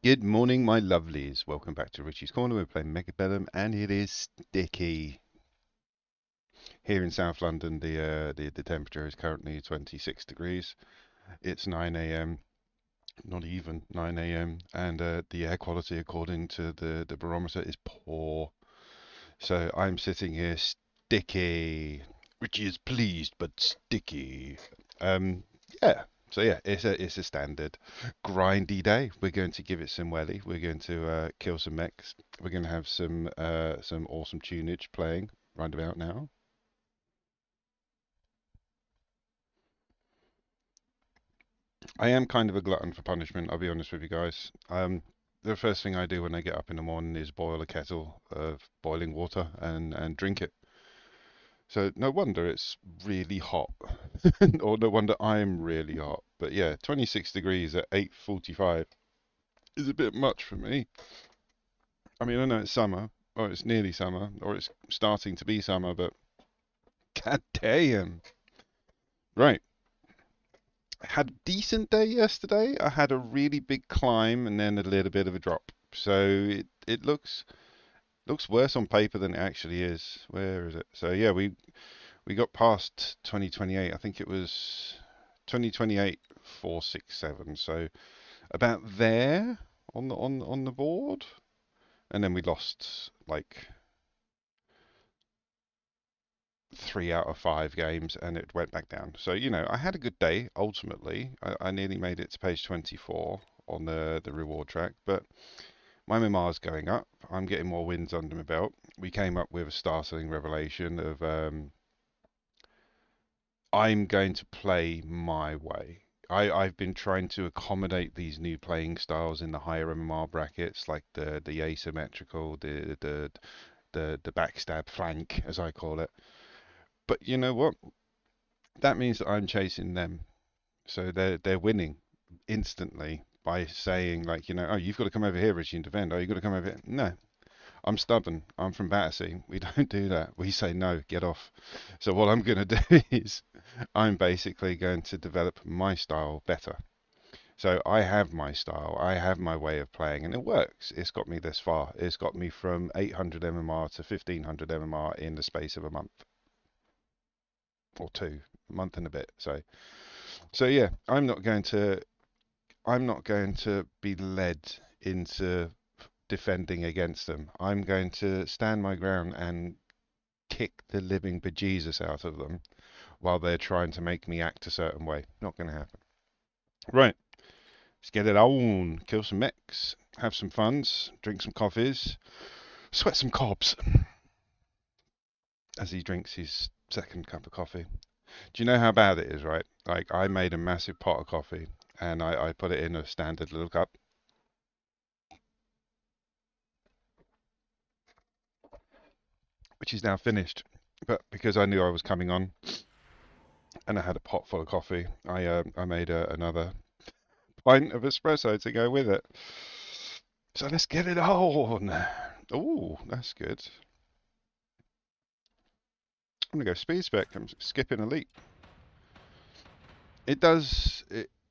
Good morning, my lovelies. Welcome back to Richie's Corner. We're playing Mechabellum, and it is sticky. Here in South London, the temperature is currently 26 degrees. It's 9 a.m., not even 9 a.m., and the air quality, according to the barometer, is poor. So I'm sitting here sticky. Richie is pleased but sticky. Um, yeah. So yeah, it's a standard grindy day. We're going to give it some welly. We're going to kill some mechs. We're going to have some awesome tunage playing right about now. I am kind of a glutton for punishment. I'll be honest with you guys. The first thing I do when I get up in the morning is boil a kettle of boiling water and drink it. So no wonder it's really hot, or no wonder I'm really hot. But yeah, 26 degrees at 8:45 is a bit much for me. I mean, I know it's summer, or it's nearly summer, or it's starting to be summer, but god damn. Right. I had a decent day yesterday. I had a really big climb and then a little bit of a drop. So it looks worse on paper than it actually is. Where is it? So yeah, we got past 2028. I think it was 2028 467. So about there on the board, and then we lost like 3 out of 5 games, and it went back down. So I had a good day. Ultimately, I nearly made it to page 24 on the reward track, but my MMR's going up. I'm getting more wins under my belt. We came up with a startling revelation of I'm going to play my way. I've been trying to accommodate these new playing styles in the higher MMR brackets, like the asymmetrical, the backstab flank, as I call it. But you know what? That means that I'm chasing them, so they're winning instantly by saying like, oh, you've got to come over here, Richie, and defend. Oh, you've got to come over here. No, I'm stubborn. I'm from Battersea. We don't do that. We say no, get off. So what I'm going to do is I'm basically going to develop my style better. So I have my style, I have my way of playing, and it works. It's got me this far. It's got me from 800 MMR to 1500 MMR in the space of a month or two, a month and a bit. So yeah, I'm not going to be led into defending against them. I'm going to stand my ground and kick the living bejesus out of them while they're trying to make me act a certain way. Not going to happen. Right, let's get it on. Kill some mechs, have some funs, drink some coffees, sweat some cobs as he drinks his second cup of coffee. Do you know how bad it is, right? Like, I made a massive pot of coffee and I put it in a standard little cup, which is now finished. But because I knew I was coming on and I had a pot full of coffee, I made another pint of espresso to go with it. So let's get it on. Oh, that's good. I'm gonna go speed spec. I'm skipping elite. It does.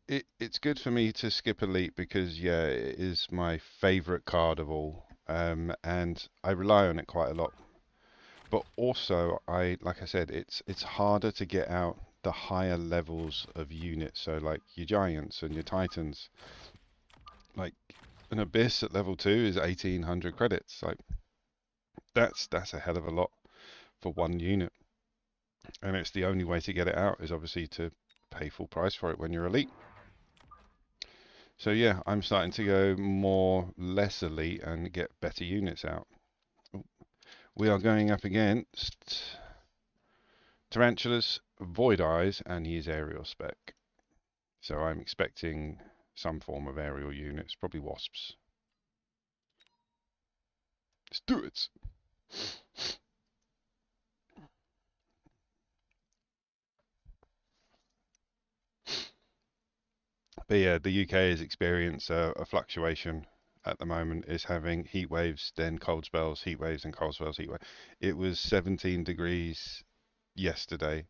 It's good for me to skip elite because yeah, it is my favorite card of all, and I rely on it quite a lot. But also, like I said, it's harder to get out the higher levels of units. So like your giants and your titans, like an abyss at level 2 is 1800 credits. Like that's a hell of a lot for one unit, and it's the only way to get it out is obviously to pay full price for it when you're elite. So yeah, I'm starting to go more less elite and get better units out. We are going up against Tarantulas, Void Eyes, and he is aerial spec. So I'm expecting some form of aerial units, probably wasps. Let's do it. But yeah, the UK is experiencing a fluctuation at the moment. Is having heat waves, then cold spells, heat waves, and cold spells, heat wave. It was 17 degrees yesterday.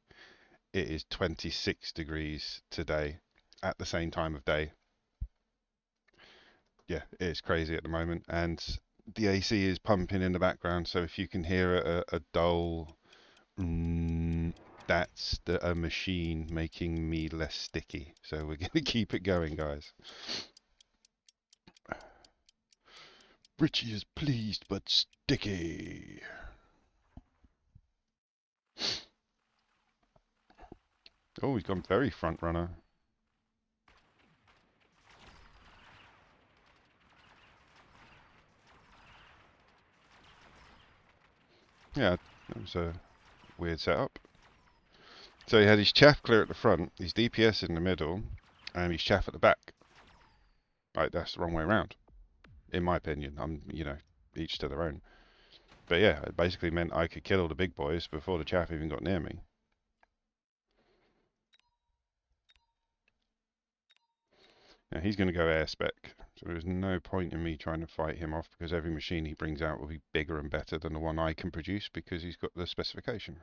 It is 26 degrees today at the same time of day. Yeah, it's crazy at the moment, and the AC is pumping in the background. So if you can hear a dull, mm, that's a machine making me less sticky. So we're gonna keep it going, guys. Richie is pleased but sticky. Oh, he's gone very front runner. Yeah, that was a weird setup. So he had his chaff clear at the front, his DPS in the middle, and his chaff at the back. Right, that's the wrong way around, in my opinion. Each to their own. But yeah, it basically meant I could kill all the big boys before the chaff even got near me. Now he's going to go air spec, so there's no point in me trying to fight him off because every machine he brings out will be bigger and better than the one I can produce because he's got the specification.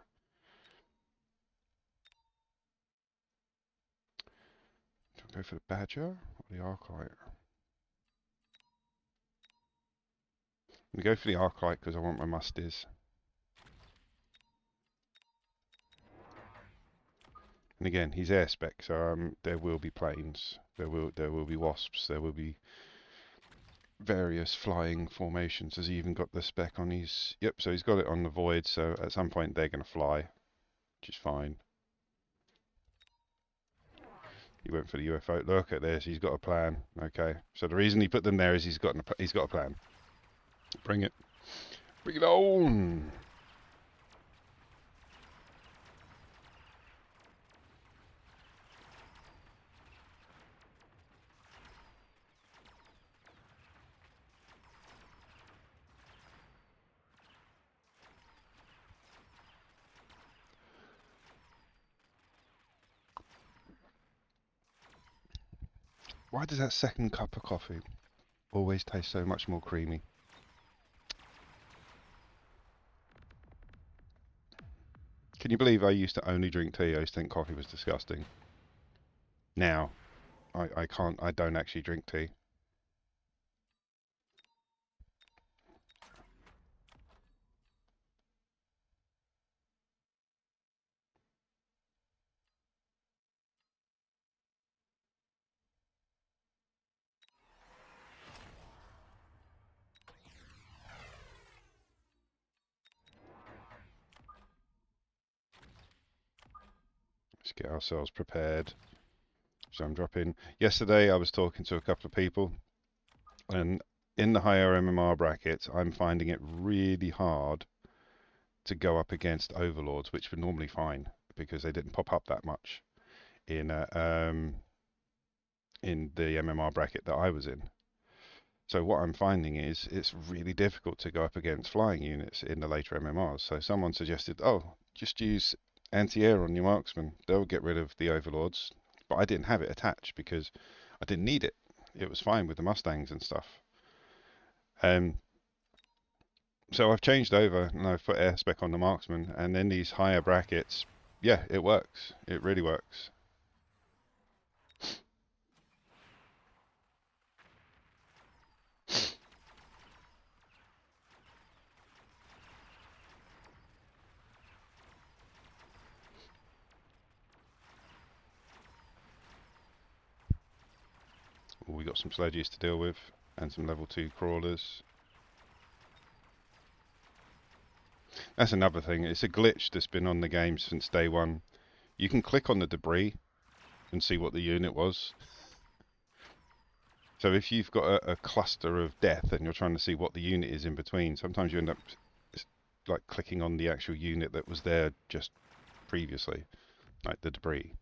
Do I go for the Badger or the Arclight? I'm going to go for the Arclight because I want my musties. And again, he's air spec, so there will be planes, there will be wasps, there will be various flying formations. Has he even got the spec on his? Yep, so he's got it on the void. So at some point they're going to fly, which is fine. He went for the UFO. Look at this. He's got a plan. Okay. So the reason he put them there is he's got a plan. Bring it. Bring it on. Why does that second cup of coffee always taste so much more creamy? Can you believe I used to only drink tea? I used to think coffee was disgusting. Now, I can't. I don't actually drink tea. Let's get ourselves prepared. So I'm dropping. Yesterday I was talking to a couple of people, and in the higher MMR brackets, I'm finding it really hard to go up against overlords, which were normally fine because they didn't pop up that much in the MMR bracket that I was in. So what I'm finding is it's really difficult to go up against flying units in the later MMRs. So someone suggested, oh, just use anti-air on your marksman. They'll get rid of the overlords. But I didn't have it attached because I didn't need it. It was fine with the Mustangs and stuff. So I've changed over and I've put air spec on the marksman, and in these higher brackets, yeah, it works. It really works. We got some sledges to deal with and some level 2 crawlers. That's another thing. It's a glitch that's been on the game since day one. You can click on the debris and see what the unit was. So if you've got a cluster of death and you're trying to see what the unit is in between, sometimes you end up like clicking on the actual unit that was there just previously, like the debris.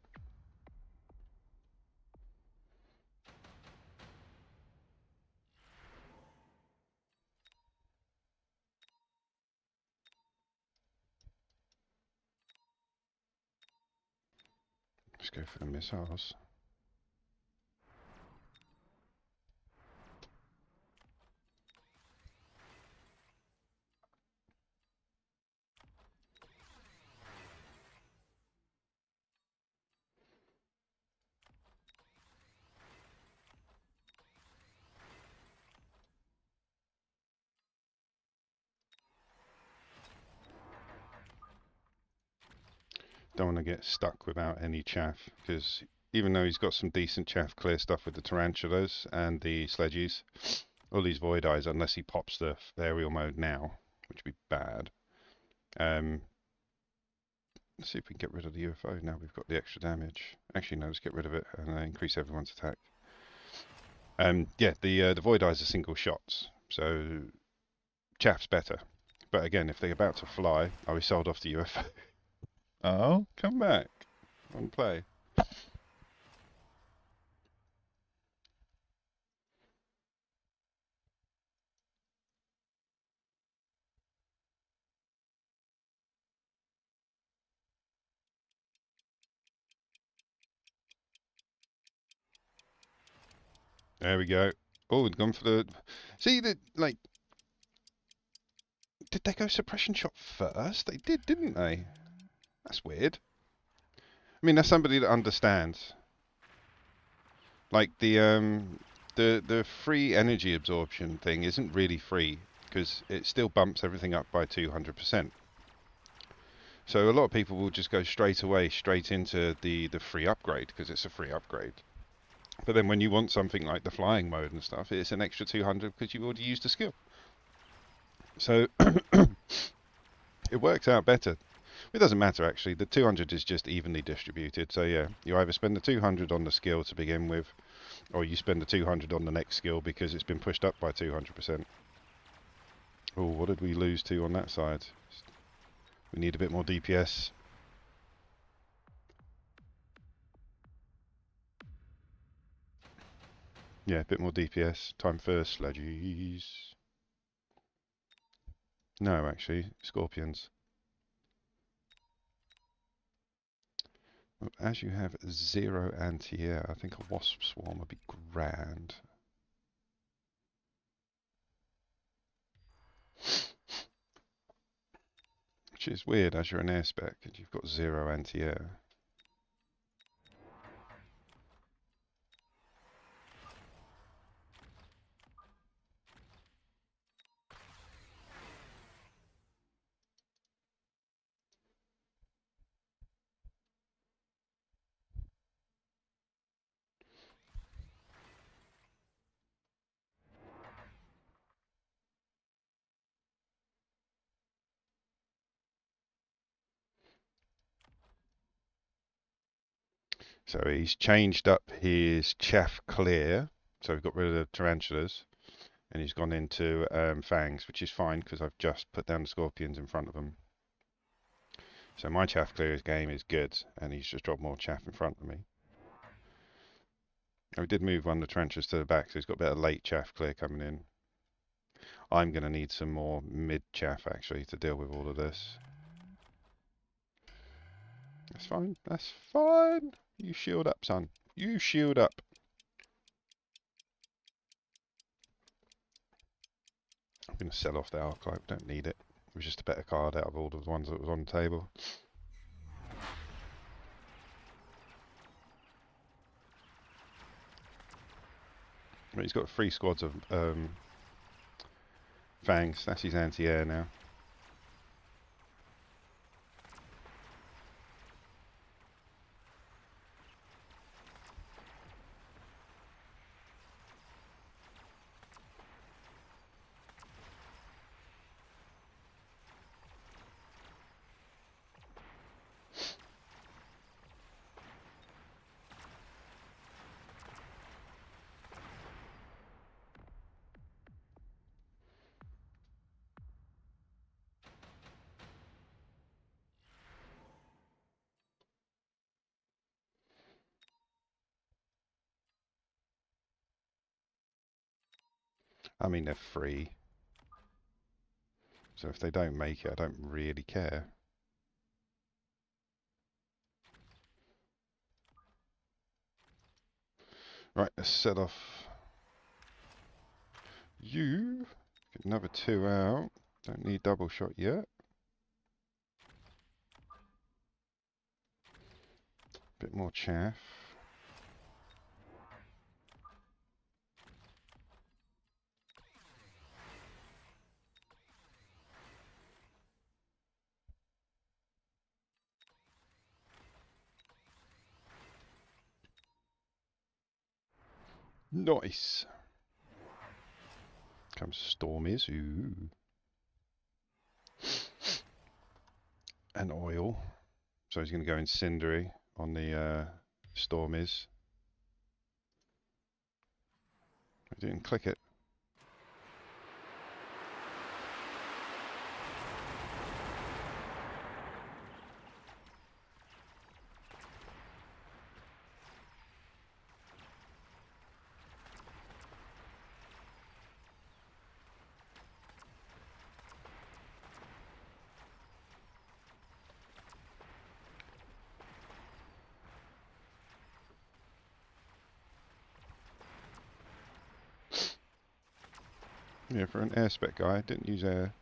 Let's go for the missiles. Don't want to get stuck without any chaff, because even though he's got some decent chaff clear stuff with the tarantulas and the sledgies, all these void eyes, unless he pops the aerial mode now, which would be bad. Let's see if we can get rid of the UFO now we've got the extra damage. Actually, no, let's get rid of it and increase everyone's attack. Yeah, the void eyes are single shots, so chaff's better. But again, if they're about to fly, we sold off the UFO. Oh, come back and play. There we go. Oh, we've gone for the. See the like. Did they go suppression shot first? They did, didn't they? That's weird. I mean, that's somebody that understands. Like the free energy absorption thing isn't really free because it still bumps everything up by 200%. So a lot of people will just go straight into the free upgrade because it's a free upgrade. But then when you want something like the flying mode and stuff, it's an extra 200 because you've already used the skill. So it works out better. It doesn't matter actually. The 200 is just evenly distributed. So yeah, you either spend the 200 on the skill to begin with, or you spend the 200 on the next skill because it's been pushed up by 200%. Oh, what did we lose to on that side? We need a bit more DPS. Yeah, a bit more DPS. Time for sledgies. No, actually, scorpions. As you have 0 anti-air, I think a wasp swarm would be grand. Which is weird as you're an air spec and you've got 0 anti-air. So he's changed up his chaff clear. So we've got rid of the tarantulas. And he's gone into fangs, which is fine because I've just put down the scorpions in front of him. So my chaff clear's game is good, and he's just dropped more chaff in front of me. We did move one of the tarantulas to the back, so he's got a bit of late chaff clear coming in. I'm going to need some more mid chaff actually to deal with all of this. That's fine. That's fine. You shield up, son. You shield up. I'm going to sell off the archive. Don't need it. It was just a better card out of all the ones that was on the table. But he's got 3 squads of fangs. That's his anti-air now. I mean, they're free. So if they don't make it, I don't really care. Right, let's set off you. Get another 2 out. Don't need double shot yet. Bit more chaff. Nice. Comes Stormies. Ooh. And oil. So he's going to go incendiary on the Stormies. I didn't click it. Yeah, for an air spec guy, I didn't use air.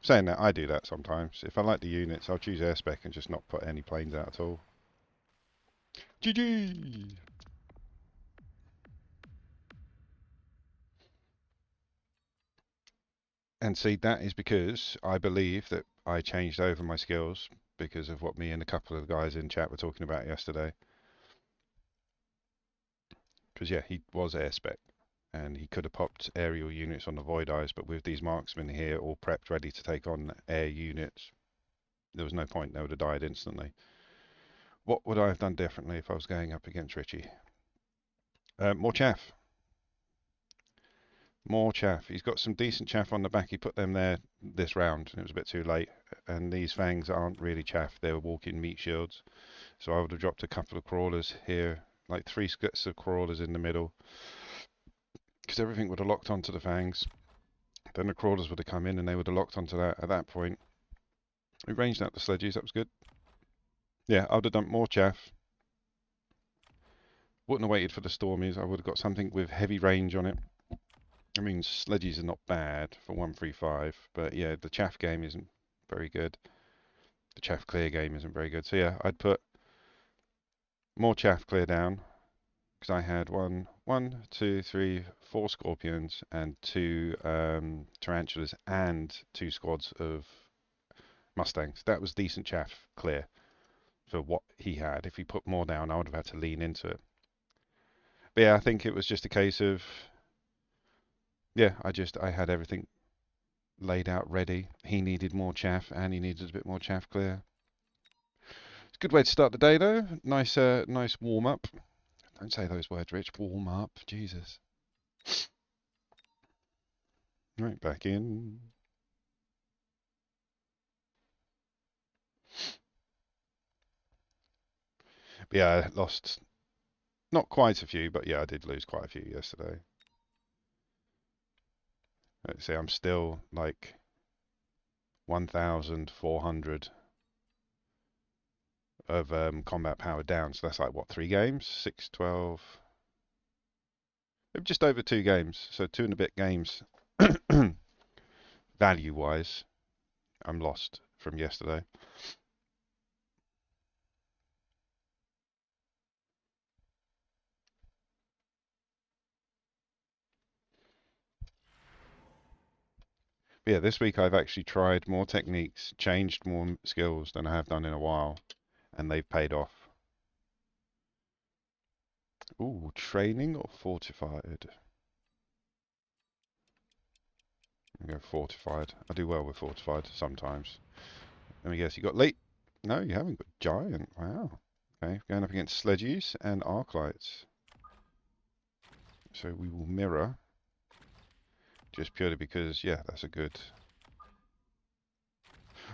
Saying that, I do that sometimes. If I like the units, I'll choose air spec and just not put any planes out at all. GG! And see, that is because I believe that I changed over my skills because of what me and a couple of the guys in chat were talking about yesterday. Because, yeah, he was air spec. And he could have popped aerial units on the Void Eyes, but with these marksmen here all prepped ready to take on air units, there was no point. They would have died instantly. What would I have done differently if I was going up against Richie? More chaff. More chaff. He's got some decent chaff on the back. He put them there this round. It was a bit too late. And these fangs aren't really chaff. They were walking meat shields. So I would have dropped a couple of crawlers here, like 3 splits of crawlers in the middle. Because everything would have locked onto the fangs. Then the crawlers would have come in and they would have locked onto that at that point. We ranged out the sledges. That was good. Yeah, I would have dumped more chaff. Wouldn't have waited for the stormies. I would have got something with heavy range on it. I mean, sledges are not bad for 135, but yeah, the chaff game isn't very good. The chaff clear game isn't very good. So yeah, I'd put more chaff clear down because I had one, two, three, 4 scorpions and 2 tarantulas and 2 squads of mustangs. That was decent chaff clear for what he had. If he put more down, I would have had to lean into it. But yeah, I think it was just a case of, yeah, I had everything laid out ready. He needed more chaff and he needed a bit more chaff clear. It's a good way to start the day though. Nice, nice warm up. Don't say those words, Rich. Warm up. Jesus. Right, back in. But yeah, I lost not quite a few, but yeah, I did lose quite a few yesterday. Let's see, I'm still like 1,400 of combat power down. So that's like what, 3 games? 6, 12. Just over 2 games. So 2 and a bit games. Value wise, I'm lost from yesterday. But yeah, this week I've actually tried more techniques, changed more skills than I have done in a while, and they've paid off. Ooh, training or fortified? I'm going to go fortified. I do well with fortified sometimes. Let me guess, you got late? No, you haven't got giant. Wow. Okay, going up against sledges and arclights. So we will mirror. Just purely because, yeah, that's a good...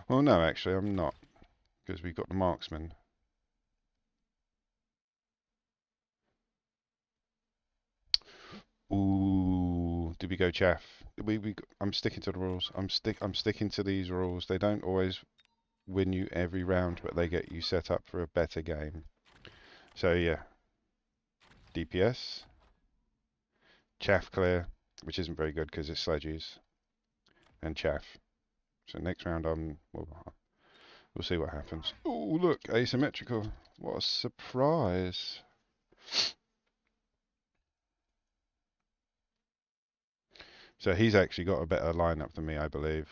Well, no, actually, I'm not. Because we've got the marksman. Ooh, did we go chaff? I'm sticking to the rules. I'm sticking to these rules. They don't always win you every round, but they get you set up for a better game. So yeah, DPS, chaff clear, which isn't very good because it's sledges, and chaff. So next round we'll see what happens. Oh look, asymmetrical. What a surprise. So he's actually got a better lineup than me, I believe.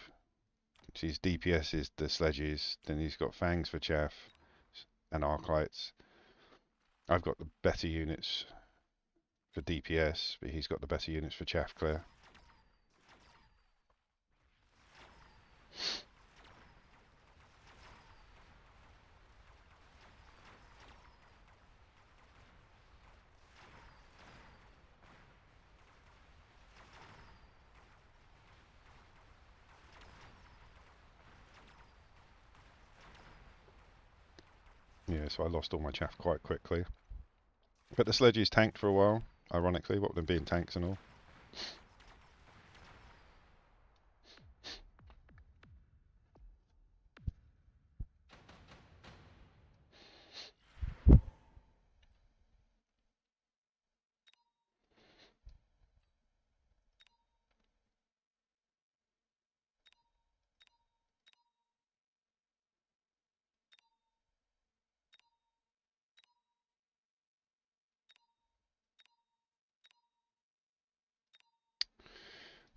His DPS is the sledges, then he's got fangs for chaff and arclights. I've got the better units for DPS, but he's got the better units for chaff clear. Yeah, so I lost all my chaff quite quickly. But the sledges tanked for a while, ironically, what with them being tanks and all.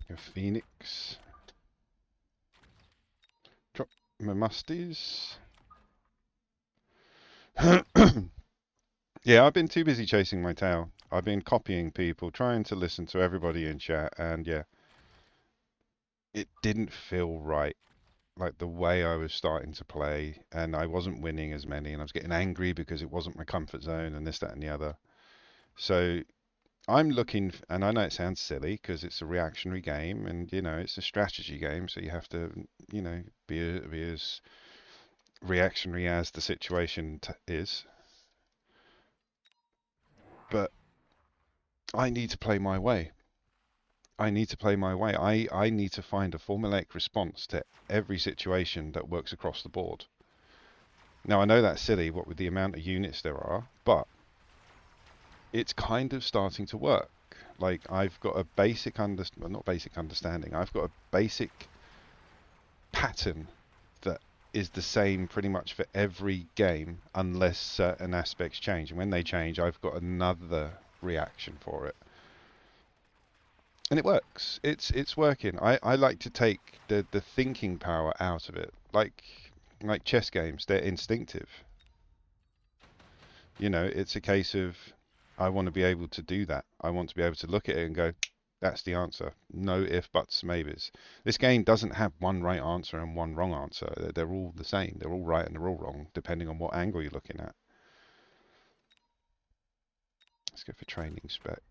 A Phoenix. Drop my musties. Yeah, I've been too busy chasing my tail. I've been copying people, trying to listen to everybody in chat, and yeah, it didn't feel right. Like the way I was starting to play, and I wasn't winning as many, and I was getting angry because it wasn't my comfort zone, and this, that, and the other. So I'm looking, and I know it sounds silly because it's a reactionary game, and you know it's a strategy game, so you have to, you know, be as reactionary as the situation is. But I need to play my way. I need to play my way. I need to find a formulaic response to every situation that works across the board. Now I know that's silly, what with the amount of units there are, but it's kind of starting to work. Like I've got a basic well, not basic understanding. I've got a basic pattern that is the same pretty much for every game unless certain aspects change. And when they change, I've got another reaction for it. And it works. It's working. I like to take the thinking power out of it. Like chess games, they're instinctive. You know, it's a case of I want to be able to do that. I want to be able to look at it and go, that's the answer. No if, buts, maybes. This game doesn't have one right answer and one wrong answer. They're all the same. They're all right and they're all wrong, depending on what angle you're looking at. Let's go for training spec.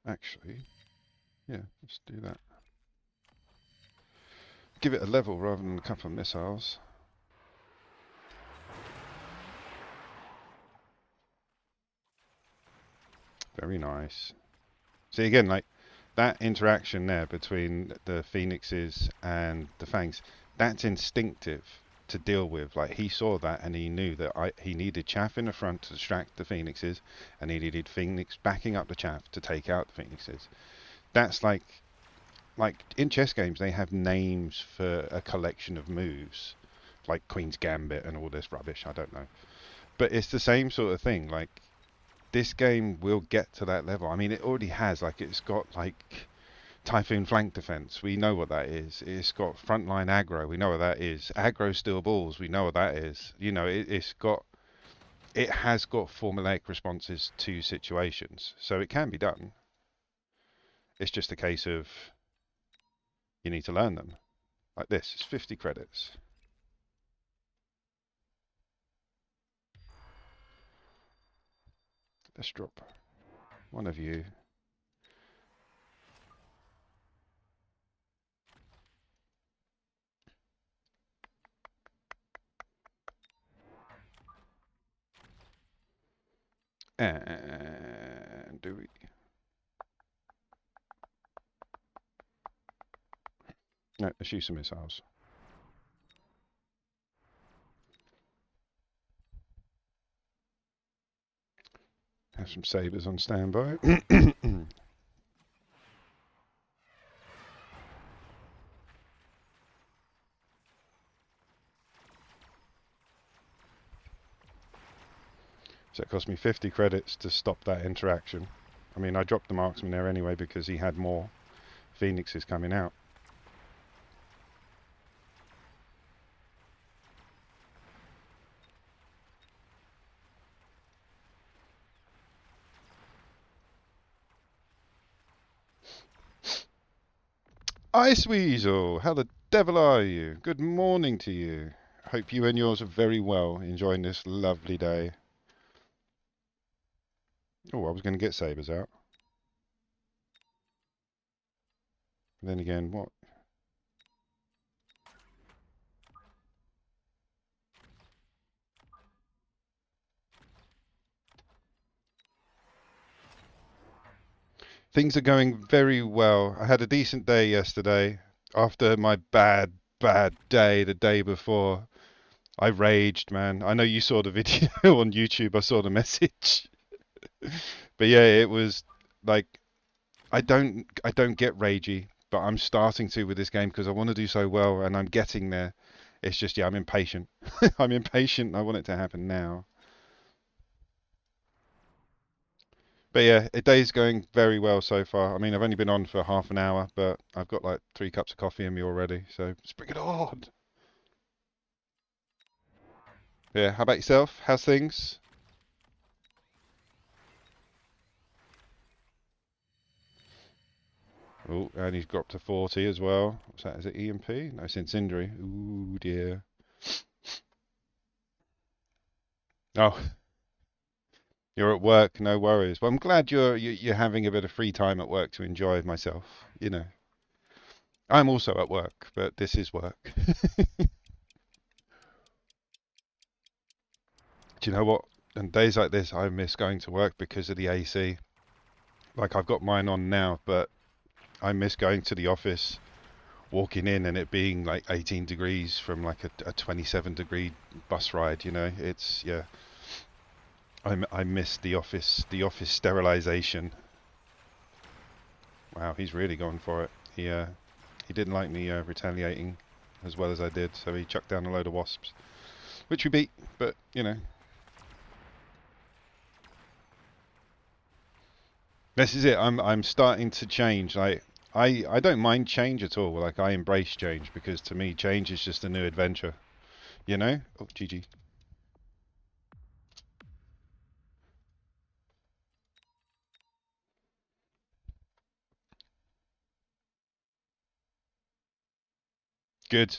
Actually, yeah, let's do that. Give it a level rather than a couple of missiles. Very nice. See again, like that interaction there between the phoenixes and the fangs, that's instinctive to deal with. Like he saw that and he knew that he needed chaff in the front to distract the phoenixes, and he needed phoenix backing up the chaff to take out the phoenixes. That's like in chess games they have names for a collection of moves, like Queen's Gambit and all this rubbish. I don't know, but it's the same sort of thing. Like this game will get to that level. I mean, it already has. Like, it's got like Typhoon flank defense. We know what that is. It's got frontline aggro. We know what that is. Aggro steel balls. We know what that is. You know, it has got formulaic responses to situations, so it can be done. It's just a case of you need to learn them. Like this, it's 50 credits. Let's drop one of you. And do we? No, let's use some missiles. Have some sabers on standby. So it cost me 50 credits to stop that interaction. I mean, I dropped the marksman there anyway because he had more phoenixes coming out. Ice Weasel, how the devil are you? Good morning to you. Hope you and yours are very well, enjoying this lovely day. Oh, I was going to get sabers out. Then again, what? Things are going very well. I had a decent day yesterday. After my bad day the day before, I raged, man. I know you saw the video on YouTube. I saw the message. But yeah, it was like I don't get ragey, but I'm starting to with this game because I want to do so well and I'm getting there. It's just yeah, I'm impatient. I'm impatient. I want it to happen now. But yeah, a day's going very well so far. I mean, I've only been on for half an hour, but I've got like 3 cups of coffee in me already, so let's bring it on. Yeah, how about yourself? How's things? Oh, and he's dropped to 40 as well. What's that? Is it EMP? No, it's incendiary. Ooh dear. Oh, you're at work, no worries. Well, I'm glad you're having a bit of free time at work to enjoy myself. You know, I'm also at work, but this is work. Do you know what? On days like this, I miss going to work because of the AC. Like I've got mine on now, but I miss going to the office, walking in, and it being like 18 degrees from like a 27-degree bus ride. You know, it's yeah. I miss the office sterilization. Wow, he's really going for it. He didn't like me retaliating as well as I did, so he chucked down a load of wasps, which we beat. But you know, this is it. I'm starting to change. I don't mind change at all. Like I embrace change because to me change is just a new adventure. You know? Oh, GG. Good.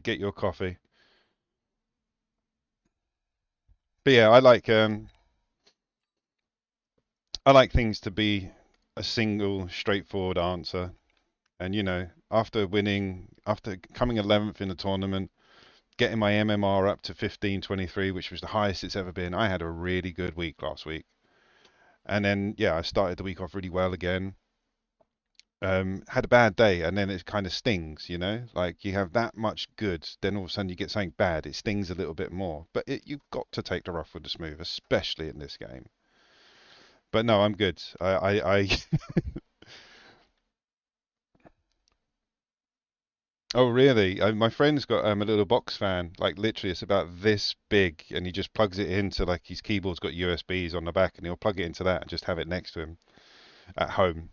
Get your coffee. But yeah, I like things to be a single straightforward answer. And you know, after coming 11th in the tournament, getting my MMR up to 1523, which was the highest it's ever been, I had a really good week last week. And then yeah, I started the week off really well again. Had a bad day, and then it kind of stings, you know? Like you have that much good, then all of a sudden you get something bad. It stings a little bit more. But you've got to take the rough with the smooth, especially in this game. But no, I'm good. Oh really? My friend's got a little box fan, like literally it's about this big, and he just plugs it into like his keyboard's got USBs on the back, and he'll plug it into that and just have it next to him at home.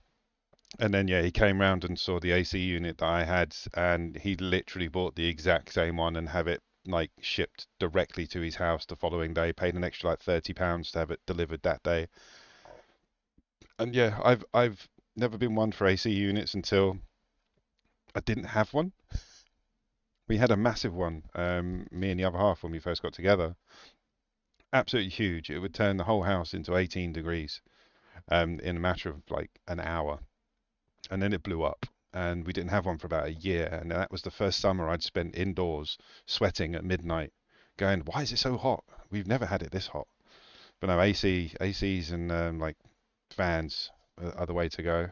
And then yeah, he came round and saw the AC unit that I had, and he literally bought the exact same one and have it like shipped directly to his house the following day. Paid an extra like £30 to have it delivered that day. And yeah, I've never been one for AC units until I didn't have one. We had a massive one, me and the other half when we first got together. Absolutely huge. It would turn the whole house into 18 degrees in a matter of like an hour. And then it blew up. And we didn't have one for about a year. And that was the first summer I'd spent indoors sweating at midnight, going, "Why is it so hot? We've never had it this hot." But no, ACs, and like fans are the way to go.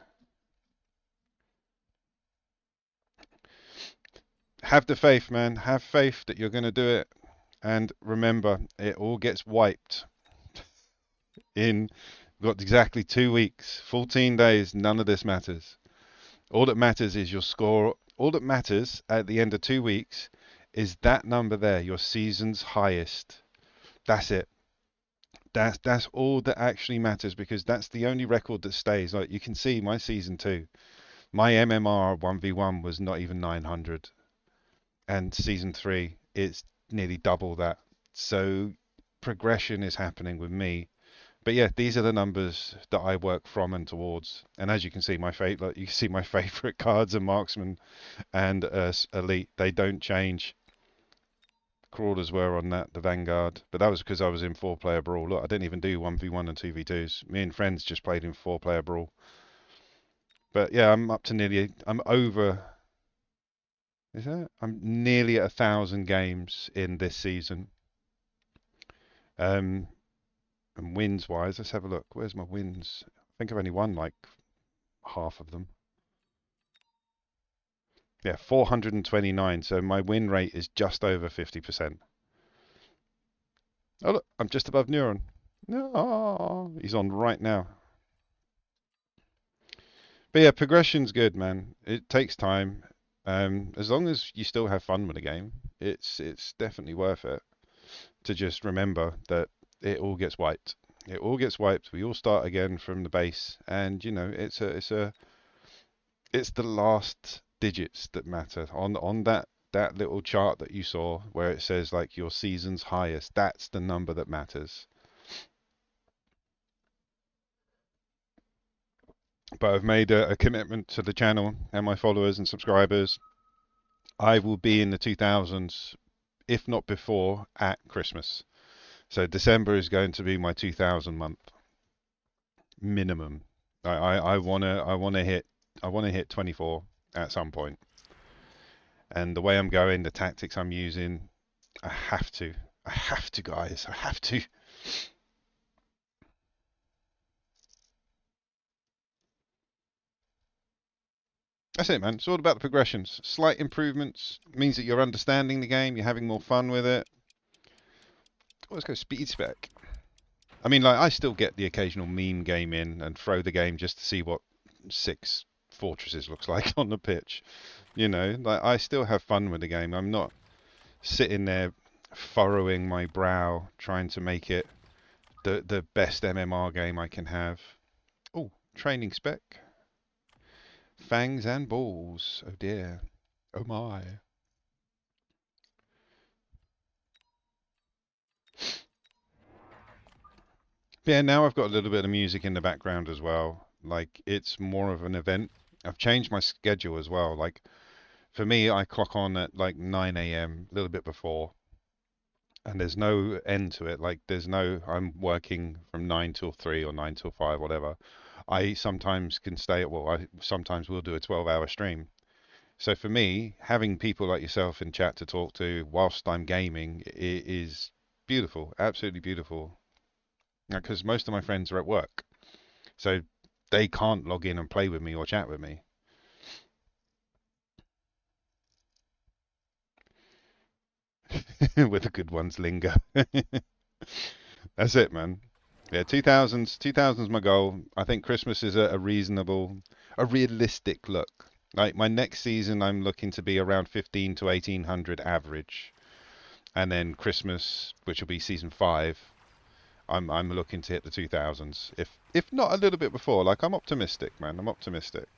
Have the faith, man. Have faith that you're going to do it. And remember, it all gets wiped. in we've got exactly 2 weeks, 14 days. None of this matters. All that matters is your score. All that matters at the end of 2 weeks is that number there, your season's highest. That's it. That's all that actually matters because that's the only record that stays. Like you can see, my season two, my MMR 1v1 was not even 900, and season three, it's nearly double that. So progression is happening with me. But yeah, these are the numbers that I work from and towards. And as you can see, like you can see my favorite cards are marksman and elite. They don't change. Crawlers were on that, the Vanguard, but that was because I was in four-player brawl. Look, I didn't even do 1v1 and 2v2s. Me and friends just played in four-player brawl. But yeah, I'm up to nearly. I'm over. Is that? I'm nearly at 1,000 games in this season. And wins wise, let's have a look. Where's my wins? I think I've only won like half of them. Yeah, 429. So my win rate is just over 50%. Oh look, I'm just above Neuron. No, he's on right now. But yeah, progression's good, man. It takes time. As long as you still have fun with the game, it's definitely worth it to just remember that it all gets wiped. It all gets wiped. We all start again from the base, and you know it's the last digits that matter on that little chart that you saw where it says like your season's highest. That's the number that matters. But I've made a commitment to the channel and my followers and subscribers. I will be in the 2000s, if not before, at Christmas. So December is going to be my 2000 month minimum. I wanna hit 24 at some point. And the way I'm going, the tactics I'm using, I have to. I have to, guys. I have to. That's it, man. It's all about the progressions. Slight improvements means that you're understanding the game, you're having more fun with it. Oh, let's go speed spec. I mean, like, I still get the occasional meme game in and throw the game just to see what six fortresses looks like on the pitch. You know, like, I still have fun with the game. I'm not sitting there furrowing my brow trying to make it the best MMR game I can have. Oh, training spec. Fangs and balls. Oh dear. Oh my. Yeah, now I've got a little bit of music in the background as well. Like it's more of an event. I've changed my schedule as well. Like for me, I clock on at like 9 a.m., a little bit before, and there's no end to it. Like there's no, I'm working from 9 till 3 or 9 till 5, whatever. I sometimes can stay at, well, I sometimes will do a 12-hour stream. So for me, having people like yourself in chat to talk to whilst I'm gaming is beautiful, absolutely beautiful. Because most of my friends are at work, so they can't log in and play with me or chat with me. With the good ones linger. That's it, man. Yeah, 2000's my goal. I think Christmas is a reasonable, a realistic look. Like my next season, I'm looking to be around 15 to 1800 average, and then Christmas, which will be season five, I'm looking to hit the 2000s. If not a little bit before. Like I'm optimistic, man. I'm optimistic,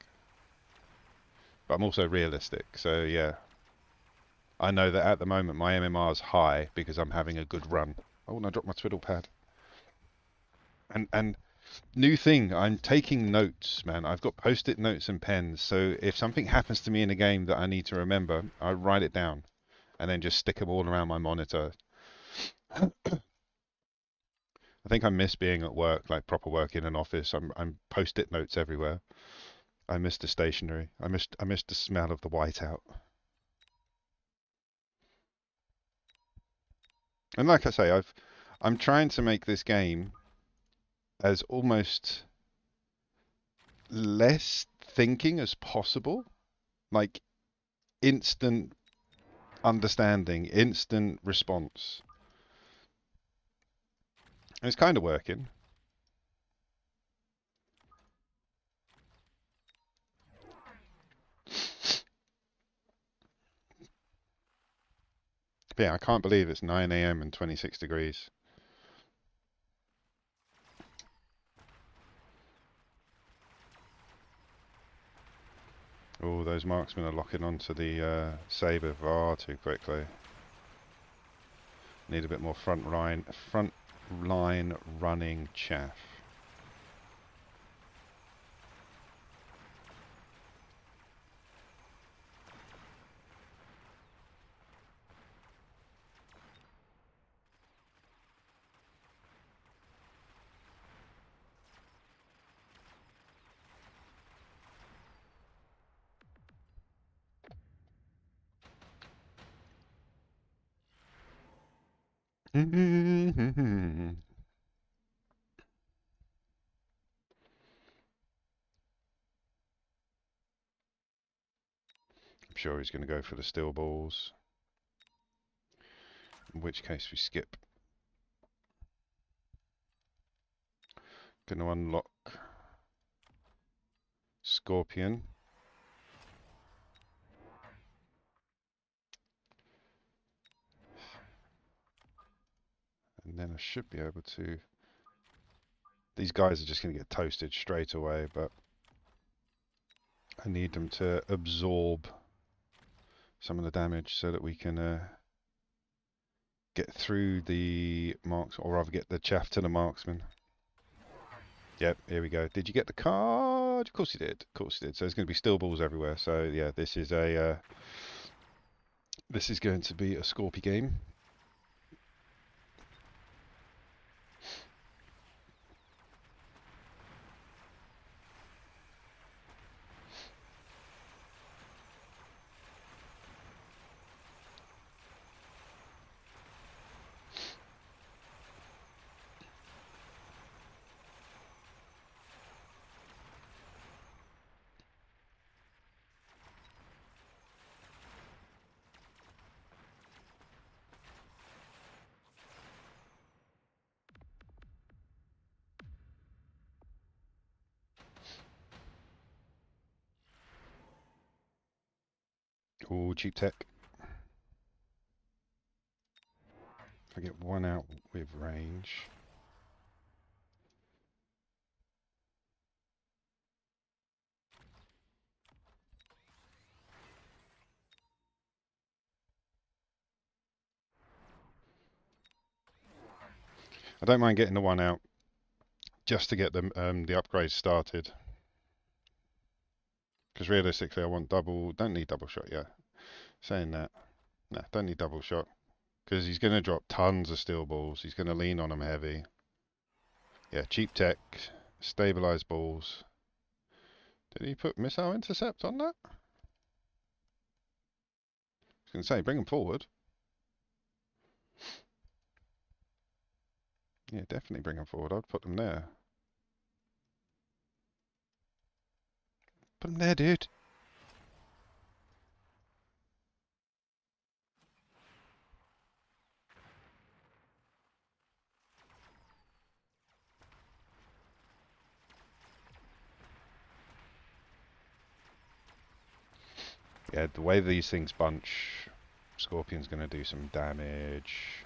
but I'm also realistic. So yeah, I know that at the moment my MMR is high because I'm having a good run. Oh, and I dropped my twiddle pad. And new thing, I'm taking notes, man. I've got post-it notes and pens. So if something happens to me in a game that I need to remember, I write it down and then just stick them all around my monitor. I think I miss being at work, like proper work in an office. I'm post-it notes everywhere. I miss the stationery. I missed the smell of the whiteout. And like I say, I'm trying to make this game as almost less thinking as possible. Like instant understanding, instant response. And it's kind of working. But yeah, I can't believe it's 9 a.m. and 26 degrees. Oh, those marksmen are locking onto the saber far too quickly. Need a bit more front line running chaff. I'm sure he's going to go for the steel balls. In which case we skip. Going to unlock Scorpion. And then I should be able to... These guys are just going to get toasted straight away, but I need them to absorb some of the damage so that we can get through the marks, or rather get the chaff to the marksman. Yep, here we go. Did you get the card? Of course you did. Of course you did. So there's going to be steel balls everywhere. So yeah, this is going to be a Scorpy game. Oh, cheap tech. If I get one out with range. I don't mind getting the one out just to get the upgrades started. Because realistically, I want double. Don't need double shot yet. Saying that, no, don't need double shot. Because he's going to drop tons of steel balls. He's going to lean on them heavy. Yeah, cheap tech, stabilized balls. Did he put missile intercept on that? I was going to say, bring them forward. Yeah, definitely bring them forward. I'd put them there. Put them there, dude. Yeah, the way these things bunch, Scorpion's going to do some damage.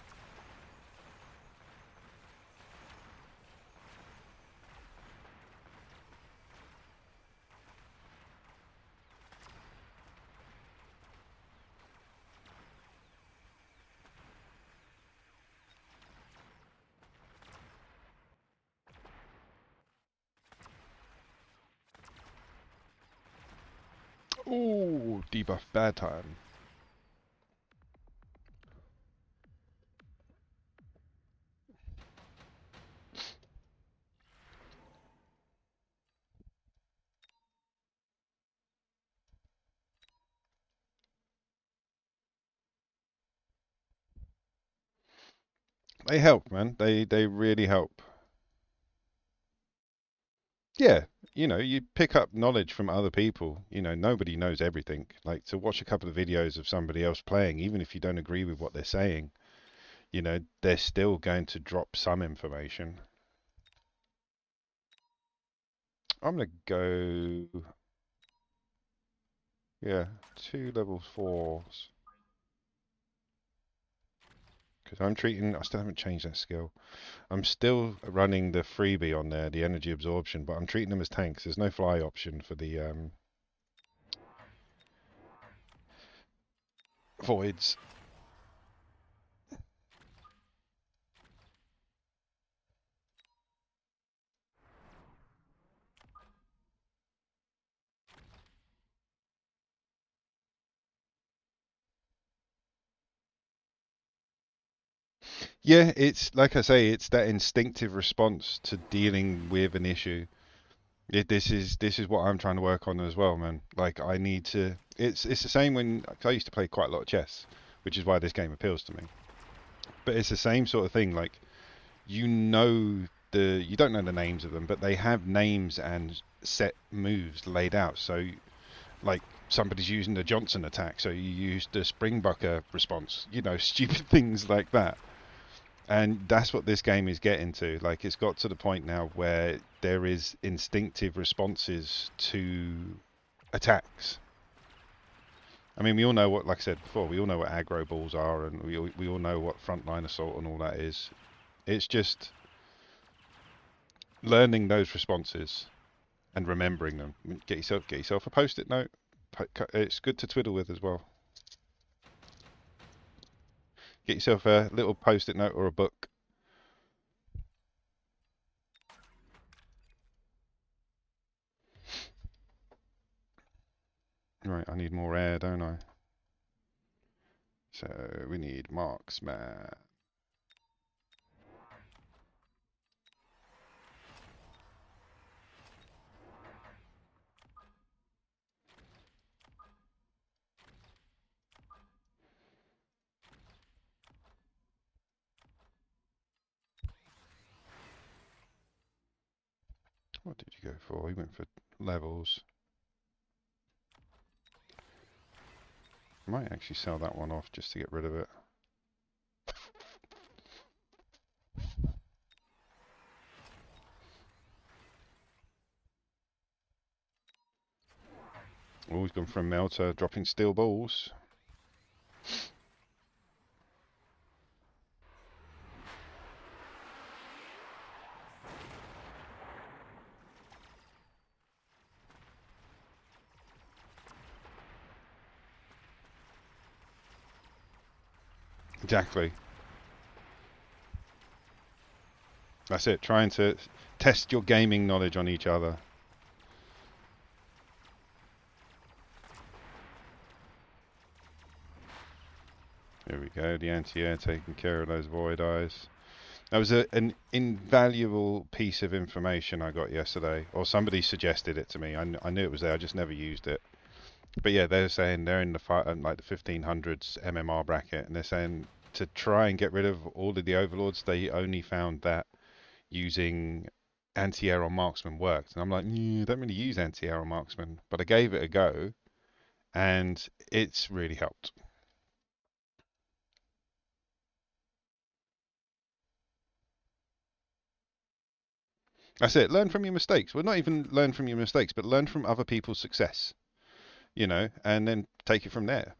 Ooh, debuff bad time. They help, man. They really help. Yeah, you know, you pick up knowledge from other people. You know, nobody knows everything. Like to watch a couple of videos of somebody else playing, even if you don't agree with what they're saying, you know, they're still going to drop some information. I'm gonna go, yeah, 2 level 4s. Because I still haven't changed that skill. I'm still running the freebie on there, the energy absorption, but I'm treating them as tanks. There's no fly option for the voids. Yeah, it's like I say, it's that instinctive response to dealing with an issue. This is what I'm trying to work on as well, man. Like I need to. It's the same when 'cause I used to play quite a lot of chess, which is why this game appeals to me. But it's the same sort of thing. Like you don't know the names of them, but they have names and set moves laid out. So like somebody's using the Johnson attack, so you use the Springbucker response. You know, stupid things like that. And that's what this game is getting to. Like, it's got to the point now where there is instinctive responses to attacks. I mean, we all know what, like I said before, we all know what aggro balls are, and we all know what frontline assault and all that is. It's just learning those responses and remembering them. Get yourself a post-it note. It's good to twiddle with as well. Get yourself a little post-it note or a book. Right, I need more air, don't I? So we need marksman. What did you go for? He went for levels. I might actually sell that one off just to get rid of it. Oh, he's gone for a melter, dropping steel balls. Exactly. That's it, trying to test your gaming knowledge on each other. There we go, the anti-air taking care of those void eyes. That was an invaluable piece of information I got yesterday, or somebody suggested it to me. I knew it was there, I just never used it. But yeah, they're saying they're in the like the 1500s MMR bracket, and they're saying to try and get rid of all of the overlords, they only found that using anti-air on marksman worked. And I'm like, I don't really use anti-air on marksman, but I gave it a go, and it's really helped. That's it. Learn from your mistakes. Well, not even learn from your mistakes, but learn from other people's success, you know, and then take it from there.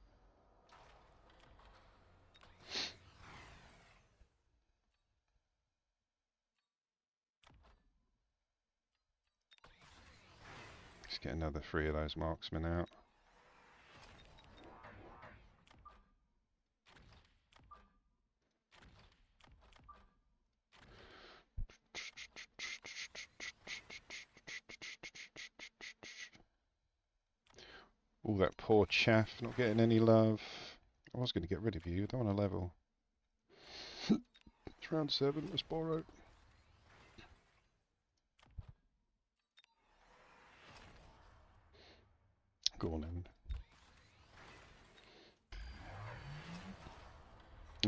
Let's get another 3 of those marksmen out. All that poor chaff not getting any love. I was going to get rid of you. I don't want to level. It's round 7. Let's borrow. Go on then.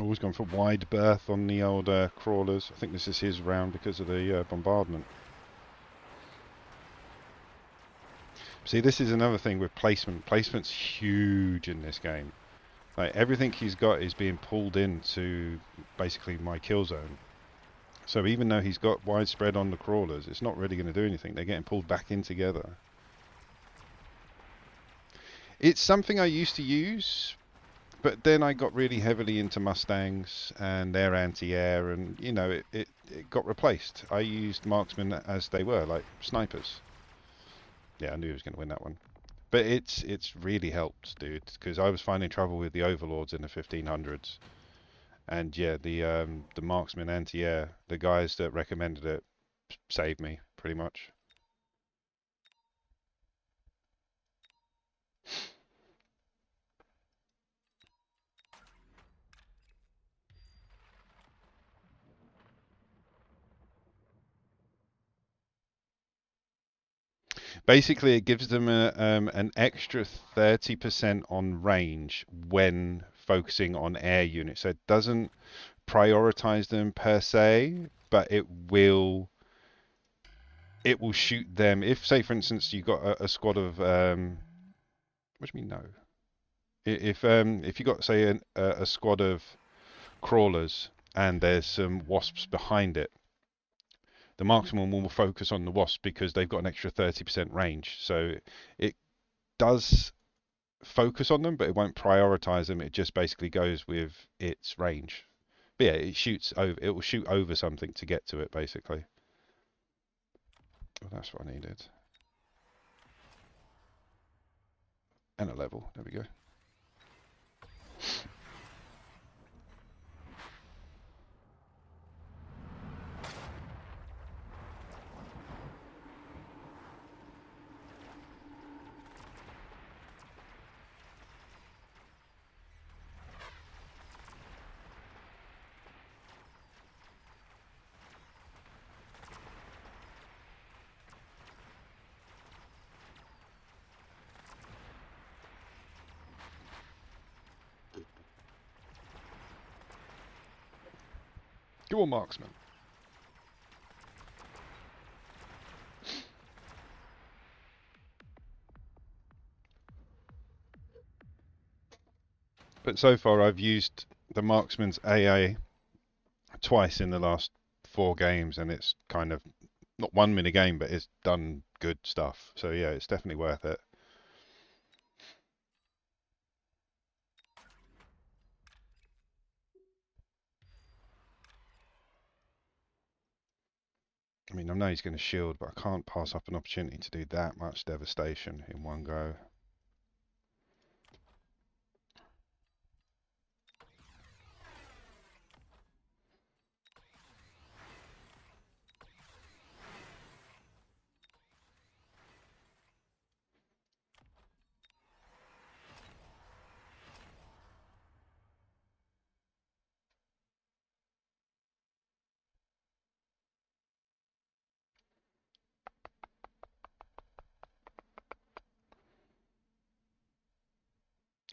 Always gone for wide berth on the old crawlers. I think this is his round because of the bombardment. See, this is another thing with placement. Placement's huge in this game. Like everything he's got is being pulled into basically my kill zone. So even though he's got widespread on the crawlers, it's not really going to do anything. They're getting pulled back in together. It's something I used to use, But then I got really heavily into Mustangs and their anti-air, and it got replaced. I used marksmen as they were, like snipers. Yeah, I knew he was going to win that one. But it's really helped, dude, because I was finding trouble with the overlords in the 1500s, and yeah, the marksman anti-air, the guys that recommended it, saved me pretty much. Basically, it gives them an extra 30% on range when focusing on air units. So it doesn't prioritize them per se, but it will shoot them. If, say, for instance, you got a squad of what do you mean no? If you got, say, a squad of crawlers and there's some wasps behind it, the marksman will focus on the wasps because they've got an extra 30% range. So it does focus on them, but it won't prioritize them. It just basically goes with its range. But yeah, it shoots over. It will shoot over something to get to it, basically. Oh, that's what I needed. And a level. There we go. Go on, marksman. But so far, I've used the marksman's AA twice in the last 4 games, and it's kind of not won me the game, but it's done good stuff. So yeah, it's definitely worth it. I mean, I know he's going to shield, but I can't pass up an opportunity to do that much devastation in one go.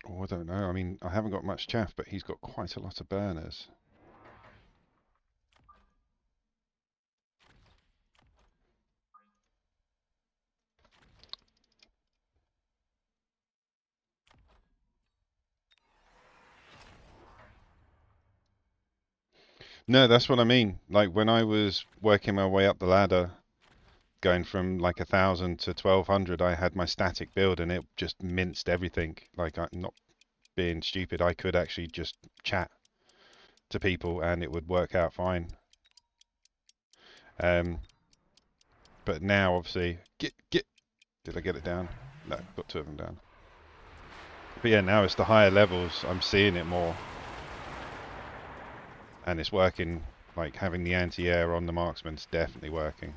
Oh, I don't know. I mean, I haven't got much chaff, but he's got quite a lot of burners. No, that's what I mean. Like when I was working my way up the ladder, going from like 1,000 to 1,200, I had my static build and it just minced everything. Like I'm not being stupid. I could actually just chat to people and it would work out fine. Um, but now obviously, get. Did I get it down? No, got 2 of them down. But yeah, now it's the higher levels. I'm seeing it more, and it's working. Like having the anti-air on the marksman's definitely working.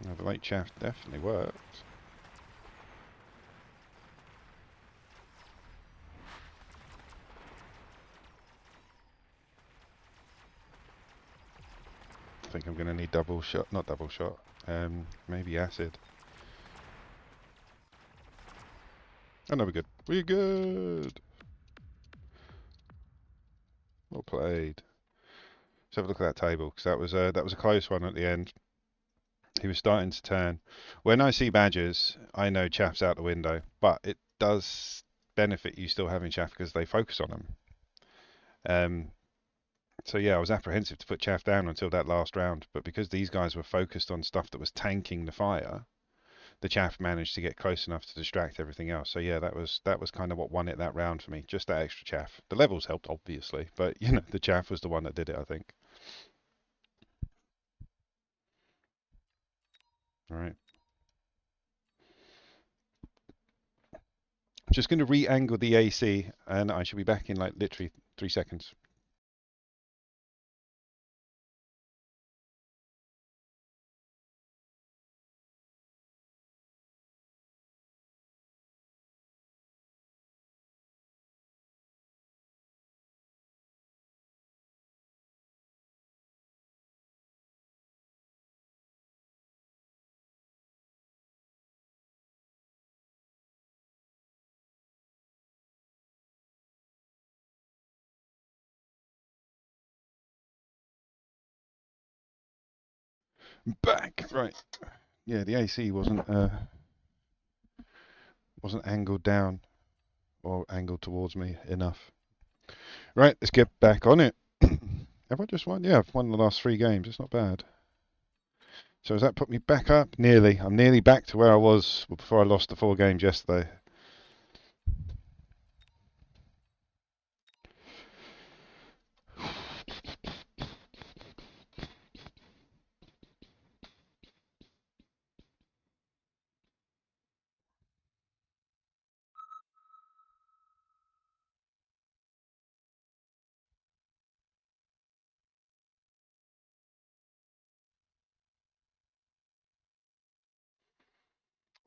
Now, the light chaff definitely works. I think I'm going to need double shot, not double shot, maybe acid. Oh no, we're good. We're good. Well played. Let's have a look at that table, because that was a close one at the end. He was starting to turn. When I see badgers, I know chaff's out the window, but it does benefit you still having chaff because they focus on them. Um, So yeah, I was apprehensive to put chaff down until that last round, but because these guys were focused on stuff that was tanking the fire, the chaff managed to get close enough to distract everything else. So yeah, that was kind of what won it that round for me. Just that extra chaff. The levels helped obviously, but you know the chaff was the one that did it. I think. All right. Just going to re-angle the AC, and I should be back in like literally 3 seconds. Back. Right. Yeah, the AC wasn't angled down or angled towards me enough. Right, let's get back on it. Have I just won? Yeah, I've won the last 3 games. It's not bad. So has that put me back up? Nearly. I'm nearly back to where I was before I lost the 4 games yesterday.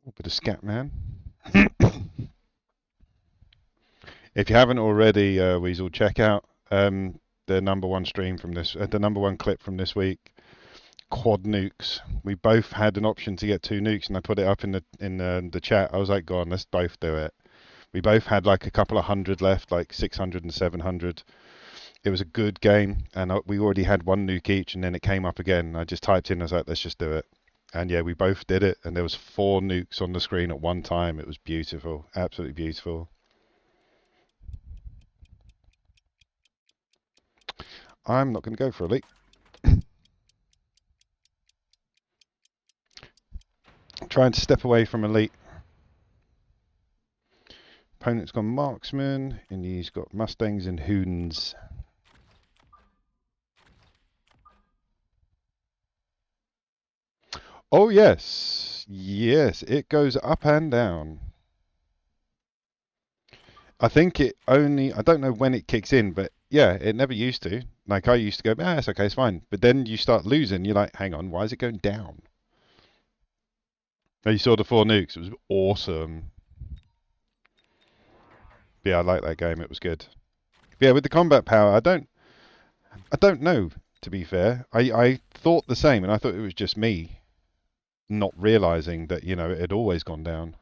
A bit of scat man. If you haven't already, Weasel, check out the number one stream from this, the number one clip from this week. Quad nukes. We both had an option to get 2 nukes, and I put it up in the chat. I was like, "Go on, let's both do it." We both had like a couple of hundred left, like 600 and 700. It was a good game, and we already had 1 nuke each, and then it came up again. I just typed in, I was like, "Let's just do it." And yeah, we both did it, and there was 4 nukes on the screen at one time. It was beautiful, absolutely beautiful. I'm not going to go for elite. Trying to step away from elite. Opponent's gone marksman, and he's got mustangs and hoons. Oh yes, yes, it goes up and down. I think it only, I don't know when it kicks in, but yeah, it never used to. Like I used to go, it's okay, it's fine. But then you start losing, you're like, hang on, why is it going down? Oh, you saw the 4 nukes, it was awesome. Yeah, I like that game, it was good. Yeah, with the combat power, I don't know, to be fair. I thought the same, and I thought it was just me not realizing that, it had always gone down.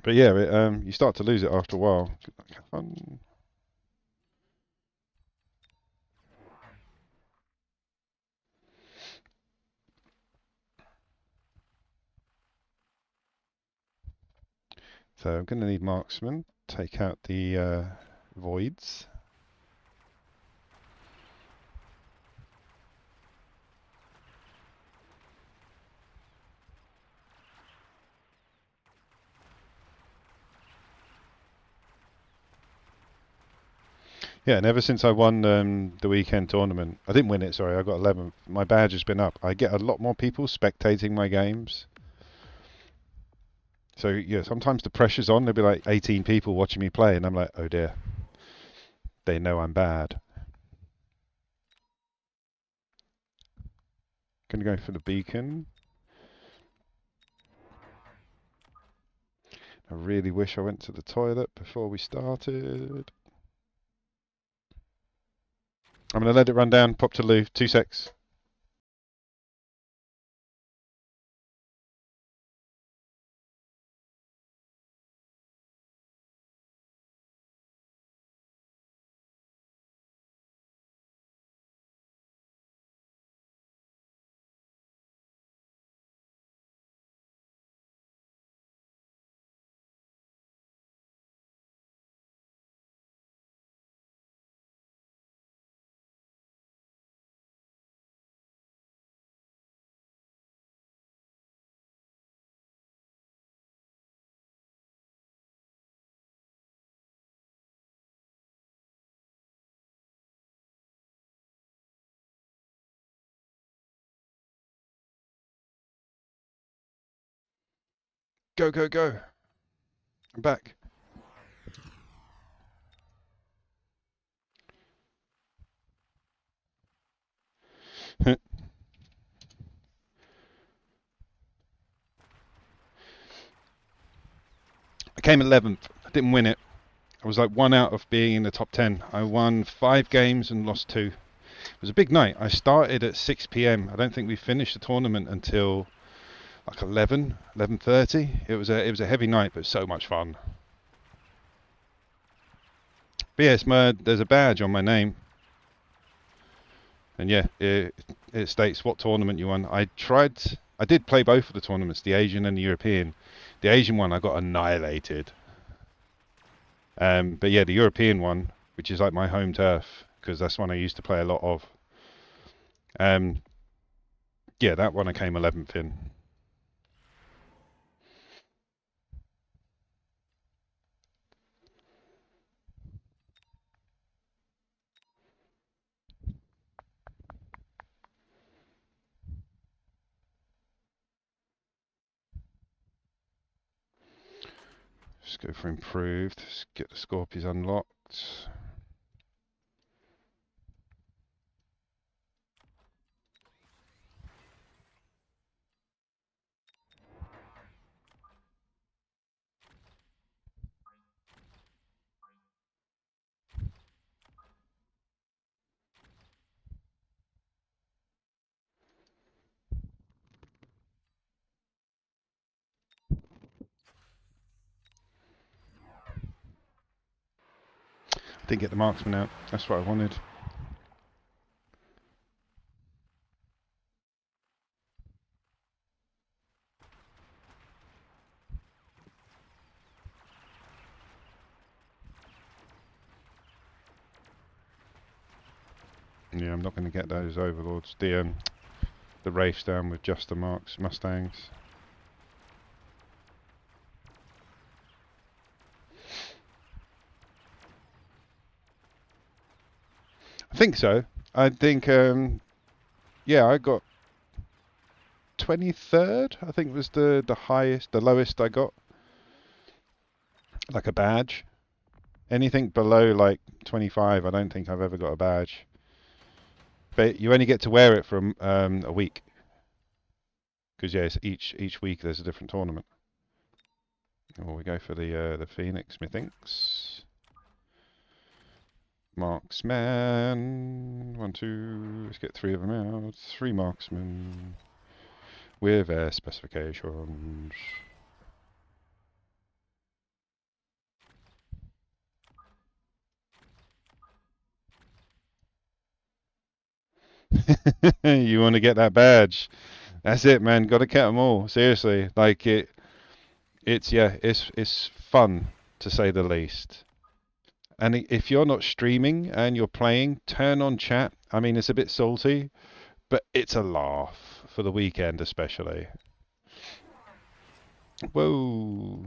But yeah, you start to lose it after a while. So I'm going to need marksman. Take out the voids. Yeah, and ever since I won the weekend tournament, I didn't win it, sorry, I got 11th. My badge has been up. I get a lot more people spectating my games. So yeah, sometimes the pressure's on. There'll be like 18 people watching me play, and I'm like, oh dear, they know I'm bad. Gonna go for the beacon. I really wish I went to the toilet before we started. I'm gonna let it run down. Pop to loo. 2 secs. Go, go, go. I'm back. I came 11th. I didn't win it. I was like one out of being in the top 10. I won 5 games and lost 2. It was a big night. I started at 6 p.m. I don't think we finished the tournament until like 11, 11:30. It was a heavy night, but so much fun. But yeah, there's a badge on my name, and yeah, it states what tournament you won. I did play both of the tournaments, the Asian and the European. The Asian one I got annihilated. But yeah, the European one, which is like my home turf, because that's one I used to play a lot of. Um, yeah, that one I came 11th in. Just go for improved. Just get the Scorpions unlocked. Didn't get the marksman out. That's what I wanted. Yeah, I'm not going to get those overlords. The Wraiths down with just the Mustangs. I think so. I think yeah, I got 23rd. I think was the lowest I got. Like a badge. Anything below like 25, I don't think I've ever got a badge. But you only get to wear it for a week. Because yeah, it's each week there's a different tournament. Oh, we go for the Phoenix, methinks. Marksman. 1, 2. Let's get 3 of them out. 3 marksmen with their specifications. You want to get that badge? That's it, man. Got to get them all. Seriously, like it's yeah, it's fun to say the least. And if you're not streaming and you're playing, turn on chat. I mean, it's a bit salty, but it's a laugh for the weekend, especially. Whoa,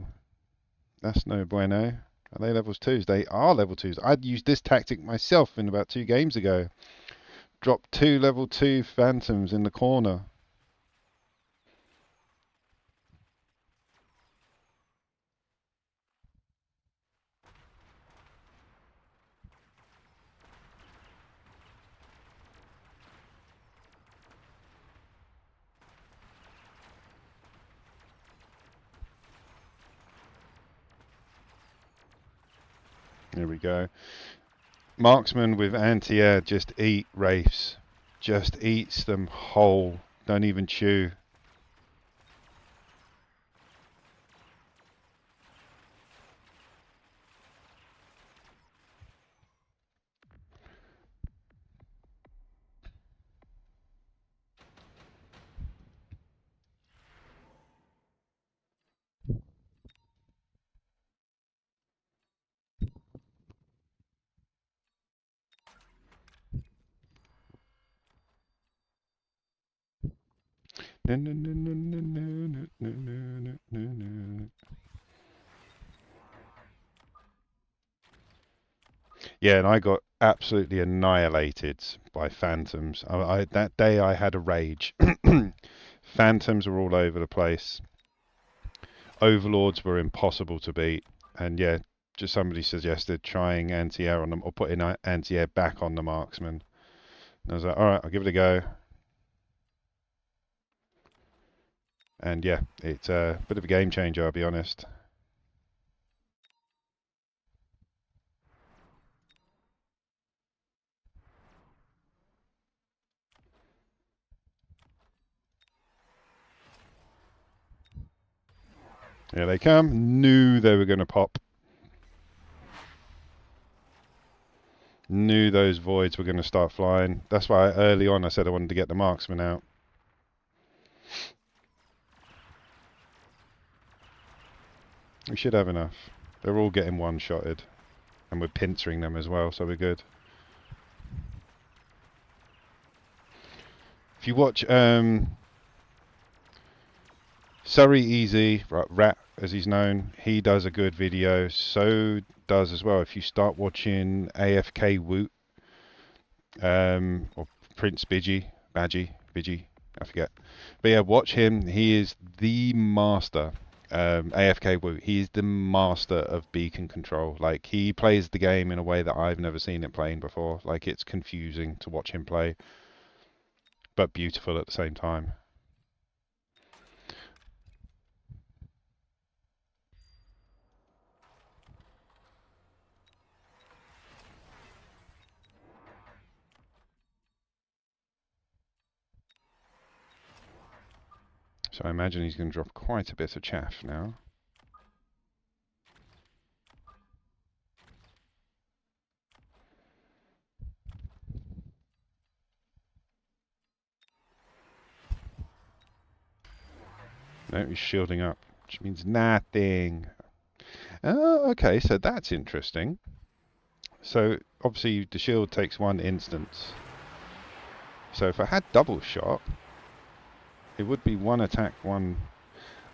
that's no bueno. Are they levels twos? They are level twos. I'd used this tactic myself in about 2 games ago. Dropped 2 level 2 phantoms in the corner. There we go. Marksman with anti-air just eat wraiths. Just eats them whole. Don't even chew. Yeah, and I got absolutely annihilated by phantoms. That day I had a rage. Phantoms were all over the place. overlords were impossible to beat. And yeah, just somebody suggested trying anti-air on them or putting anti-air back on the marksman. And I was like, all right, I'll give it a go. And yeah, it's a bit of a game changer, I'll be honest. Here they come. Knew they were going to pop. Knew those voids were going to start flying. That's why early on I said I wanted to get the marksman out. We should have enough. They're all getting one-shotted. And we're pincering them as well, so we're good. If you watch Surrey Easy, Rat as he's known, he does a good video. So does as well. If you start watching AFK Woot, or Prince Bidgie, I forget. But yeah, watch him. He is the master. AFK Woot, he is the master of beacon control. Like, he plays the game in a way that I've never seen it playing before. Like, it's confusing to watch him play, but beautiful at the same time. So I imagine he's going to drop quite a bit of chaff now. No, he's shielding up, which means nothing. Oh, okay, so that's interesting. So obviously the shield takes one instance. So if I had double shot, it would be one attack, one...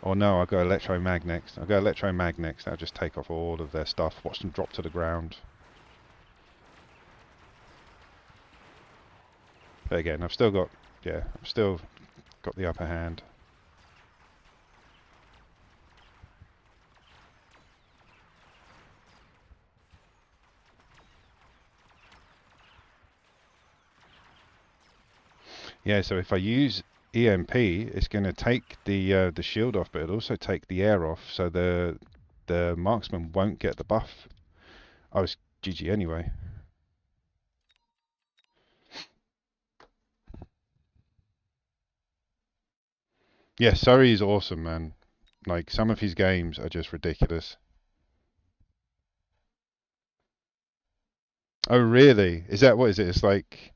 Oh no, I'll go electromag next. I'll go electromag next. I'll just take off all of their stuff, watch them drop to the ground. But again, I've still got the upper hand. Yeah, so if I use EMP, it's going to take the shield off, but it'll also take the air off, so the marksman won't get the buff. I was GG anyway. Yeah, Surrey is awesome, man. Like, some of his games are just ridiculous. Oh, really? Is that what is it? It's like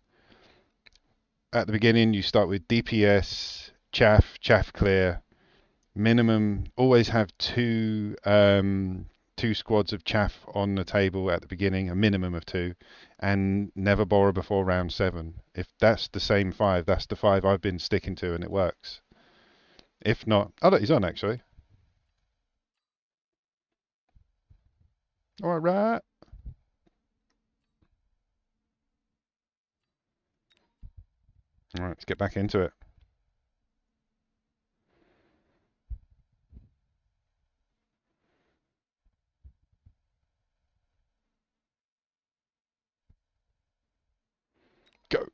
at the beginning you start with DPS, chaff clear, minimum. Always have two squads of chaff on the table at the beginning, a minimum of two, and never borrow before round 7. If that's the same 5, that's the 5 I've been sticking to, and it works. If not, oh look, he's on actually. All right. All right, let's get back into it. Go.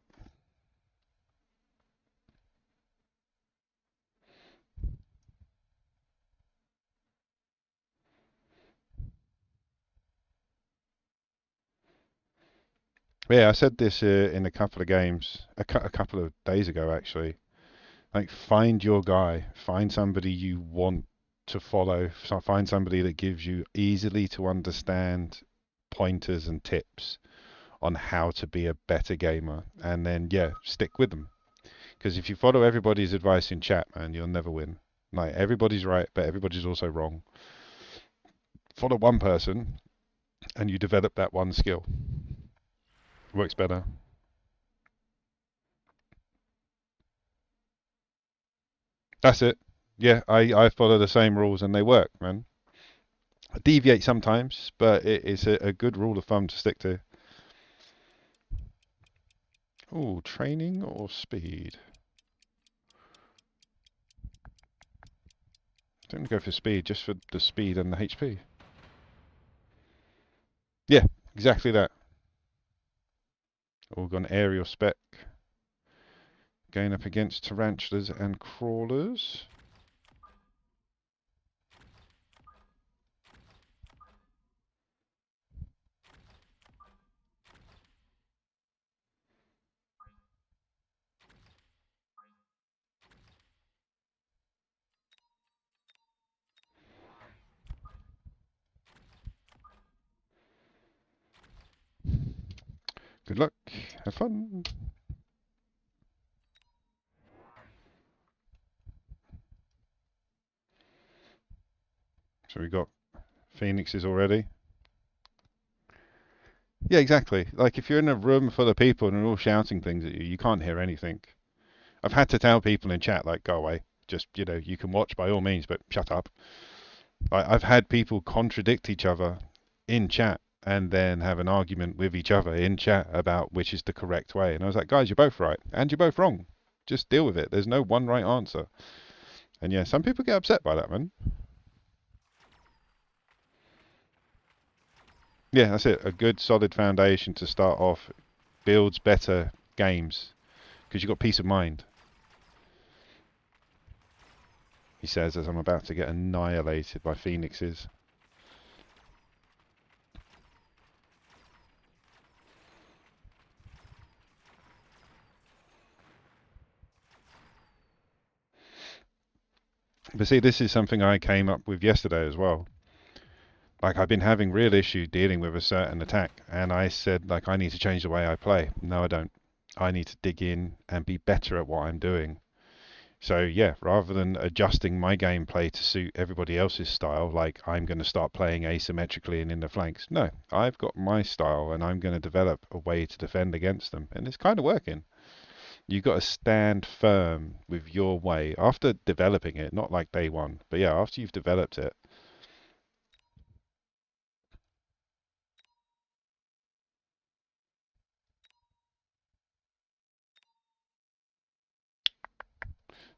Yeah, I said this in a couple of games, a couple of days ago actually. Like, find your guy, find somebody you want to follow, find somebody that gives you easily to understand pointers and tips on how to be a better gamer, and then yeah, stick with them. Because if you follow everybody's advice in chat, man, you'll never win. Like, everybody's right, but everybody's also wrong. Follow one person, and you develop that one skill. Works better. That's it. Yeah, I follow the same rules and they work, man. I deviate sometimes, but it's a good rule of thumb to stick to. Oh, training or speed? I'm gonna go for speed, just for the speed and the HP. Yeah, exactly that. All gone aerial spec. Going up against tarantulas and crawlers. Good luck. Have fun. So we got phoenixes already. Yeah, exactly. Like if you're in a room full of people and they're all shouting things at you, you can't hear anything. I've had to tell people in chat, like, go away. Just, you can watch by all means, but shut up. I've had people contradict each other in chat and then have an argument with each other in chat about which is the correct way. And I was like, guys, you're both right and you're both wrong. Just deal with it. There's no one right answer. And yeah, some people get upset by that, man. Yeah, that's it. A good solid foundation to start off builds better games because you've got peace of mind. He says as I'm about to get annihilated by phoenixes. But see, this is something I came up with yesterday as well. Like I've been having real issue dealing with a certain attack, and I said like I need to change the way I play. No, I don't. I need to dig in and be better at what I'm doing. So yeah, rather than adjusting my gameplay to suit everybody else's style, like I'm going to start playing asymmetrically and in the flanks. No, I've got my style, and I'm going to develop a way to defend against them, and it's kind of working. You've got to stand firm with your way after developing it, not like day one, but yeah, after you've developed it.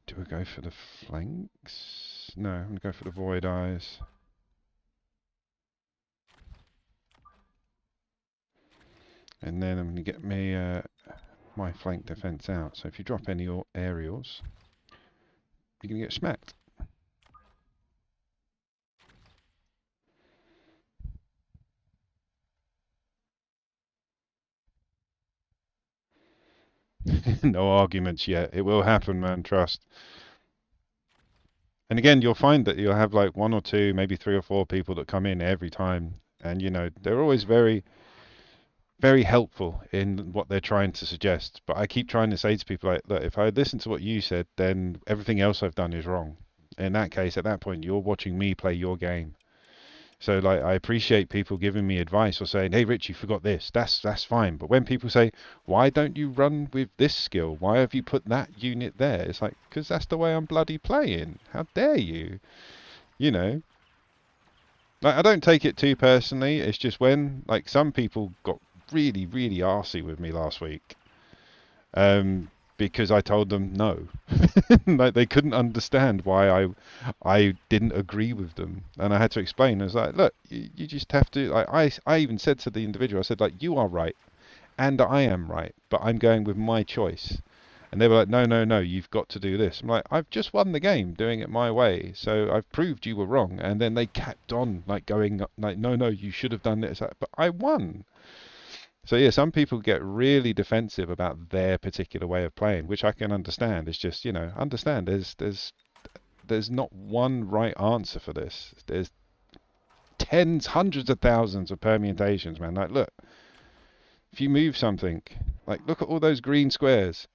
Do I go for the flanks? No, I'm going to go for the void eyes. And then I'm going to get me my flank defense out. So if you drop any aerials, you're going to get smacked. No arguments yet. It will happen, man. Trust. And again, you'll find that you'll have like one or two, maybe three or four people that come in every time, and they're always very, very helpful in what they're trying to suggest. But I keep trying to say to people like, look, if I listen to what you said, then everything else I've done is wrong. In that case, at that point, you're watching me play your game. So like I appreciate people giving me advice or saying, "Hey Rich, you forgot this." That's fine. But when people say, "Why don't you run with this skill? Why have you put that unit there?" It's like, "'Cause that's the way I'm bloody playing. How dare you?" You know. Like I don't take it too personally. It's just when like some people got really really arsy with me last week. Because I told them no. Like they couldn't understand why I didn't agree with them, and I had to explain. I was like, look, you just have to. Like, I even said to the individual, I said like, you are right, and I am right, but I'm going with my choice. And they were like, no, no, no, you've got to do this. I'm like, I've just won the game doing it my way, so I've proved you were wrong. And then they kept on like going like, no, no, you should have done this. Like, but I won. So yeah, some people get really defensive about their particular way of playing, which I can understand. It's just, understand there's not one right answer for this. There's tens, hundreds of thousands of permutations, man. Like, look, if you move something, like look at all those green squares.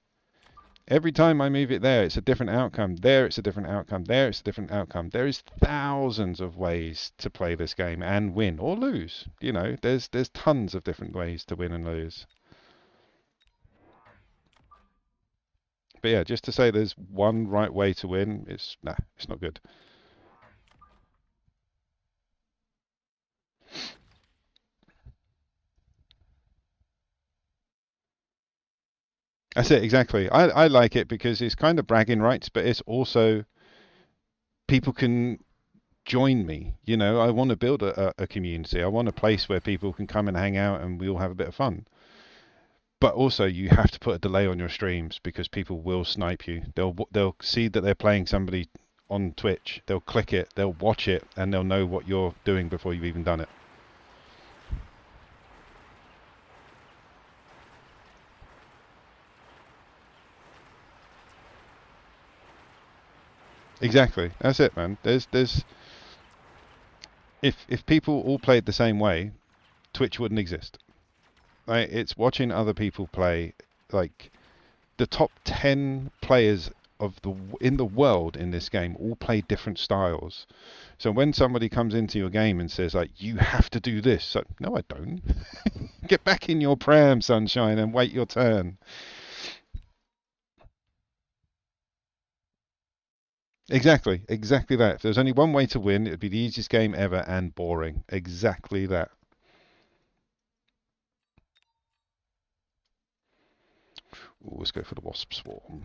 Every time I move it there, it's a different outcome. There, it's a different outcome. There, it's a different outcome. There is thousands of ways to play this game and win or lose. There's tons of different ways to win and lose. But yeah, just to say there's one right way to win, it's not good. That's it, exactly. I like it because it's kind of bragging rights, but it's also people can join me. You know, I want to build a community. I want a place where people can come and hang out and we all have a bit of fun. But also, you have to put a delay on your streams because people will snipe you. They'll see that they're playing somebody on Twitch. They'll click it, they'll watch it, and they'll know what you're doing before you've even done it. Exactly. That's it, man. There's if people all played the same way, Twitch wouldn't exist. Like, it's watching other people play. Like, the top 10 players of the in the world in this game all play different styles. So when somebody comes into your game and says like you have to do this, so no, I don't. Get back in your pram, sunshine, and wait your turn. Exactly that. If there's only one way to win, it would be the easiest game ever and boring. Exactly that. Ooh, let's go for the wasp swarm.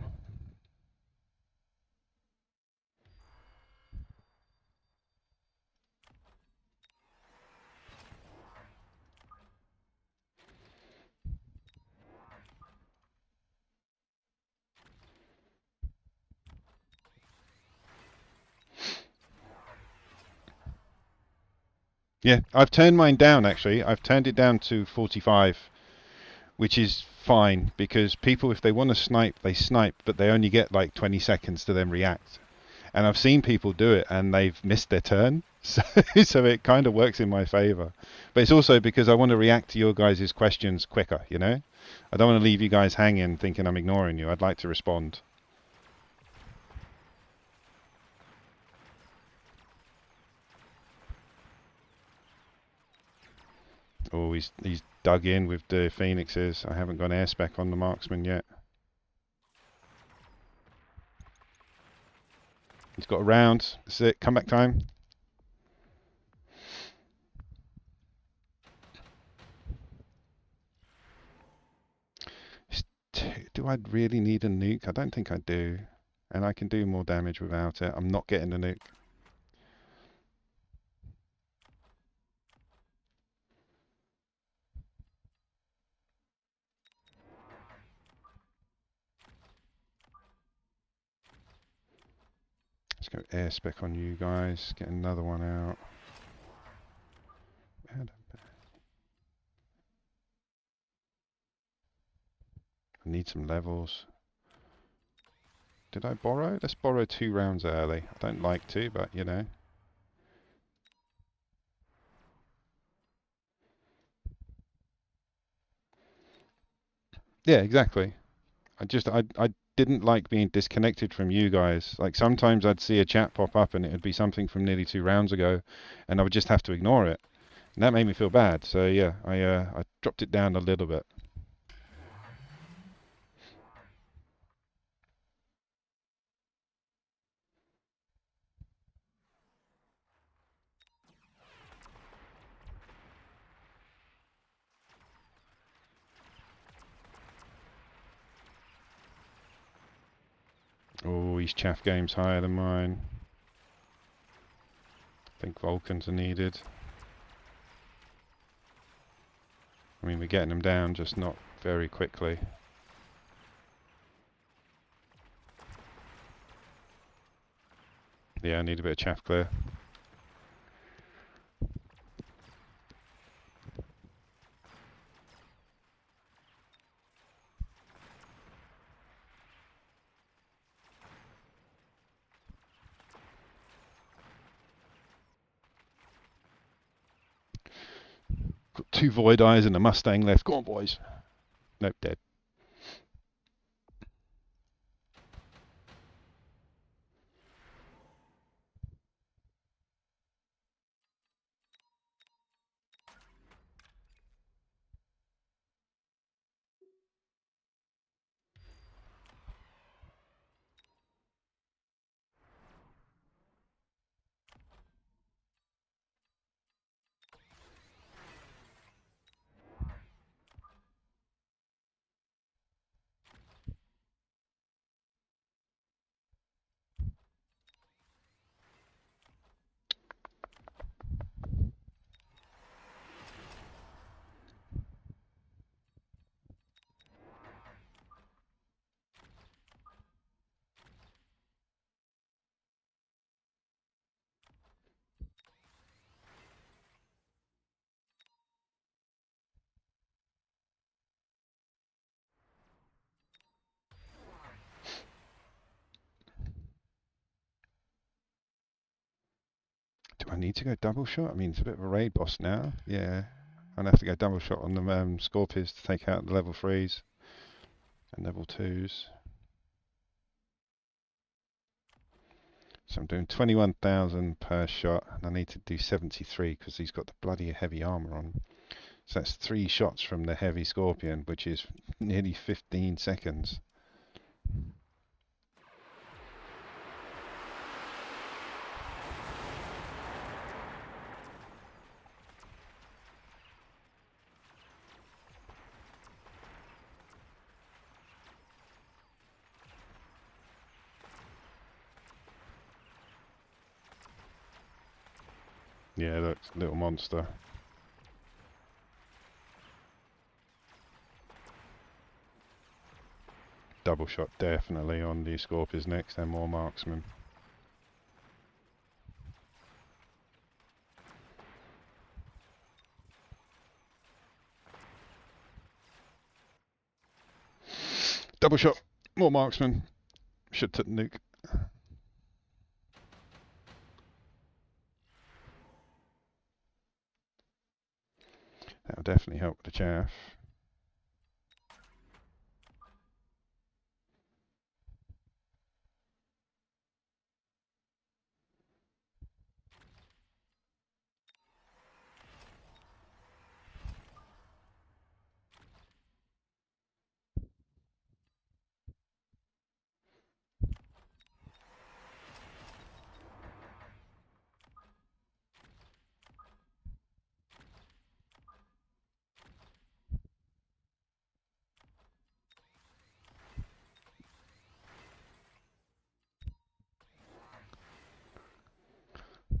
Yeah, I've turned mine down actually. I've turned it down to 45, which is fine because people, if they want to snipe, they snipe, but they only get like 20 seconds to then react. And I've seen people do it and they've missed their turn. So it kind of works in my favor. But it's also because I want to react to your guys' questions quicker, you know? I don't want to leave you guys hanging thinking I'm ignoring you. I'd like to respond. Oh, he's dug in with the phoenixes. I haven't got air spec on the marksman yet. He's got a round. That's it. Comeback time. Do I really need a nuke? I don't think I do. And I can do more damage without it. I'm not getting a nuke. Let's go air spec on you guys. Get another one out. I need some levels. Did I borrow? Let's borrow 2 rounds early. I don't like to, but you know. Yeah, exactly. I didn't like being disconnected from you guys. Like sometimes I'd see a chat pop up and it would be something from nearly 2 rounds ago, and I would just have to ignore it, and that made me feel bad. So yeah, I dropped it down a little bit. Oh, his chaff game's higher than mine. I think Vulcans are needed. I mean, we're getting them down, just not very quickly. Yeah, I need a bit of chaff clear. Got 2 void eyes and a Mustang left. Go on, boys. Nope, dead. need to go double shot? I mean, it's a bit of a raid boss now. Yeah. I'll have to go double shot on the Scorpions to take out the level 3s and level 2s. So I'm doing 21,000 per shot, and I need to do 73 because he's got the bloody heavy armor on. So that's 3 shots from the heavy Scorpion, which is nearly 15 seconds. Yeah, look, little monster. Double shot definitely on the Scorpions next, and more marksmen. Double shot, more marksmen. Should take the nuke. That'll definitely help with the chaff.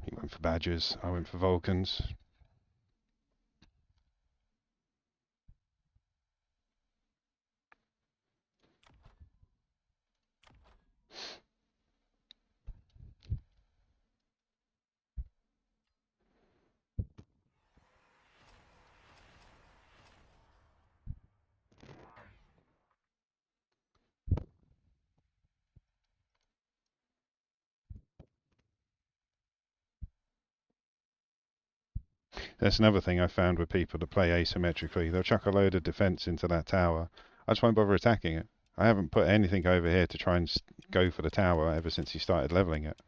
He went for badgers, I went for Vulcans. That's another thing I found with people that play asymmetrically. They'll chuck a load of defense into that tower. I just won't bother attacking it. I haven't put anything over here to try and go for the tower ever since he started leveling it.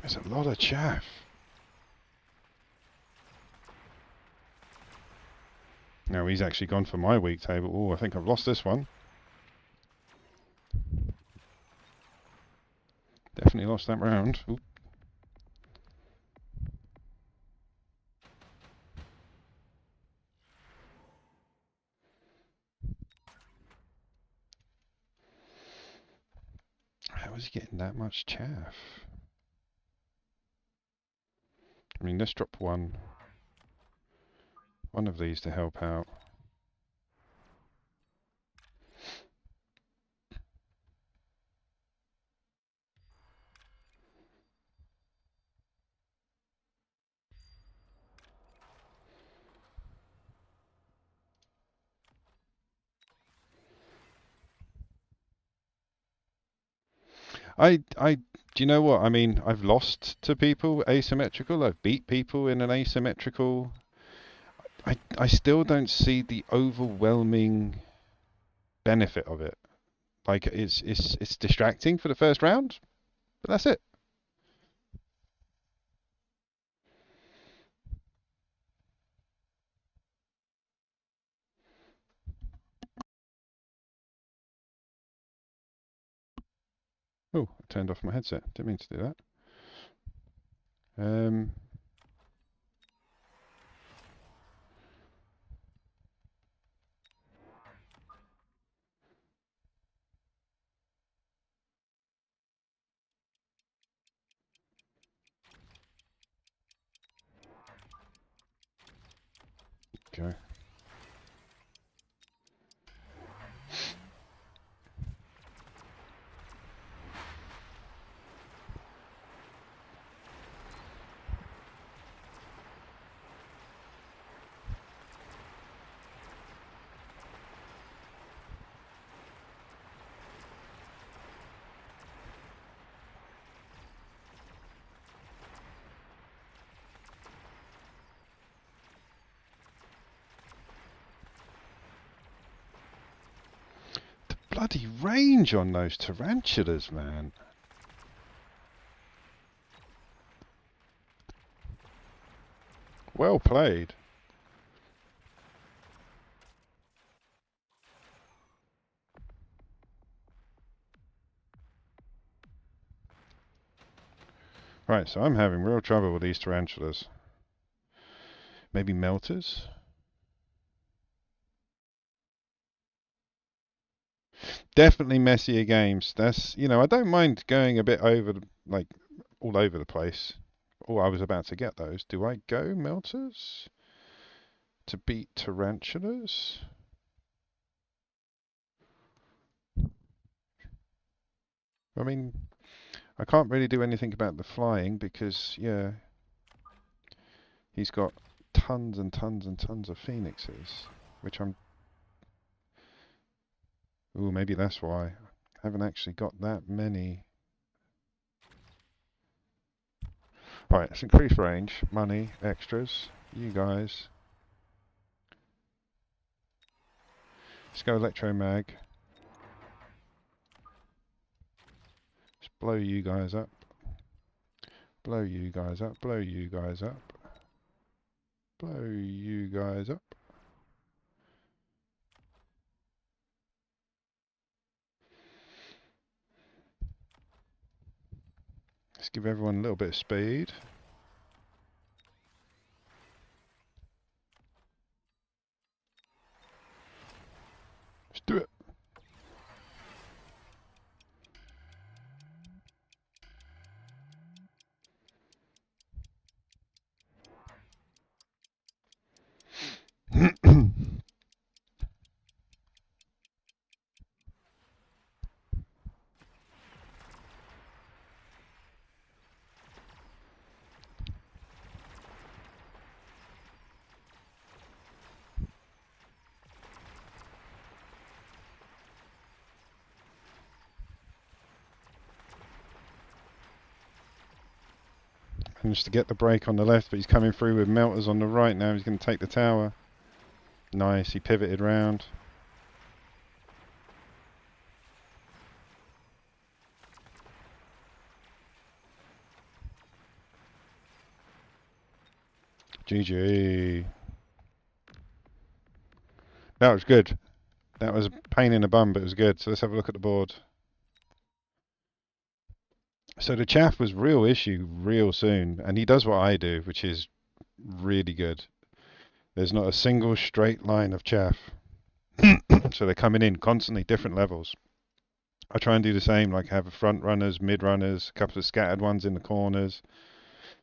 There's a lot of chaff. Now he's actually gone for my weak table. Oh, I think I've lost this one. Definitely lost that round. Ooh. How is he getting that much chaff? I mean, let's drop one of these to help out. Do you know what? I mean, I've lost to people asymmetrical. I've beat people in an asymmetrical. I still don't see the overwhelming benefit of it. Like it's distracting for the first round, but that's it. Oh, I turned off my headset. Didn't mean to do that. bloody range on those tarantulas, man. Well played. Right, so I'm having real trouble with these tarantulas. Maybe melters? Definitely messier games. That's, you know, I don't mind going a bit over, like, all over the place. Oh, I was about to get those. Do I go melters to beat tarantulas? I mean, I can't really do anything about the flying because, yeah, he's got tons and tons and tons of phoenixes, which I'm... Ooh, maybe that's why. I haven't actually got that many. Right, let's increase range, money, extras. You guys. Let's go electromag. Let's blow you guys up. Blow you guys up. Blow you guys up. Blow you guys up. Let's give everyone a little bit of speed. Let's do it. Managed to get the break on the left, but he's coming through with melters on the right now. He's going to take the tower. Nice, he pivoted round. GG. That was good. That was a pain in the bum, but it was good. So let's have a look at the board. So the chaff was real issue real soon, and he does what I do, which is really good. There's not a single straight line of chaff. So they're coming in constantly, different levels. I try and do the same, like have front runners, mid runners, a couple of scattered ones in the corners.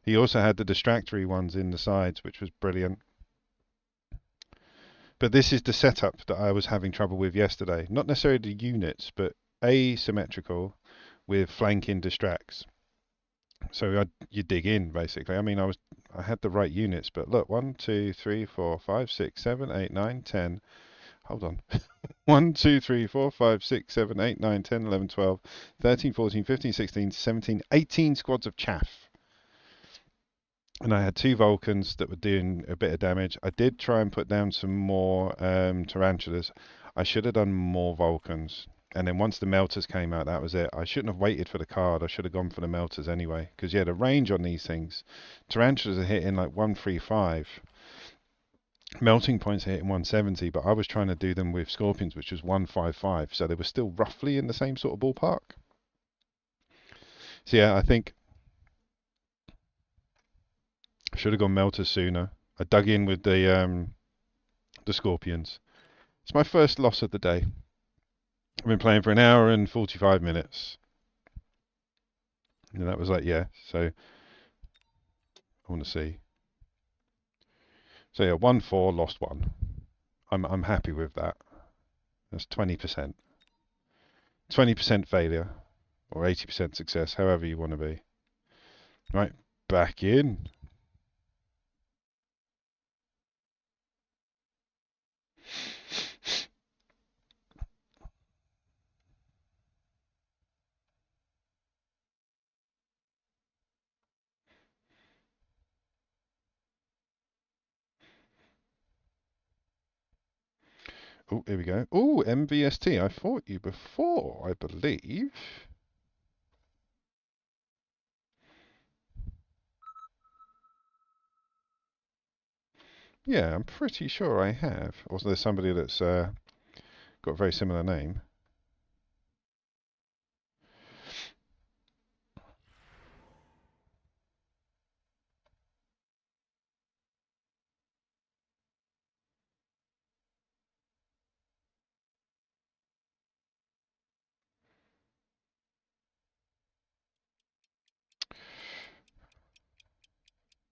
He also had the distractory ones in the sides, which was brilliant. But this is the setup that I was having trouble with yesterday. Not necessarily the units, but asymmetrical with flanking distracts. So you dig in basically. I mean, I had the right units, but look, 1, 2, 3, 4, 5, 6, 7, 8, 9, 10. Hold on. 1, 2, 3, 4, 5, 6, 7, 8, 9, 10, 11, 12, 13, 14, 15, 16, 17, 18 squads of chaff. And I had 2 Vulcans that were doing a bit of damage. I did try and put down some more tarantulas. I should have done more Vulcans. And then once the melters came out, that was it. I shouldn't have waited for the card. I should have gone for the melters anyway. Because, yeah, the range on these things, tarantulas are hitting like 135. Melting points are hitting 170, but I was trying to do them with scorpions, which was 155. So they were still roughly in the same sort of ballpark. So, yeah, I think I should have gone melters sooner. I dug in with the scorpions. It's my first loss of the day. I've been playing for an hour and 45 minutes. And that was like, yeah, so I want to see. So yeah, 1-4, lost 1. I'm happy with that. That's 20%. 20% failure, or 80% success, however you want to be. Right, back in. Oh, here we go. Oh, MVST. I fought you before, I believe. Yeah, I'm pretty sure I have. Or there's somebody that's got a very similar name.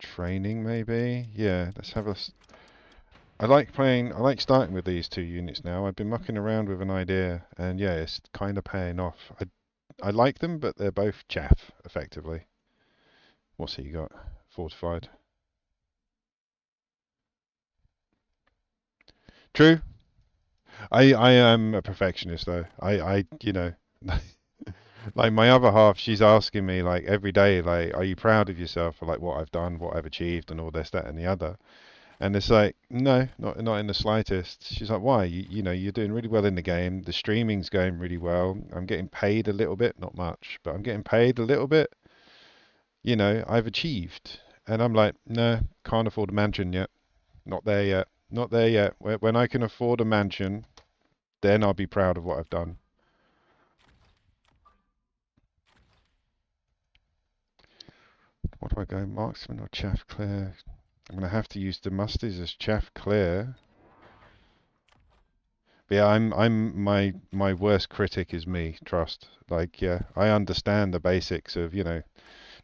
Training, maybe? Yeah, let's have a. I like playing. I like starting with these two units now. I've been mucking around with an idea, and yeah, it's kind of paying off. I like them, but they're both chaff, effectively. What's he got? Fortified. True. I am a perfectionist though. Like my other half, she's asking me like every day, like, are you proud of yourself for like what I've done, what I've achieved, and all this, that, and the other. And it's like, no, not in the slightest. She's like, why? You're doing really well in the game. The streaming's going really well. I'm getting paid a little bit, not much, but I'm getting paid a little bit. I've achieved. And I'm like, no, can't afford a mansion yet. Not there yet. Not there yet. When I can afford a mansion, then I'll be proud of what I've done. What do I go? Marksman or chaff clear? I'm gonna have to use the musties as chaff clear. But yeah, I'm my worst critic is me. Trust. Like, yeah, I understand the basics of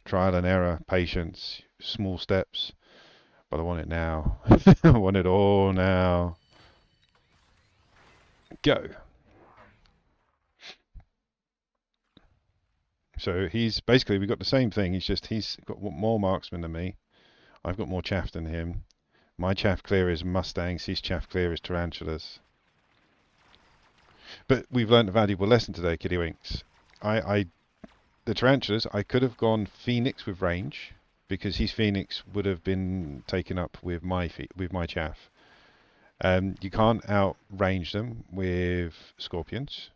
trial and error, patience, small steps, but I want it now. I want it all now. Go. So he's basically we got the same thing. He's got more marksman than me. I've got more chaff than him. My chaff clear is mustangs. His chaff clear is tarantulas. But we've learned a valuable lesson today, Kiddywinks. I the tarantulas, I could have gone Phoenix with range because his Phoenix would have been taken up with my chaff. You can't outrange them with Scorpions.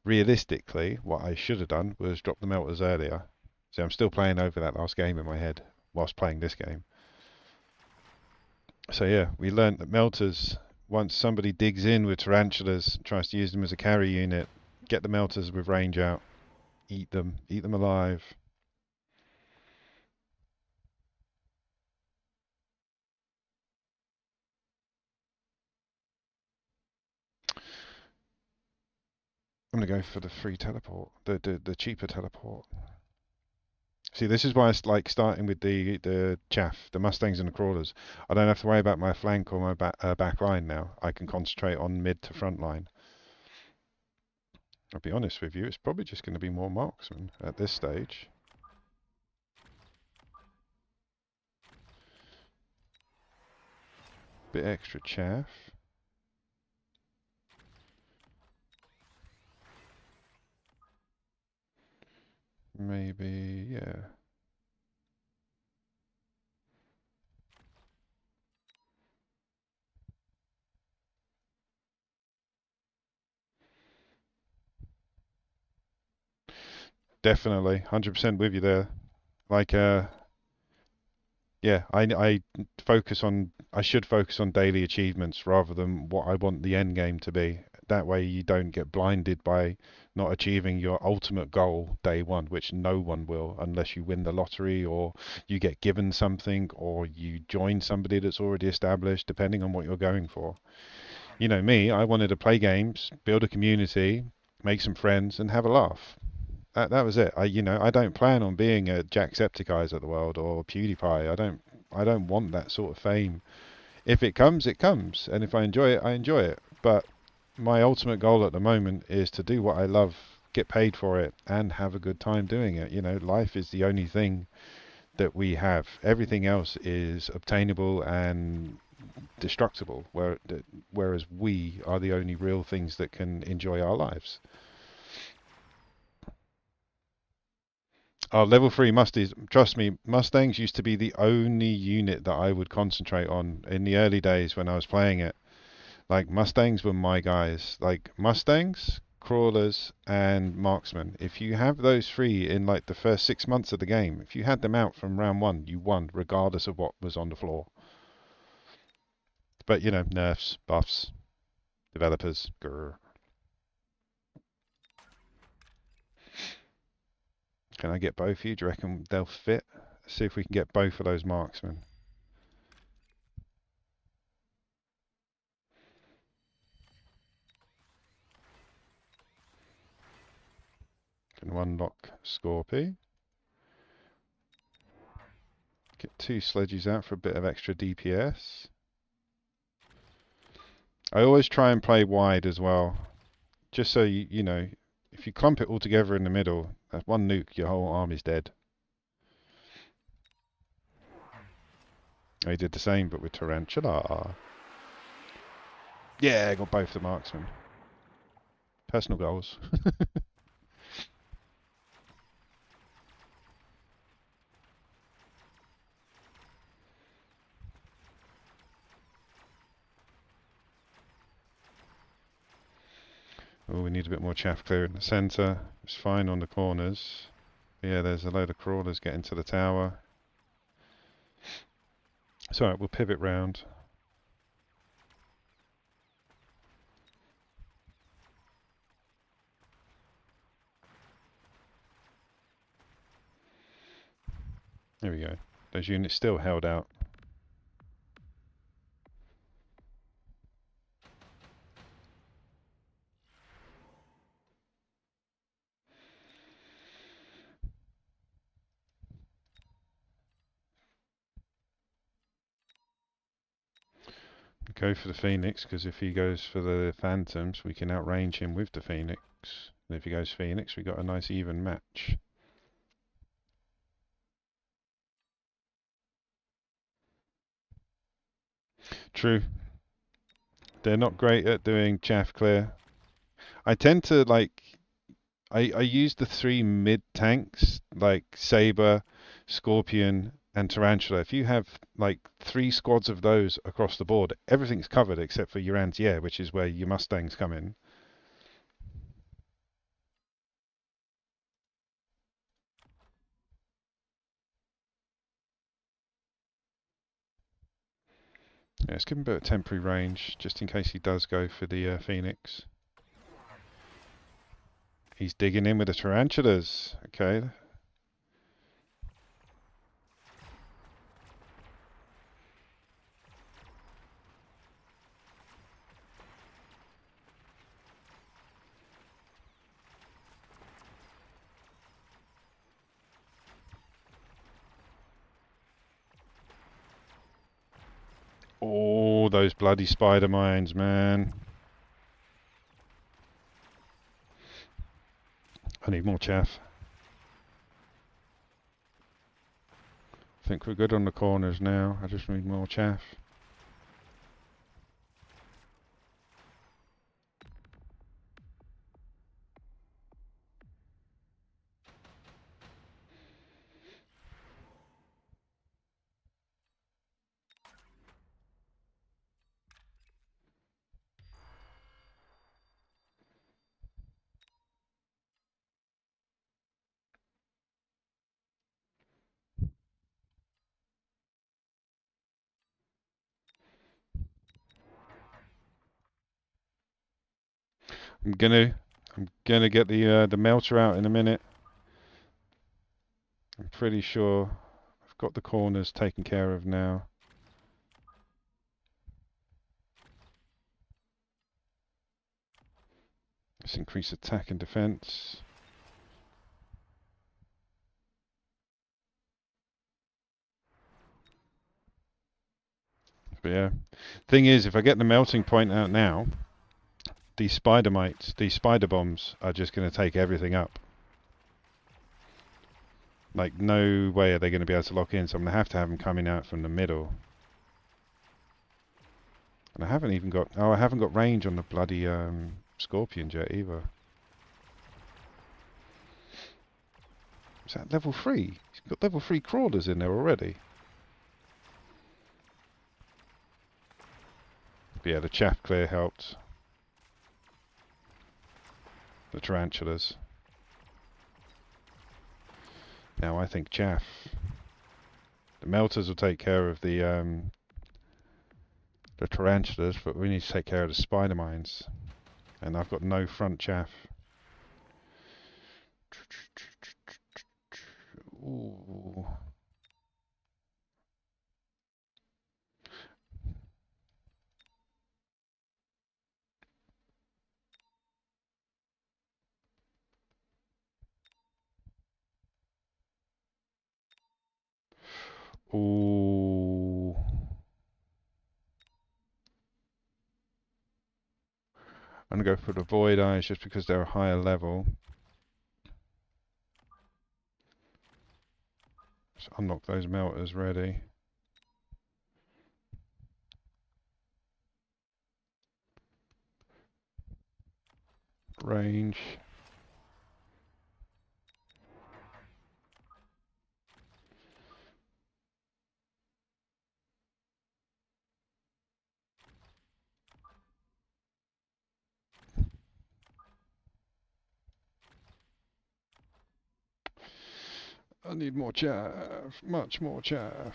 Realistically, what I should have done was drop the melters earlier. So I'm still playing over that last game in my head whilst playing this game. So yeah, we learnt that melters, once somebody digs in with tarantulas, tries to use them as a carry unit, get the melters with range out, eat them alive. I'm gonna go for the free teleport, the cheaper teleport. See, this is why I like starting with the chaff, the mustangs and the crawlers. I don't have to worry about my flank or my back line now. I can concentrate on mid to front line. I'll be honest with you, it's probably just going to be more marksmen at this stage. Bit extra chaff. Maybe, yeah. Definitely, 100% with you there. Like, yeah, I focus on, I should focus on daily achievements rather than what I want the end game to be. That way you don't get blinded by not achieving your ultimate goal day one, which no one will unless you win the lottery or you get given something or you join somebody that's already established, depending on what you're going for. Me, I wanted to play games, build a community, make some friends, and have a laugh. That was it. I don't plan on being a Jacksepticeye of the world or PewDiePie. I don't want that sort of fame. If it comes, it comes, and if I enjoy it, I enjoy it. But my ultimate goal at the moment is to do what I love, get paid for it, and have a good time doing it. Life is the only thing that we have. Everything else is obtainable and destructible, whereas we are the only real things that can enjoy our lives. Oh, level 3 Mustangs. Trust me, Mustangs used to be the only unit that I would concentrate on in the early days when I was playing it. Like Mustangs were my guys. Like Mustangs, crawlers, and marksmen. If you have those three in like the first 6 months of the game, if you had them out from round one, you won regardless of what was on the floor. But you know, nerfs, buffs, developers. Grr. Can I get both of you? Do you reckon they'll fit? See if we can get both of those marksmen. Can unlock Scorpy. Get 2 sledges out for a bit of extra DPS. I always try and play wide as well. Just so you know, if you clump it all together in the middle, that's one nuke, your whole army's dead. I did the same, but with Tarantula. Yeah, I got both the marksmen. Personal goals. Oh, we need a bit more chaff clear in the centre. It's fine on the corners. Yeah, there's a load of crawlers getting to the tower. It's alright, we'll pivot round. There we go. Those units still held out. Go for the Phoenix, because if he goes for the Phantoms, we can outrange him with the Phoenix. And if he goes Phoenix, we got a nice even match. True. They're not great at doing chaff clear. I tend to like... I use the 3 mid tanks, like Saber, Scorpion, and Tarantula. If you have like 3 squads of those across the board, everything's covered except for your anti-air, which is where your Mustangs come in. Yeah, let's give him a bit of temporary range, just in case he does go for the Phoenix. He's digging in with the Tarantulas. Okay. Oh, those bloody spider mines, man. I need more chaff. I think we're good on the corners now. I just need more chaff. I'm gonna get the melter out in a minute. I'm pretty sure I've got the corners taken care of now. Let's increase attack and defense. But yeah, thing is, if I get the melting point out now, these spider mites, these spider bombs are just going to take everything up. Like, no way are they going to be able to lock in, so I'm going to have them coming out from the middle. And I haven't even got... Oh, I haven't got range on the bloody Scorpion jet either. Is that level 3? He's got level 3 crawlers in there already. But But yeah, the chaff clear helped. The tarantulas. Now I think chaff. The melters will take care of the tarantulas, but we need to take care of the spider mines. And I've got no front chaff. Ooh. Ooh. I'm going to go for the void eyes just because they're a higher level. Just unlock those melters ready. Range. I need more chaff, much more chaff.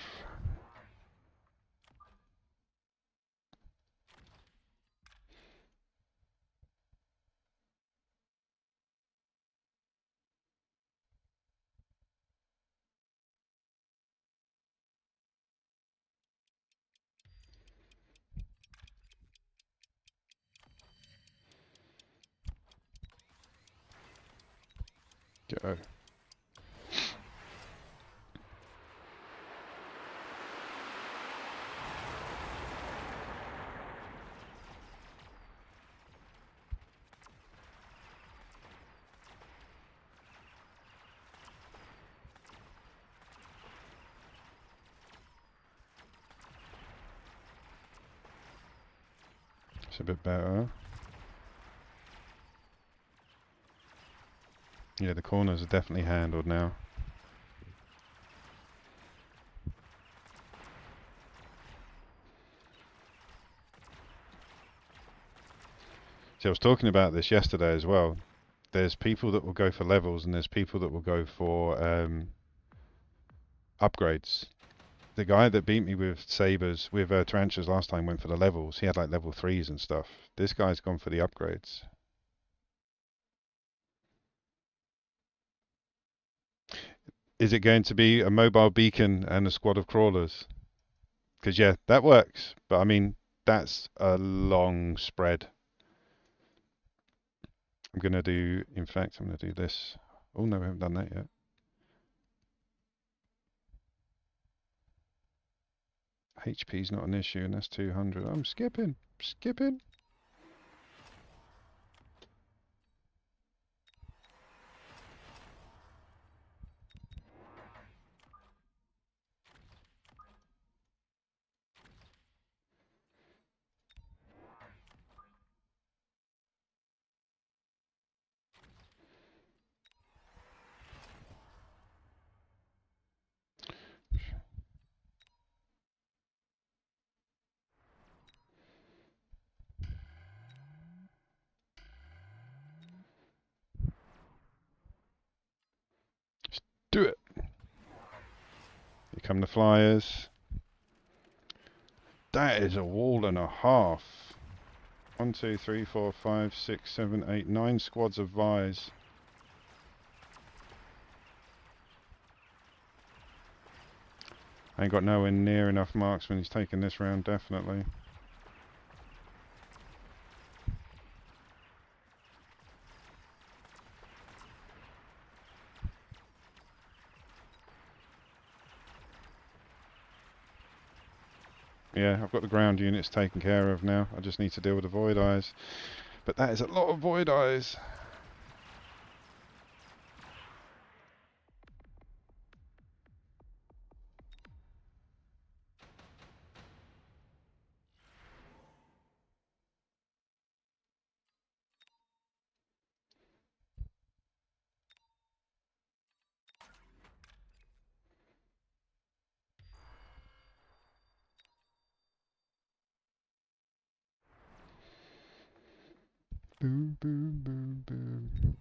Go. It's a bit better. Yeah, the corners are definitely handled now. See, I was talking about this yesterday as well. There's people that will go for levels and there's people that will go for upgrades. The guy that beat me with sabers, with tarantulas last time went for the levels. He had like level 3s and stuff. This guy's gone for the upgrades. Is it going to be a mobile beacon and a squad of crawlers? Because yeah, that works. But I mean, that's a long spread. I'm going to do, in fact, I'm going to do this. Oh no, we haven't done that yet. HP's not an issue, and that's 200. I'm skipping. Skipping. Do it. Here come the flyers. That is a wall and a half. 1, 2, 3, 4, 5, 6, 7, 8, 9 squads of Vise. I ain't got nowhere near enough marksmen. He's taking this round, definitely. Yeah, I've got the ground units taken care of now. I just need to deal with the void eyes. But that is a lot of void eyes. Boom, boom, boom, boom.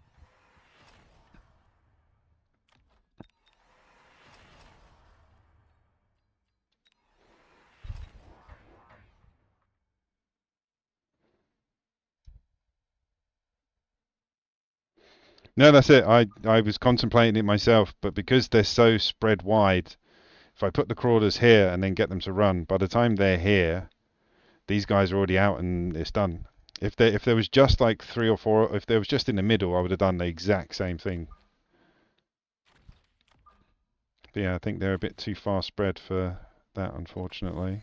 No, that's it. I was contemplating it myself, but because they're so spread wide, if I put the crawlers here and then get them to run, by the time they're here, these guys are already out and it's done. If there was just like three or four, if there was just in the middle, I would have done the exact same thing. But yeah, I think they're a bit too far spread for that, unfortunately.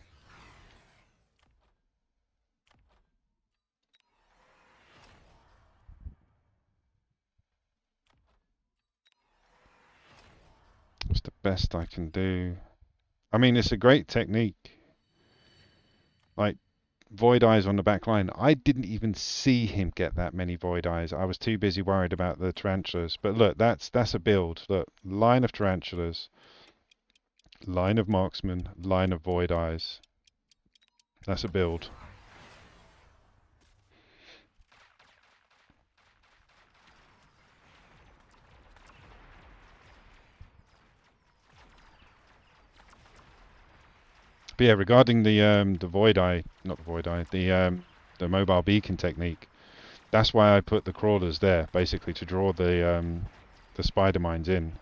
It's the best I can do. I mean, it's a great technique. Like void eyes on the back line. I didn't even see him get that many void eyes. I was too busy worried about the tarantulas. But look, that's a build. Look, line of tarantulas, line of marksmen, line of void eyes. That's a build. But yeah, regarding the void eye, not the void eye, the mobile beacon technique. That's why I put the crawlers there, basically to draw the spider mines in.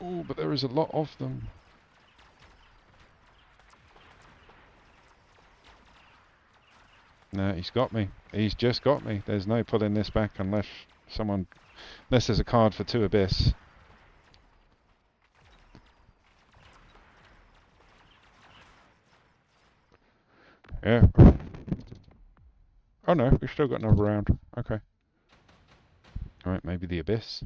Oh, but there is a lot of them. No, he's got me. He's just got me. There's no pulling this back unless there's a card for 2 abyss. Yeah. Oh no, we've still got another round. Okay. Alright, maybe the abyss.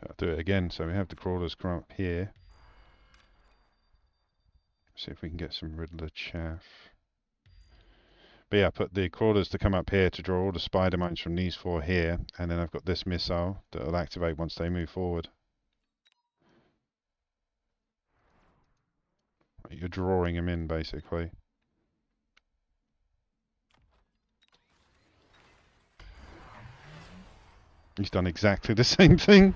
I'll do it again. So we have the crawlers come up here. See if we can get some Riddler chaff. But yeah, I put the crawlers to come up here to draw all the spider mines from these 4 here, and then I've got this missile that will activate once they move forward. You're drawing them in, basically. He's done exactly the same thing.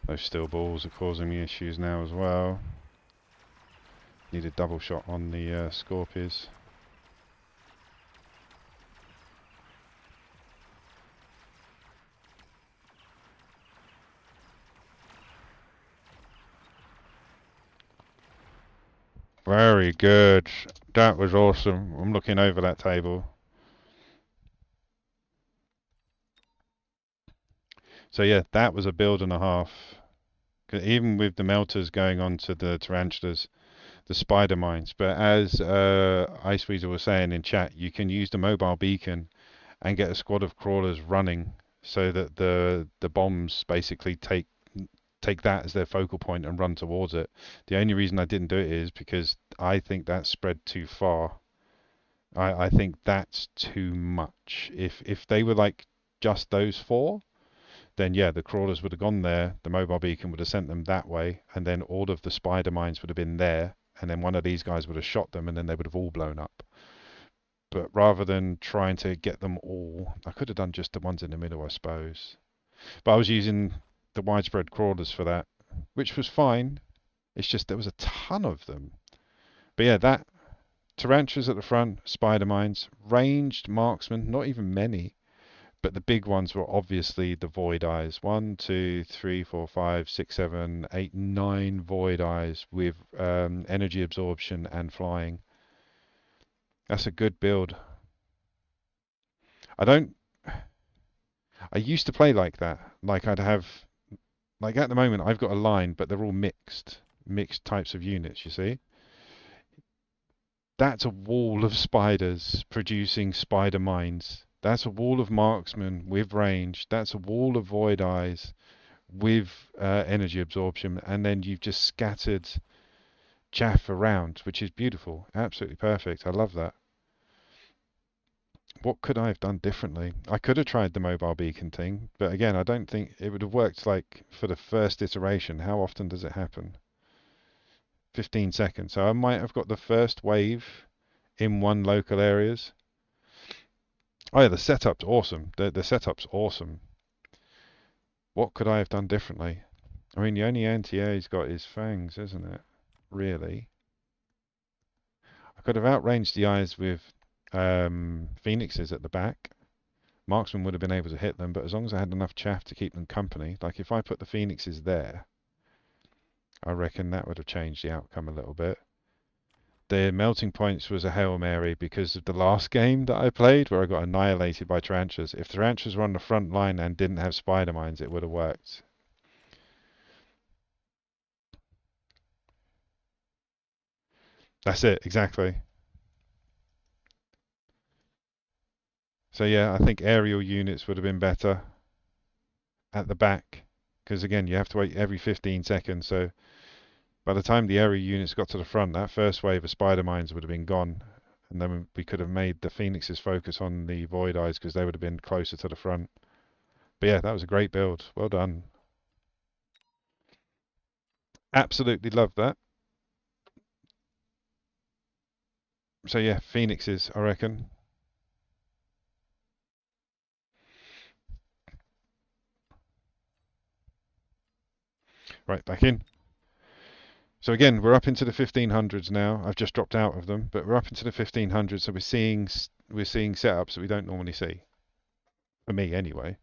Those steel balls are causing me issues now as well. Need a double shot on the Scorpions. Very good. That was awesome. I'm looking over that table. So yeah, that was a build and a half. 'Cause even with the melters going on to the tarantulas, the spider mines. But as Ice Weasel was saying in chat, you can use the mobile beacon and get a squad of crawlers running so that the bombs basically take that as their focal point and run towards it. The only reason I didn't do it is because I think that's spread too far. I think that's too much. If they were like just those 4, then yeah, the crawlers would have gone there, the mobile beacon would have sent them that way, and then all of the spider mines would have been there, and then one of these guys would have shot them, and then they would have all blown up. But rather than trying to get them all, I could have done just the ones in the middle, I suppose. But I was using the widespread crawlers for that, which was fine. It's just there was a ton of them. But yeah, that tarantulas at the front, spider mines, ranged marksmen, not even many. But the big ones were obviously the void eyes. 1, 2, 3, 4, 5, 6, 7, 8, 9 void eyes with energy absorption and flying. That's a good build. I don't. I used to play like that. Like I'd have. Like at the moment, I've got a line, but they're all mixed types of units. You see, that's a wall of spiders producing spider mines. That's a wall of marksmen with range. That's a wall of void eyes with energy absorption, and then you've just scattered chaff around, which is beautiful. Absolutely perfect. I love that. What could I have done differently? I could have tried the mobile beacon thing, but again, I don't think it would have worked like for the first iteration. How often does it happen? 15 seconds. So I might have got the first wave in one local areas. Oh yeah, the setup's awesome. The setup's awesome. What could I have done differently? I mean, the only anti-air he's got is fangs, isn't it? Really? I could have outranged the eyes with phoenixes at the back. Marksman would have been able to hit them, but as long as I had enough chaff to keep them company, like if I put the phoenixes there, I reckon that would have changed the outcome a little bit. The melting points was a Hail Mary because of the last game that I played where I got annihilated by tarantulas. If tarantulas were on the front line and didn't have spider mines, it would have worked. That's it, exactly. So yeah, I think aerial units would have been better at the back because again, you have to wait every 15 seconds. So by the time the aerial units got to the front, that first wave of spider mines would have been gone, and then we could have made the phoenixes focus on the void eyes because they would have been closer to the front. But yeah, that was a great build. Well done. Absolutely loved that. So yeah, phoenixes, I reckon. Right, back in. So again, we're up into the 1500s now. I've just dropped out of them, but we're up into the 1500s, so we're seeing setups that we don't normally see. For me, anyway.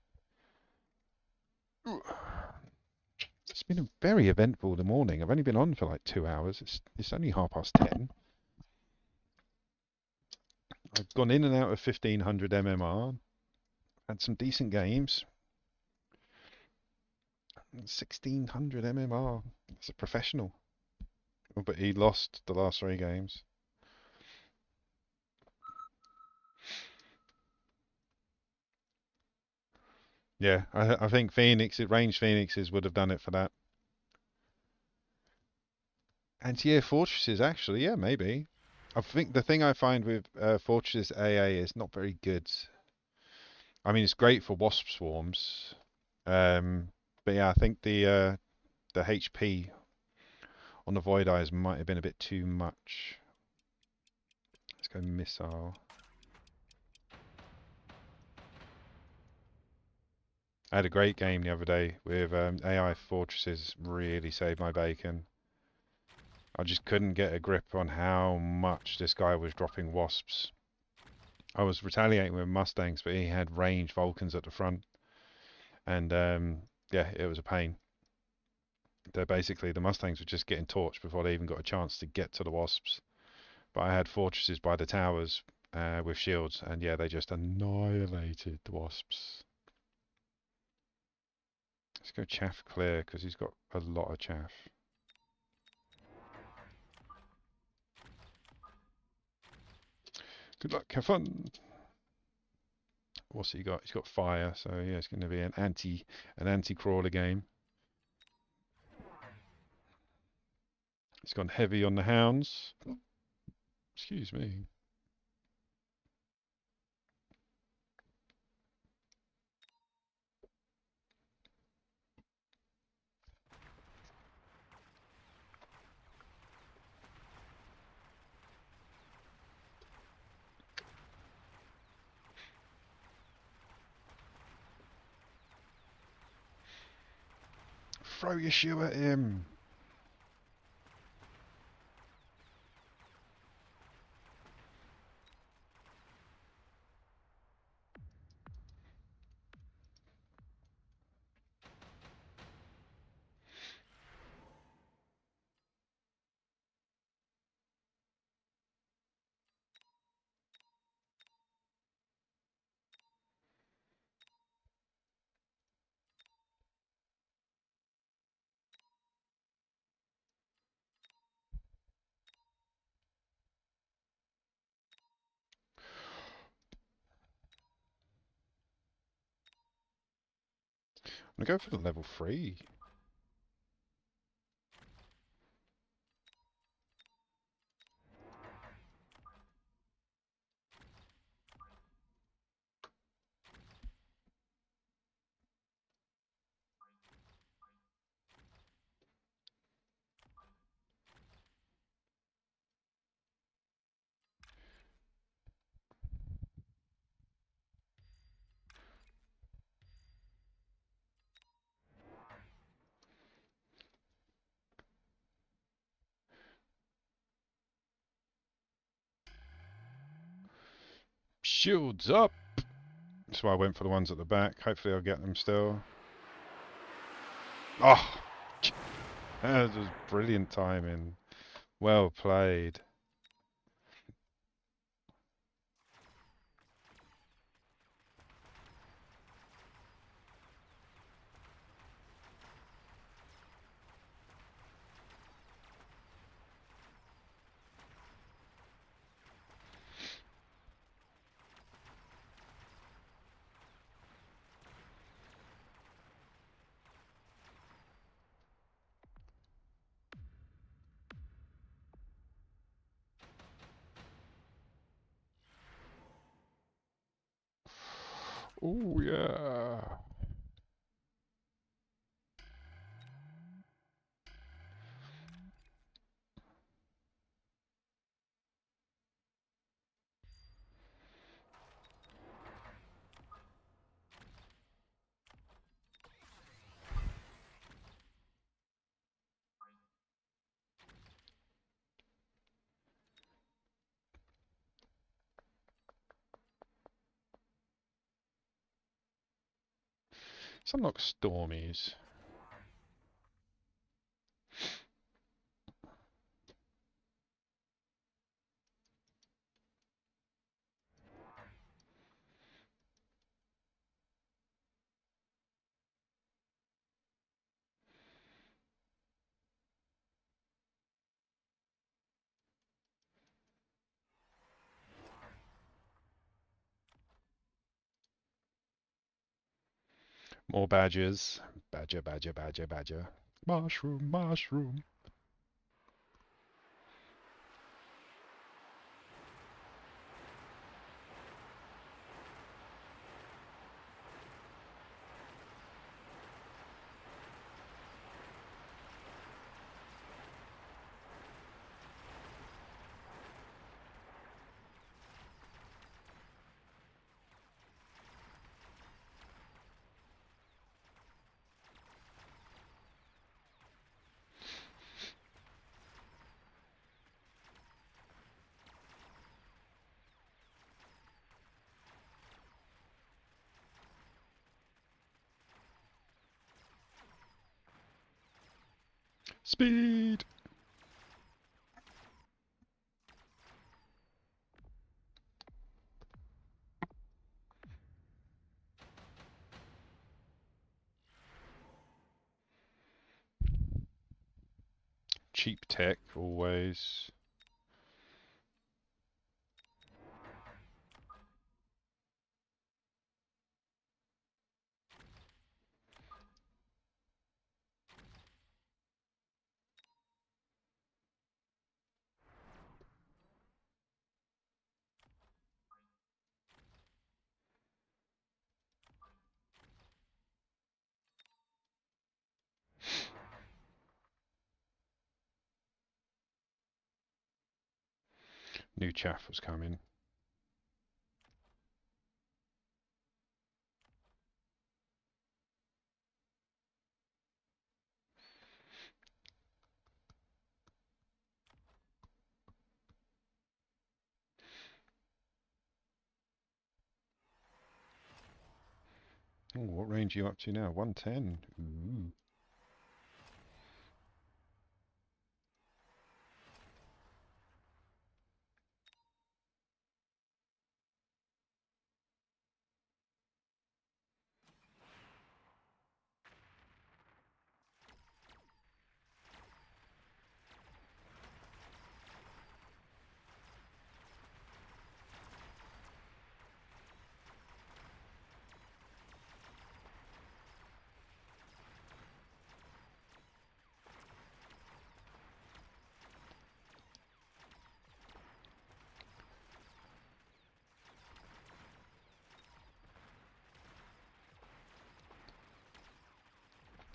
It's been a very eventful morning. I've only been on for like 2 hours. It's only 10:30. I've gone in and out of 1500 MMR. Had some decent games. 1600 MMR. It's a professional. Oh, but he lost the last 3 games. Yeah, I think ranged Phoenixes would have done it for that. Anti-air fortresses, actually, yeah, maybe. I think the thing I find with Fortresses AA is not very good. I mean, it's great for wasp swarms, um, but yeah, I think the HP on the Void Eyes might have been a bit too much. Let's go missile. I had a great game the other day with AI Fortresses. Really saved my bacon. I just couldn't get a grip on how much this guy was dropping wasps. I was retaliating with Mustangs, but he had ranged Vulcans at the front, and yeah, it was a pain. Basically, the Mustangs were just getting torched before they even got a chance to get to the wasps. But I had fortresses by the towers with shields, and yeah, they just annihilated the wasps. Let's go chaff clear because he's got a lot of chaff. Good luck, have fun. What's he got? He's got fire, so yeah, it's going to be an anti-crawler game. He's gone heavy on the hounds. Excuse me. throw your shoe at him. I'm gonna go for the level 3. Shields up! That's why I went for the ones at the back. Hopefully I'll get them still. Oh! That was brilliant timing. Well played. Oh yeah. Let's unlock Stormies. More badgers. Badger, badger, badger, badger. Mushroom, mushroom. Speed! Cheap tech, always. New chaff was coming. Oh, what range are you up to now? 110. Ooh.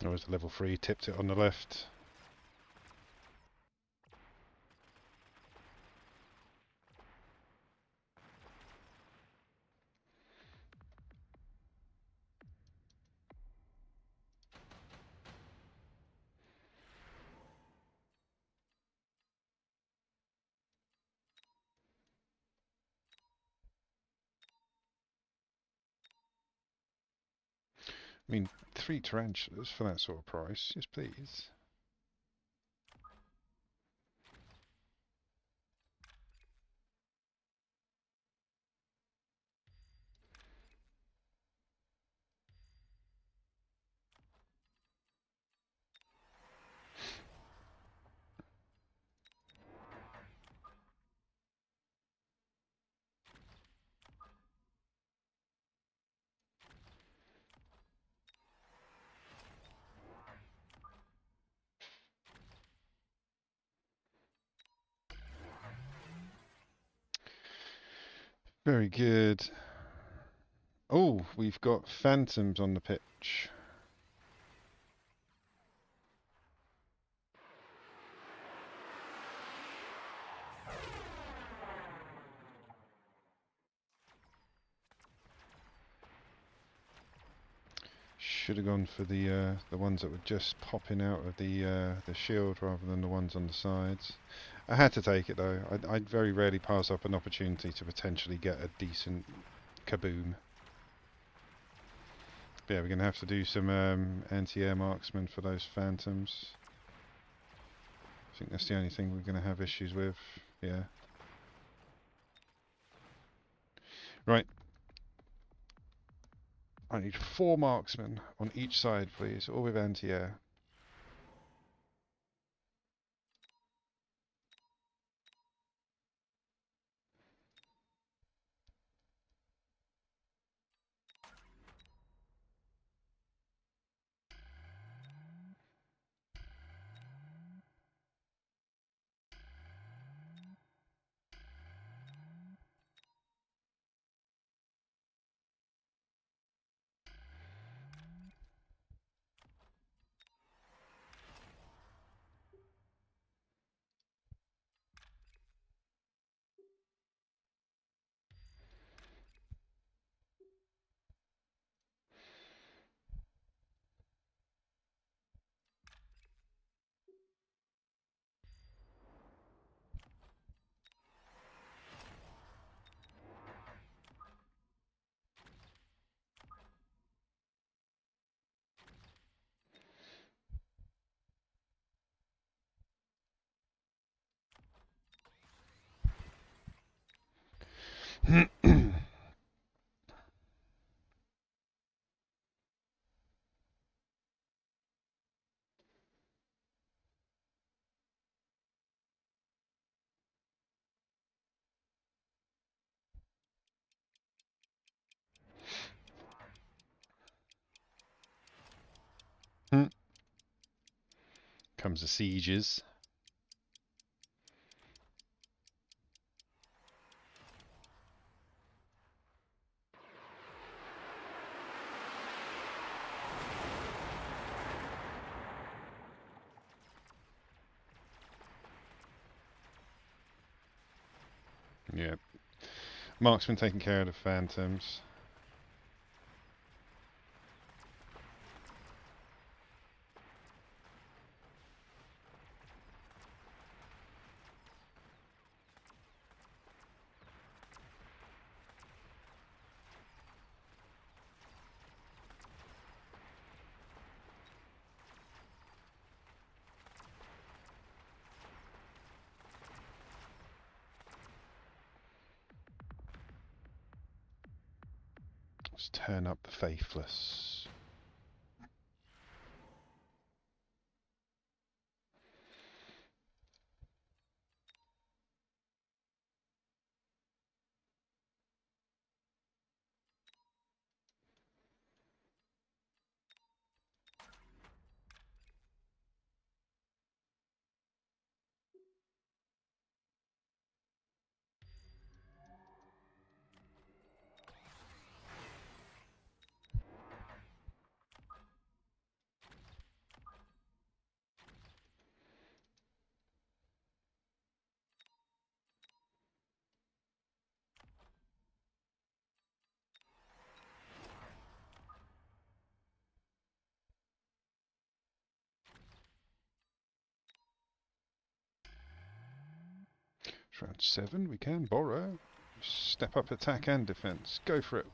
There was the level 3, tipped it on the left. I mean, 3 tarantulas for that sort of price. Yes, please. Very good. Oh, we've got phantoms on the pitch. Should have gone for the ones that were just popping out of the shield rather than the ones on the sides. I had to take it though. I'd very rarely pass up an opportunity to potentially get a decent kaboom. But yeah, we're going to have to do some anti-air marksman for those phantoms. I think that's the only thing we're going to have issues with. Yeah. Right. I need 4 marksmen on each side, please, all with anti-air. Comes the sieges. Yeah. Marksman taking care of the phantoms. Let's turn up the faithless. It's round 7, we can borrow. Step up attack and defense. Go for it.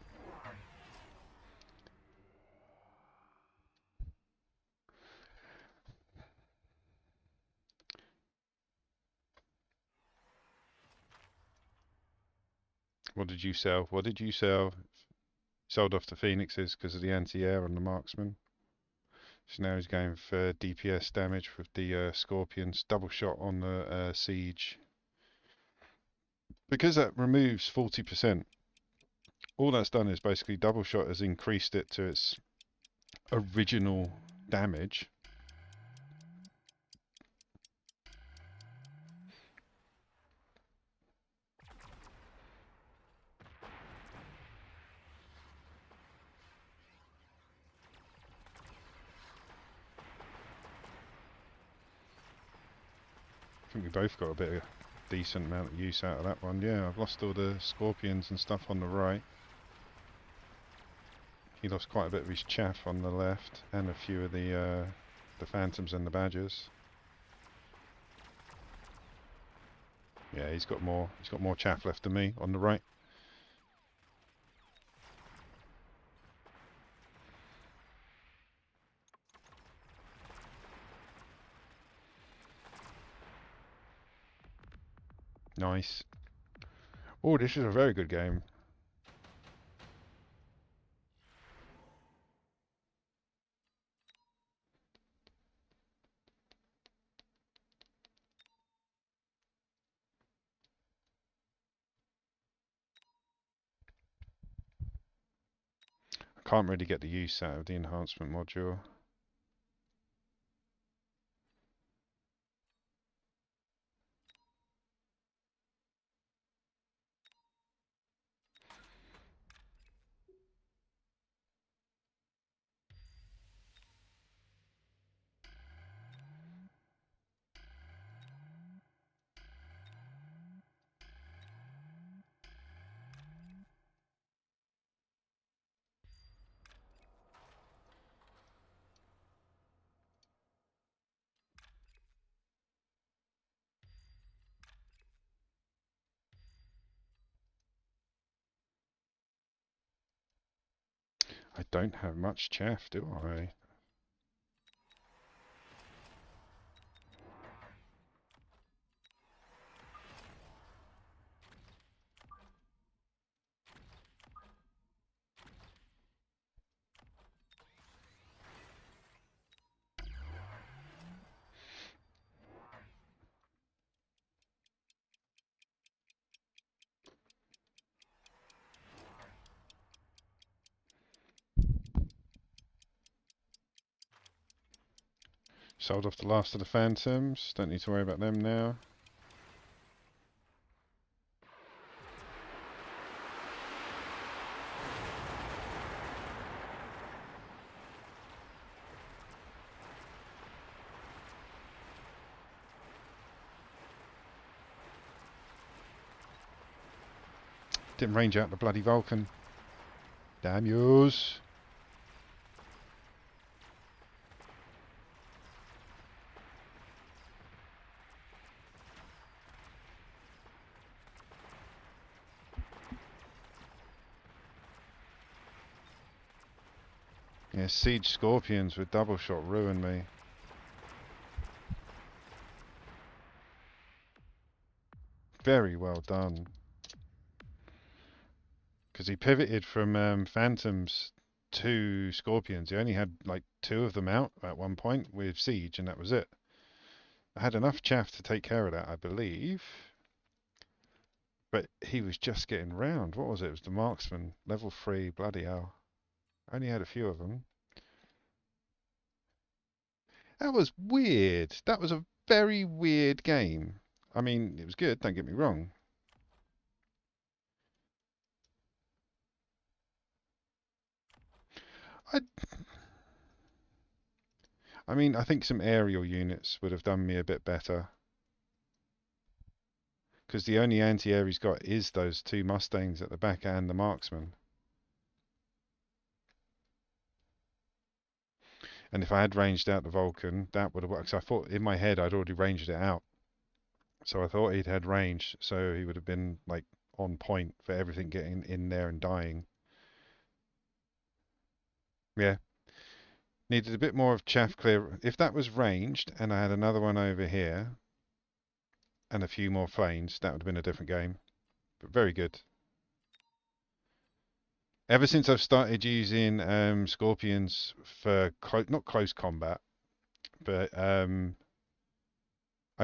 What did you sell? What did you sell? Sold off the Phoenixes because of the anti-air on the marksman. So now he's going for DPS damage with the Scorpions. Double shot on the Siege. Because that removes 40%, all that's done is basically double shot has increased it to its original damage. I think we both got a bit of decent amount of use out of that one. Yeah, I've lost all the Scorpions and stuff on the right. He lost quite a bit of his chaff on the left, and a few of the Phantoms and the Badgers. Yeah, he's got more chaff left than me on the right. Nice. Oh, this is a very good game. I can't really get the use out of the enhancement module. I don't have much chaff, do I? Sold off the last of the Phantoms. Don't need to worry about them now. Didn't range out the bloody Vulcan. Damn yous. Yeah, Siege Scorpions with double shot ruined me. Very well done. Because he pivoted from Phantoms to Scorpions. He only had like 2 of them out at one point with Siege, and that was it. I had enough chaff to take care of that, I believe. But he was just getting round. What was it? It was the Marksman. Level 3, bloody hell. I only had a few of them. That was weird. That was a very weird game. I mean, it was good, don't get me wrong. I, I mean, I think some aerial units would have done me a bit better. Because the only anti-air he's got is those 2 Mustangs at the back and the Marksman. And if I had ranged out the Vulcan, that would have worked. 'Cause I thought in my head I'd already ranged it out. So I thought he'd had range, so he would have been like on point for everything getting in there and dying. Yeah. Needed a bit more of chaff clear. If that was ranged and I had another one over here and a few more flames, that would have been a different game. But very good. Ever since I've started using Scorpions for not close combat, but I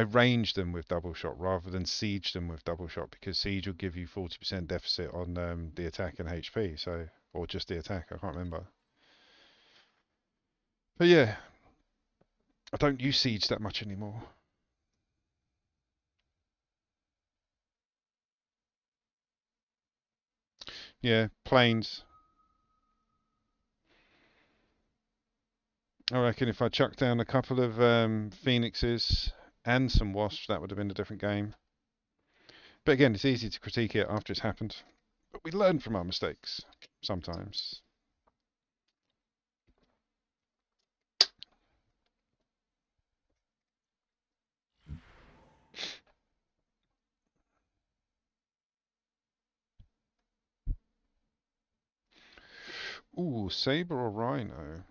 range them with double shot rather than siege them with double shot, because siege will give you 40% deficit on the attack and HP, so, or just the attack, I can't remember. But yeah, I don't use siege that much anymore. Yeah, planes. I reckon if I chucked down a couple of phoenixes and some wasps, that would have been a different game. But again, it's easy to critique it after it's happened. But we learn from our mistakes sometimes. Ooh, saber or rhino?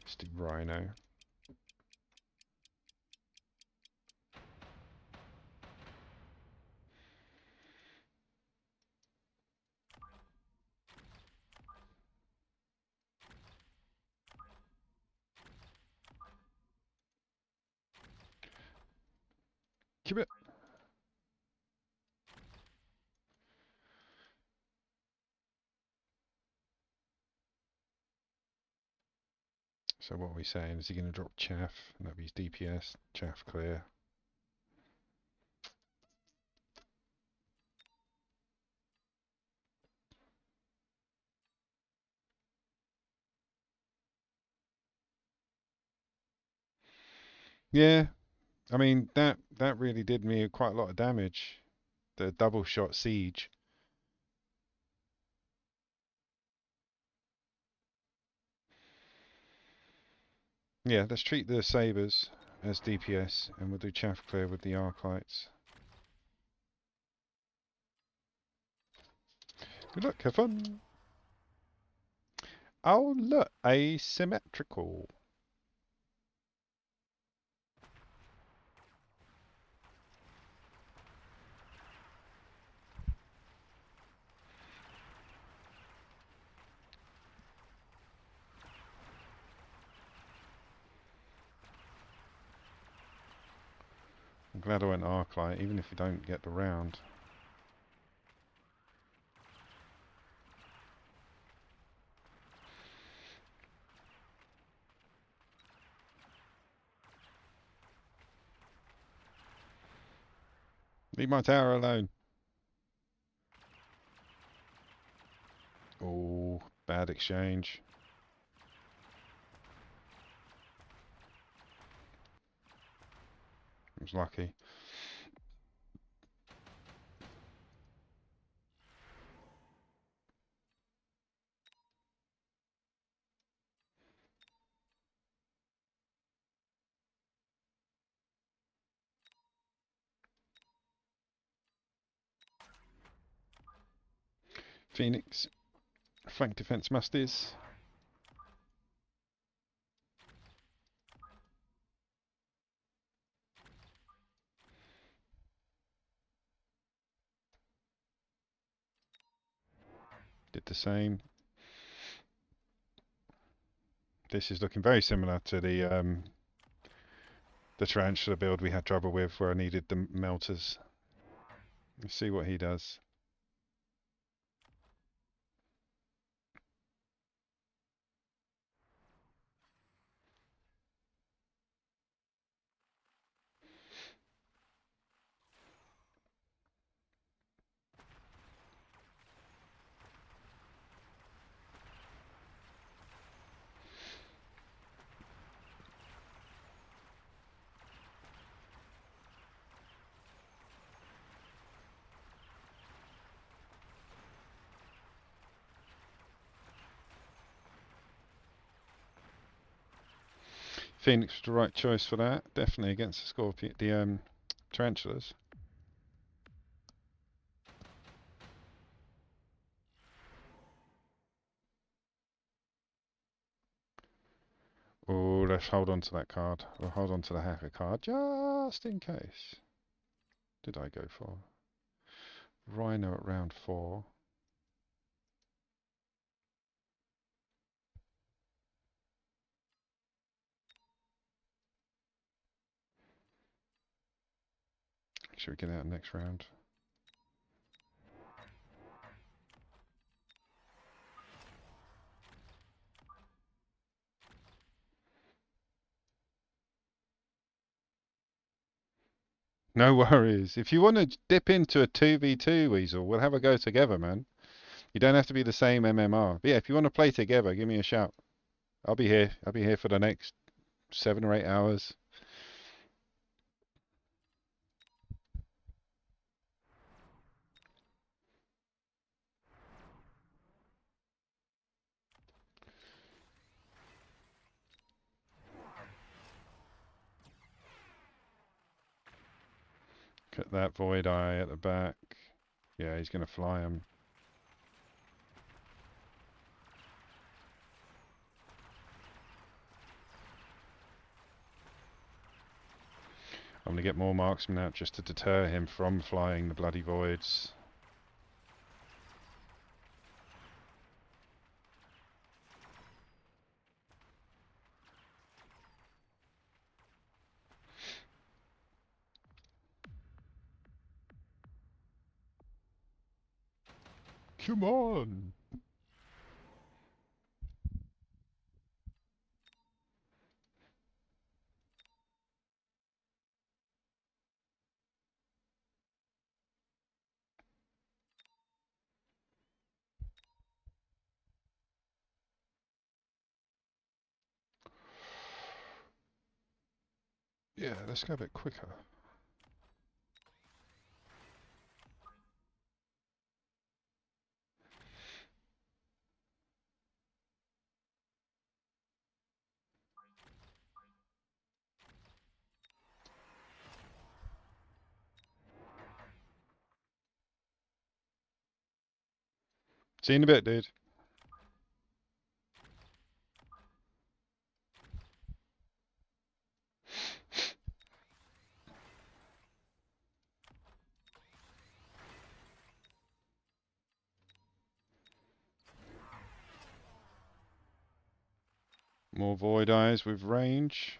Let's do rhino. Keep it. So what are we saying? Is he going to drop chaff? And that'd be his DPS. Chaff clear. Yeah, I mean that really did me quite a lot of damage. The double shot siege. Yeah, let's treat the sabers as DPS, and we'll do chaff clear with the arc lights. Good luck, have fun. Oh look, asymmetrical. I'm glad I went arc light, even if you don't get the round. Leave my tower alone. Oh, bad exchange. I was lucky. Phoenix. Flank defense musties. the same. This is looking very similar to the tarantula build we had trouble with, where I needed the melters. Let's see what he does. Phoenix was the right choice for that. Definitely against the scorpion, the tarantulas. Oh, let's hold on to that card. We'll hold on to the hacker card just in case. Did I go for Rhino at round 4? Should we get out next round? No worries. If you want to dip into a 2v2 Weasel, we'll have a go together, man. You don't have to be the same MMR. But yeah, if you want to play together, give me a shout. I'll be here. I'll be here for the next 7 or 8 hours. Cut that Void Eye at the back. Yeah, he's going to fly him. I'm going to get more marksmen out just to deter him from flying the bloody voids. Come on! Yeah, let's go a bit quicker. See you in a bit, dude. More Void Eyes with range.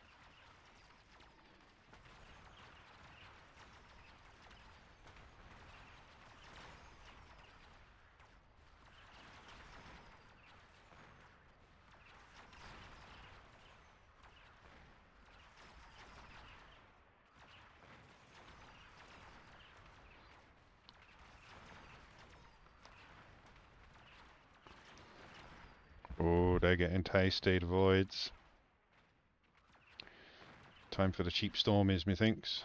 Oh, they're getting tasty, the voids. Time for the cheap stormies, methinks.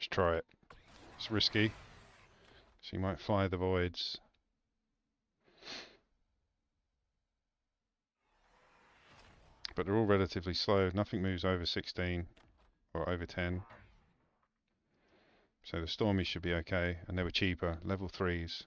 Let's try it. It's risky. So you might fly the voids. But they're all relatively slow. Nothing moves over 16 or over 10. So the Stormies should be okay. And they were cheaper. Level 3s.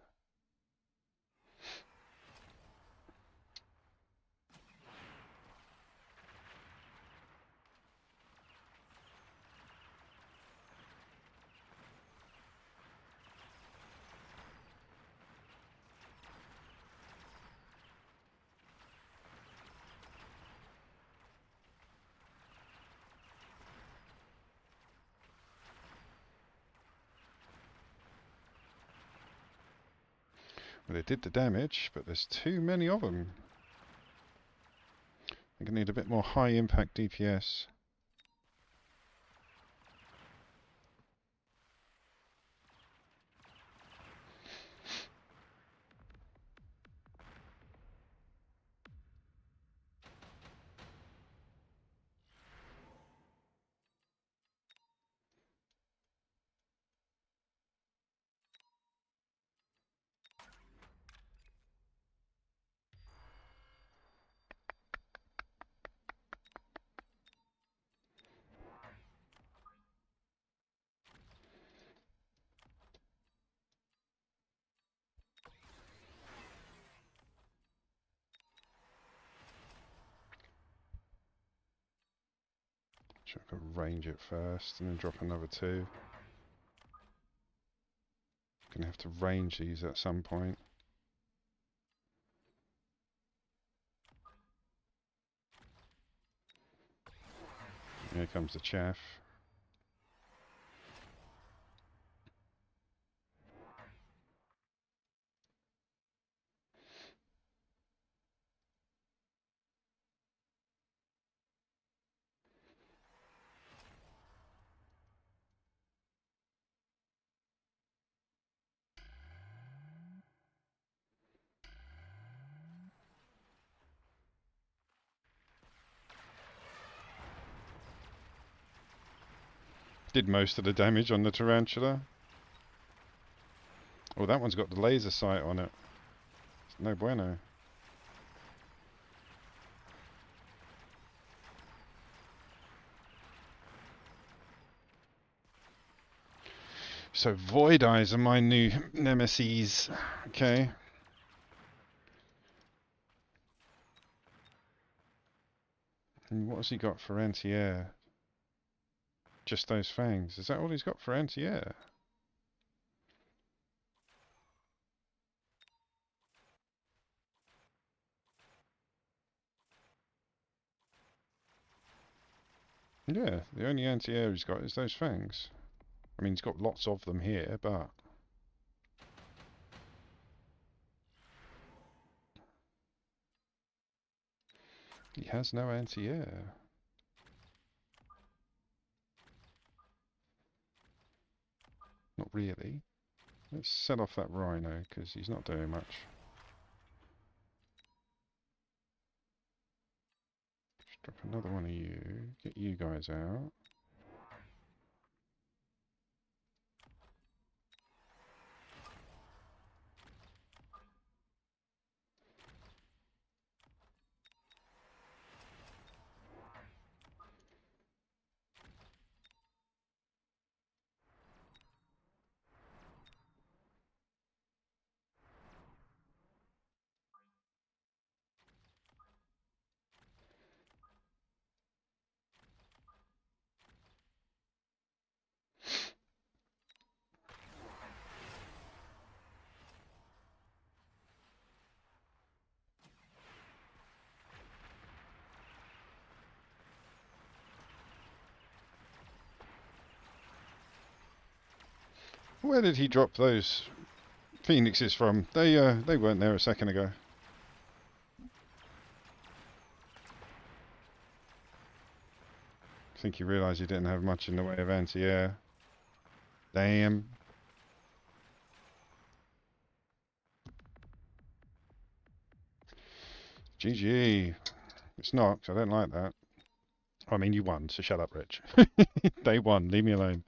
Well, they did the damage, but there's too many of them. I'm going to need a bit more high impact DPS. Should I could range it first and then drop another 2. Gonna have to range these at some point. Here comes the chaff. Did most of the damage on the tarantula. Oh, that one's got the laser sight on it. It's no bueno. So Void Eyes are my new nemesis. Okay. And what has he got for anti-air? Just those fangs. Is that all he's got for anti-air? Yeah, the only anti-air he's got is those fangs. I mean, he's got lots of them here, but... he has no anti-air. Not really. Let's set off that rhino, because he's not doing much. Just drop another one of you. Get you guys out. Where did he drop those phoenixes from? They weren't there a second ago. I think he realised he didn't have much in the way of anti-air. Damn. GG. It's not, 'cause I don't like that. I mean, you won, so shut up, Rich. They won, leave me alone.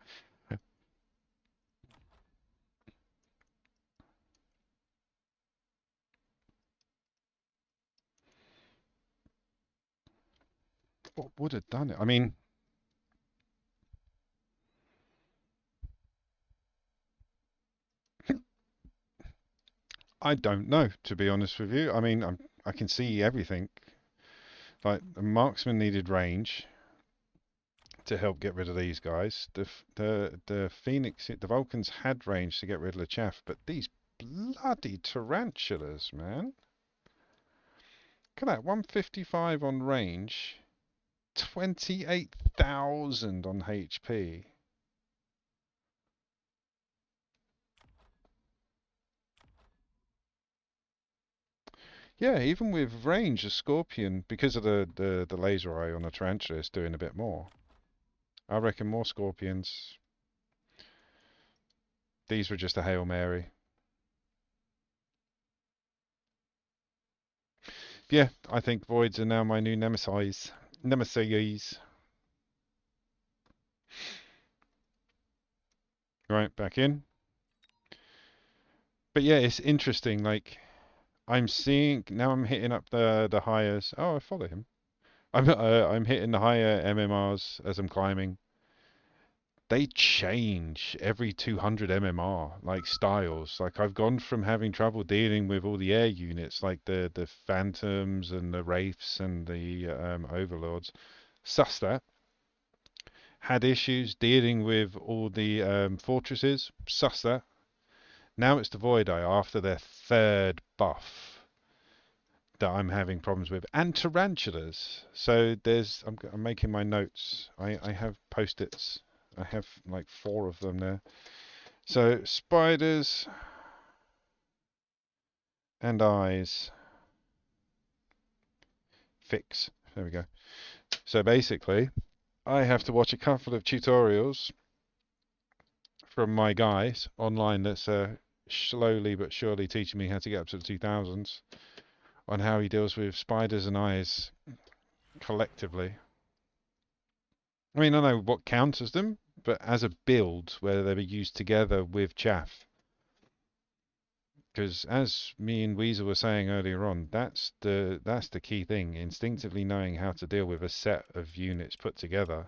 what would have done it? I mean, I don't know, to be honest with you. I mean, I can see everything. Like, the marksman needed range to help get rid of these guys. The Phoenix, the Vulcans had range to get rid of the chaff, but these bloody tarantulas, man. Look at that, 155 on range, 28,000 on HP. Yeah, even with range, a Scorpion, because of the laser eye on a tarantula, is doing a bit more. I reckon more Scorpions. These were just a Hail Mary. Yeah, I think Voids are now my new nemesis. Nemesis. Right, back in. But yeah, it's interesting. Like, I'm seeing now, I'm hitting up the higher. Oh, I follow him. I'm hitting the higher MMRs as I'm climbing. They change every 200 mmR, like styles. Like, I've gone from having trouble dealing with all the air units, like the Phantoms and the Wraiths and the Overlords. Suss that. Had issues dealing with all the fortresses. Suss that. Now it's the Void Eye after their third buff that I'm having problems with, and tarantulas. So I'm making my notes. I have post-its. I have like 4 of them there. So spiders and eyes fix. There we go. So basically, I have to watch a couple of tutorials from my guys online that's slowly but surely teaching me how to get up to the 2000s on how he deals with spiders and eyes collectively. I mean, I know what counters them, but as a build where they were used together with chaff. Because as me and Weasel were saying earlier on, that's the key thing. Instinctively knowing how to deal with a set of units put together.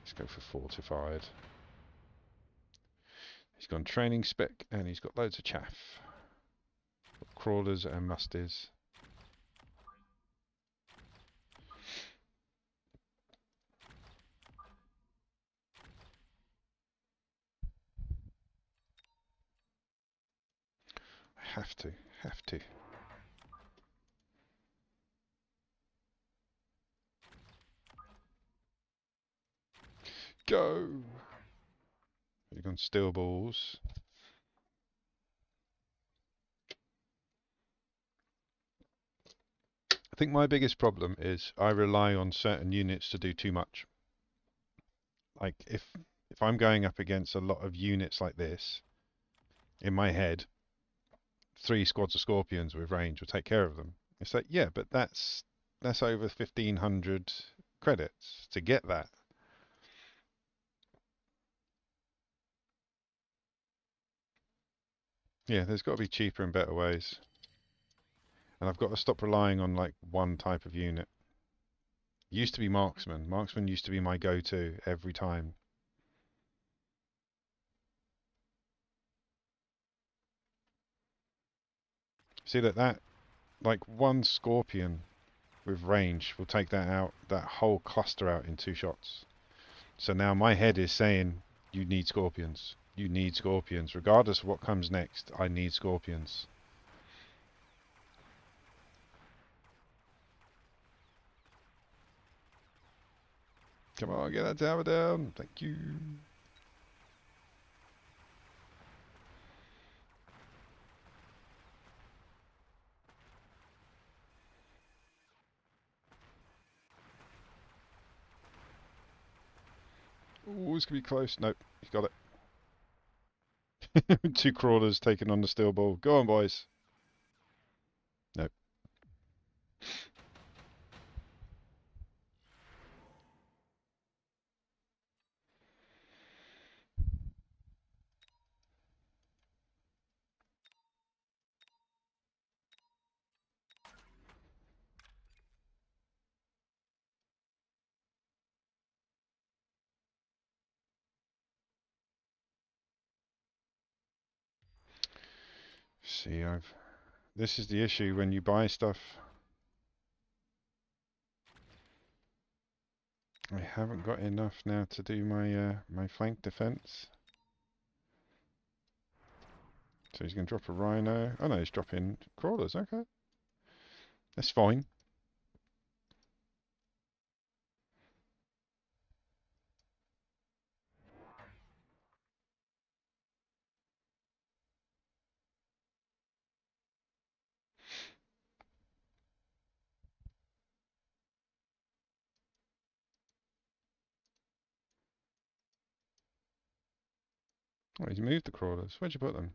Let's go for fortified. He's gone training spec and he's got loads of chaff. Crawlers and musties. Have to, have to. Go! You've gone steel balls. I think my biggest problem is I rely on certain units to do too much. Like if I'm going up against a lot of units like this, in my head, 3 squads of Scorpions with range will take care of them. It's like, yeah, but that's over 1,500 credits to get that. Yeah, there's got to be cheaper and better ways. And I've got to stop relying on like one type of unit. Used to be marksman. Marksman used to be my go-to every time. See that like one Scorpion with range will take that whole cluster out in 2 shots. So now my head is saying, you need Scorpions. You need Scorpions. Regardless of what comes next, I need Scorpions. Come on, get that tower down. Thank you. Oh, it's going to be close. Nope, he's got it. 2 crawlers taking on the steel ball. Go on, boys. Nope. See, this is the issue when you buy stuff. I haven't got enough now to do my my flank defense. So he's going to drop a rhino. Oh no, he's dropping crawlers. Okay, that's fine. Oh, he's moved the crawlers. Where'd you put them?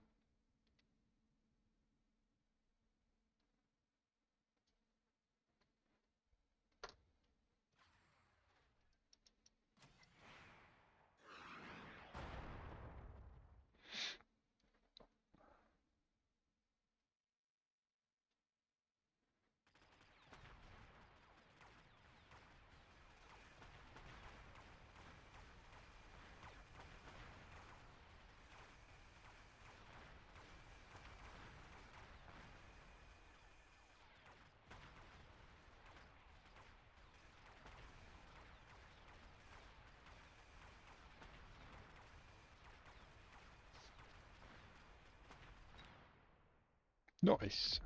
Nice.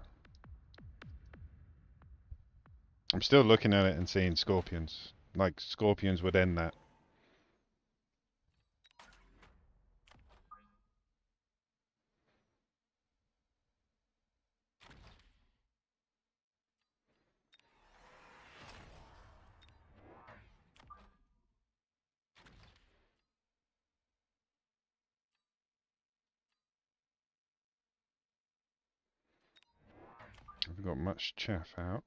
I'm still looking at it and seeing scorpions. Like scorpions would end that. I've got much chaff out.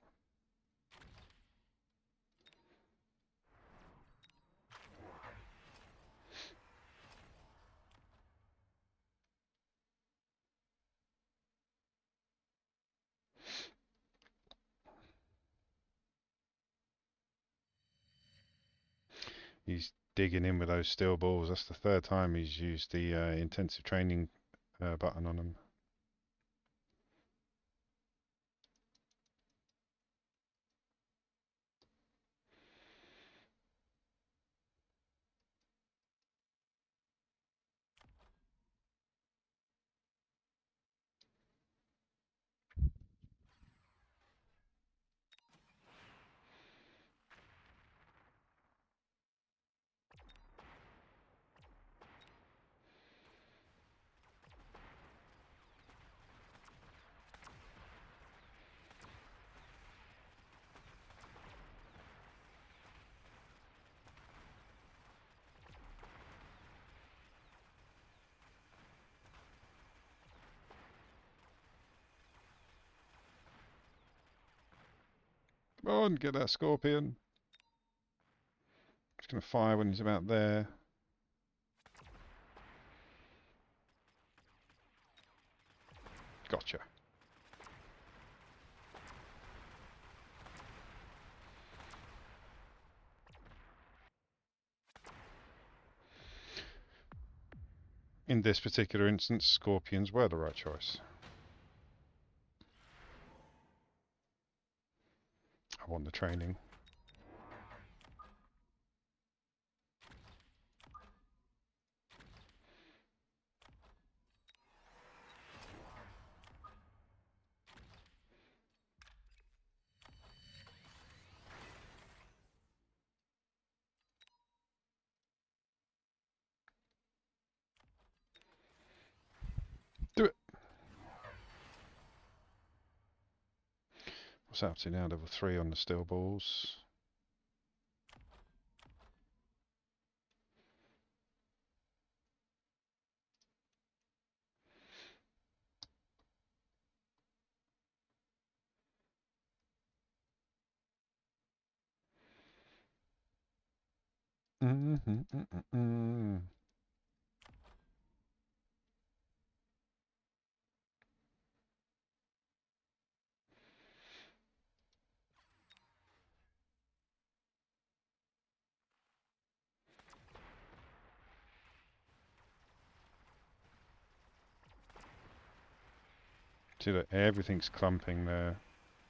He's digging in with those steel balls. That's the third time he's used the intensive training button on them. Come on, get that scorpion. Just going to fire when he's about there. Gotcha. In this particular instance, scorpions were the right choice. I want the training. Do it. What's up to now? Level 3 on the steel balls. See that everything's clumping there.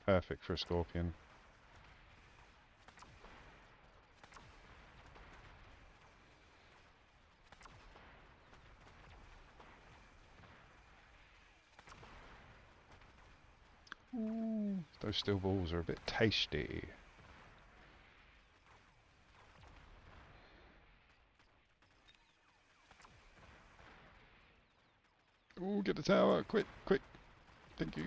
Perfect for a scorpion. Ooh, those steel balls are a bit tasty. Ooh, get the tower, quick, quick. Thank you.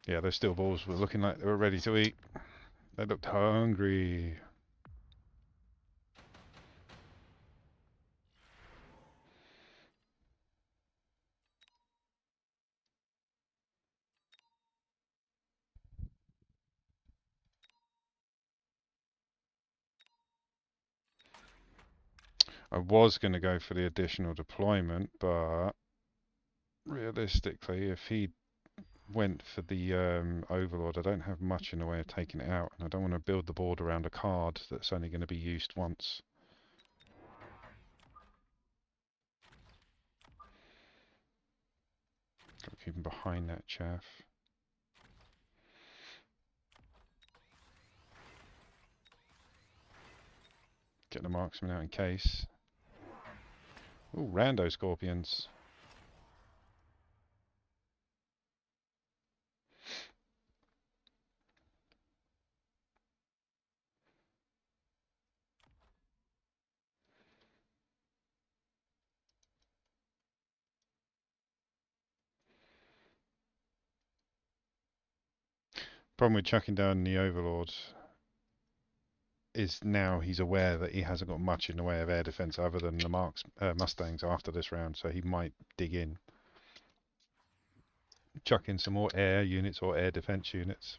Yeah, those steel balls were looking like they were ready to eat. They looked hungry. I was going to go for the additional deployment, but realistically, if he went for the Overlord, I don't have much in the way of taking it out, and I don't want to build the board around a card that's only going to be used once. Got to keep him behind that chaff. Get the marksman out in case. Ooh, rando scorpions. Problem with chucking down the Overlord is now he's aware that he hasn't got much in the way of air defense other than the Mustangs after this round, so he might dig in. Chuck in some more air units or air defense units.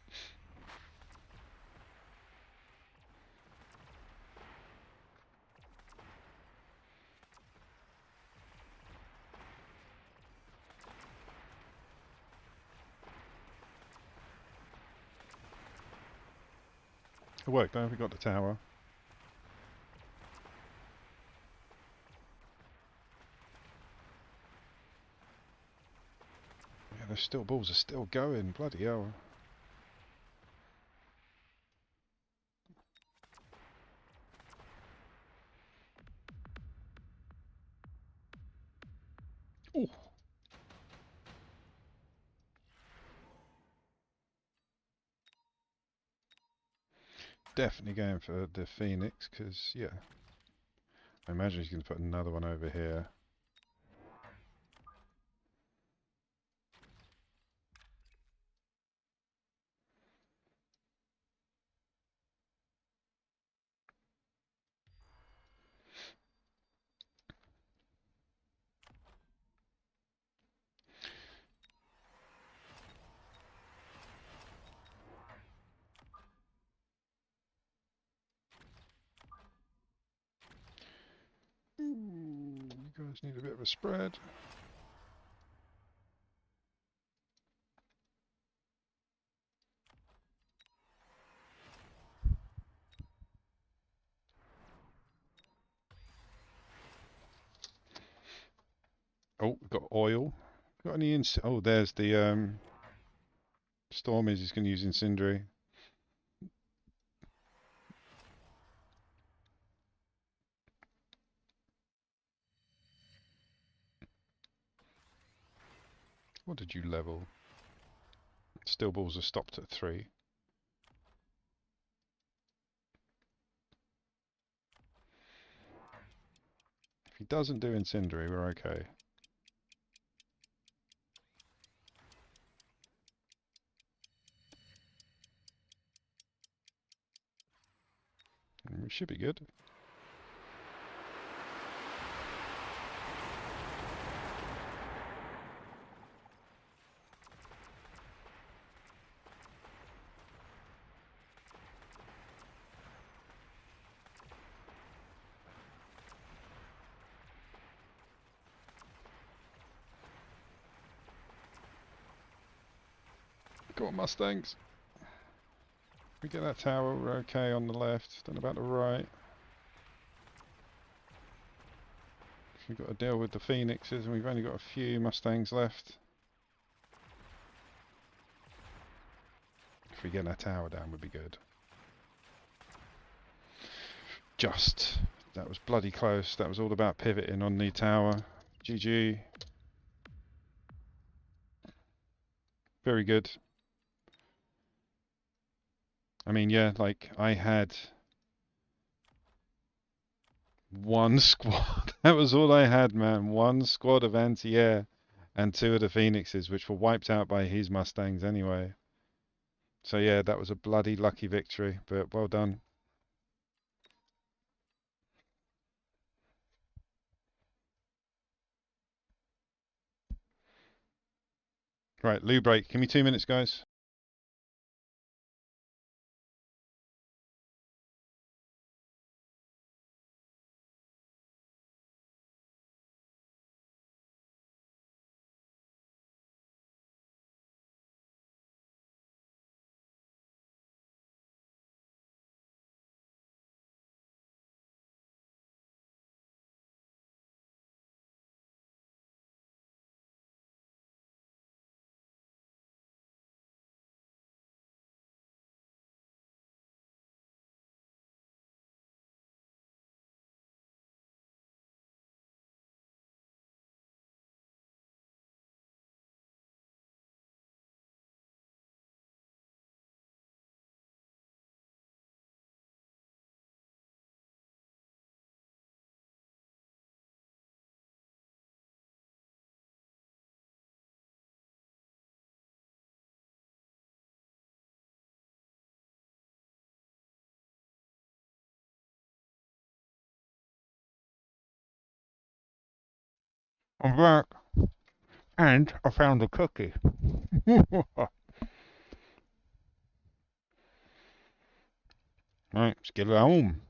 It worked though, we got the tower. Yeah, those steel balls are still going, bloody hell. Ooh. Definitely going for the Phoenix, because, yeah. I imagine he's going to put another one over here. Ooh, you guys need a bit of a spread. Oh, we've got oil. Got any oh, there's the storm is he's going to use incendiary. What did you level? Steel balls are stopped at 3. If he doesn't do incendiary, we're okay. We should be good. Go on, Mustangs. We get that tower, we're okay on the left. Don't know about the right. We've got to deal with the Phoenixes and we've only got a few Mustangs left. If we get our tower down would be good. Just. That was bloody close. That was all about pivoting on the tower. GG. Very good. I mean, yeah, like, I had one squad. That was all I had, man. One squad of anti-air and two of the Phoenixes, which were wiped out by his Mustangs anyway. So yeah, that was a bloody lucky victory, but well done. Right, loo break. Give me 2 minutes, guys. I'm back, and I found a cookie. Right, let's get it home.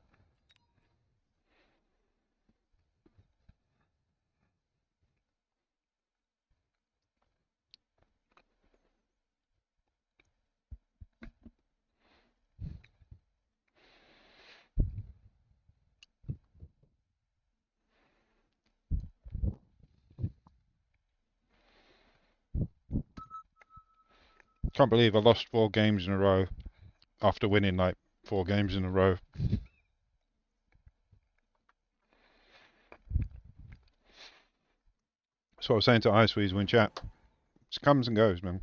Can't believe I lost 4 games in a row after winning like 4 games in a row. That's what I was saying to Iceweasel when chat. It comes and goes, man.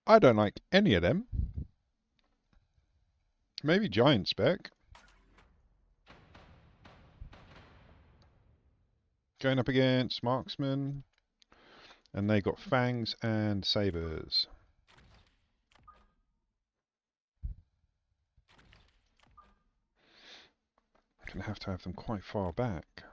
I don't like any of them. Maybe Giant Spec. Going up against Marksman. And they got Fangs and Sabres. Gonna have to have them quite far back.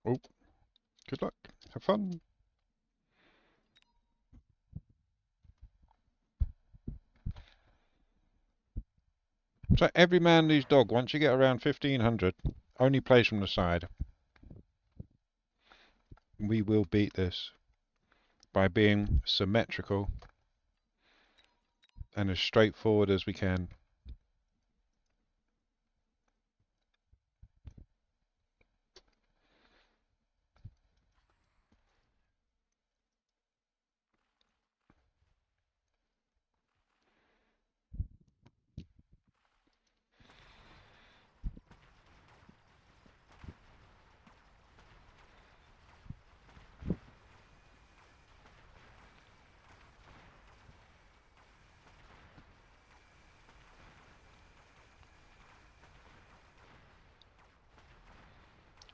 Oh, good luck. Have fun. So every man lose dog. Once you get around 1500, only plays from the side. We will beat this by being symmetrical and as straightforward as we can.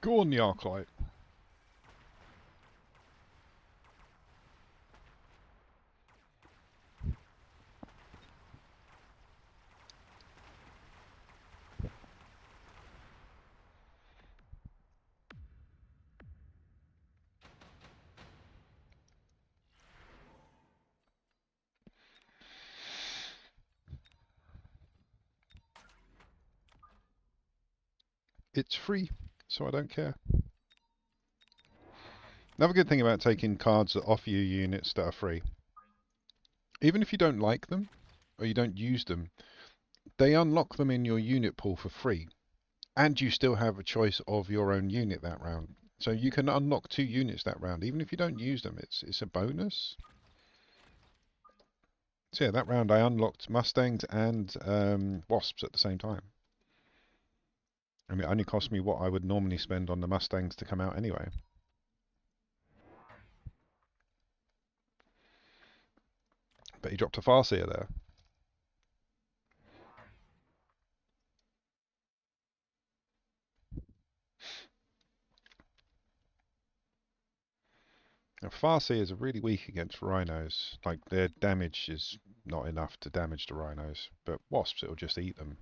Go on the Arclight. It's free, so I don't care. Another good thing about taking cards that offer you units that are free, even if you don't like them or you don't use them, they unlock them in your unit pool for free, and you still have a choice of your own unit that round. So you can unlock 2 units that round, even if you don't use them. It's a bonus. So yeah, that round I unlocked Mustangs and Wasps at the same time. I mean, it only cost me what I would normally spend on the Mustangs to come out anyway. But he dropped a Farseer there. Now, Farseers are really weak against Rhinos. Like, their damage is not enough to damage the Rhinos. But Wasps, it'll just eat them.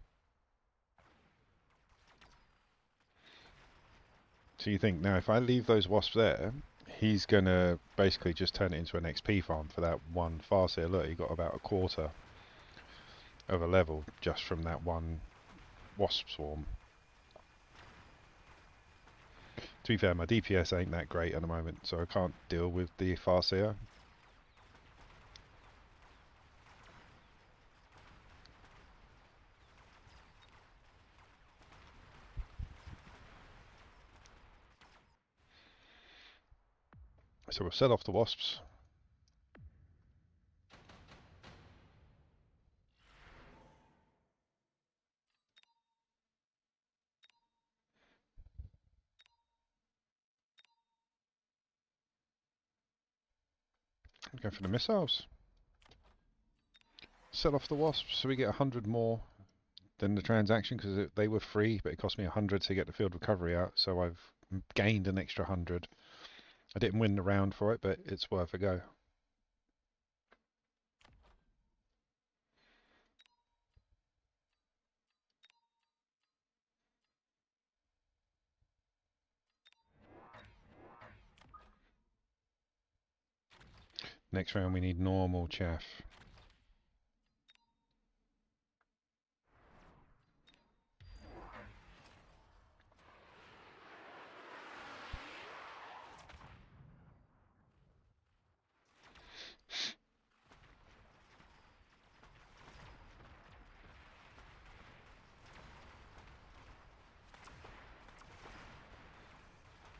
So you think, now if I leave those Wasps there, he's going to basically just turn it into an XP farm for that one Farseer. Look, he got about a quarter of a level just from that one Wasp swarm. To be fair, my DPS ain't that great at the moment, so I can't deal with the Farseer. So we'll set off the Wasps. Go for the missiles. Set off the Wasps so we get 100 more than the transaction, because they were free, but it cost me 100 to get the field recovery out, so I've gained an extra 100. I didn't win the round for it, but it's worth a go. Next round we need normal chaff.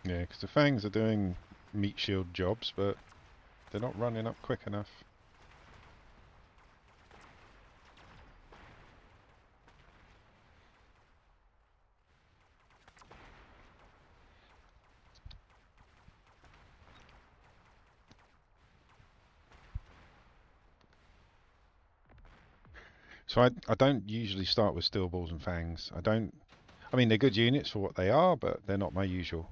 Yeah, because the Fangs are doing meat shield jobs, but they're not running up quick enough. So I don't usually start with steel balls and fangs. I mean, they're good units for what they are, but they're not my usual.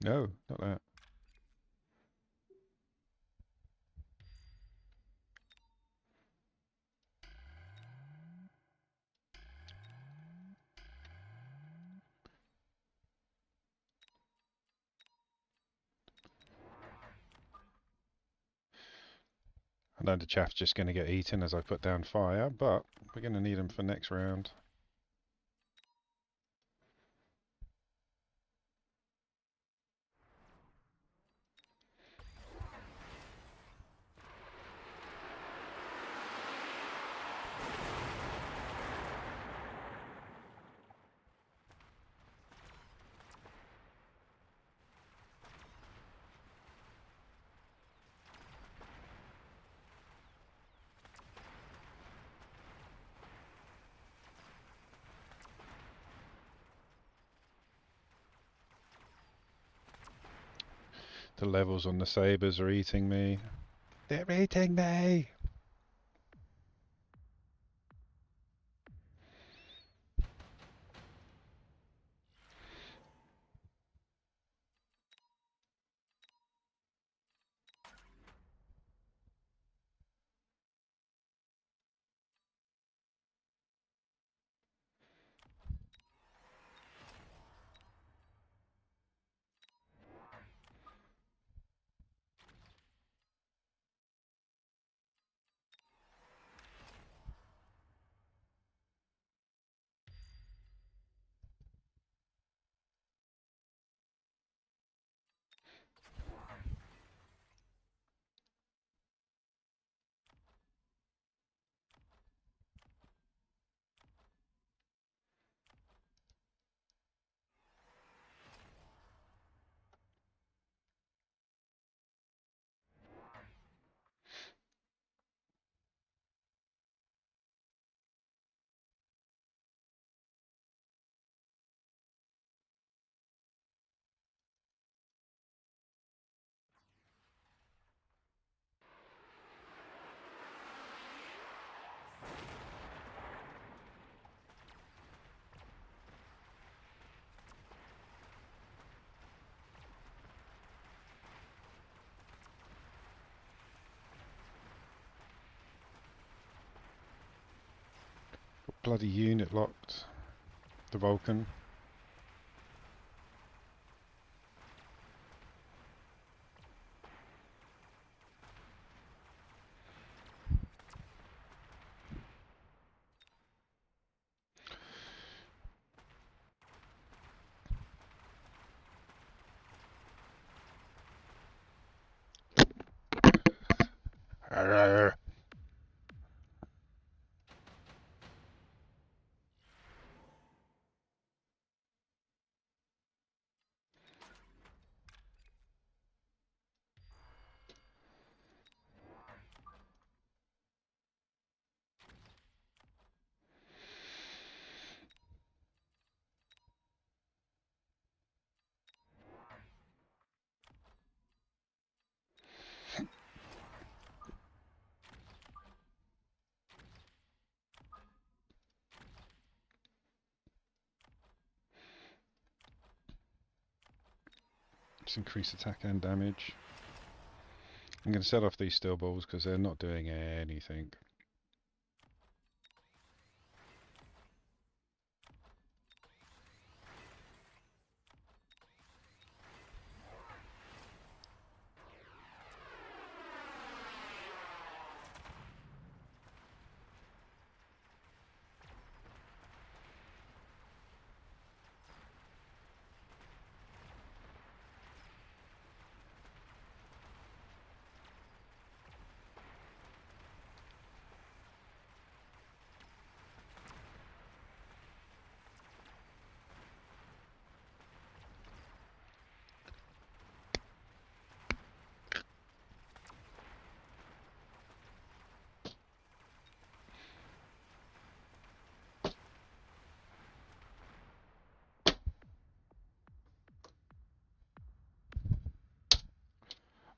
No, not that. I know the chaff's just going to get eaten as I put down fire, but we're going to need them for next round. The levels on the sabers are eating me. They're eating me! Bloody unit locked. The Vulcan. Arrgh. Just increase attack and damage. I'm going to set off these steel balls because they're not doing anything.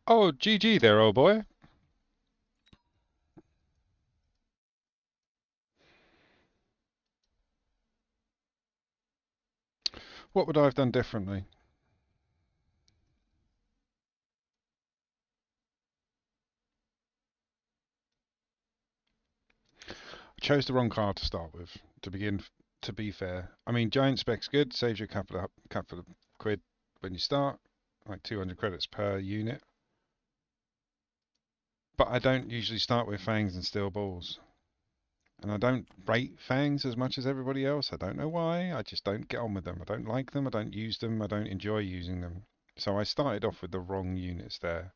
Oh, GG there, old boy. What would I have done differently? I chose the wrong card to start with, to be fair. I mean, Giant Spec's good, saves you a couple of quid when you start, like 200 credits per unit. But I don't usually start with Fangs and Steel Balls. And I don't rate Fangs as much as everybody else. I don't know why. I just don't get on with them. I don't like them. I don't use them. I don't enjoy using them. So I started off with the wrong units there.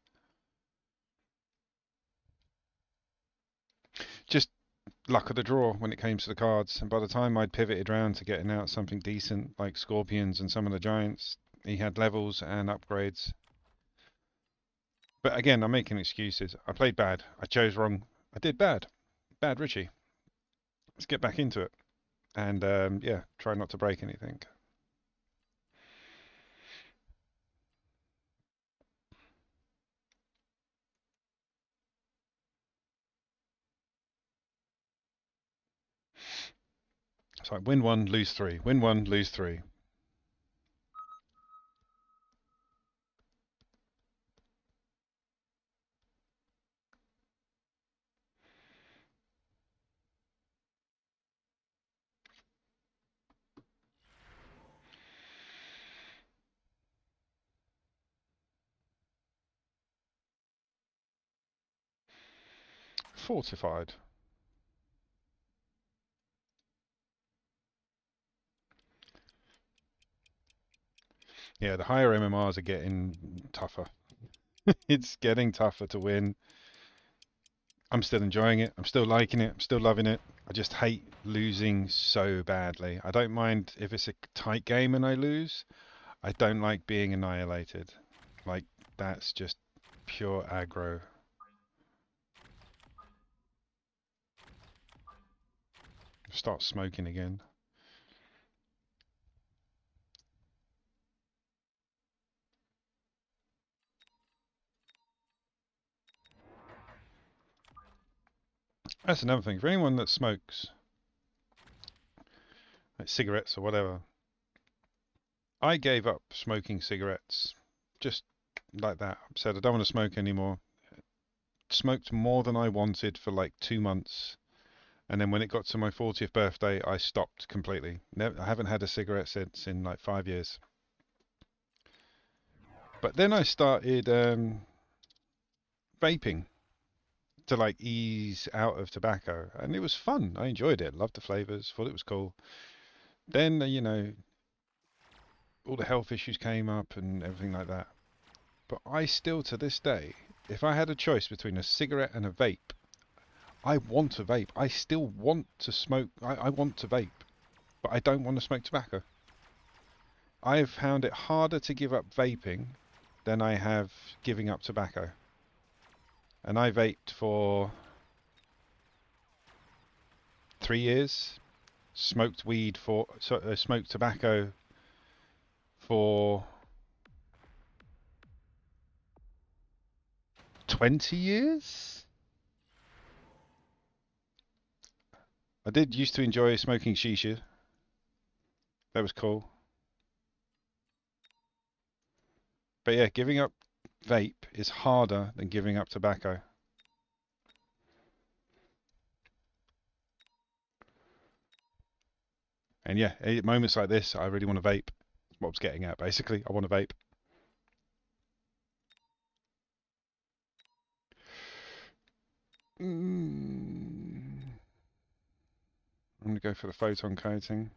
Just luck of the draw when it came to the cards. And by the time I'd pivoted around to getting out something decent, like Scorpions and some of the Giants, he had levels and upgrades. But again, I'm making excuses. I played bad. I chose wrong. I did bad. Bad Richie. Let's get back into it. And yeah, try not to break anything. It's like win one, lose three. Win one, lose three. Fortified. Yeah, the higher MMRs are getting tougher. It's getting tougher to win. I'm still enjoying it. I'm still liking it. I'm still loving it. I just hate losing so badly. I don't mind if it's a tight game and I lose. I don't like being annihilated. Like, that's just pure aggro. Start smoking again. That's another thing. For anyone that smokes, like cigarettes or whatever, I gave up smoking cigarettes just like that. I said I don't want to smoke anymore. Smoked more than I wanted for like 2 months, And then when it got to my 40th birthday, I stopped completely. Never, I haven't had a cigarette since in like 5 years. But then I started vaping to like ease out of tobacco, and it was fun. I enjoyed it. Loved the flavors. Thought it was cool. Then all the health issues came up and everything like that. But I still, to this day, if I had a choice between a cigarette and a vape, I want a vape. I still want to smoke. I want to vape, but I don't want to smoke tobacco. I've found it harder to give up vaping than I have giving up tobacco. And I vaped for 3 years, smoked tobacco for 20 years. I did used to enjoy smoking shisha. That was cool. But yeah, giving up vape is harder than giving up tobacco. And yeah, at moments like this, I really want to vape. That's what I was getting at, basically. I want to vape. I'm going to go for the photon coating.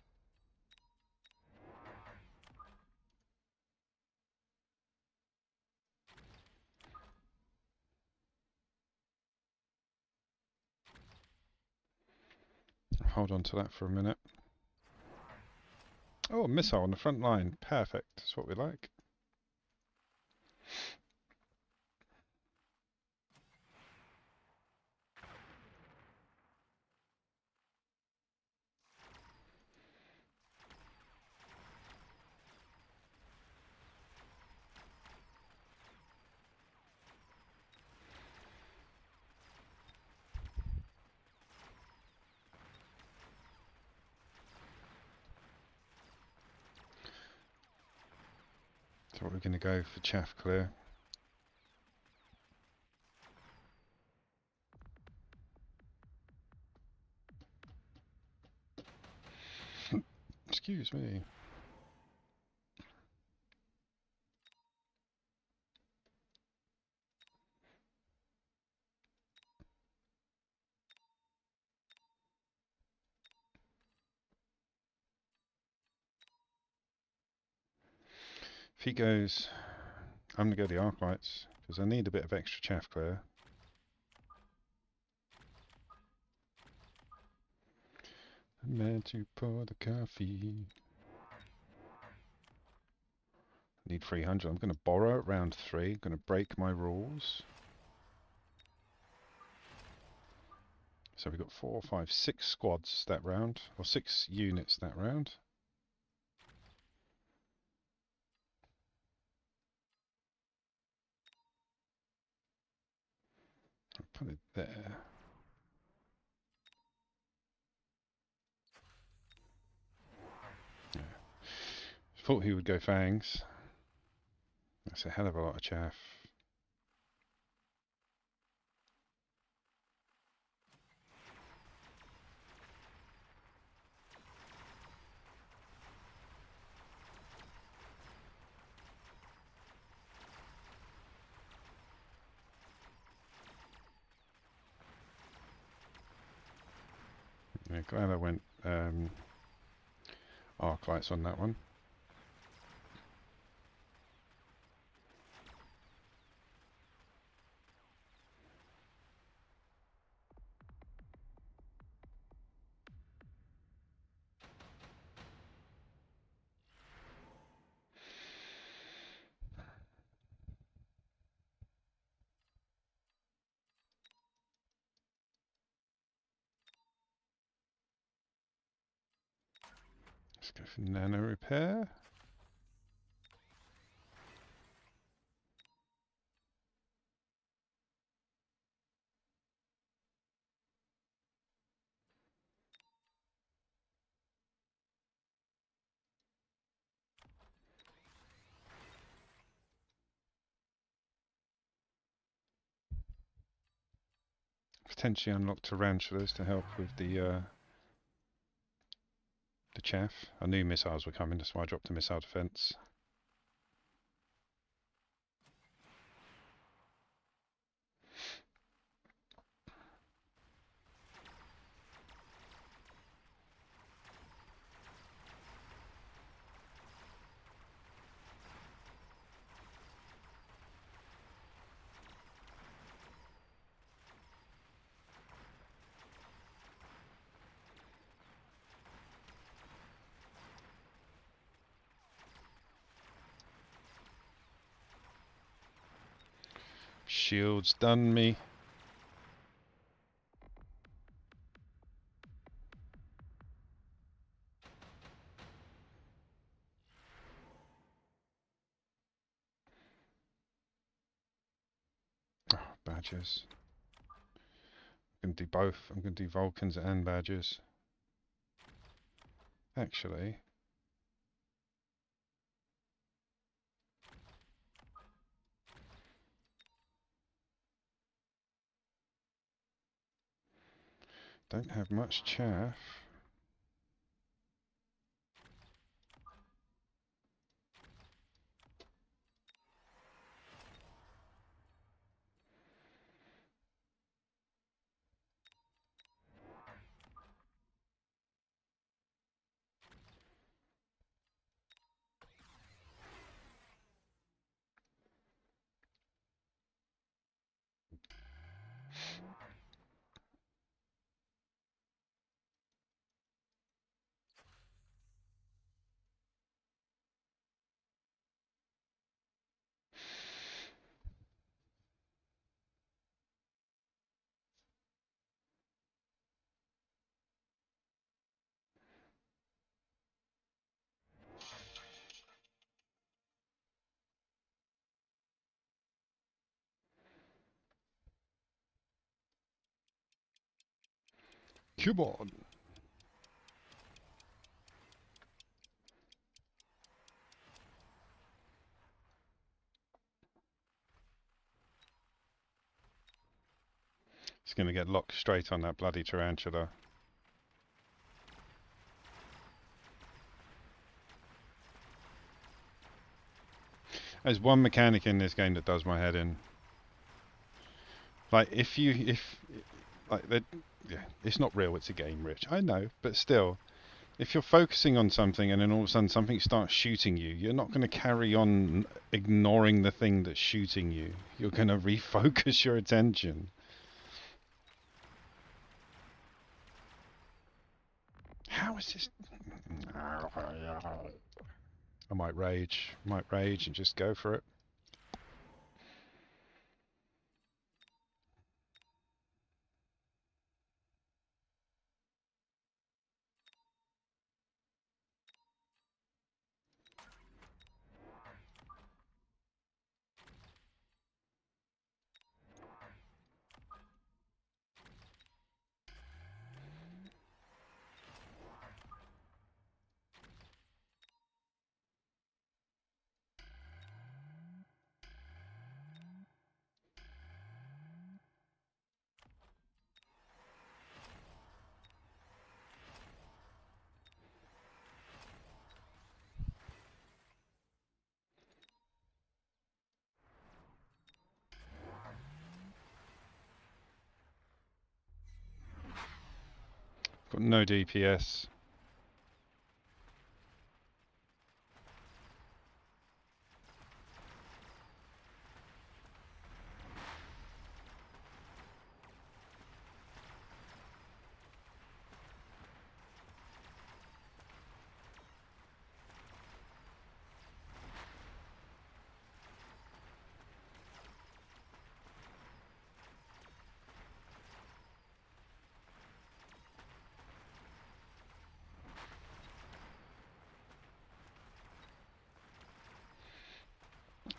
Hold on to that for a minute. Oh, a missile on the front line. Perfect. That's what we like. So we're going to go for chaff clear. Excuse me. If he goes, I'm going to go the arc lights because I need a bit of extra chaff clear. I'm meant to pour the coffee. I need 300. I'm going to borrow round 3. I'm going to break my rules. So we've got 4, 5, 6 squads that round, or 6 units that round. I'll put it there. Yeah. Thought he would go fangs. That's a hell of a lot of chaff. Yeah, glad I went arc lights on that one. Let's go for nano repair. Potentially unlock tarantulas to help with the chaff. I knew missiles were coming, that's why I dropped the missile defense. Shields done me. Oh, badgers. I'm going to do both. I'm going to do Vulcans and badgers. Actually, don't have much chaff. Keyboard. It's going to get locked straight on that bloody tarantula. There's one mechanic in this game that does my head in. Like, yeah, it's not real, it's a game, Rich. I know, but still, if you're focusing on something and then all of a sudden something starts shooting you, you're not going to carry on ignoring the thing that's shooting you. You're going to refocus your attention. How is this? I might rage and just go for it. Got no DPS.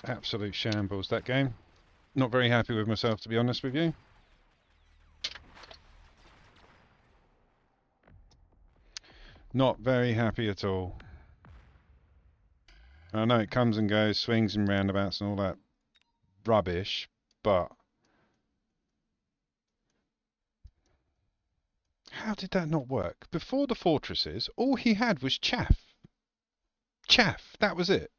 Absolute shambles, that game. Not very happy with myself, to be honest with you. Not very happy at all. I know it comes and goes, swings and roundabouts and all that rubbish, but How did that not work? Before the fortresses, all he had was chaff. Chaff, that was it.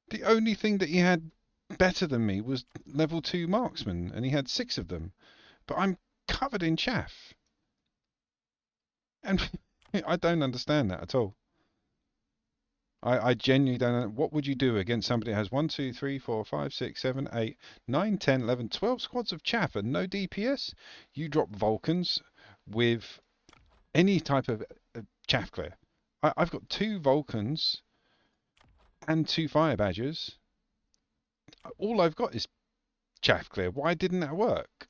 The only thing that he had better than me was level 2 marksman, and he had 6 of them. But I'm covered in chaff. And I don't understand that at all. I genuinely don't know. What would you do against somebody that has 1, 2, 3, 4, 5, 6, 7, 8, 9, 10, 11, 12 squads of chaff and no DPS? You drop Vulcans with any type of chaff clear. I've got 2 Vulcans and 2 Fire Badgers. All I've got is chaff clear. Why didn't that work?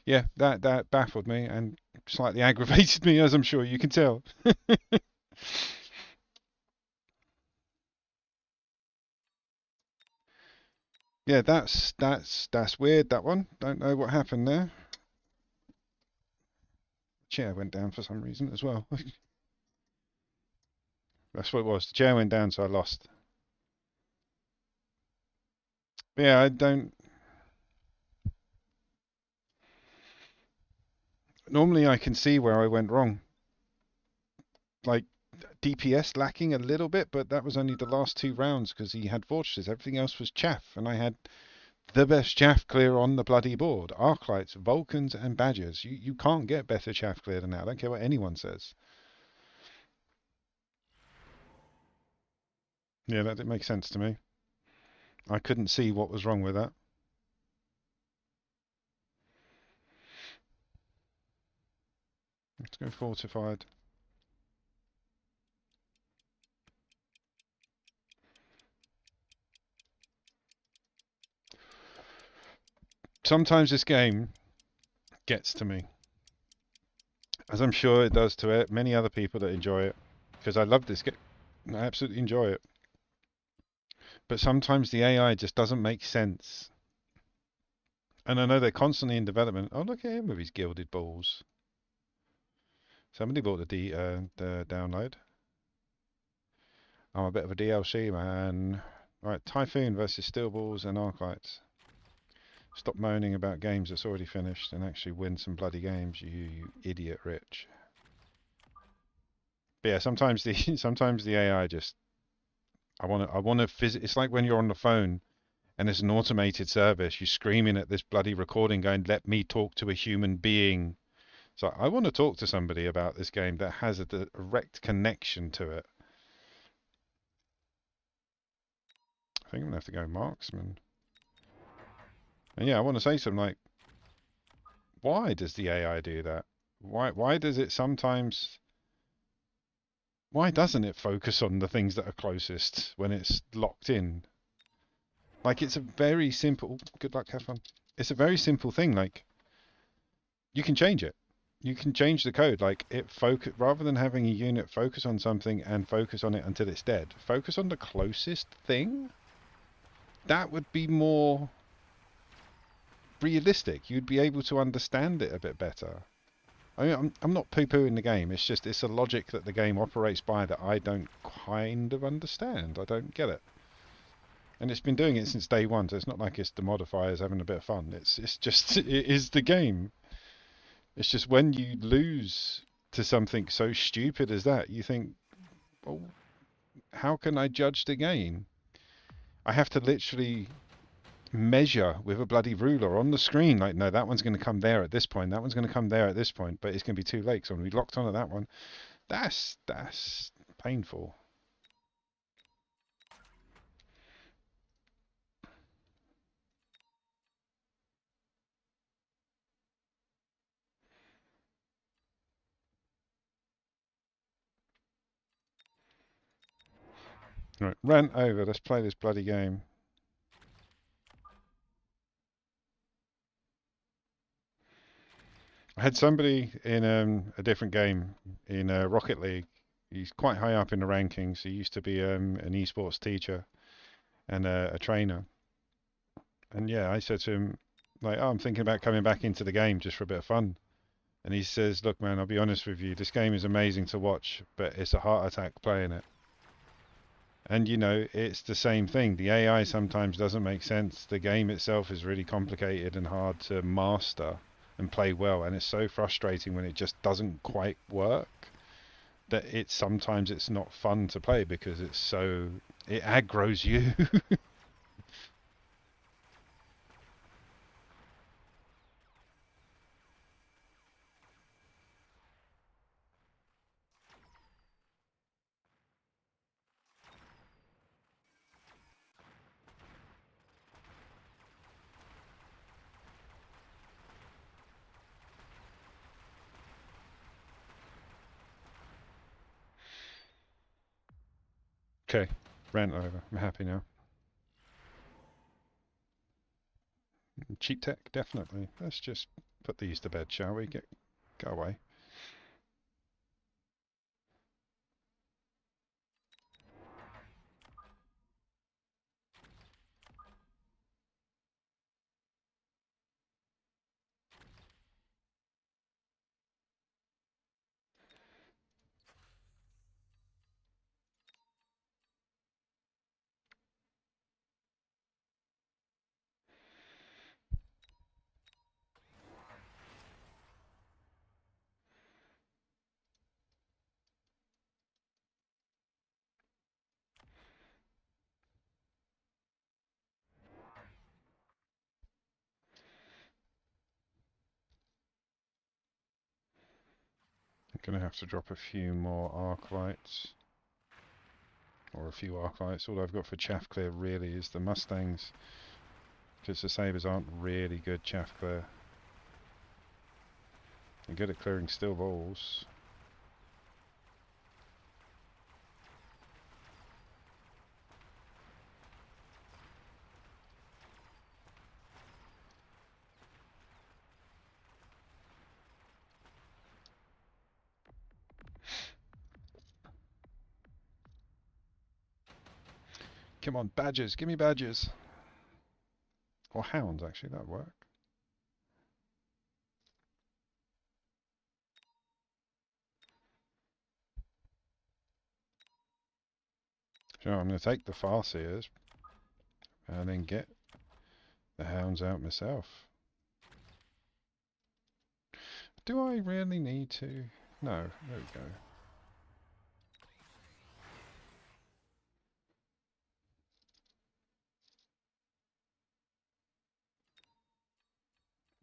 Yeah, that baffled me and slightly aggravated me, as I'm sure you can tell. Yeah, that's weird. That one. Don't know what happened there. Chair went down for some reason as well. That's what it was. The chair went down, so I lost. But yeah, I don't. Normally, I can see where I went wrong. Like DPS lacking a little bit, but that was only the last 2 rounds because he had fortresses. Everything else was chaff, and I had the best chaff clear on the bloody board. Arclights, Vulcans, and Badgers. You can't get better chaff clear than that. I don't care what anyone says. Yeah, that didn't make sense to me. I couldn't see what was wrong with that. Let's go fortified. Sometimes this game gets to me, as I'm sure it does to many other people that enjoy it, because I love this game. I absolutely enjoy it. But sometimes the AI just doesn't make sense. And I know they're constantly in development. Oh, look at him with his gilded balls. Somebody bought the download. I'm a bit of a DLC man. Right, Typhoon versus Steel Balls and Arclights. Stop moaning about games that's already finished and actually win some bloody games, you idiot Rich. But yeah, sometimes the AI just I wanna it's like when you're on the phone and it's an automated service, you're screaming at this bloody recording going, let me talk to a human being. So I want to talk to somebody about this game that has a direct connection to it. I think I'm gonna have to go marksman. And yeah, I want to say something like, why does the AI do that? Why does it sometimes? Why doesn't it focus on the things that are closest when it's locked in? Like it's a very simple. Good luck, have fun. It's a very simple thing. Like you can change it. You can change the code. Like it focus rather than having a unit focus on something and focus on it until it's dead. Focus on the closest thing. That would be more realistic. You'd be able to understand it a bit better. I mean, I'm not poo-pooing the game. It's just it's a logic that the game operates by that I don't kind of understand. I don't get it. And it's been doing it since day one, so it's not like it's the modifiers having a bit of fun. It's just it is the game. It's just when you lose to something so stupid as that, you think, well, how can I judge the game? I have to literally measure with a bloody ruler on the screen. Like, no, that one's going to come there at this point. That one's going to come there at this point, but it's going to be too late. So I'm going to be locked onto that one. That's painful. Right, rant over. Let's play this bloody game. I had somebody in a different game in Rocket League. He's quite high up in the rankings. He used to be an esports teacher and a trainer. And yeah, I said to him, like, oh, I'm thinking about coming back into the game just for a bit of fun. And he says, look, man, I'll be honest with you. This game is amazing to watch, but it's a heart attack playing it. And you know, it's the same thing. The AI sometimes doesn't make sense. The game itself is really complicated and hard to master and play well, and it's so frustrating when it just doesn't quite work that it's not fun to play because it aggroes you. Okay, rant over. I'm happy now. Cheap tech, definitely. Let's just put these to bed, shall we? Go away. I'm gonna have to drop a few more arc lights. Or a few arc lights. All I've got for chaff clear really is the Mustangs, because the Sabres aren't really good chaff clear. They're good at clearing still balls. Come on, badgers, give me badgers. Or hounds, actually, that'd work. So I'm going to take the Farseers and then get the hounds out myself. Do I really need to? No, there we go.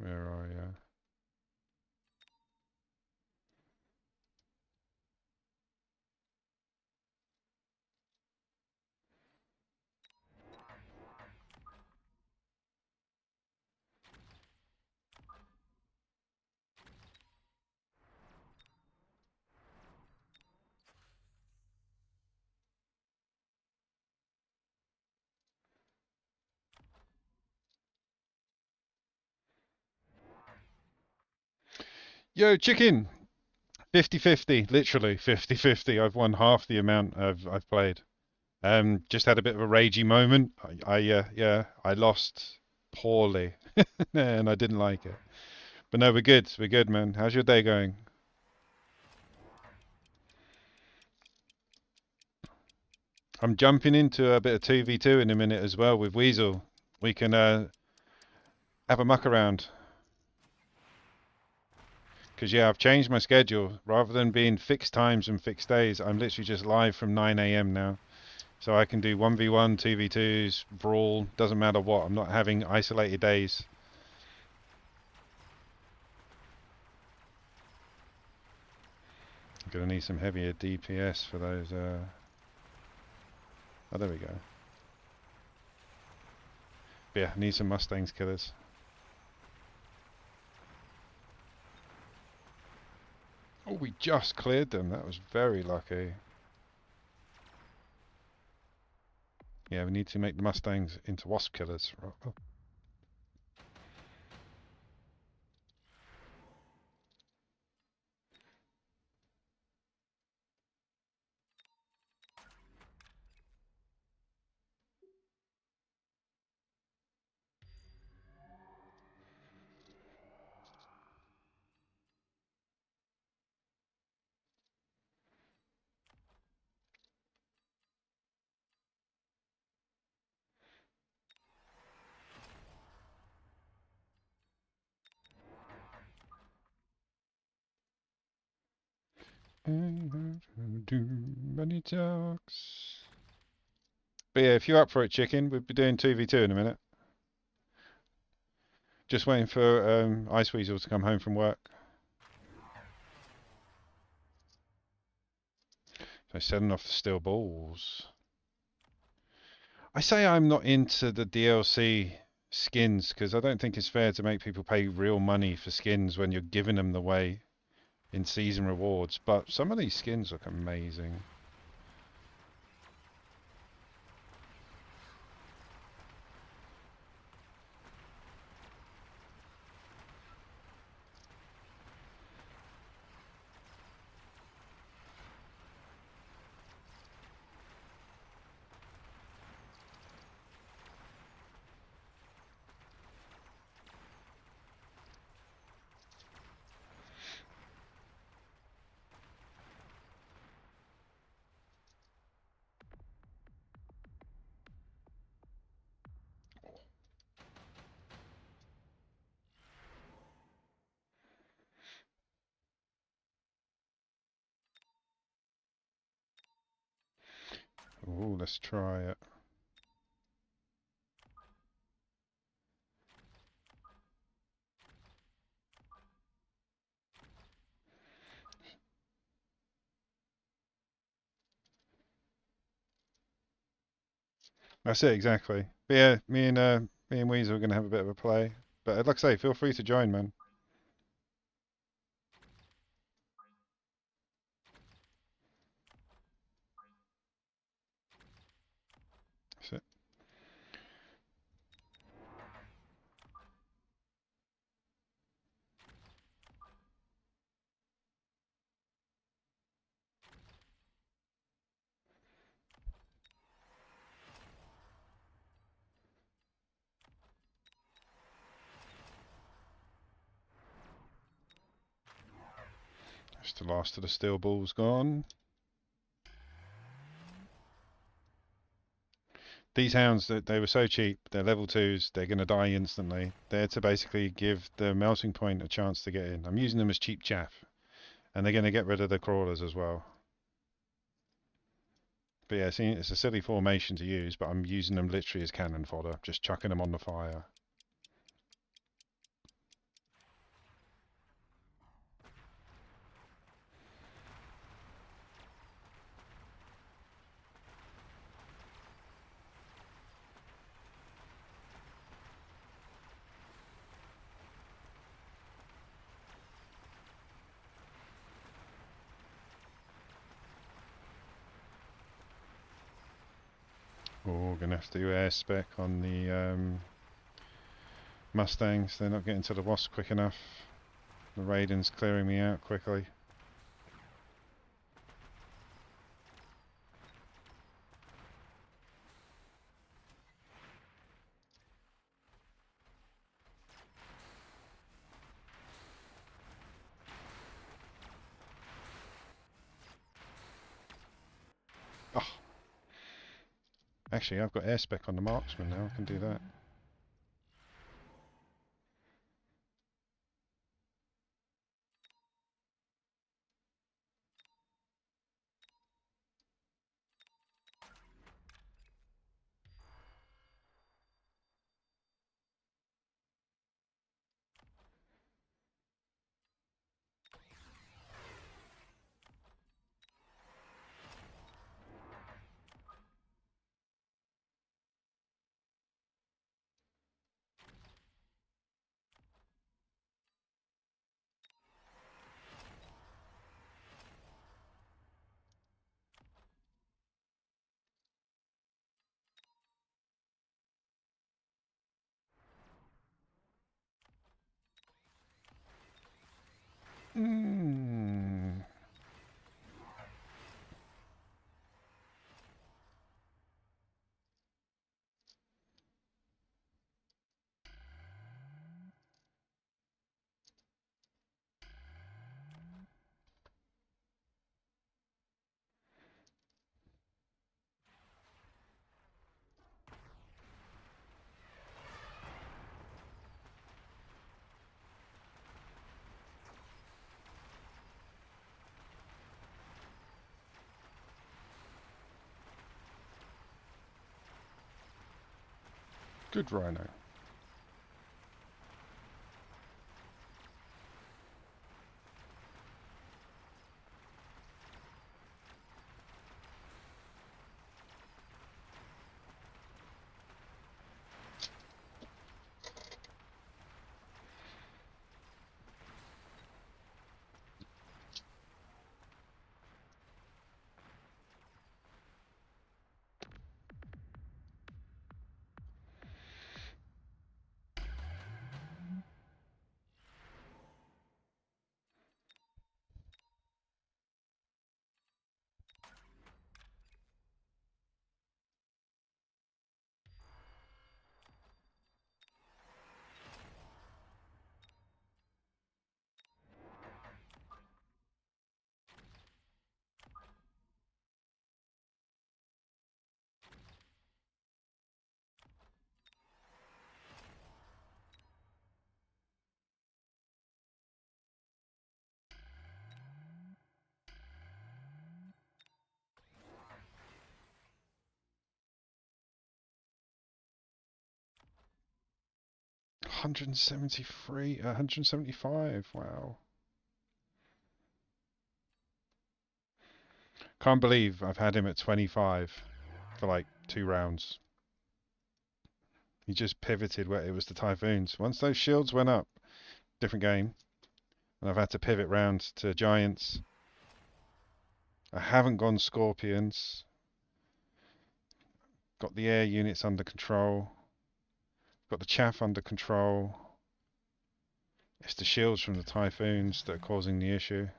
Where are you? Yo, chicken! 50-50, literally 50-50. I've won half the amount I've played. Just had a bit of a ragey moment. Yeah, I lost poorly, and I didn't like it. But no, we're good. We're good, man. How's your day going? I'm jumping into a bit of 2v2 in a minute as well with Weasel. We can have a muck around. Because, yeah, I've changed my schedule. Rather than being fixed times and fixed days, I'm literally just live from 9 a.m. now. So I can do 1v1, 2v2s, brawl, doesn't matter what. I'm not having isolated days. I'm going to need some heavier DPS for those. Oh, there we go. But yeah, need some Mustangs killers. Oh, we just cleared them. That was very lucky. Yeah, we need to make the Mustangs into wasp killers. Oh. Money talks. But yeah, if you're up for it, chicken, we'll be doing 2v2 in a minute. Just waiting for Ice Weasel to come home from work. So selling off the steel balls. I say I'm not into the DLC skins because I don't think it's fair to make people pay real money for skins when you're giving them the way in season rewards. But some of these skins look amazing. Oh, let's try it. That's it exactly. But yeah, me and Weezer are gonna have a bit of a play. But like I say, feel free to join, man. That's it. That's the last of the steel balls gone. These hounds, they were so cheap. They're level 2s. They're going to die instantly. They're to basically give the melting point a chance to get in. I'm using them as cheap chaff. And they're going to get rid of the crawlers as well. But yeah, see, it's a silly formation to use, but I'm using them literally as cannon fodder. Just chucking them on the fire. Oh, we're going to have to do air spec on the Mustangs. They're not getting to the wasp quick enough. The Raiden's clearing me out quickly. Oh, actually, I've got air spec on the marksman now. I can do that. Good rhino. $173, 175. Wow. Can't believe I've had him at 25 for like 2 rounds. He just pivoted where it was the Typhoons. Once those shields went up, different game. And I've had to pivot round to Giants. I haven't gone Scorpions. Got the air units under control. Got the chaff under control. It's the shields from the Typhoons that are causing the issue.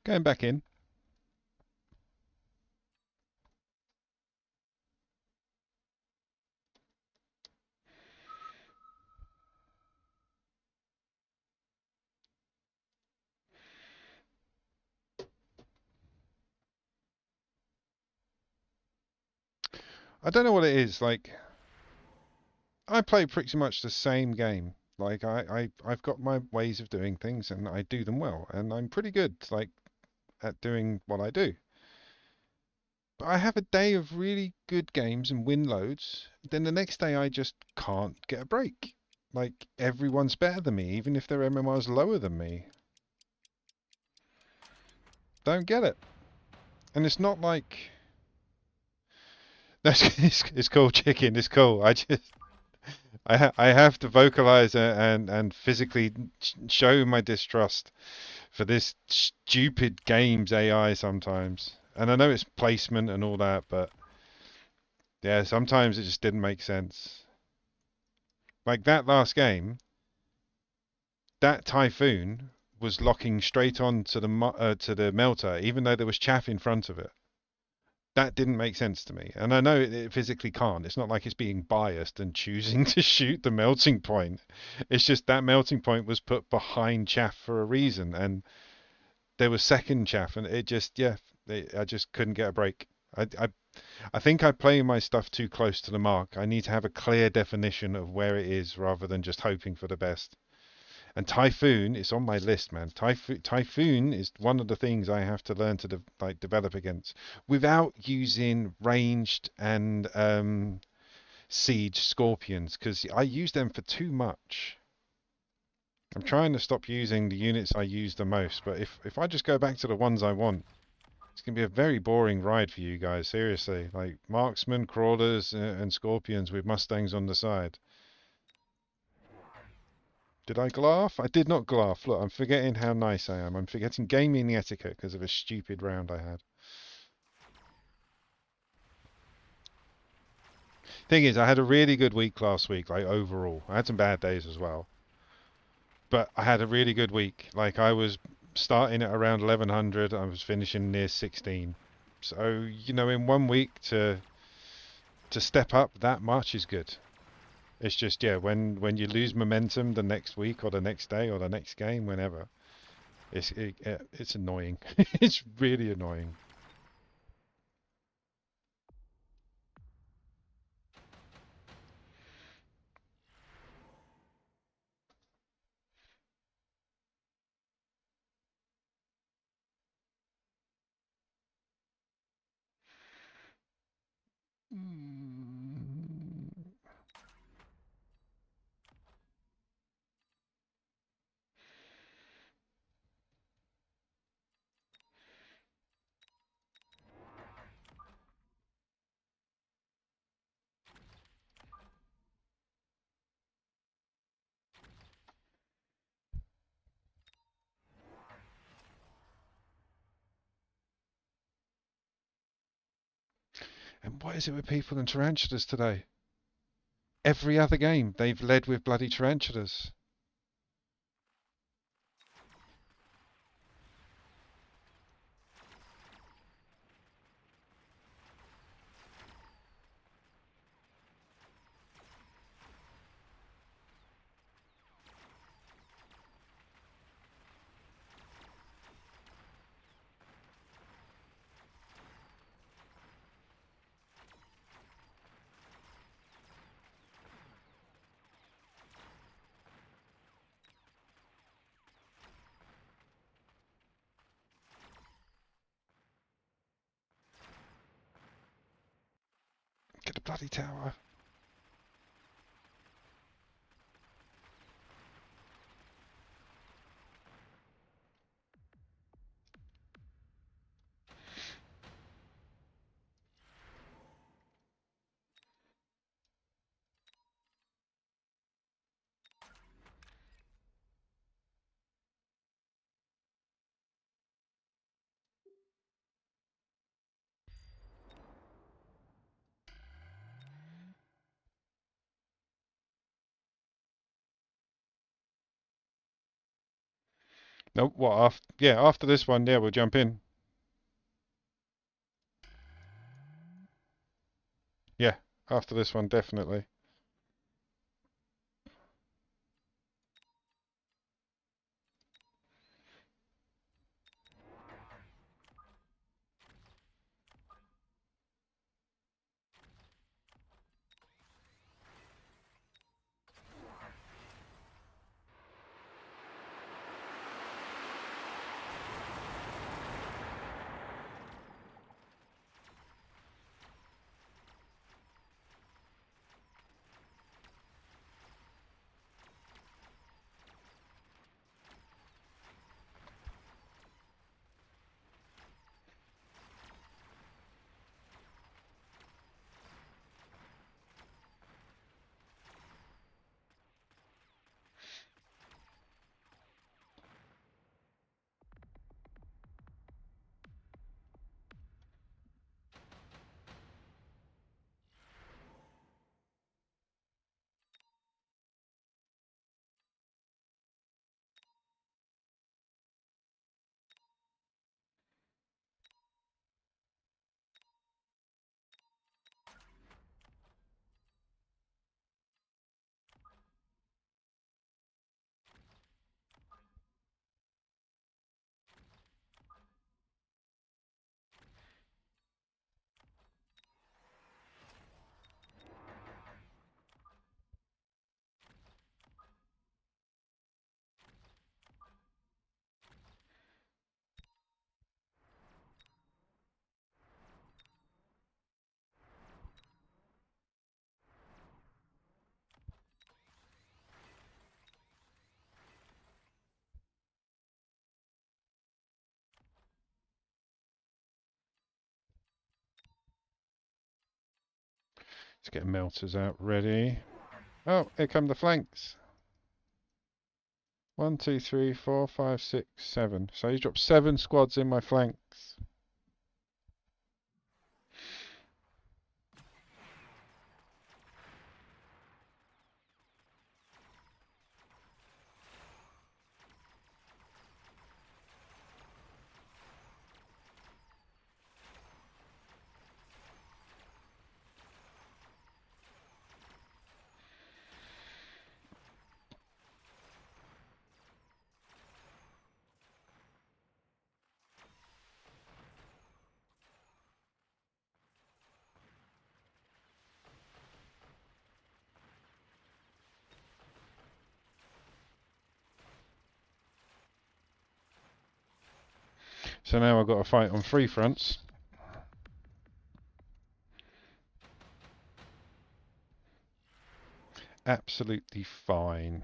Going back in. I don't know what it is. Like, I play pretty much the same game. Like, I've got my ways of doing things and I do them well. And I'm pretty good, like, at doing what I do. But I have a day of really good games and win loads. Then the next day I just can't get a break. Like, everyone's better than me, even if their MMR's lower than me. Don't get it. And it's not like that's it's cool, chicken. It's cool. I have to vocalize and physically show my distrust for this stupid games AI sometimes. And I know it's placement and all that, but yeah, sometimes it just didn't make sense. Like that last game, that Typhoon was locking straight on to the melter, even though there was chaff in front of it. That didn't make sense to me. And I know it physically can't. It's not like it's being biased and choosing to shoot the melting point. It's just that melting point was put behind chaff for a reason. And there was second chaff, and it just, yeah, I just couldn't get a break. I I think I play my stuff too close to the mark. I need to have a clear definition of where it is rather than just hoping for the best. And Typhoon is on my list, man. Typhoon is one of the things I have to learn to develop against without using ranged and siege scorpions because I use them for too much. I'm trying to stop using the units I use the most, but if I just go back to the ones I want, it's going to be a very boring ride for you guys, seriously. Like marksmen, crawlers, and scorpions with mustangs on the side. Did I glaff? I did not glaff. Look, I'm forgetting how nice I am. I'm forgetting gaming etiquette because of a stupid round I had. Thing is, I had a really good week last week, like overall. I had some bad days as well. But I had a really good week. Like I was starting at around 1100, I was finishing near 16. So, you know, in 1 week to step up that much is good. It's just yeah, when you lose momentum the next week or the next day or the next game, whenever, it's annoying. It's really annoying. Mm. And what is it with people and tarantulas today? Every other game they've led with bloody tarantulas. Get the bloody tower. No, what after? Yeah, after this one, yeah, we'll jump in. Yeah, after this one, definitely. Let's get melters out ready. Oh, here come the flanks. 1, 2, 3, 4, 5, 6, 7. So he's dropped 7 squads in my flanks. So now I've got to fight on 3 fronts. Absolutely fine.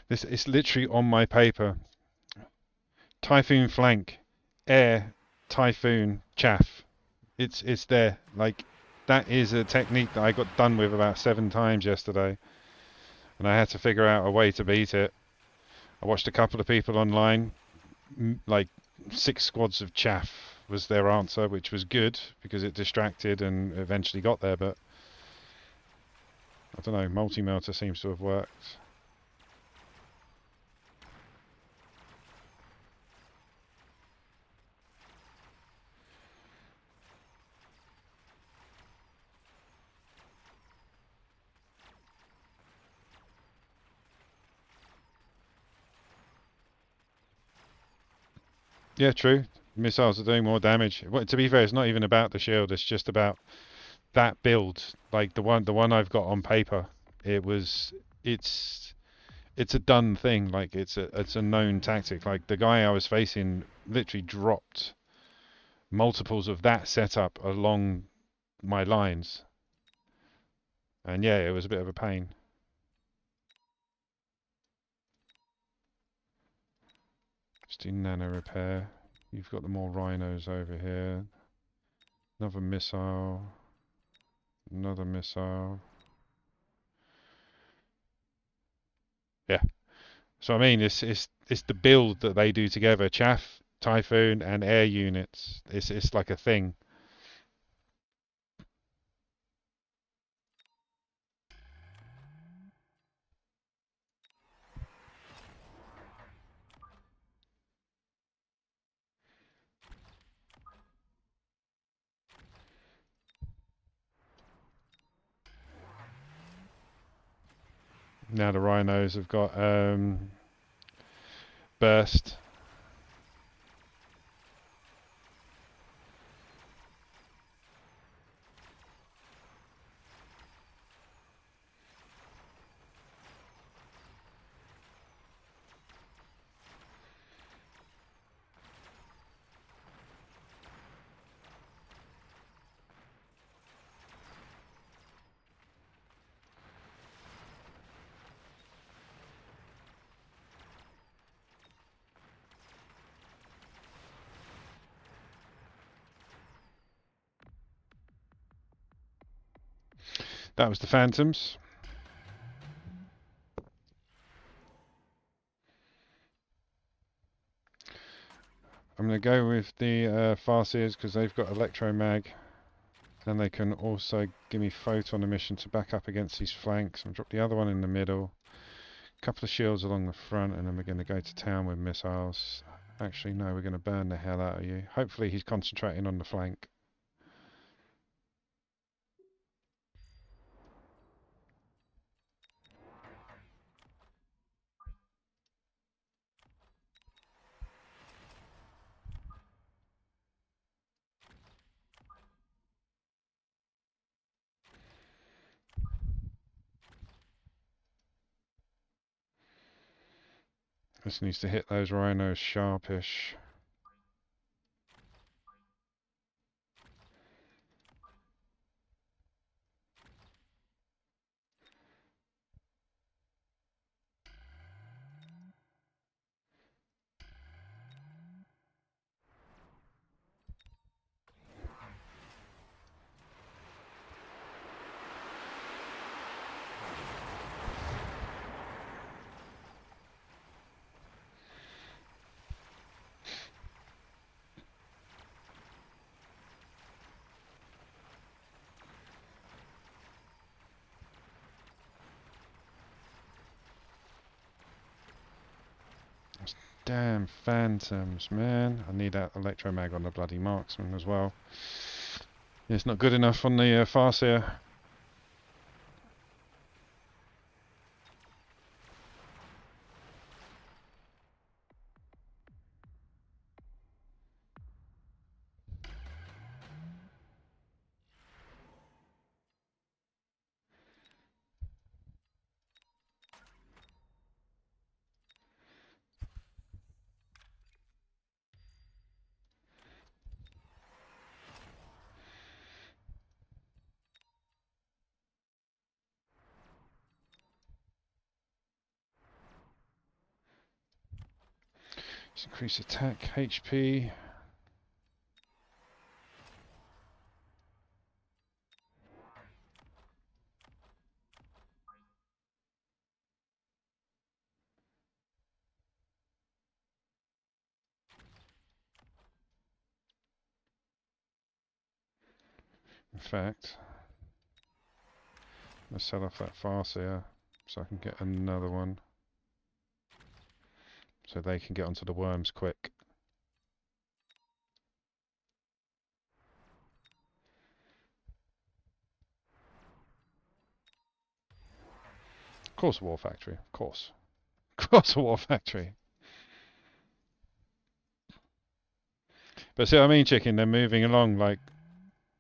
This is literally on my paper. Typhoon flank, air, typhoon, chaff. It's there. Like, that is a technique that I got done with about 7 times yesterday, and I had to figure out a way to beat it. I watched a couple of people online, like 6 squads of chaff was their answer, which was good because it distracted and eventually got there. But I don't know, multi-melter seems to have worked. Yeah, true. Missiles are doing more damage. Well, to be fair, it's not even about the shield. It's just about that build. Like the one I've got on paper. It was. It's a done thing. Like it's a known tactic. Like the guy I was facing literally dropped multiples of that setup along my lines, and yeah, it was a bit of a pain. Just do nano repair. You've got the more rhinos over here. Another missile. Another missile. Yeah. So I mean, it's the build that they do together. Chaff, Typhoon, and air units. It's like a thing. Now the rhinos have got burst. That was the phantoms. I'm going to go with the Farseers because they've got electromag. And they can also give me photon emission to back up against these flanks. And drop the other one in the middle. A couple of shields along the front, and then we're going to go to town with missiles. Actually, no, we're going to burn the hell out of you. Hopefully he's concentrating on the flank. This needs to hit those rhinos sharpish. Damn phantoms, man. I need that electromag on the bloody marksman as well. It's not good enough on the Farseer. Let's increase attack HP. In fact, let's sell off that Farseer so I can get another one. So they can get onto the worms quick. Of course, a war factory. Of course. Of course, a war factory. But see what I mean, chicken? They're moving along like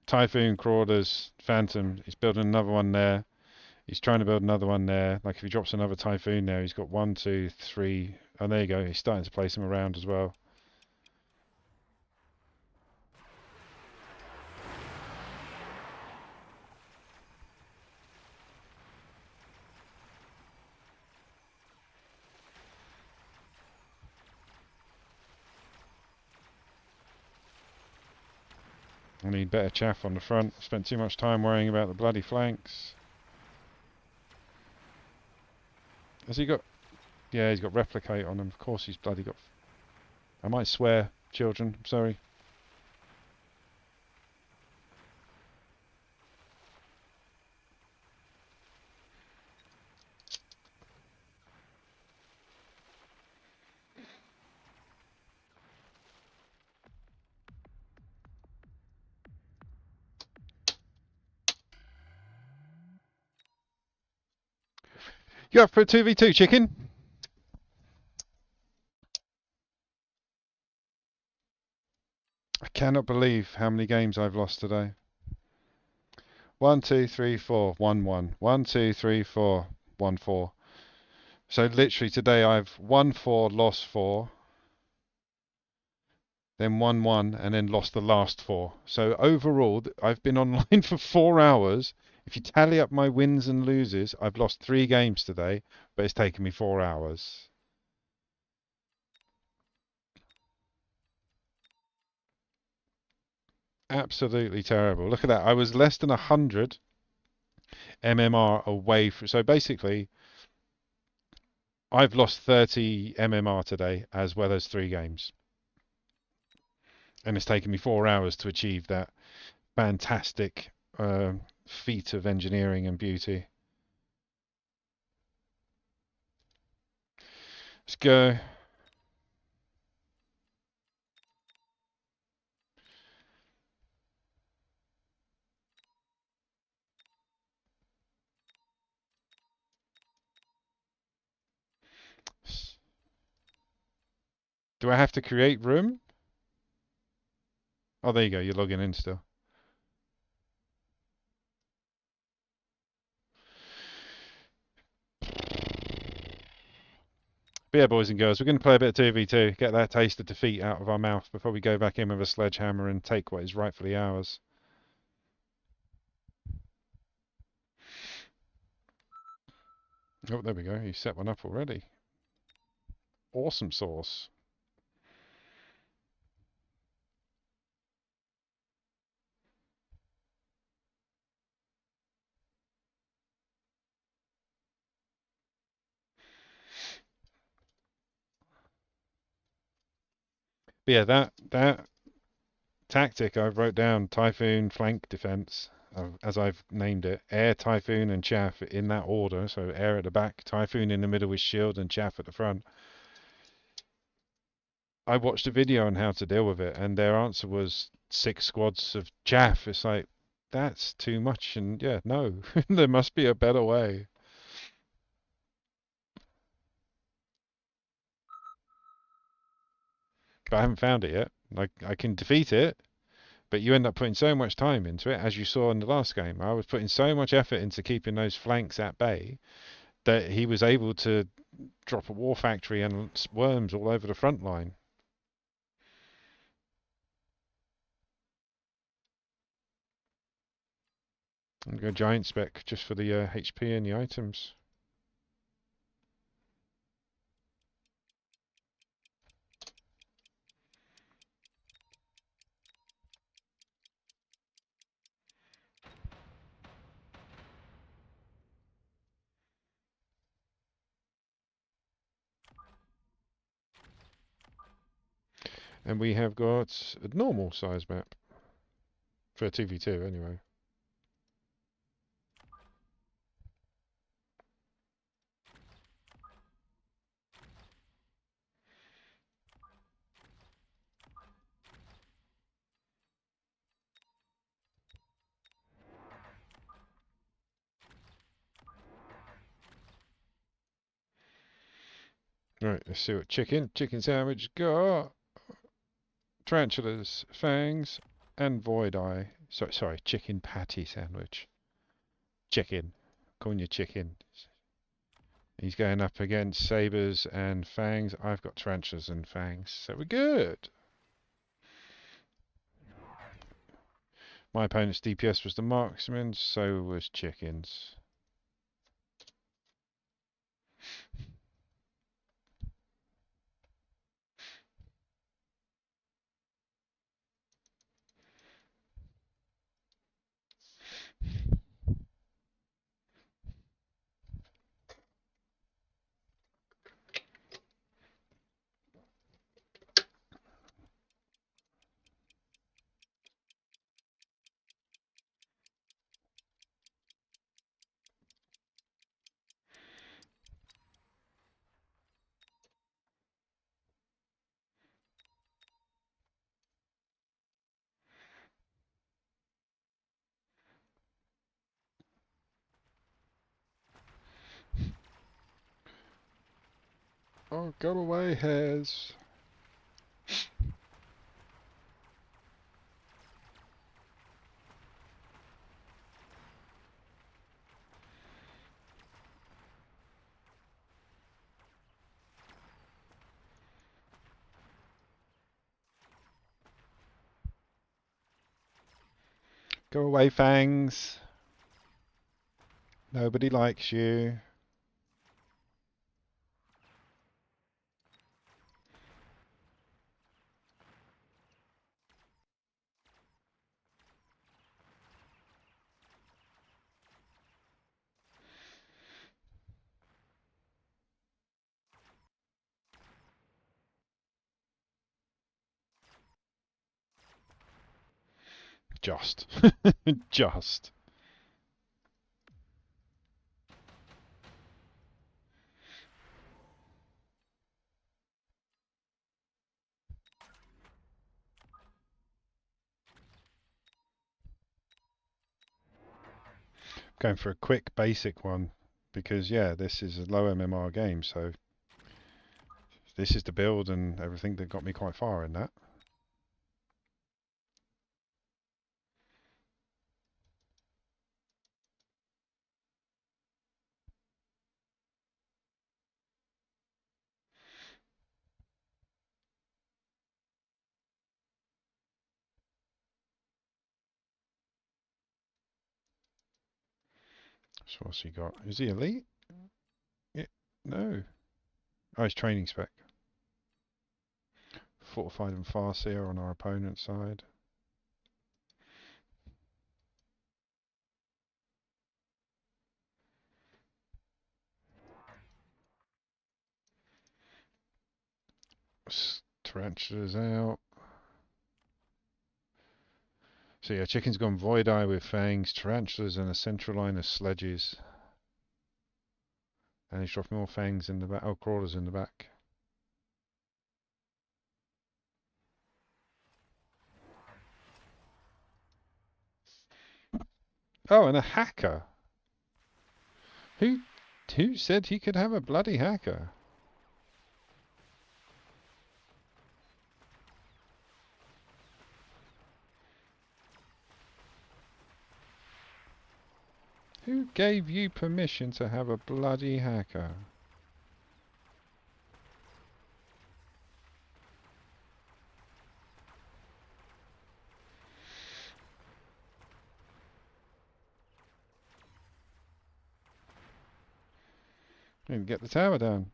Typhoon, Crawders, Phantom. He's building another one there. He's trying to build another one there. Like if he drops another Typhoon there, he's got 1, 2, 3. Oh, there you go. He's starting to place them around as well. I need better chaff on the front. Spent too much time worrying about the bloody flanks. Has he got... Yeah, he's got replicate on him. Of course he's bloody got... I might swear, children. I'm sorry. You up for a 2v2, chicken? I cannot believe how many games I've lost today. 1, 2, 3, 4, 1, 1. 1, 2, 3, 4, 1, 4. So literally today I've won 4, lost 4, then won 1, and then lost the last 4. So overall, I've been online for 4 hours. If you tally up my wins and loses, I've lost 3 games today, but it's taken me 4 hours. Absolutely terrible. Look at that. I was less than 100 MMR away from... So basically, I've lost 30 MMR today, as well as 3 games. And it's taken me 4 hours to achieve that fantastic feat of engineering and beauty. Let's go. Do I have to create room? Oh, there you go. You're logging in still. But yeah, boys and girls, we're going to play a bit of 2v2, get that taste of defeat out of our mouth before we go back in with a sledgehammer and take what is rightfully ours. Oh, there we go. You set one up already. Awesome sauce. But yeah, that tactic I wrote down, Typhoon flank defense, as I've named it, air, Typhoon, and chaff in that order. So air at the back, Typhoon in the middle with shield, and chaff at the front. I watched a video on how to deal with it, and their answer was 6 squads of chaff. It's like, that's too much, and yeah, no, there must be a better way. But I haven't found it yet. Like, I can defeat it, but you end up putting so much time into it, as you saw in the last game. I was putting so much effort into keeping those flanks at bay that he was able to drop a war factory and worms all over the front line. I'm going to go giant spec just for the HP and the items. And we have got a normal size map for a 2v2 anyway. Right, let's see what chicken sandwich got. Tarantulas, fangs, and void eye. Sorry, chicken patty sandwich. Chicken. Calling you chicken. He's going up against sabers and fangs. I've got tarantulas and fangs, so we're good. My opponent's DPS was the marksman, so was chickens. Oh, go away, hares. Go away, fangs. Nobody likes you. Just. Just. Going for a quick basic one because yeah, this is a low MMR game, so this is the build and everything that got me quite far in that. So what's he got? Is he elite? Yeah. No. Oh, he's training spec. Fortified and Farseer on our opponent's side. Tarantula's out. So yeah, Chicken's gone Void Eye with Fangs, Tarantulas and a central line of Sledges. And he's dropping more Fangs in the back. Oh, Crawlers in the back. Oh, and a hacker. Who who said he could have a bloody hacker? Who gave you permission to have a bloody hacker? And get the tower down.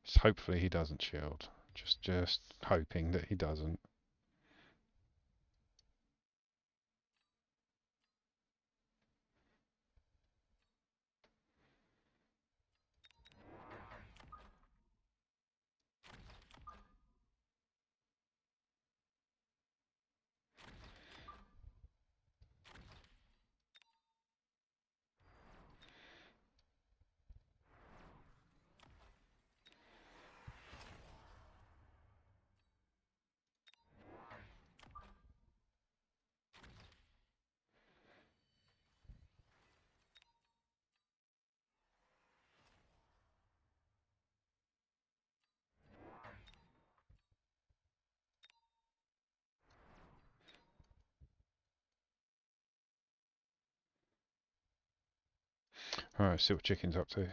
So hopefully he doesn't shield. Just hoping that he doesn't. Alright, see what Chicken's up to.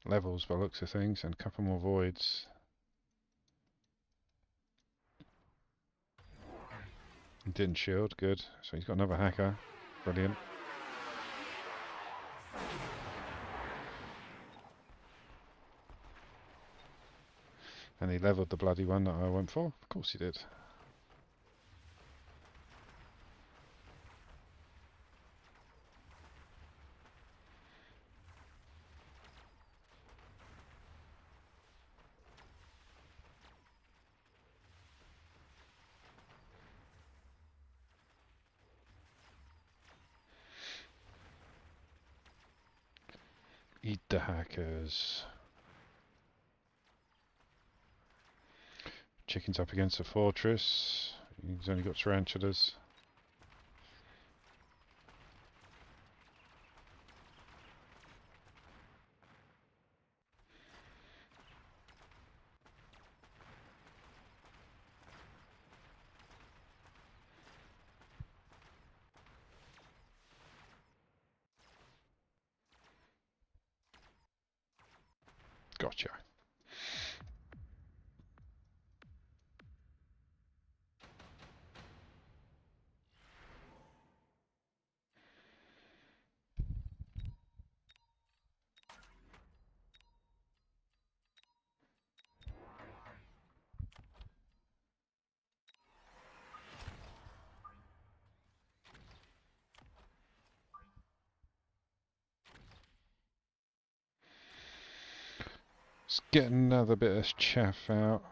Levels by looks of things and a couple more voids. Didn't shield, good. So he's got another hacker. Brilliant. And he leveled the bloody one that I went for. Of course he did. Eat the hackers. Chicken's up against a fortress. He's only got tarantulas. Let's get another bit of chaff out.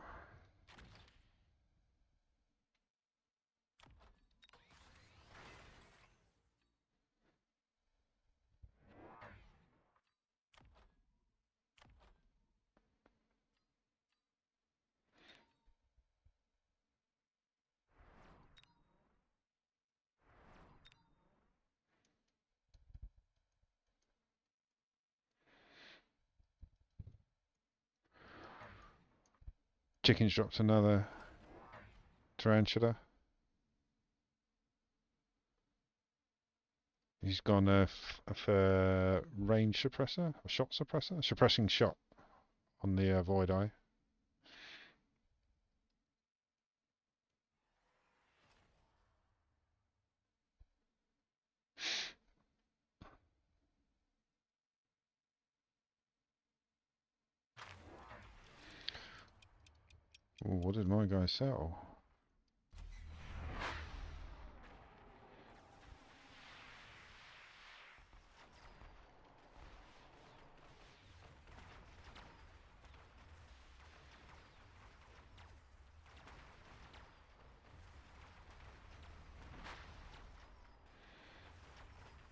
Chicken's dropped another tarantula. He's gone for range suppressor, or shot suppressor, suppressing shot on the void eye. Ooh, what did my guy sell?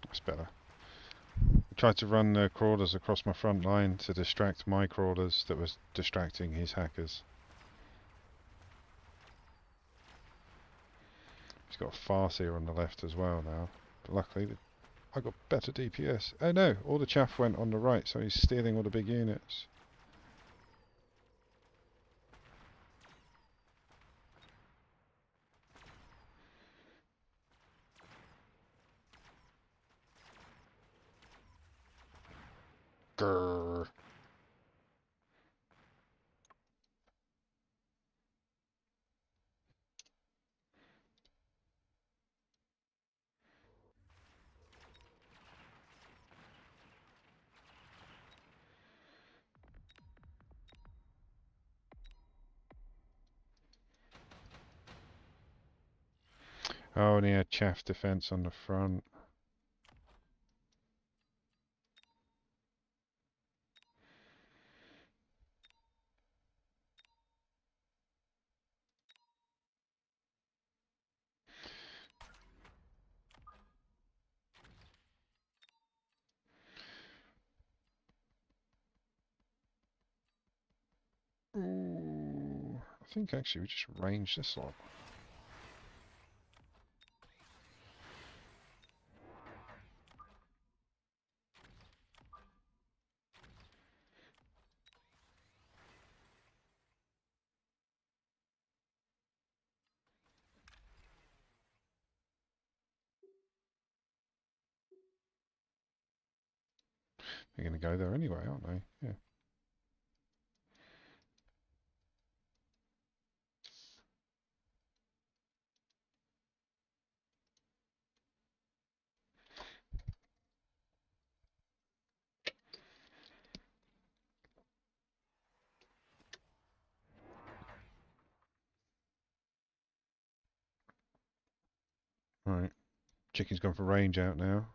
That's better. I tried to run the crawlers across my front line to distract my crawlers that was distracting his hackers. He's got a Farseer on the left as well now. But luckily, I got better DPS. Oh no, all the chaff went on the right, so he's stealing all the big units. Grrr. Oh, and he had chaff defense on the front. Ooh, I think actually we just range this lot. They're going to go there anyway, aren't they? Yeah. Right. Chicken's gone for range out now.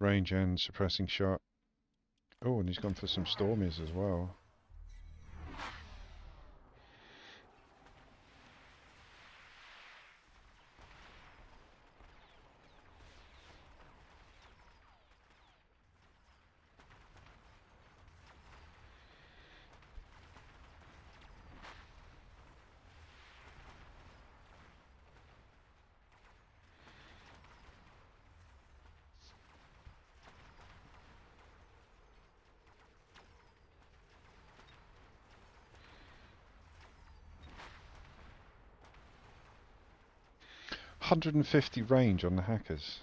Range and suppressing shot. Oh, and he's gone for some Stormies as well. (150) range on the hackers.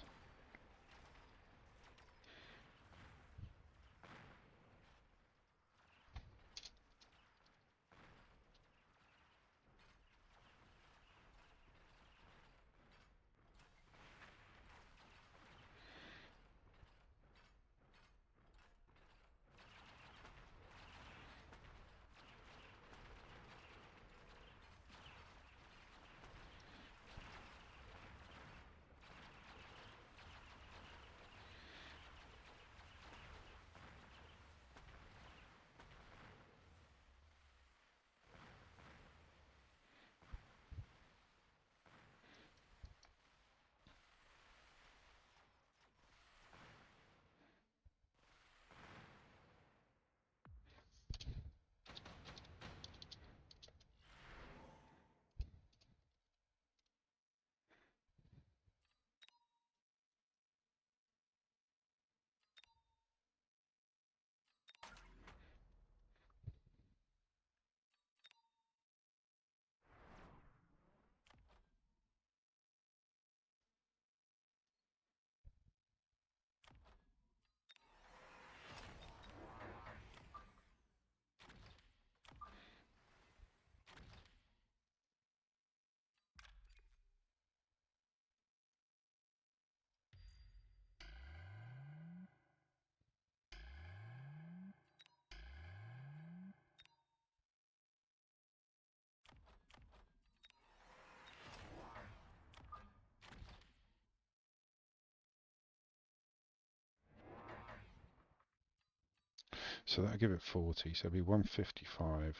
So that'll give it 40, so it'll be 155.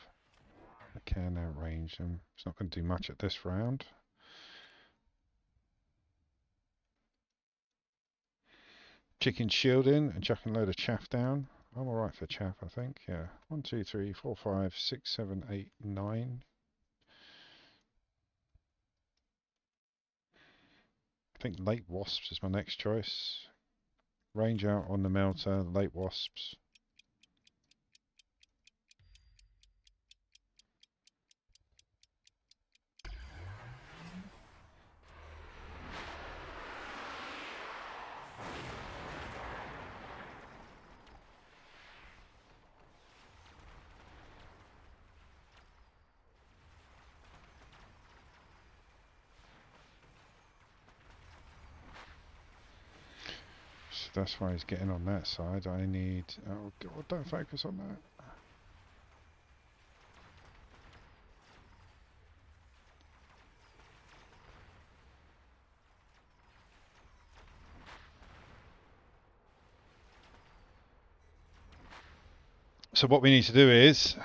I can outrange them. It's not going to do much at this round. Chicken shielding and chucking a load of chaff down. I'm alright for chaff, I think. Yeah. 1, 2, 3, 4, 5, 6, 7, 8, 9. I think late wasps is my next choice. Range out on the melter, late wasps. So that's why he's getting on that side. I need... Oh god, don't focus on that. So what we need to do is...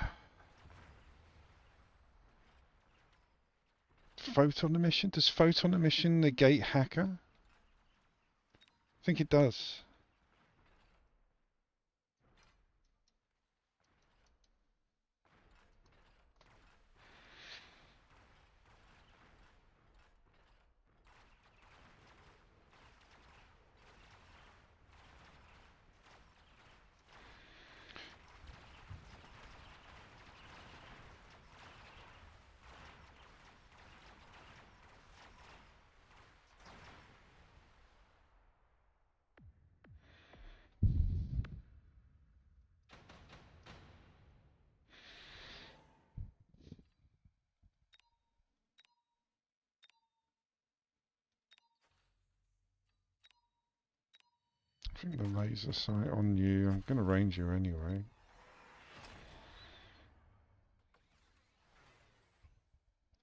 Photon emission? Does photon emission negate hacker? I think it does. I think the laser sight on you, I'm going to range you anyway.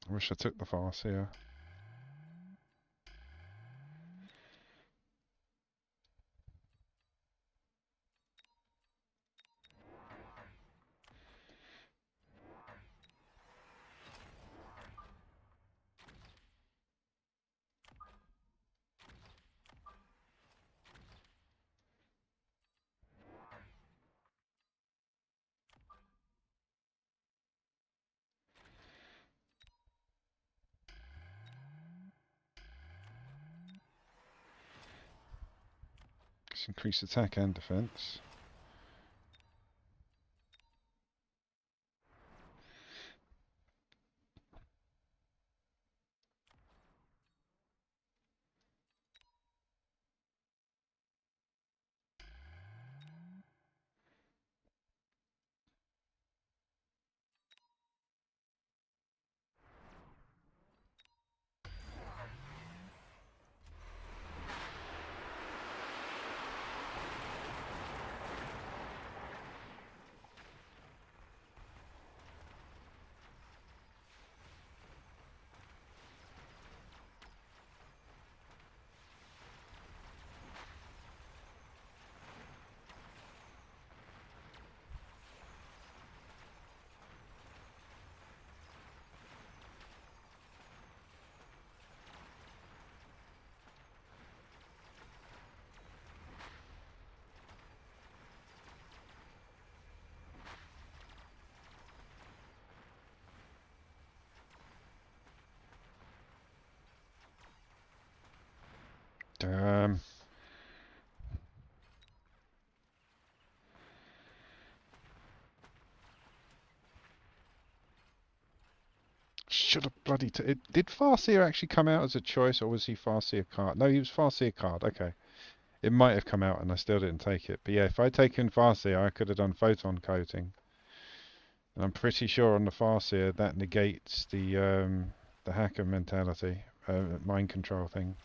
I wish I took the Farseer. Let's increase attack and defense. Damn. Should have bloody... Did Farseer actually come out as a choice, or was he Farseer card? No, he was Farseer card. Okay. It might have come out and I still didn't take it. But yeah, if I'd taken Farseer, I could have done photon coating. And I'm pretty sure on the Farseer that negates the hacker mentality, mind control thing.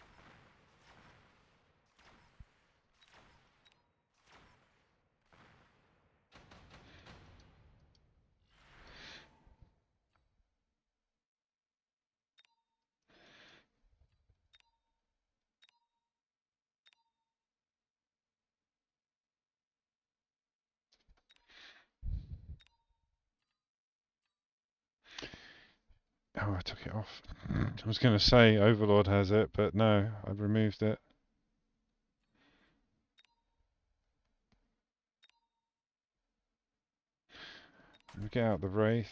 Oh, I took it off. I was going to say Overlord has it, but no, I've removed it. Get out the Wraith.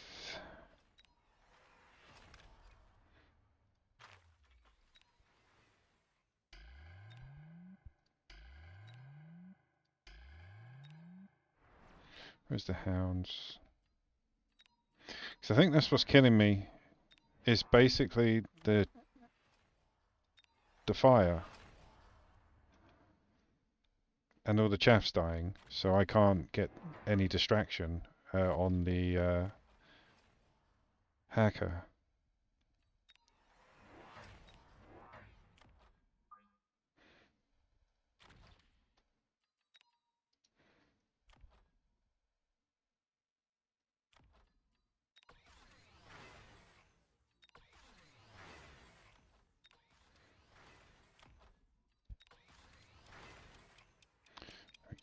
Where's the Hounds? Because I think that's what's killing me. Is basically the fire and all the chaff's dying, so I can't get any distraction on the hacker.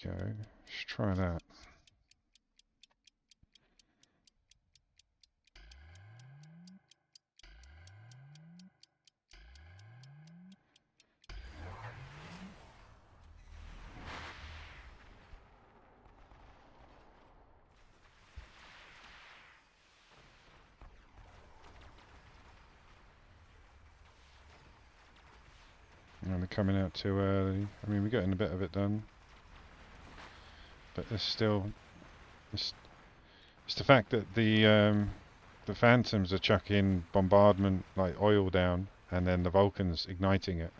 There we go. Let's try that. And they're coming out too early. I mean, we're getting a bit of it done, but there's still it's the fact that the Phantoms are chucking bombardment like oil down, and then the Vulcans igniting it.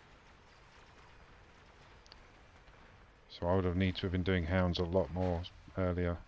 So I would have need to have been doing Hounds a lot more earlier.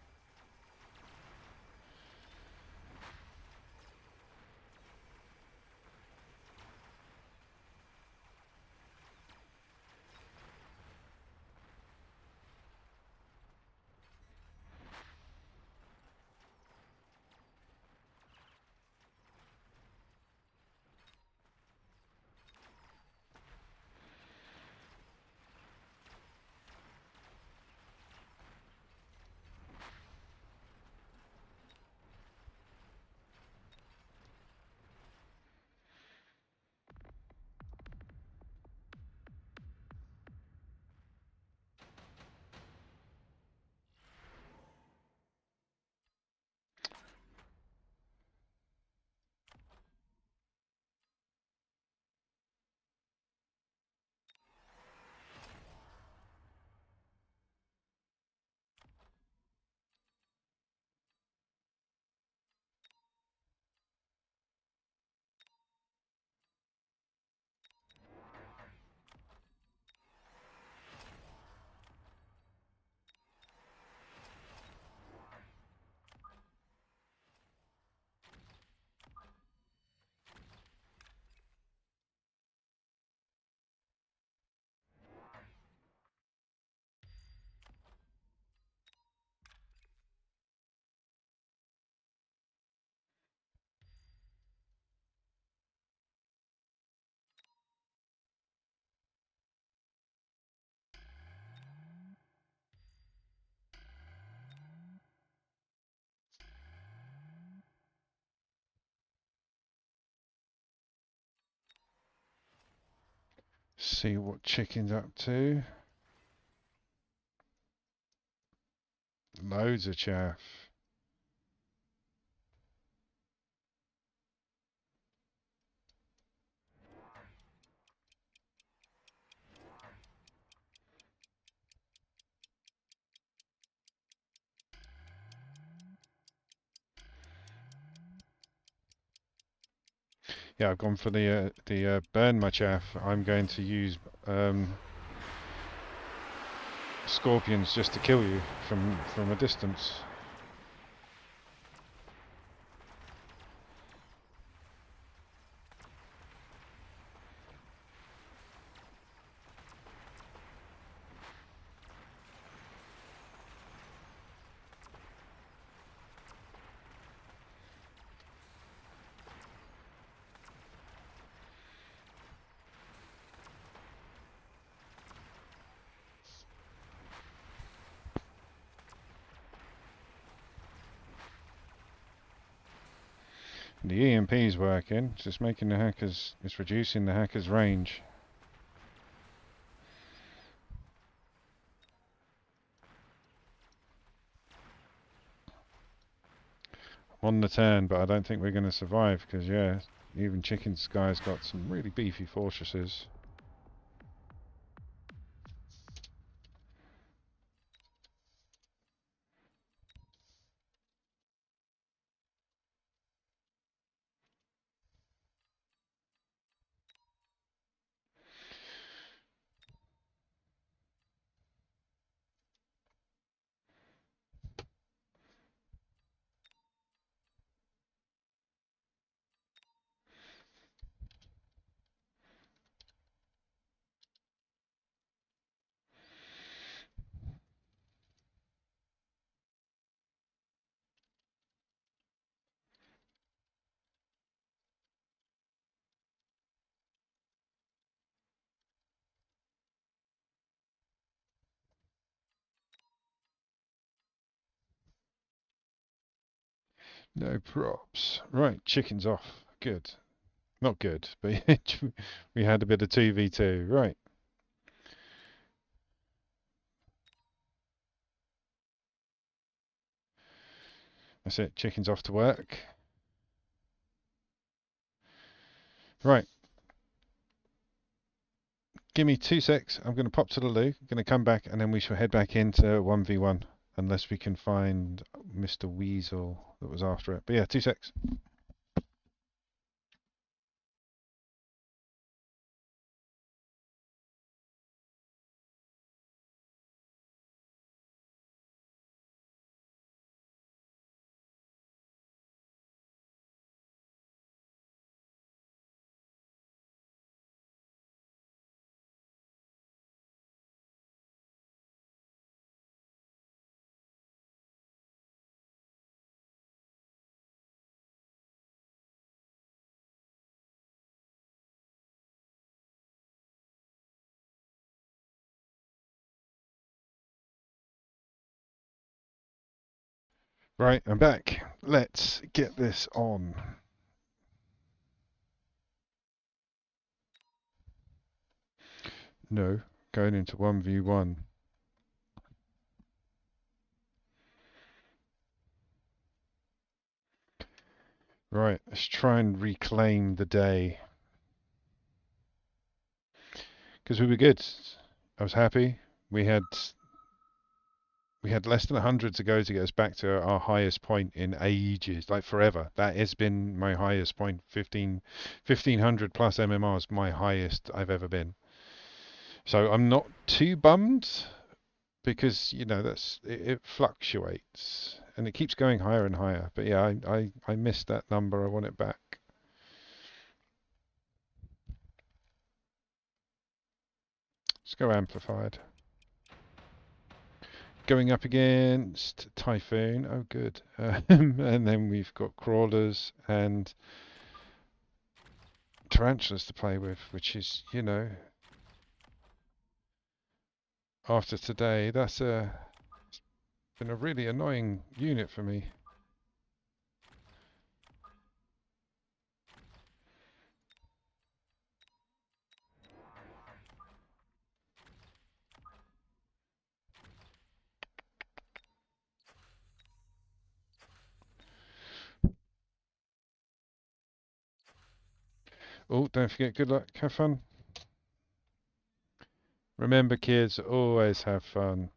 See what Chicken's up to. Loads of chaff. Yeah, I've gone for the burn my chaff. I'm going to use scorpions just to kill you from a distance. the EMP's working. It's just making the hackers. It's reducing the hackers' range. I'm on the turn, but I don't think we're going to survive because yeah, even Chicken Sky's got some really beefy fortresses. No props. Right, chicken's off. Good. Not good, but we had a bit of 2v2. Right. That's it. Chicken's off to work. Right. Give me 2 secs. I'm going to pop to the loo. I'm going to come back and then we shall head back into 1v1 unless we can find Mr. Weasel that was after it. But yeah, 2 secs. Right, I'm back. Let's get this on. No, going into 1v1. Right, let's try and reclaim the day. Because we were good. I was happy. We had less than 100 to go to get us back to our highest point in ages, like forever. That has been my highest point. 1500 plus MMR is my highest I've ever been. So I'm not too bummed because it fluctuates and it keeps going higher and higher. But yeah, I missed that number. I want it back. Let's go amplified. Going up against Typhoon. Oh, good. And then we've got crawlers and tarantulas to play with, which is, after today, that's been a really annoying unit for me. Oh, don't forget, good luck, have fun. Remember, kids, always have fun.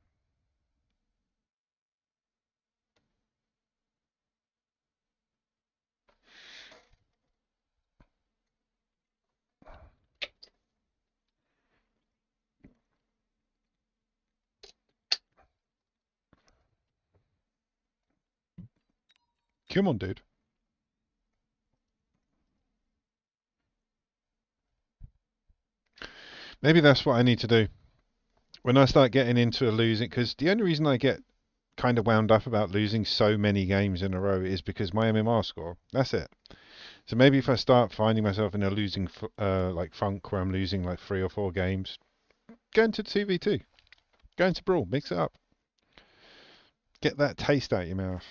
Come on, dude. Maybe that's what I need to do. When I start getting into a losing, because the only reason I get kind of wound up about losing so many games in a row is because my MMR score. That's it. So maybe if I start finding myself in a losing like funk where I'm losing like 3 or 4 games, go into 2v2, go into Brawl, mix it up, get that taste out your mouth.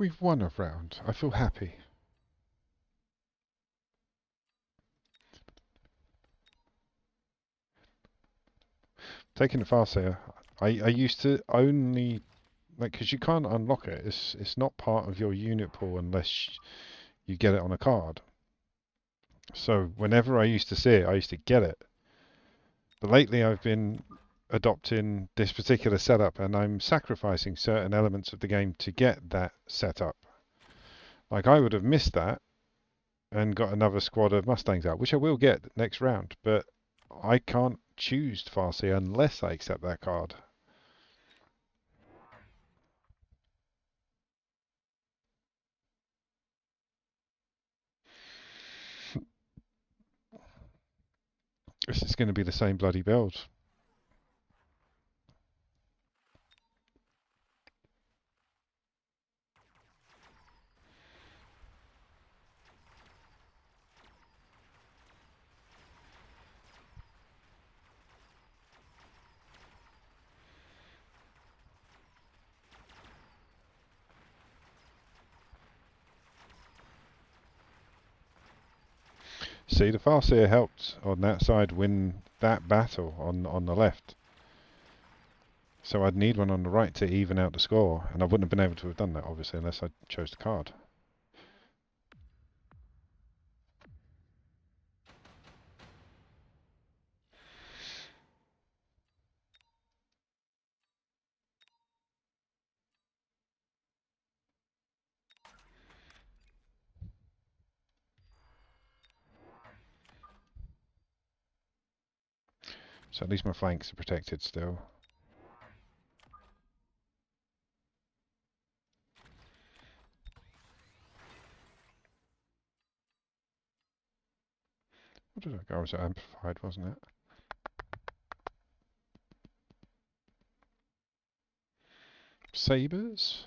We've won a round. I feel happy. Taking the Farseer, I used to only like because you can't unlock it. It's not part of your unit pool unless you get it on a card. So whenever I used to see it, I used to get it. But lately I've been adopting this particular setup and I'm sacrificing certain elements of the game to get that setup. Like I would have missed that and got another squad of Mustangs out, which I will get next round, but I can't choose Farsi unless I accept that card. This is going to be the same bloody build. See, the Farseer helped on that side win that battle on the left. So I'd need one on the right to even out the score, and I wouldn't have been able to have done that, obviously, unless I chose the card. So at least my flanks are protected still. What did I go? Was it amplified, wasn't it? Sabres?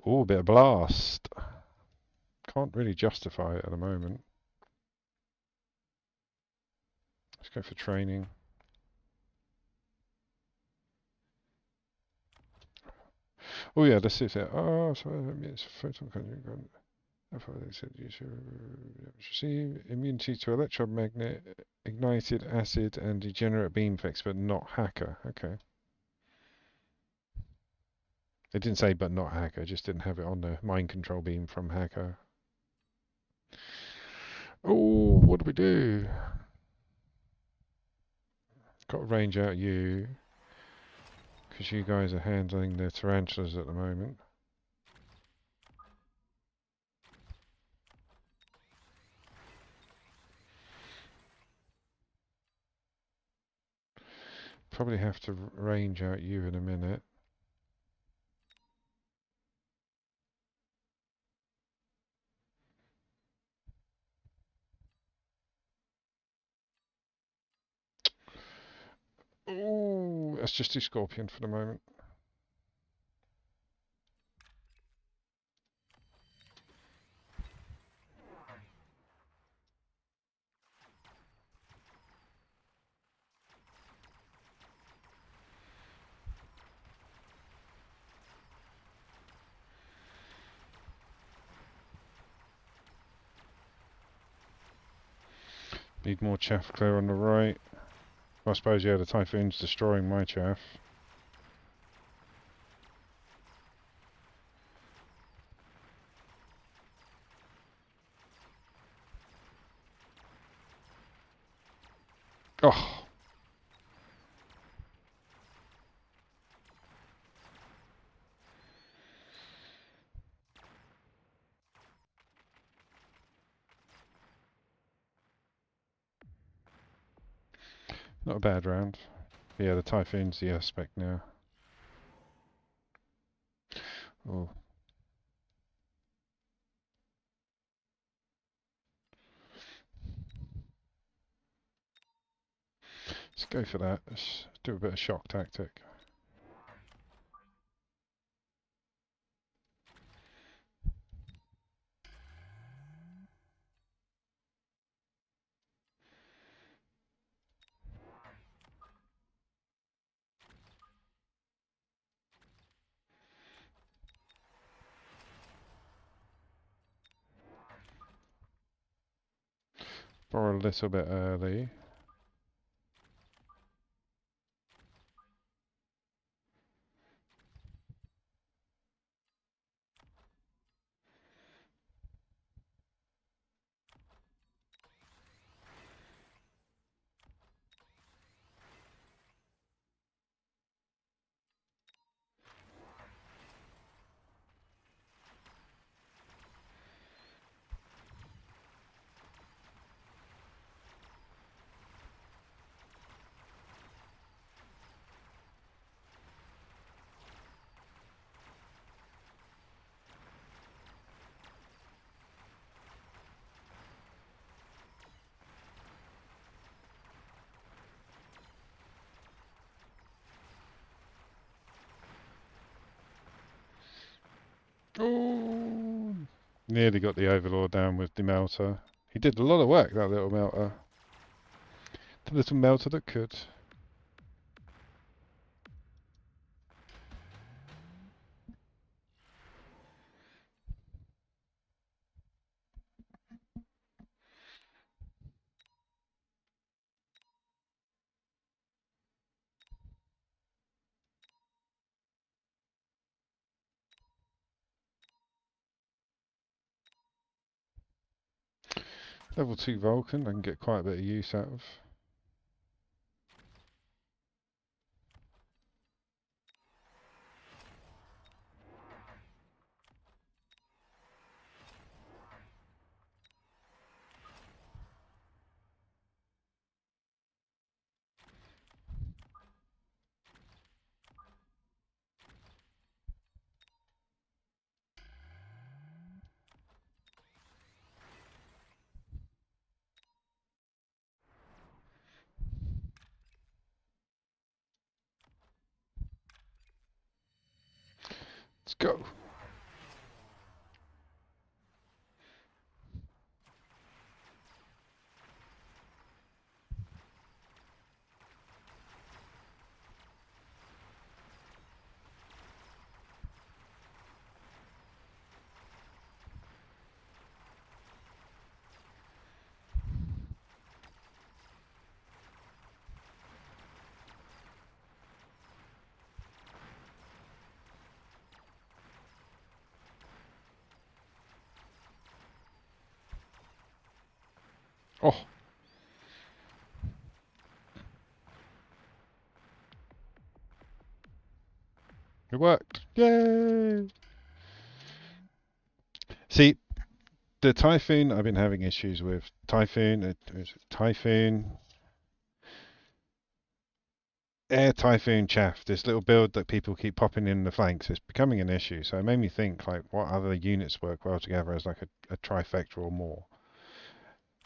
Oh, a bit of blast. Can't really justify it at the moment. Let's go for training. Oh yeah, let's see if it. Oh, sorry, it's photon conjugate. I thought they said you should receive immunity to electromagnet, ignited acid, and degenerate beam effects, but not hacker. Okay. It didn't say but not hacker, just didn't have it on the mind control beam from hacker. Oh, what do we do? Got to range out you, because you guys are handling the tarantulas at the moment. Probably have to range out you in a minute. Oh, let's just do Scorpion for the moment. Need more chaff clear on the right. I suppose, yeah, the Typhoon's destroying my chaff. Oh, Not a bad round. Yeah, the Typhoon's the aspect now. Oh, let's go for that. Let's do a bit of shock tactic. Borrow a little bit early. Oh, nearly got the Overlord down with the melter. He did a lot of work, that little melter. The little melter that could. Level 2 Vulcan, I can get quite a bit of use out of. Let's go. Oh, it worked. Yay! See, the Typhoon I've been having issues with. Typhoon, Air Typhoon Chaff, this little build that people keep popping in the flanks, is becoming an issue. So it made me think, like, what other units work well together as like a trifecta or more.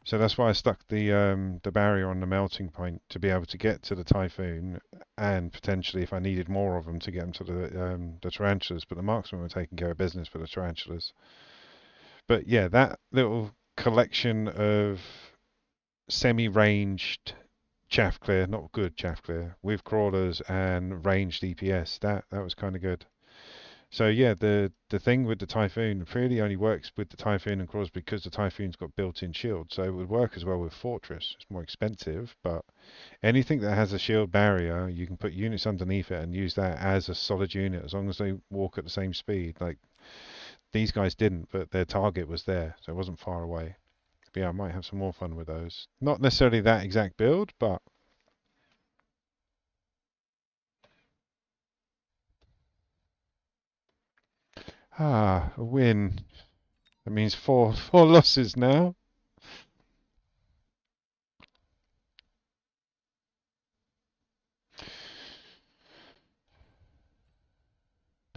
So that's why I stuck the barrier on the melting point to be able to get to the Typhoon, and potentially, if I needed more of them, to get them to the tarantulas. But the marksmen were taking care of business for the tarantulas. But yeah, that little collection of semi-ranged chaff clear, not good chaff clear, with crawlers and ranged DPS, that was kind of good. So yeah, the thing with the Typhoon really only works with the Typhoon and crawlers because the Typhoon's got built-in shield. So it would work as well with Fortress. It's more expensive, but anything that has a shield barrier, you can put units underneath it and use that as a solid unit as long as they walk at the same speed. Like these guys didn't, but their target was there, so it wasn't far away. But yeah, I might have some more fun with those. Not necessarily that exact build, but a win. That means four losses now.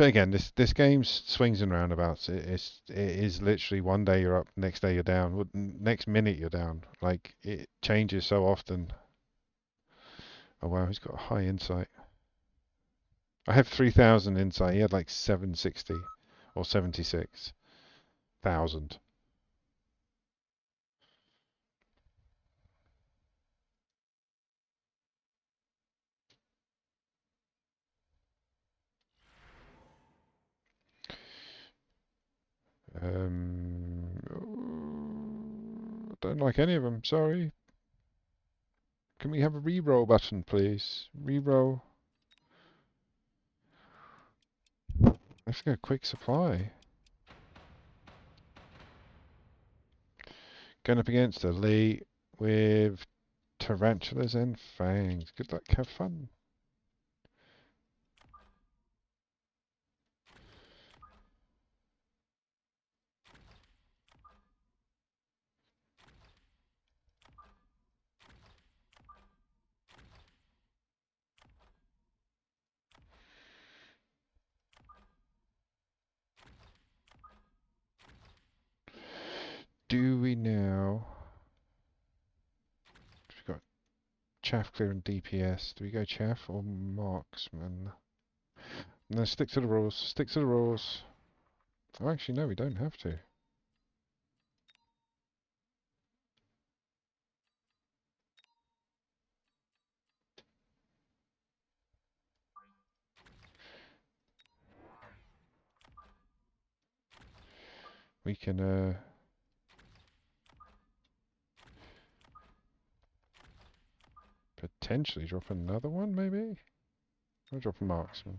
But again, this game swings and roundabouts. It is literally one day you're up, next day you're down, next minute you're down. Like it changes so often. Oh wow, he's got a high insight. I have 3,000 insight. He had like 760 or 76,000. Don't like any of them. Sorry. Can we have a re-roll button, please? Re-roll. Let's go quick supply. Going up against a Lee with tarantulas and fangs. Good luck. Have fun. Do we now? We've got chaff clear and DPS. Do we go chaff or marksman? No, stick to the rules. Stick to the rules. Oh, actually, no, we don't have to. We can potentially drop another one, maybe? I'll drop a marksman.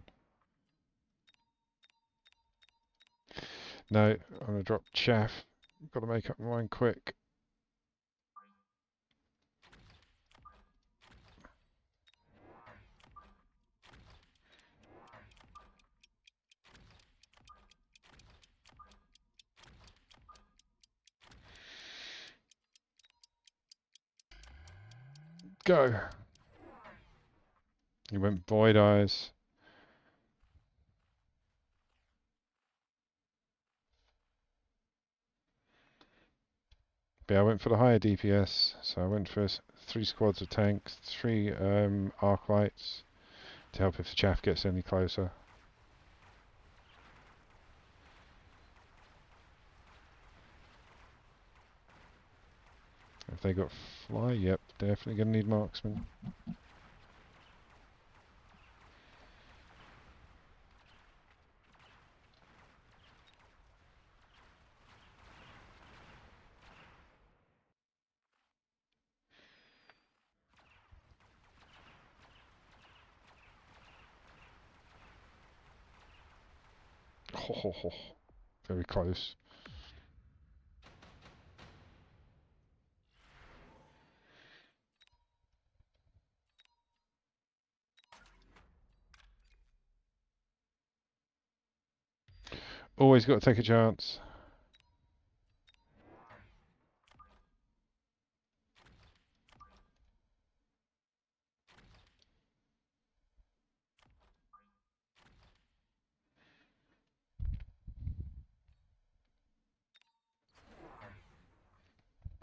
No, I'm going to drop chaff. Got to make up my mind quick. Go! He went void eyes. But yeah, I went for the higher DPS, so I went for 3 squads of tanks, 3 arc lights to help if the chaff gets any closer. If they got fly, yep, definitely gonna need marksman. Ho ho ho. Very close. Always got to take a chance.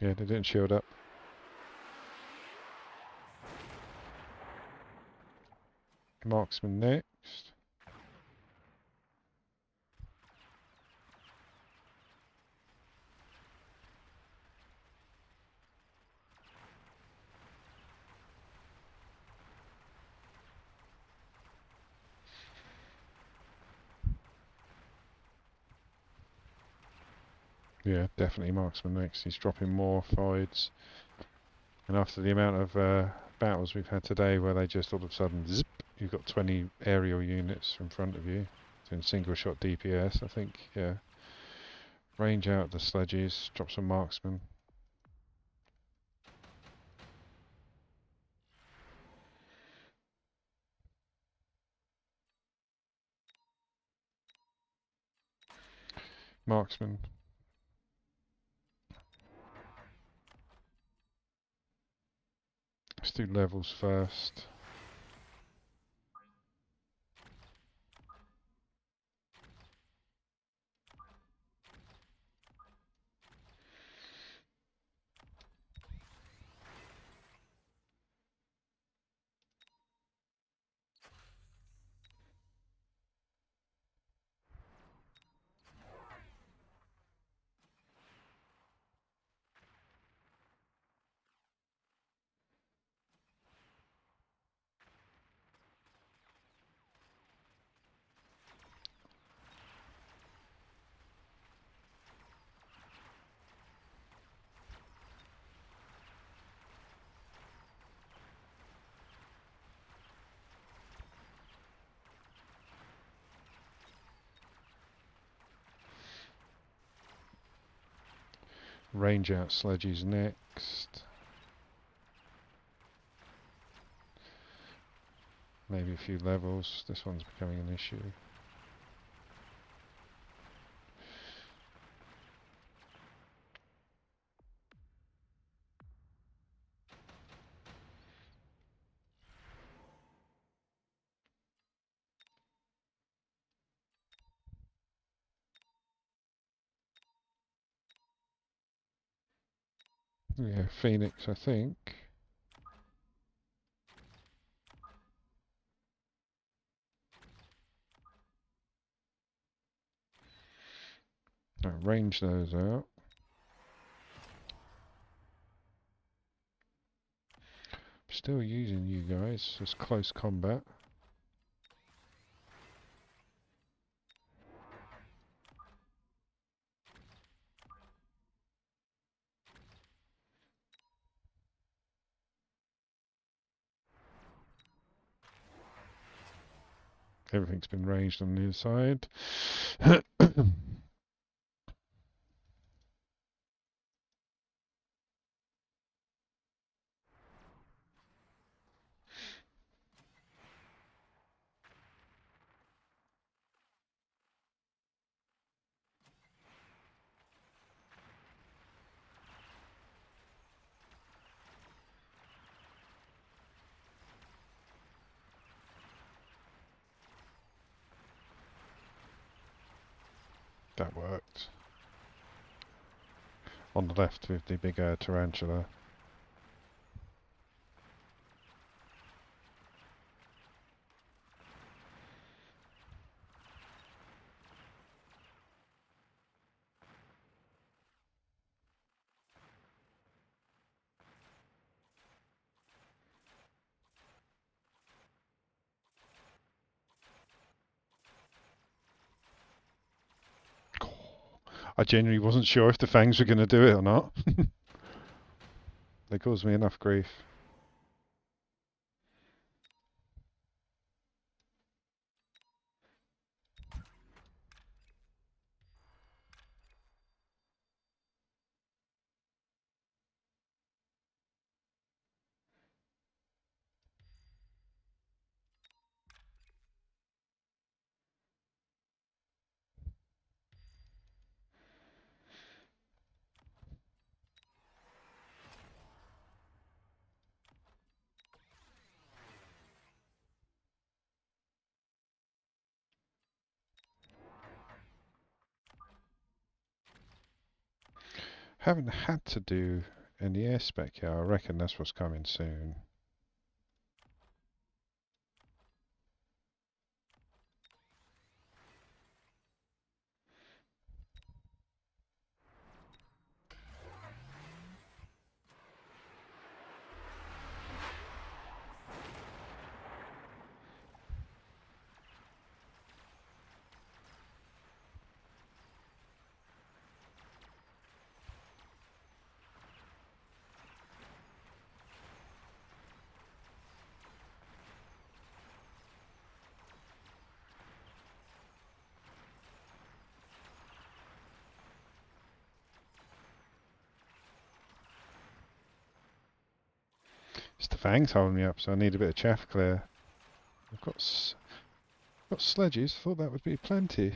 Yeah, they didn't shield up. Marksman next. Yeah, definitely marksman next. He's dropping more voids. And after the amount of battles we've had today where they just all of a sudden zip, you've got 20 aerial units in front of you doing single shot DPS, I think, yeah. Range out the sledges, drop some marksmen. Marksman. Let's do levels first. Range out sledges next. Maybe a few levels. This one's becoming an issue. Yeah, Phoenix, I think. Right, range those out. Still using you guys as close combat. Everything's been ranged on the inside. That worked. On the left with the big tarantula. I genuinely wasn't sure if the fangs were going to do it or not. They caused me enough grief. Haven't had to do any air spec yet. I reckon that's what's coming soon. It's the fangs holding me up, so I need a bit of chaff clear. I've got sledges. Thought that would be plenty.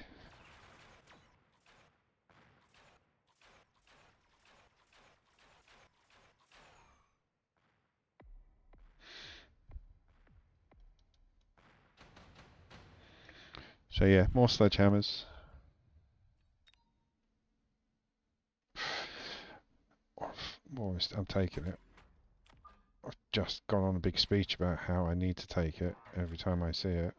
So yeah, more sledgehammers. I'm taking it. I've just gone on a big speech about how I need to take it every time I see it.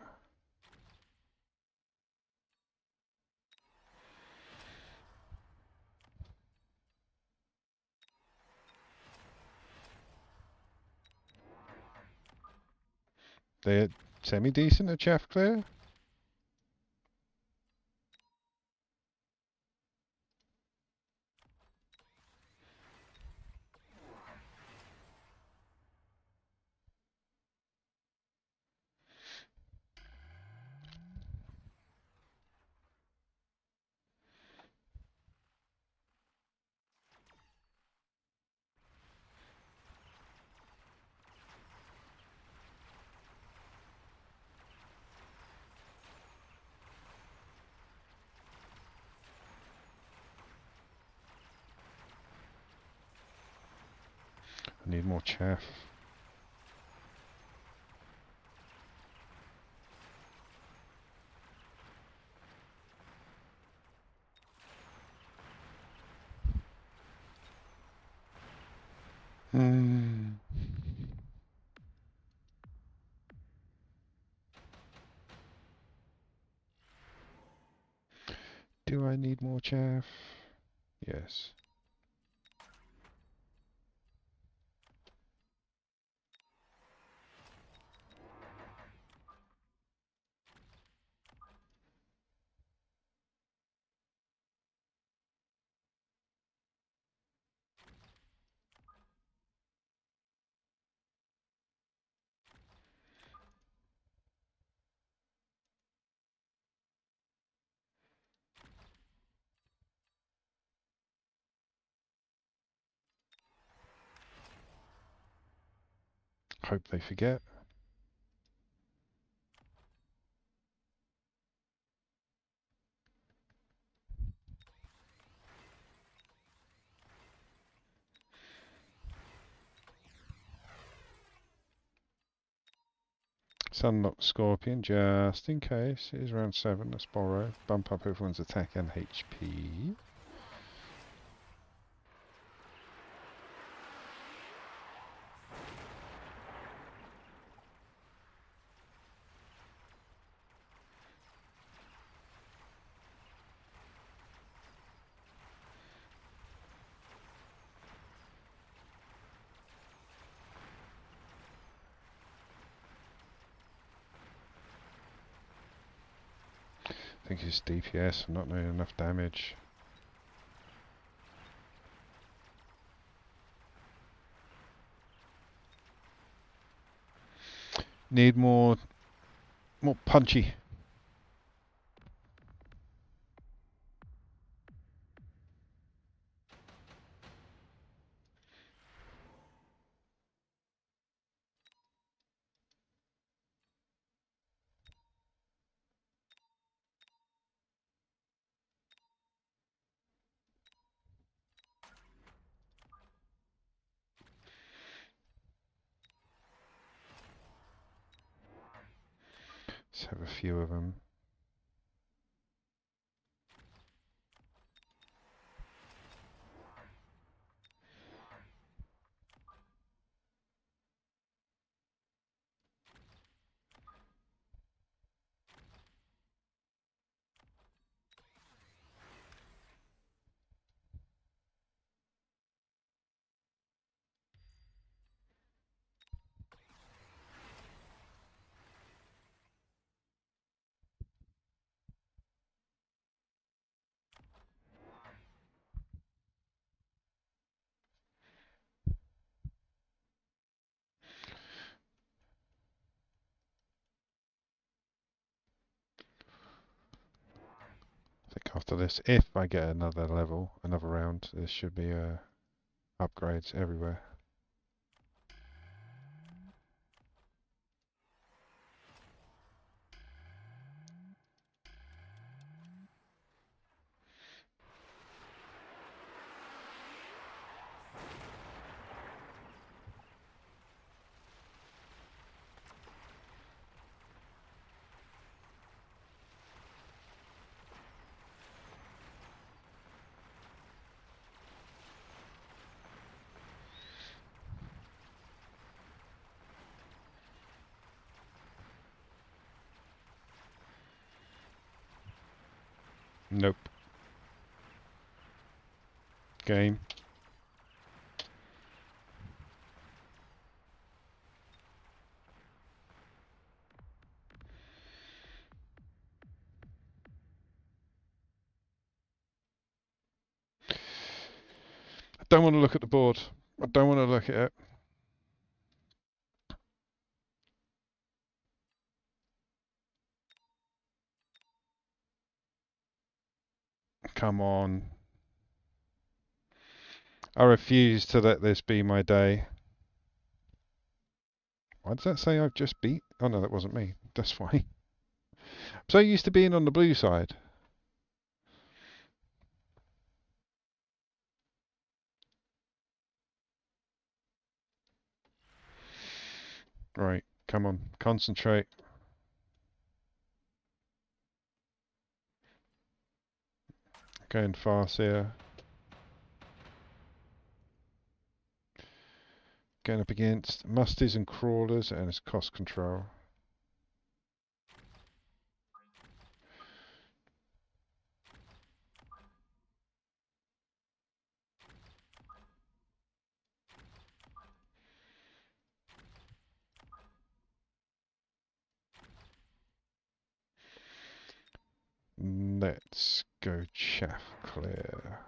They're semi-decent at chaff clear. Need more chaff. Hmm. Do I need more chaff? Yes. Hope they forget. Sunlock Scorpion, just in case. It is round 7, let's borrow. Bump up everyone's attack and HP. I think it's DPS, I'm not doing enough damage. Need more punchy. Let's have a few of them. I think after this, if I get another level, another round, there should be upgrades everywhere. Nope. Game. I don't want to look at the board. I don't want to look at it. Come on. I refuse to let this be my day. Why does that say I've just beat? Oh no, that wasn't me. That's why. I'm so used to being on the blue side. Right, come on, concentrate. Going fast here. Going up against musties and crawlers, and it's cost control. Let's go chaff clear.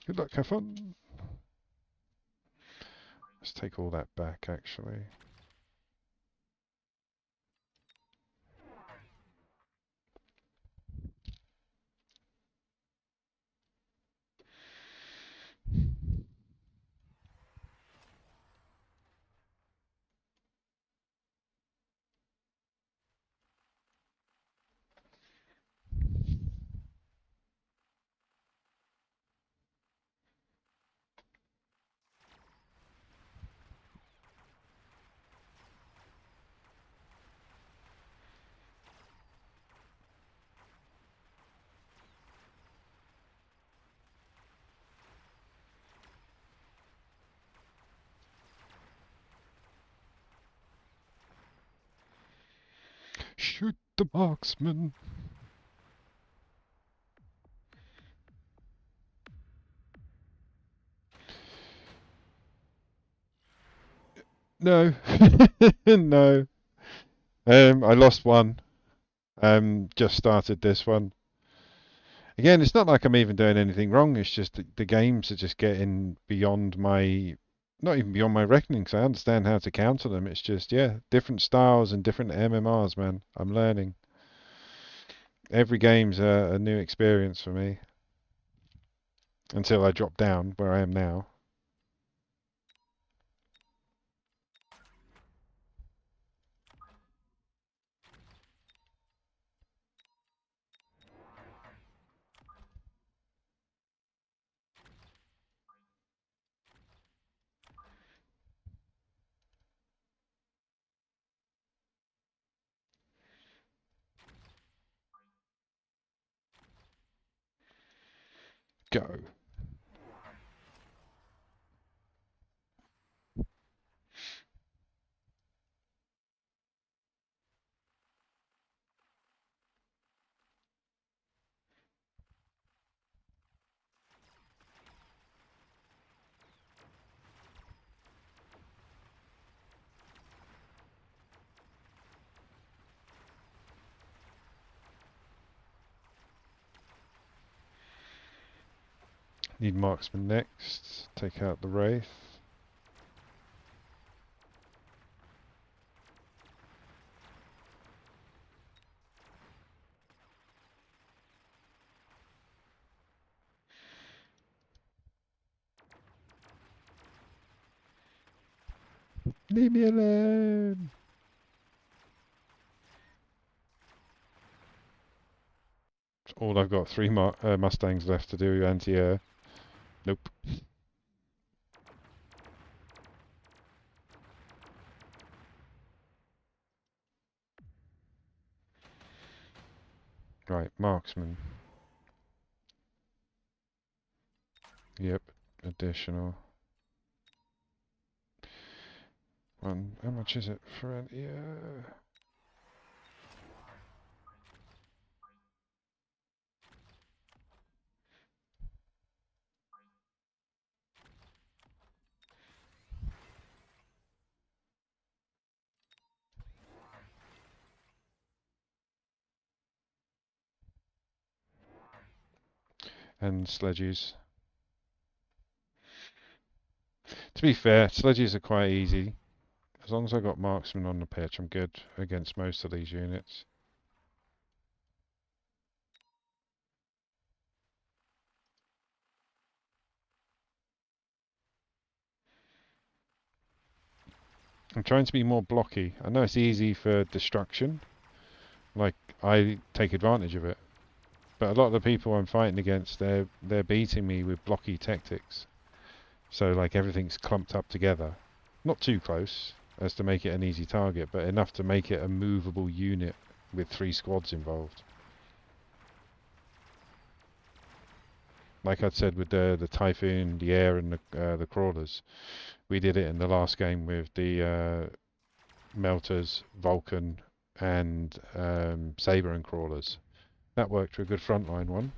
Good luck, have fun. Let's take all that back, actually. Shoot the marksman. No. No. I lost one. Just started this one. Again, it's not like I'm even doing anything wrong. It's just the games are just getting beyond my, not even beyond my reckoning. So I understand how to counter them. It's just, yeah, different styles and different MMRs, man. I'm learning. Every game's a new experience for me until I drop down where I am now. Go. Need marksman next. Take out the wraith. Leave me alone. All I've got three Mustangs left to do anti-air. Nope. Right, marksman. Yep, additional. One. How much is it for anti-air? And sledges. To be fair, sledges are quite easy. As long as I got marksman on the pitch, I'm good against most of these units. I'm trying to be more blocky. I know it's easy for destruction. Like, I take advantage of it. But a lot of the people I'm fighting against, they're beating me with blocky tactics. So like everything's clumped up together. Not too close as to make it an easy target, but enough to make it a movable unit with 3 squads involved. Like I said with the Typhoon, the Air, and the Crawlers, we did it in the last game with the Melters, Vulcan, and Saber and Crawlers. That worked for a good frontline one.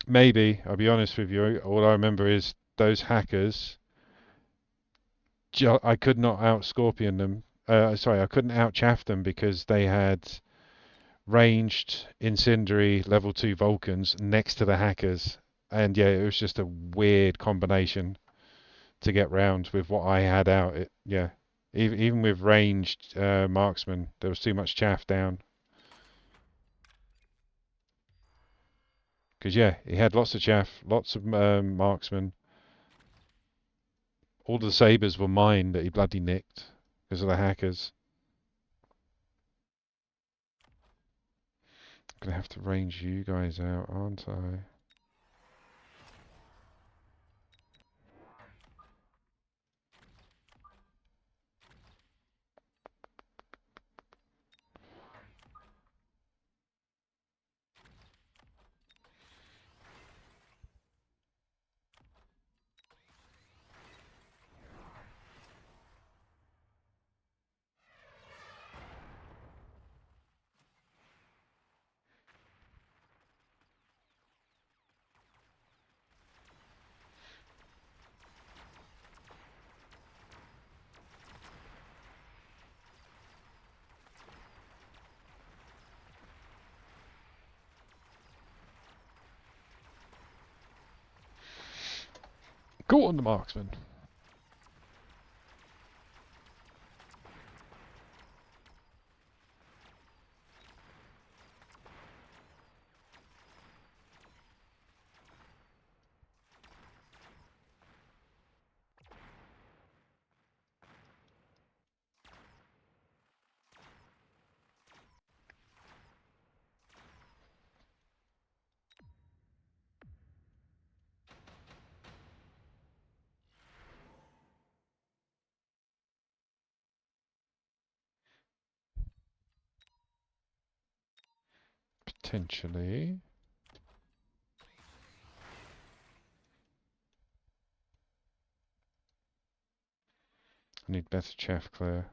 Maybe, I'll be honest with you, all I remember is those hackers. I could not out Scorpion them. Sorry, I couldn't out chaff them because they had ranged incendiary level 2 Vulcans next to the hackers. And yeah, it was just a weird combination to get round with what I had out. Yeah, even with ranged marksmen, there was too much chaff down. Because yeah, he had lots of chaff, lots of marksmen. All the sabers were mine that he bloody nicked because of the hackers. Gonna have to range you guys out, aren't I? Go on, the marksman. Potentially. I need better chaff clear.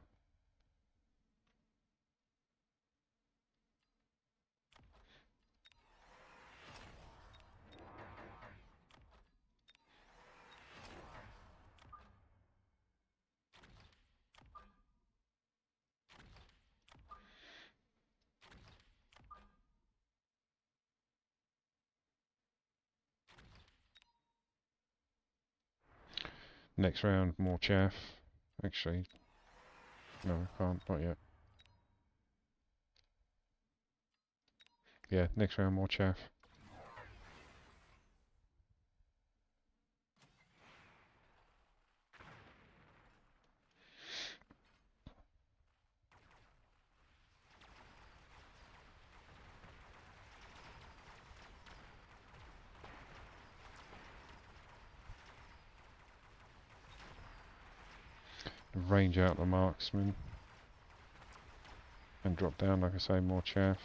Next round, more chaff. Actually, no, I can't. Not yet. Yeah, next round, more chaff. Range out the marksman. And drop down, like I say, more chaff.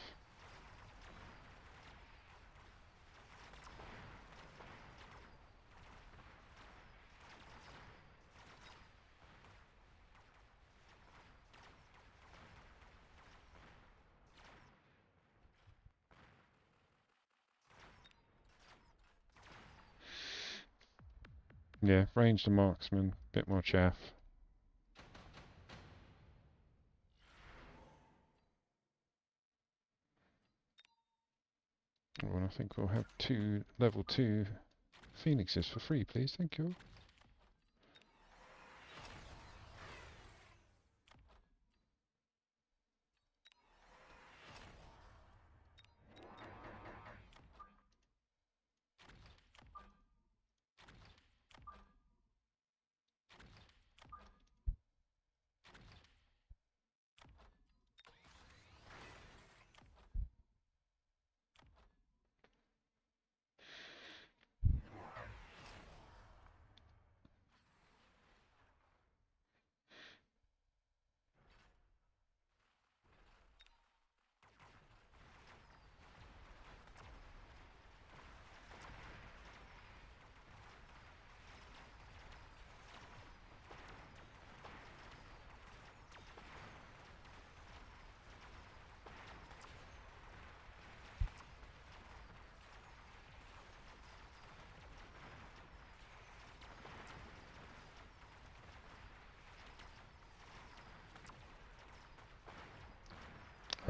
Yeah, range the marksman. Bit more chaff. Well, I think we'll have 2 level 2 phoenixes for free, please. Thank you.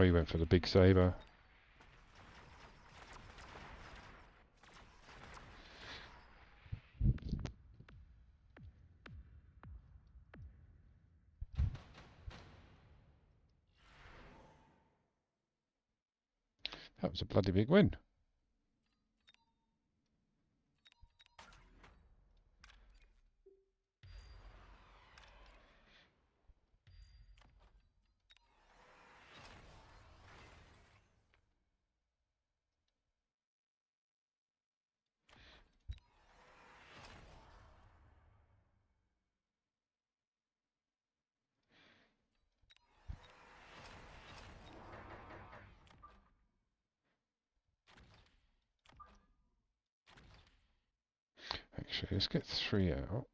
Oh, you went for the big saber. That was a bloody big win. Actually, let's get 3 out.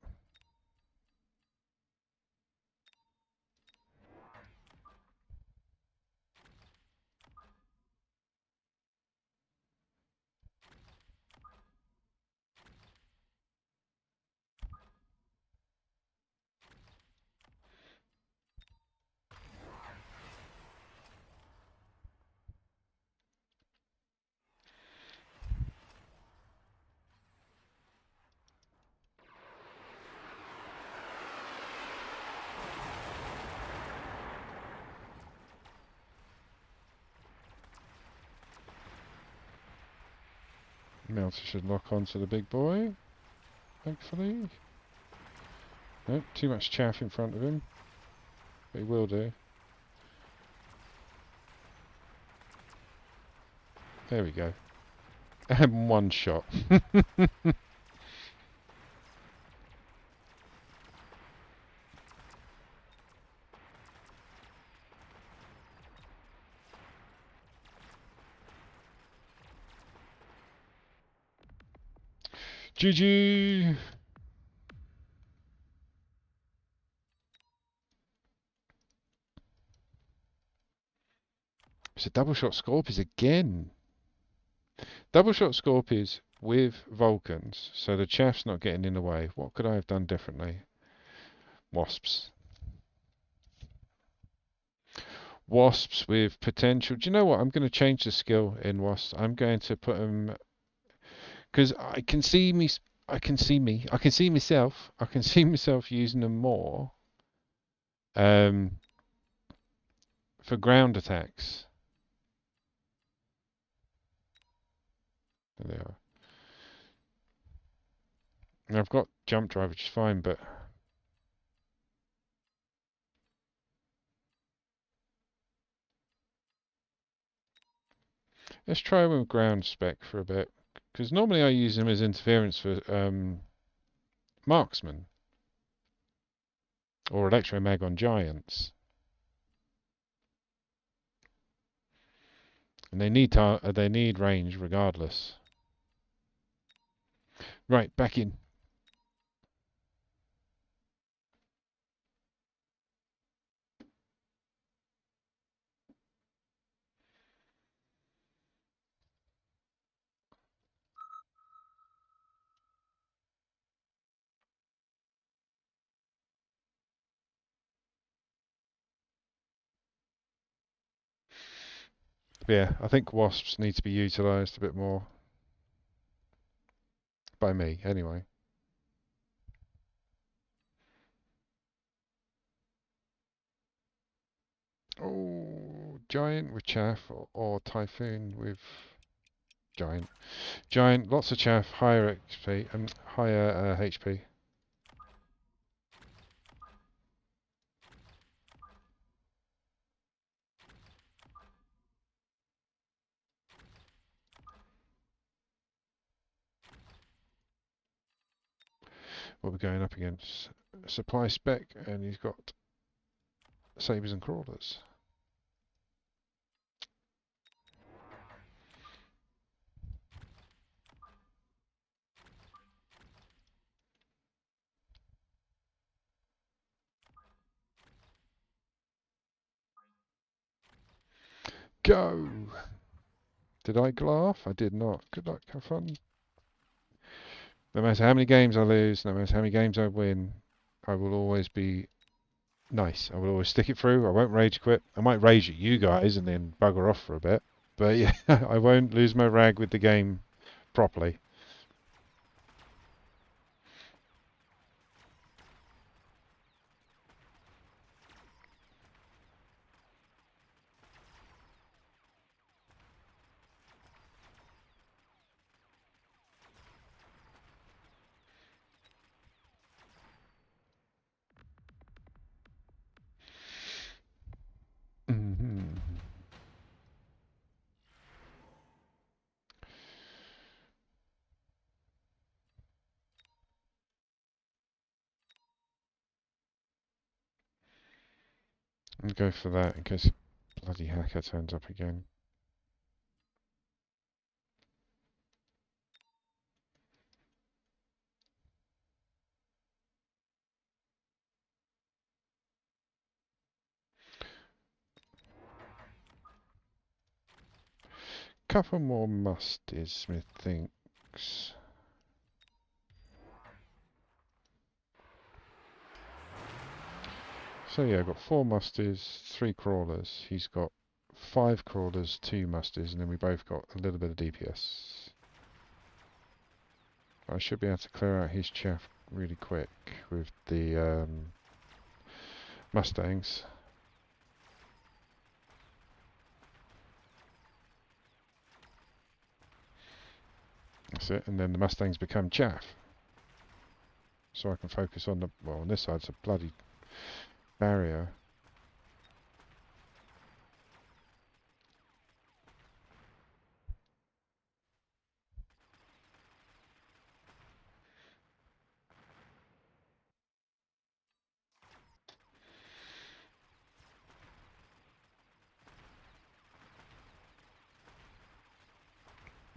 Melter should lock onto the big boy, hopefully. No, too much chaff in front of him. But he will do. There we go. And one shot. GG! It's a double shot Scorpies again. Double shot Scorpies with Vulcans, so the chaff's not getting in the way. What could I have done differently? Wasps. Wasps with potential. Do you know what? I'm going to change the skill in wasps. I'm going to put them because I can see me. I can see me. I can see myself. I can see myself using them more um, for ground attacks. There they are. And I've got jump drive, which is fine, but let's try one with ground spec for a bit. Because normally I use them as interference for marksmen or electromag on giants, and they need range regardless. Right, back in. Yeah, I think wasps need to be utilised a bit more by me, anyway. Oh, giant with chaff or typhoon with giant. Giant, lots of chaff, higher XP and higher HP. What we're going up against? Supply spec, and he's got sabers and crawlers. Go! Did I laugh? I did not. Good luck, have fun. No matter how many games I lose, no matter how many games I win, I will always be Nice. I will always stick it through. I won't rage quit. I might rage at you guys and then bugger off for a bit. But yeah, I won't lose my rag with the game properly. Hmm. I'll go for that in case bloody hacker turns up again. Couple more musties, Smith thinks. So yeah, I've got 4 musties, 3 crawlers. He's got 5 crawlers, 2 musties, and then we both got a little bit of DPS. I should be able to clear out his chaff really quick with the Mustangs. That's it, and then the Mustangs become chaff. So I can focus on the, well, on this side it's a bloody barrier.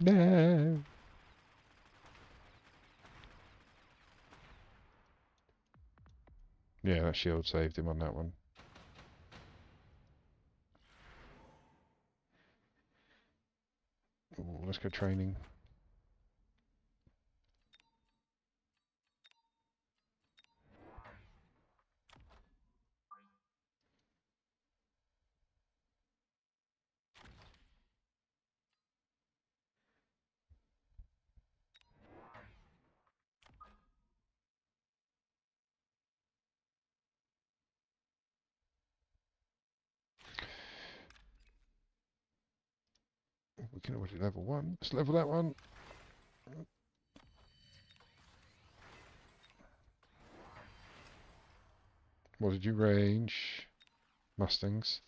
No! Yeah, that shield saved him on that one. Ooh, let's go training. We can already level 1. Let's level that one. What did you range? Mustangs.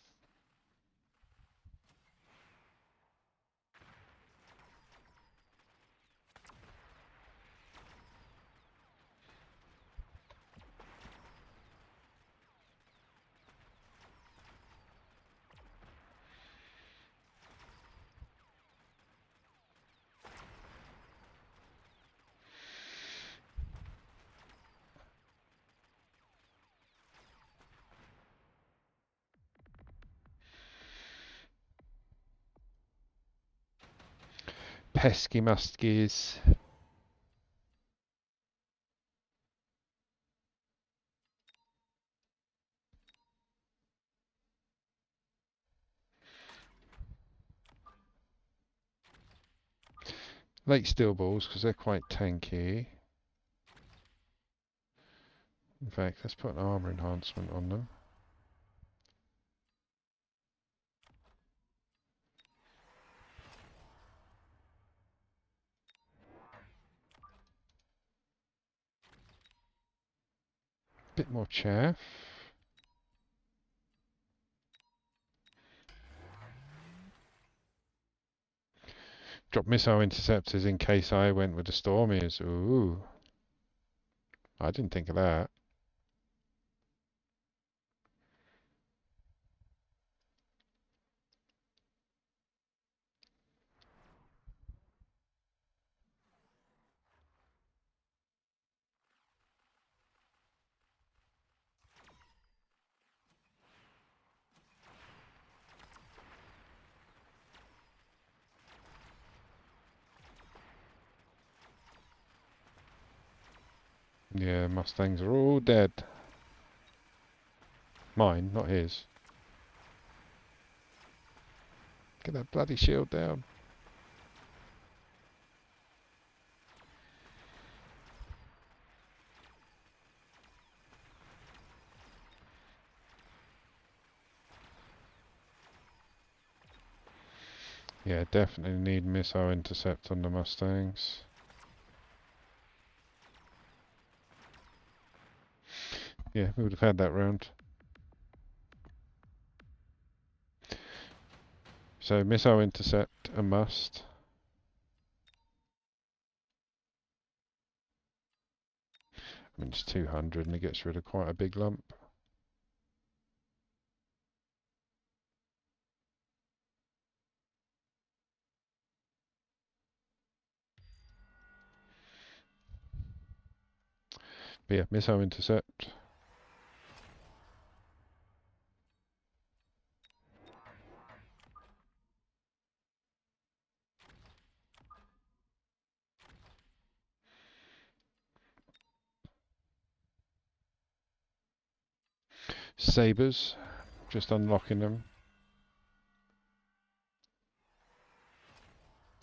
Pesky muskies. Late steel balls because they're quite tanky. In fact, let's put an armor enhancement on them. Bit more chaff. Drop missile interceptors in case I went with the Stormies. Ooh, I didn't think of that. Yeah, Mustangs are all dead. Mine, not his. Get that bloody shield down. Yeah, definitely need missile intercept on the Mustangs. Yeah, we would have had that round. So missile intercept a must. I mean, it's 200 and it gets rid of quite a big lump. But yeah, missile intercept. Sabres, just unlocking them.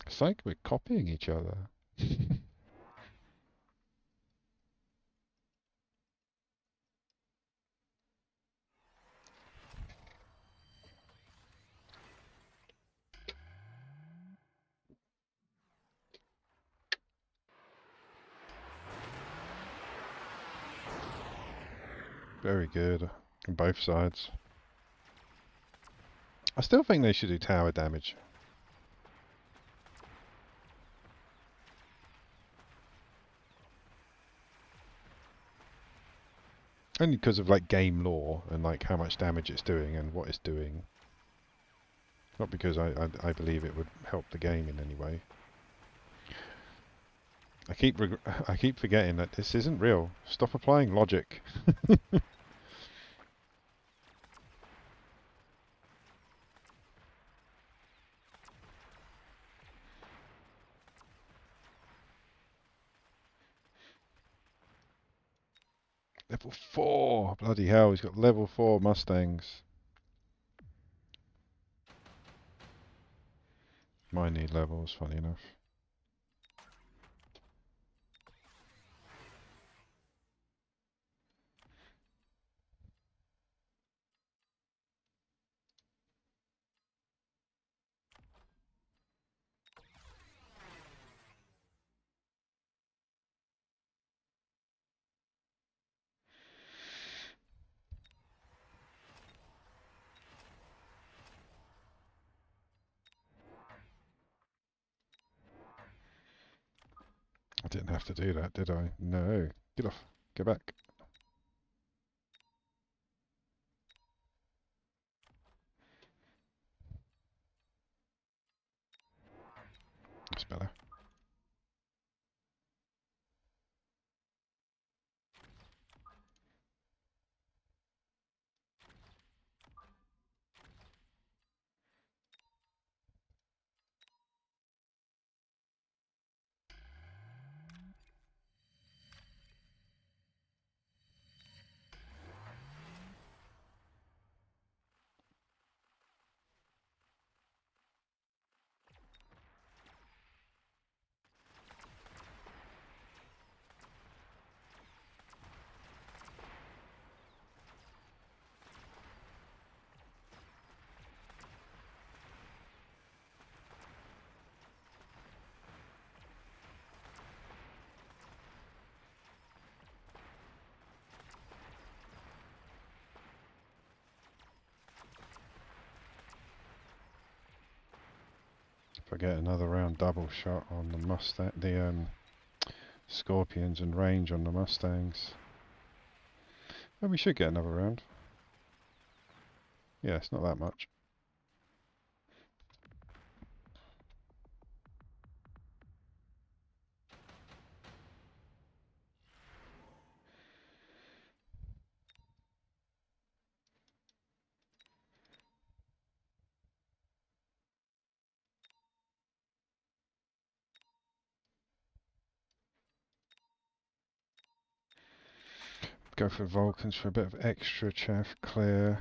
It's like we're copying each other. Very good on both sides. I still think they should do tower damage. Only because of like game lore and like how much damage it's doing and what it's doing. Not because I believe it would help the game in any way. I keep forgetting that this isn't real. Stop applying logic. Level 4! Bloody hell, he's got level 4 Mustangs. Mine need levels, funny enough. I didn't have to do that, did I? No. Get off. Get back. That's better. If I get another round double shot on the Mustang, the Scorpions and range on the Mustangs. Well, we should get another round. Yeah, it's not that much. go for Vulcans for a bit of extra chaff clear.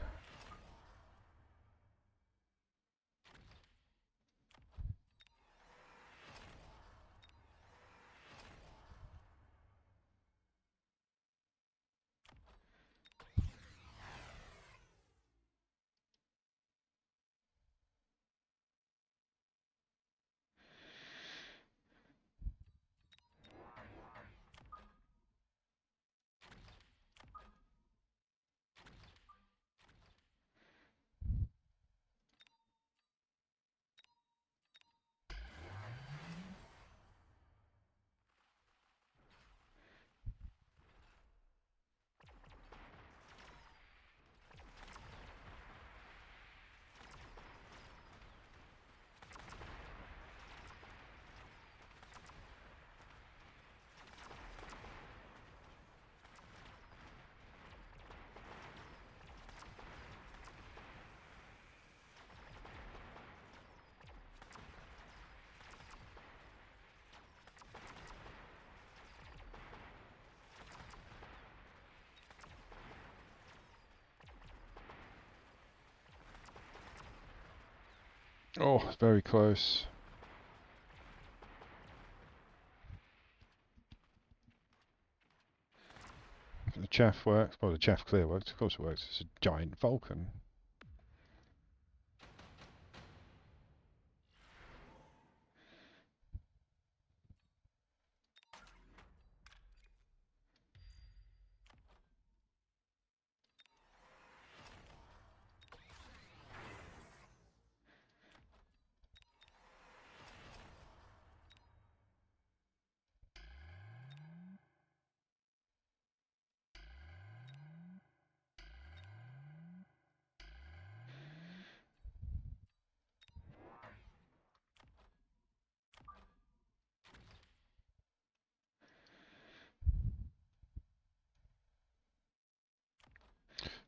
Oh, it's very close. The chaff works. Well, the chaff clear works. Of course it works. It's a giant Vulcan.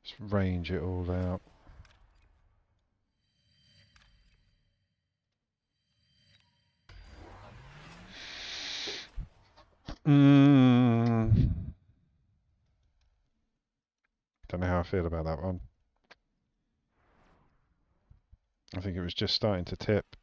Just range it all out. Don't know how I feel about that one. I think it was just starting to tip.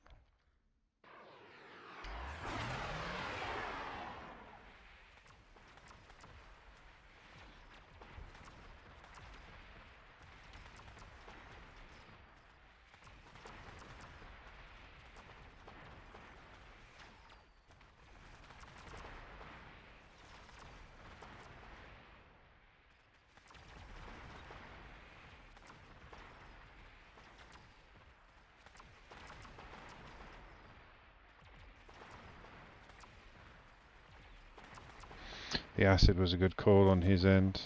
The acid was a good call on his end.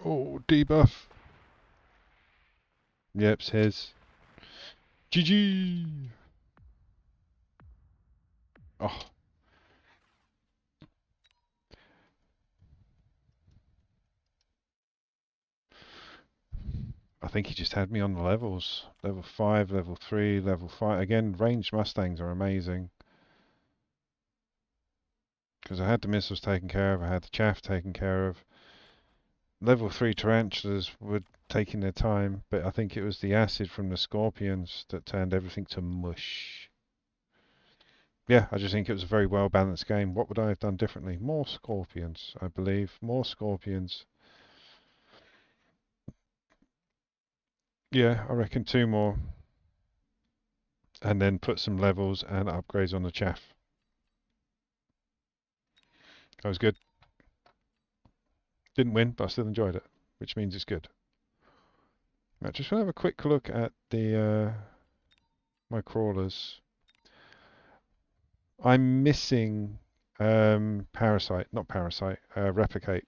Oh, debuff. Yep, it's his. GG! Oh, I think he just had me on the levels. Level 5, level 3, level 5. Again, ranged Mustangs are amazing. Because I had the missiles taken care of, I had the chaff taken care of. Level 3 tarantulas were taking their time, but I think it was the acid from the scorpions that turned everything to mush. Yeah, I just think it was a very well balanced game. What would I have done differently? More scorpions, I believe. More scorpions. Yeah, I reckon 2 more. And then put some levels and upgrades on the chaff. That was good. Didn't win, but I still enjoyed it, which means it's good. Now, just want to have a quick look at the my crawlers. I'm missing parasite, not parasite, replicate,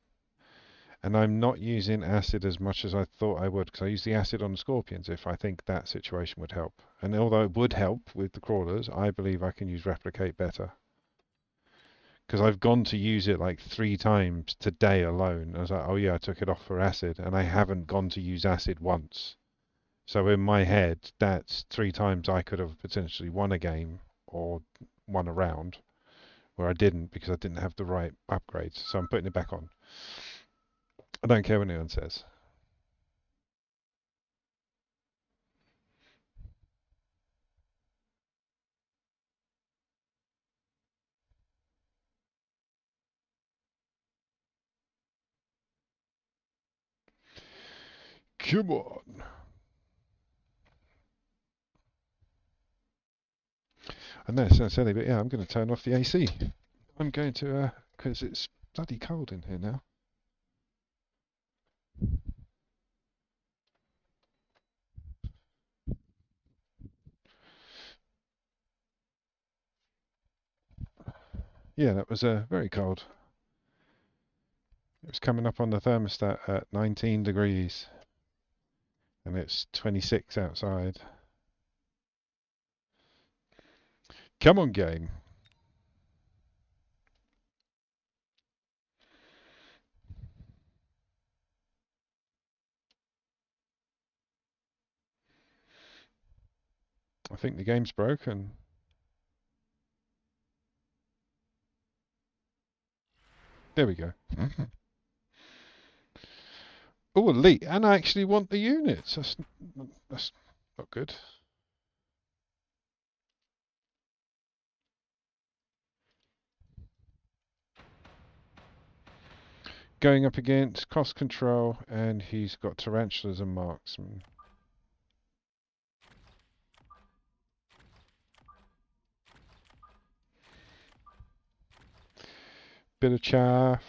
and I'm not using acid as much as I thought I would because I use the acid on the scorpions if I think that situation would help. And although it would help with the crawlers, I believe I can use replicate better because I've gone to use it like 3 times today alone. I was like, oh yeah, I took it off for acid, and I haven't gone to use acid once. So in my head, that's 3 times I could have potentially won a game or won a round where I didn't because I didn't have the right upgrades. So I'm putting it back on. I don't care what anyone says. Come on. I know it sounds silly, but yeah, I'm going to turn off the AC. I'm going to, because it's bloody cold in here now. Yeah, that was very cold. It was coming up on the thermostat at 19 degrees, and it's 26 outside. Come on, game. I think the game's broken. There we go. Oh, elite, and I actually want the units. That's not good. Going up against cost control, and he's got tarantulas and marksmen. Bit of chaff.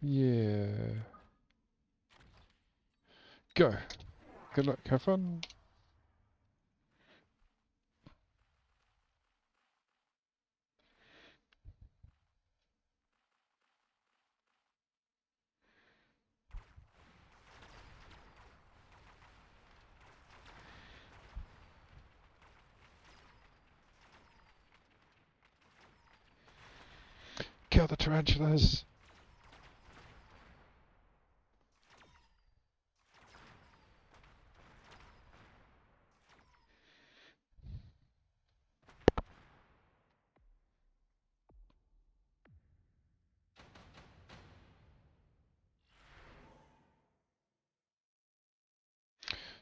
Yeah. Go. Good luck. Have fun. Kill the tarantulas.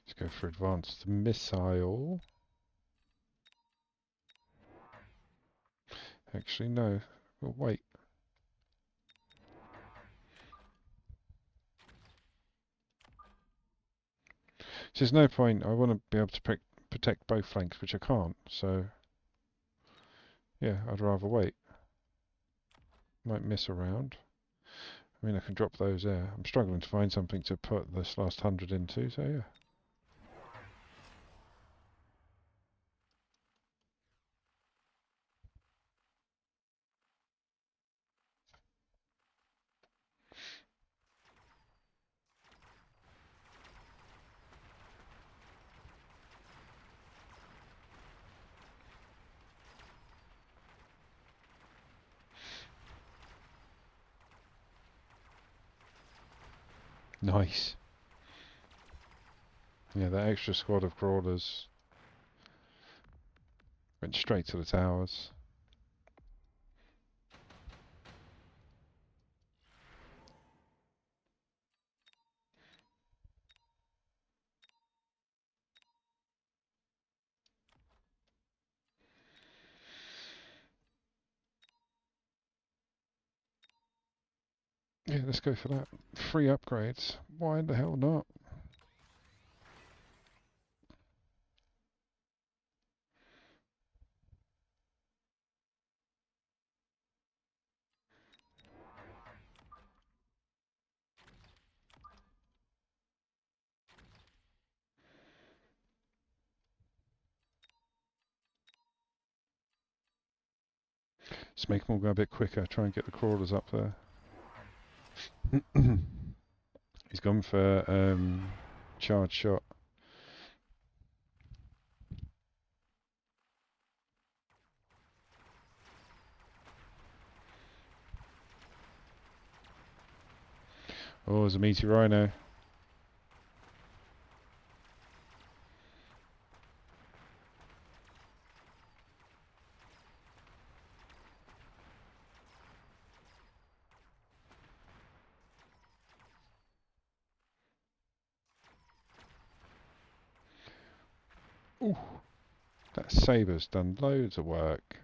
Let's go for advanced missile. Actually, no. We'll wait. So there's no point. I want to be able to protect both flanks, which I can't. So, yeah, I'd rather wait. Might miss a round. I mean, I can drop those there. I'm struggling to find something to put this last 100 into, so yeah. Nice. Yeah, that extra squad of crawlers went straight to the towers. Yeah, let's go for that. Free upgrades. Why the hell not? Let's make them all go a bit quicker. Try and get the crawlers up there. He's gone for charge shot. Oh, there's a meaty rhino. Ooh, that saber's done loads of work.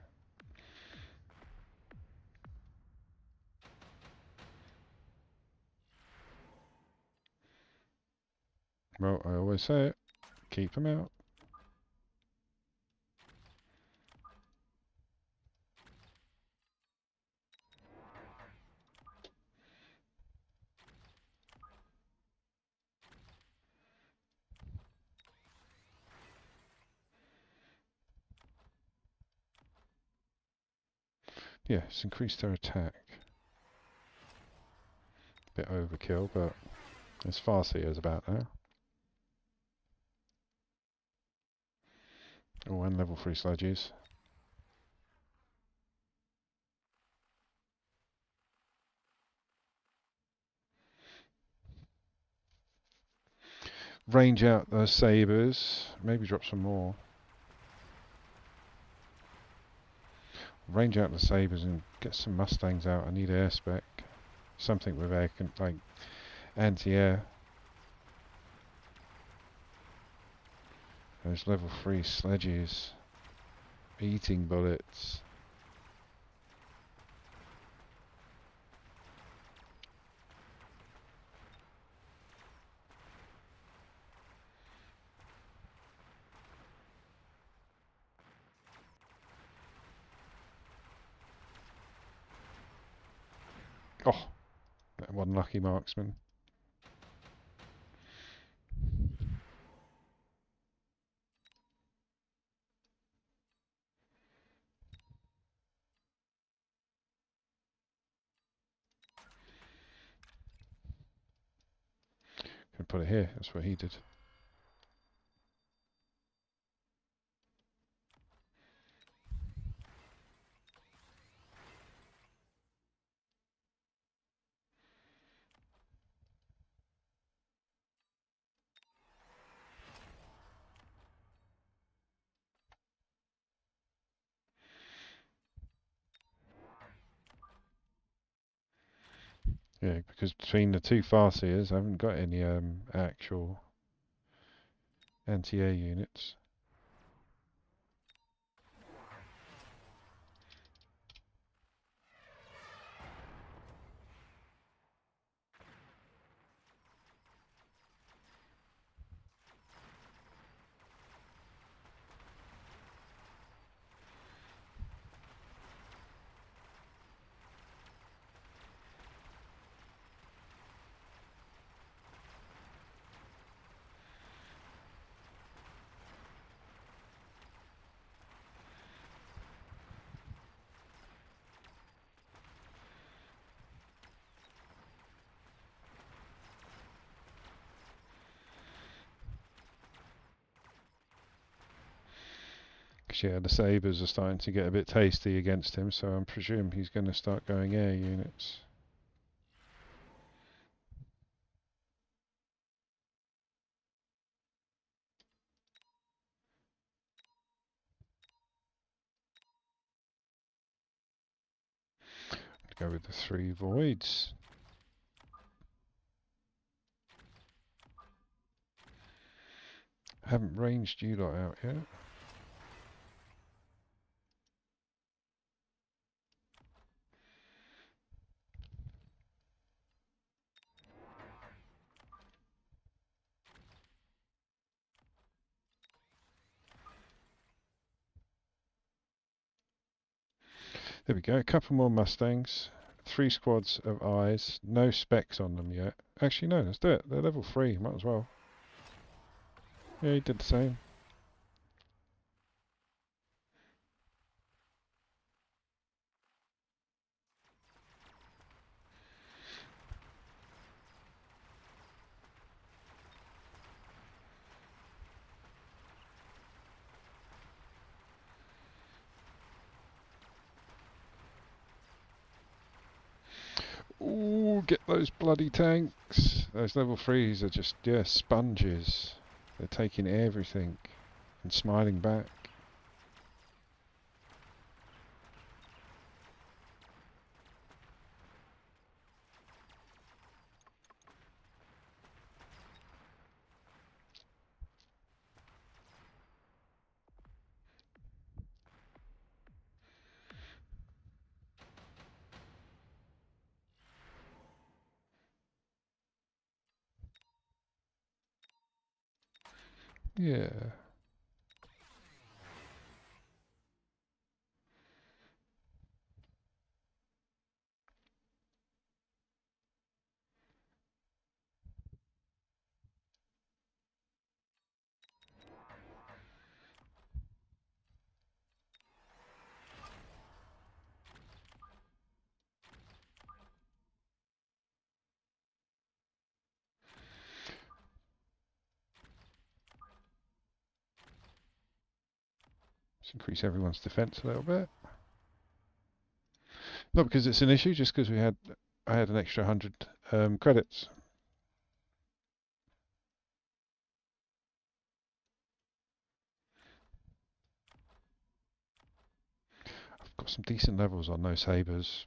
Well, I always say it. Keep them out. Yes, increase their attack. Bit overkill, but it's Farseer's about now. Oh, and level 3 sludges. Range out those sabers. Maybe drop some more. Range out the sabers and get some Mustangs out. I need air spec. Something with air, like anti-air. Those level 3 sledges. Eating bullets. Oh, that one lucky marksman. Can put it here. That's what he did. Yeah, because between the two Farseers, I haven't got any actual anti-air units. Because yeah, the sabers are starting to get a bit tasty against him, so I'm presuming he's going to start going air units. Go with the 3 voids. Haven't ranged you lot out yet. There we go, a couple more Mustangs. 3 squads of eyes, no specs on them yet. Actually no, let's do it. They're level 3, might as well. Yeah, he did the same. Ooh, Get those bloody tanks. Those level 3s are just, yeah, sponges. They're taking everything and smiling back. Yeah. Let's increase everyone's defense a little bit. Not because it's an issue, just because I had an extra 100 credits. I've got some decent levels on those sabers.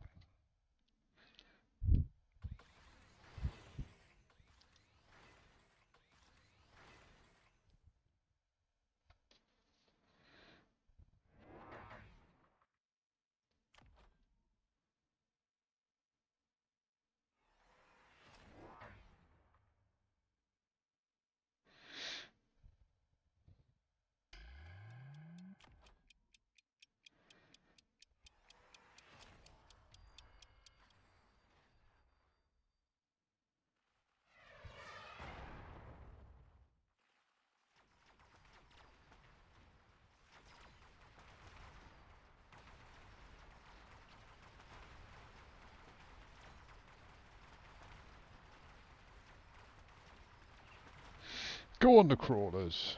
Go on the crawlers.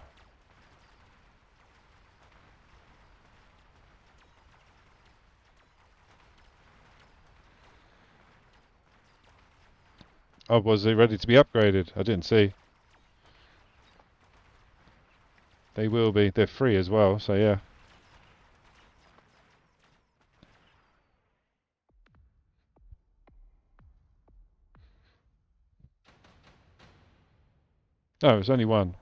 Oh, was they ready to be upgraded? I didn't see. They will be. They're free as well, so yeah. No, it's only one.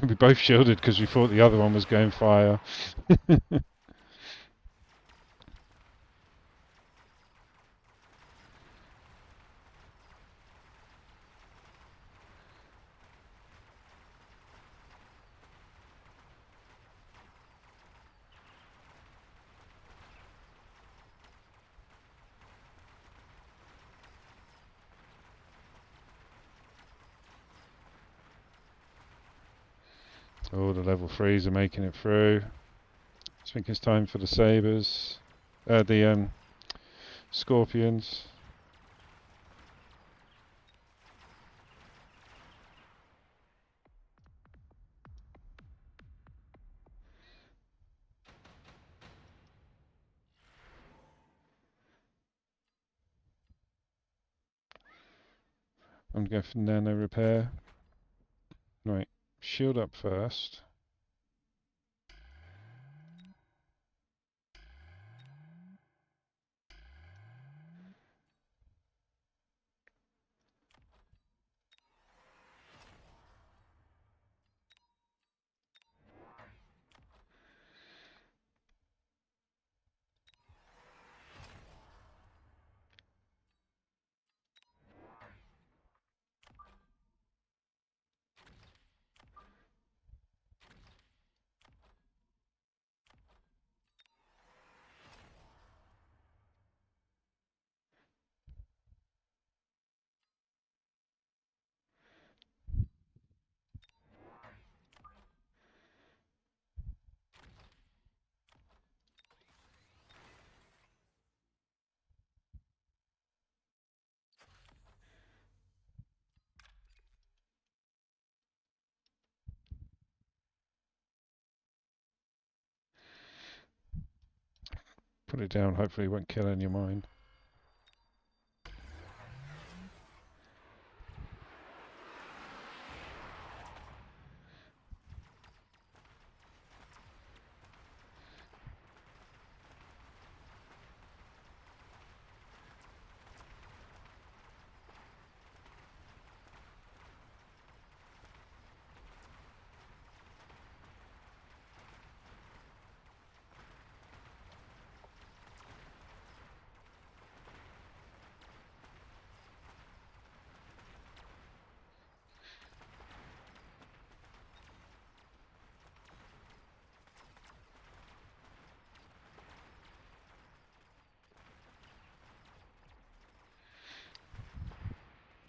We both shielded because we thought the other one was going fire. Oh, the level 3s are making it through. I think it's time for the sabers. The scorpions. I'm going for nano repair. Right, shield up first. Put it down. Hopefully, it won't kill any of mine.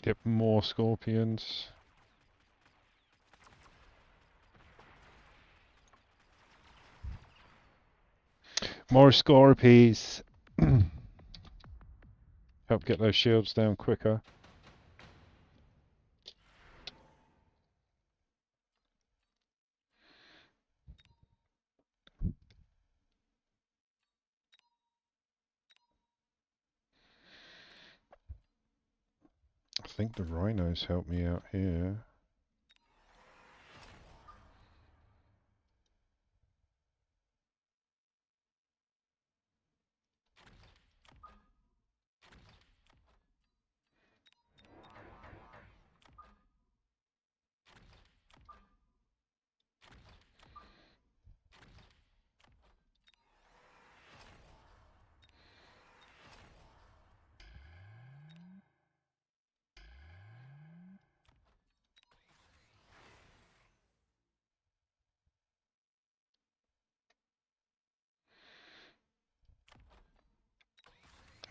Yep, more scorpions. More scorpies. Help get those shields down quicker. I think the rhinos help me out here.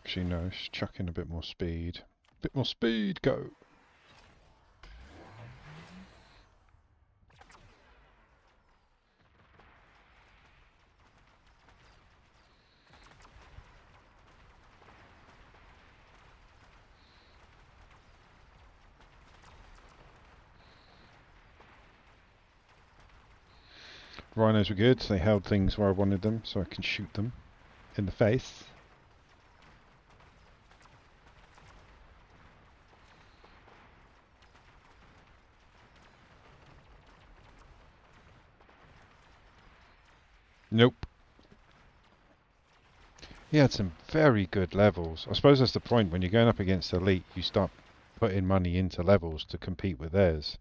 Actually, no, chuck in a bit more speed. Bit more speed, go! Rhinos were good. They held things where I wanted them, so I can shoot them in the face. Nope. He had some very good levels. I suppose that's the point. When you're going up against elite, you start putting money into levels to compete with theirs.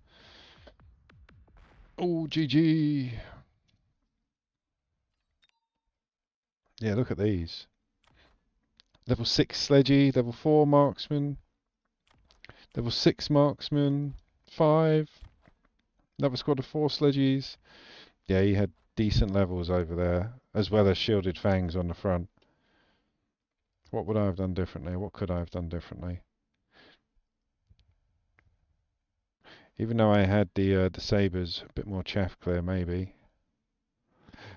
Oh, GG! Yeah, look at these. Level 6 sledgy, level 4 marksman, level 6 marksman, 5, another squad of 4 sledgies. Yeah, he had decent levels over there, as well as shielded fangs on the front. What would I have done differently? What could I have done differently? Even though I had the sabers, a bit more chaff clear maybe.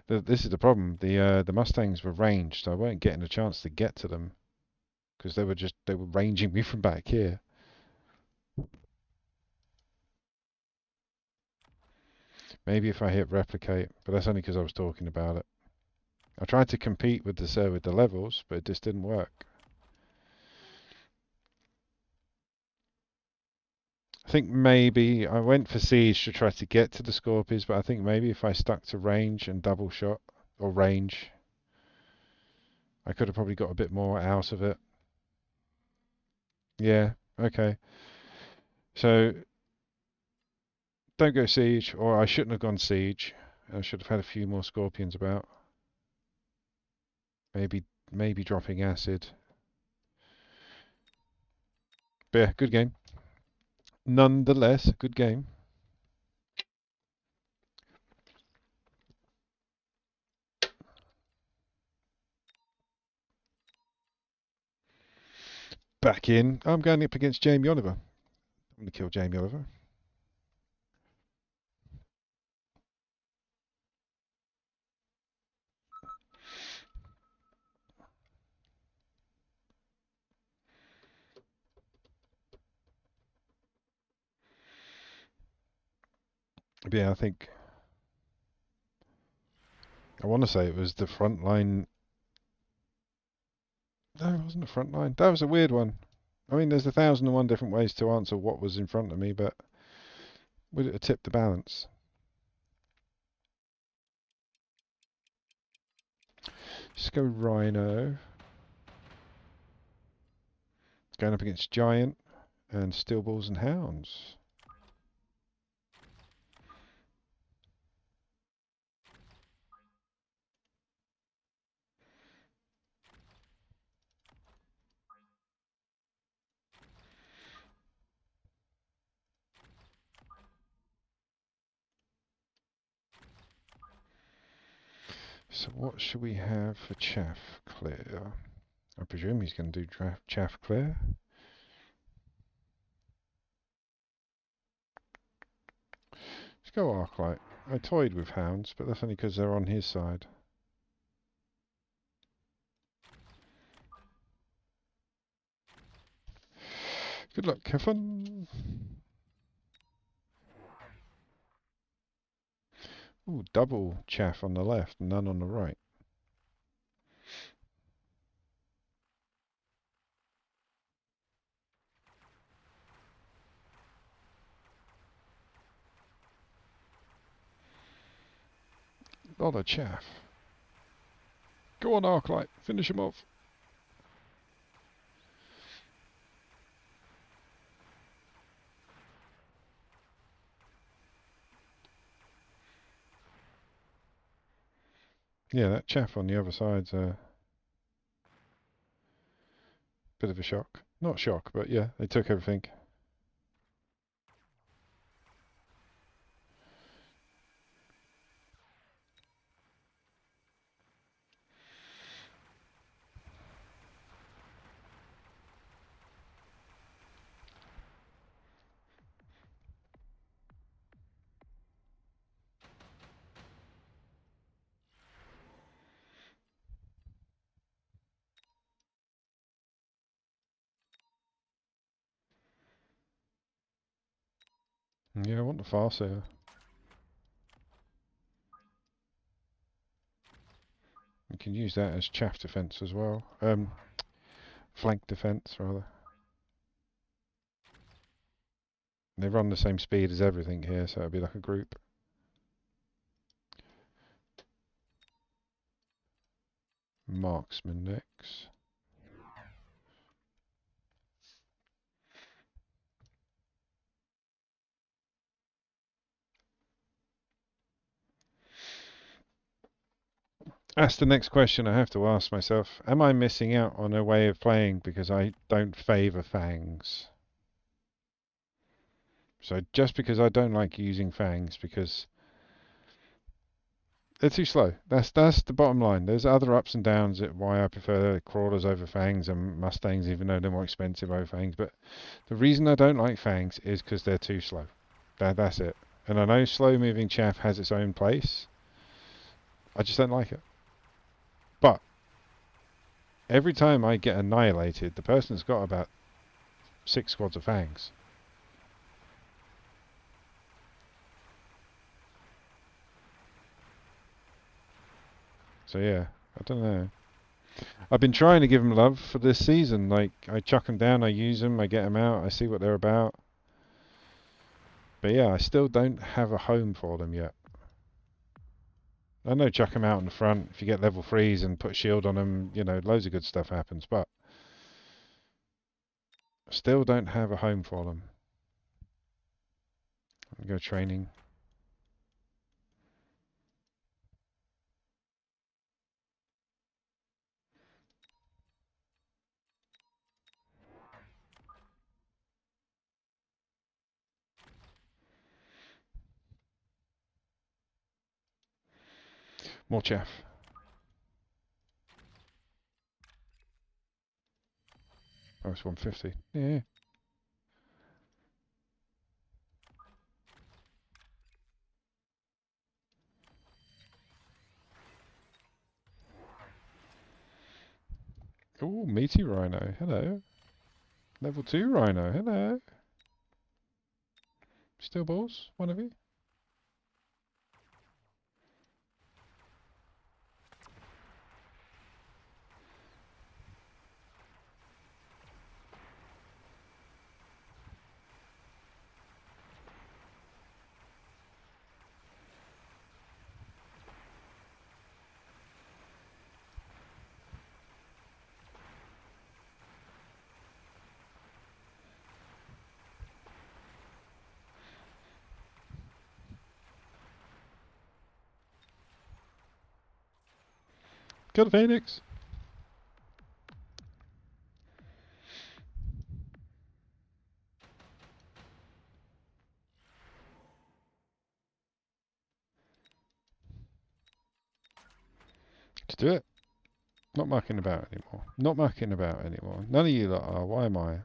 This is the problem. The Mustangs were ranged, so I weren't getting a chance to get to them because they were ranging me from back here. Maybe if I hit replicate, but that's only because I was talking about it. I tried to compete with the levels, but it just didn't work. I think maybe I went for siege to try to get to the Scorpions, but I think maybe if I stuck to range and double shot or range, I could have probably got a bit more out of it. Yeah, okay. So don't go siege, or I shouldn't have gone siege. I should have had a few more Scorpions about. Maybe maybe dropping acid. But yeah, good game. Nonetheless, good game. Back in. I'm going up against Jamie Oliver. I'm going to kill Jamie Oliver. But yeah, I think I want to say it was the front line No, it wasn't a front line. That was a weird one. I mean, there's 1,001 different ways to answer what was in front of me, but would it have tipped the balance? Just go Rhino. Going up against Giant and Steel Balls and Hounds. So what should we have for Chaff Clear? I presume he's going to do Chaff Clear. Let's go Arclight. I toyed with Hounds, but that's only because they're on his side. Good luck, Kevin. Ooh, double Chaff on the left, none on the right. Lot of Chaff. Go on, Arclight. Finish him off. Yeah, that Chaff on the other side's a bit of a shock. Not shock, but yeah, they took everything. Yeah, I want the Farseer. You can use that as chaff defense as well. Flank defense, rather. They run the same speed as everything here, so it'll be like a group. Marksman next. That's the next question I have to ask myself. Am I missing out on a way of playing because I don't favour fangs? So just because I don't like using fangs because they're too slow. That's the bottom line. There's other ups and downs at why I prefer crawlers over fangs and mustangs, even though they're more expensive over fangs. But the reason I don't like fangs is because they're too slow. That's it. And I know slow moving chaff has its own place. I just don't like it. But every time I get annihilated, the person's got about 6 squads of fangs. So yeah, I don't know. I've been trying to give them love for this season. Like I chuck them down, I use them, I get them out, I see what they're about. But yeah, I still don't have a home for them yet. I know chuck them out in the front. If you get level 3s and put shield on them, you know, loads of good stuff happens. But still don't have a home for them. Go training. More chaff. Oh, it's 150. Yeah. Oh, meaty rhino. Hello. Level 2 rhino. Hello. Steel balls. One of you. Kill the phoenix. Just do it. Not mucking about anymore. Not mucking about anymore. None of you lot are. Why am I?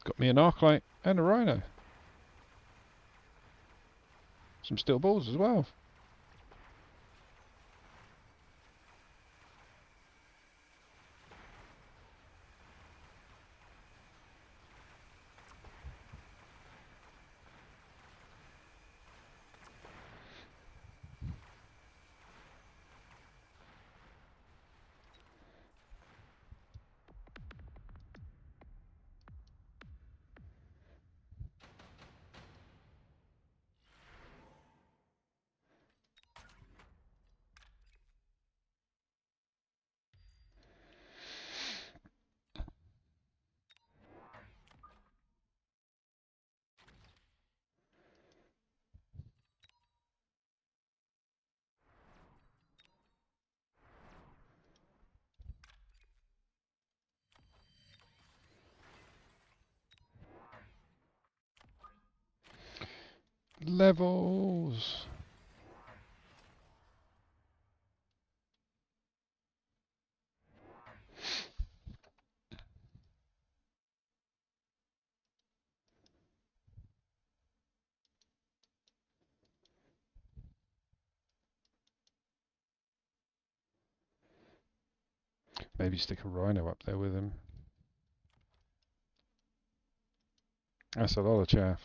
Got me an arclight and a rhino. Some steel balls as well. Levels. Maybe stick a rhino up there with him. That's a lot of chaff.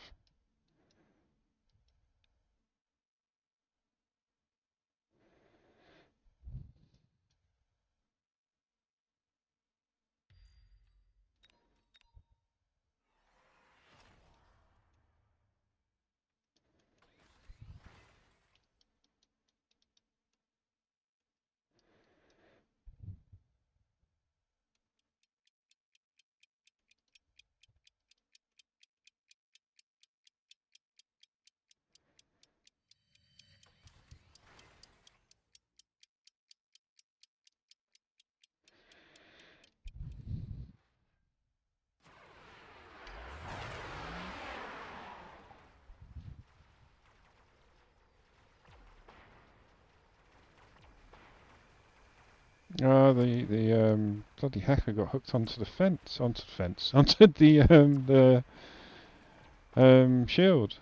The bloody hacker got hooked onto the fence, onto the shield.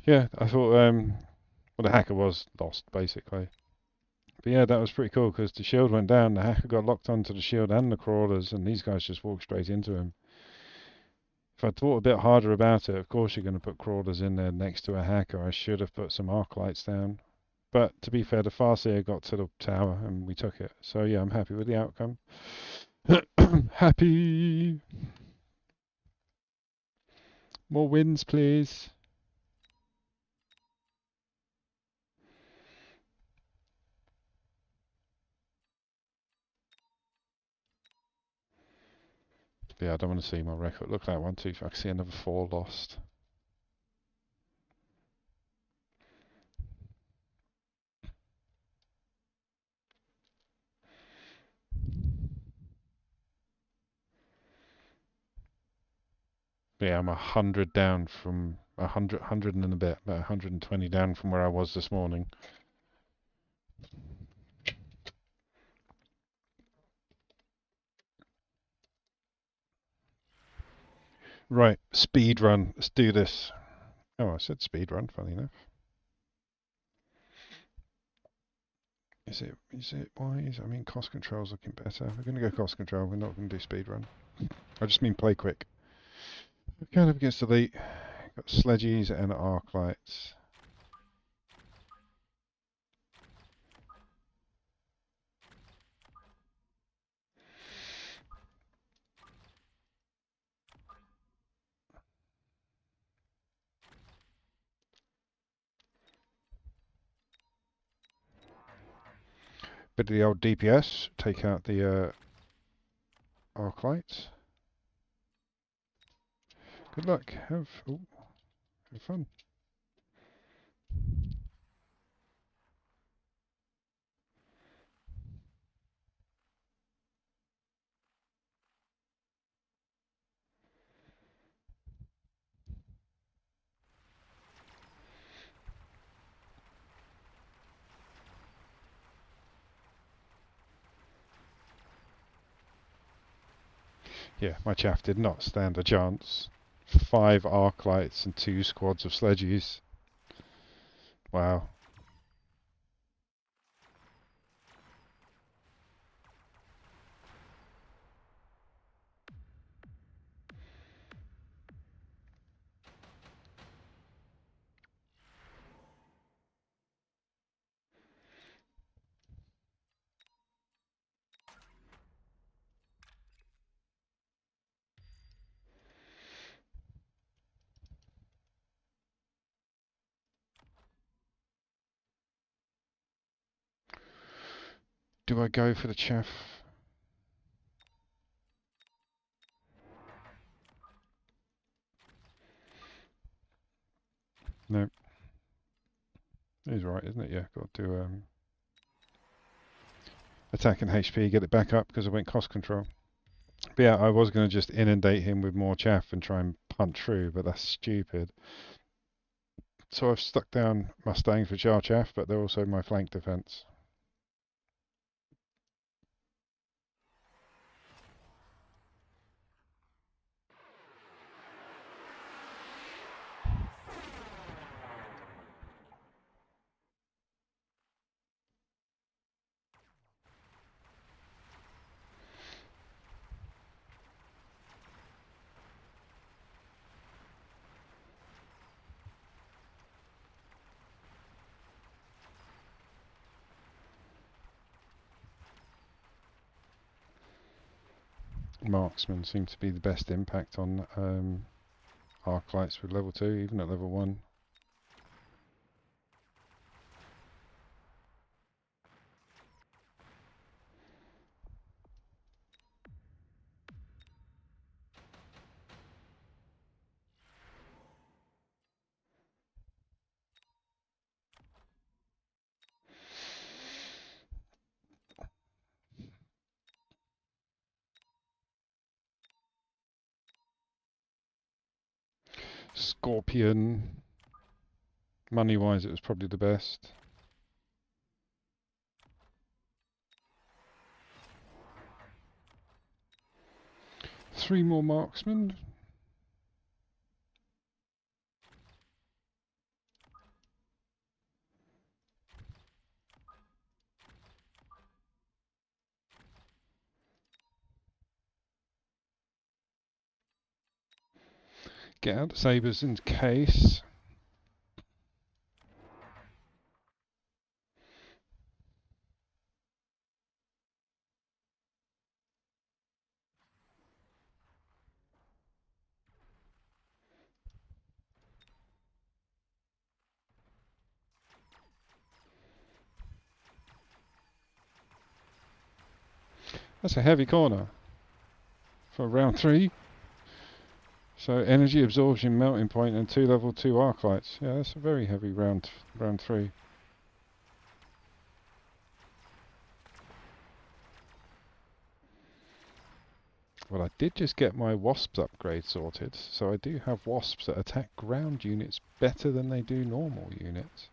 Yeah, I thought well the hacker was lost basically. But yeah, that was pretty cool because the shield went down, the hacker got locked onto the shield and the crawlers, and these guys just walked straight into him. If I'd thought a bit harder about it, of course you're going to put crawlers in there next to a hacker. I should have put some arc lights down. But to be fair, the Farseer got to the tower and we took it. So yeah, I'm happy with the outcome. Happy. More wins, please. Yeah, I don't want to see my record. Look at that 1, 2. I can see another 4 lost. Yeah, I'm 100 down from 100 and a bit, about 120 down from where I was this morning. Right, speed run. Let's do this. Oh, I said speed run, funny enough. Is it wise? I mean, cost control's looking better. We're going to go cost control. We're not going to do speed run. I just mean play quick. We're going up against elite. Got sledgies and arc lights. Bit of the old DPS. Take out the arc lights. Good luck. Have fun. Yeah, my chaff did not stand a chance. 5 arc lights and 2 squads of sledgies. Wow. Do I go for the chaff? No. He's right, isn't it? Yeah, got to attack and HP, get it back up because I went cost control. But yeah, I was going to just inundate him with more chaff and try and punch through, but that's stupid. So I've stuck down Mustangs for char chaff, but they're also my flank defense. Marksman seems to be the best impact on arc lights with level 2, even at level 1. Scorpion. Money-wise, it was probably the best. 3 more marksmen. Get out the sabres in case. That's a heavy corner for round 3. So energy absorption, melting point, and 2 level 2 arc lights. Yeah, that's a very heavy round 3. Well, I did just get my wasps upgrade sorted, so I do have wasps that attack ground units better than they do normal units.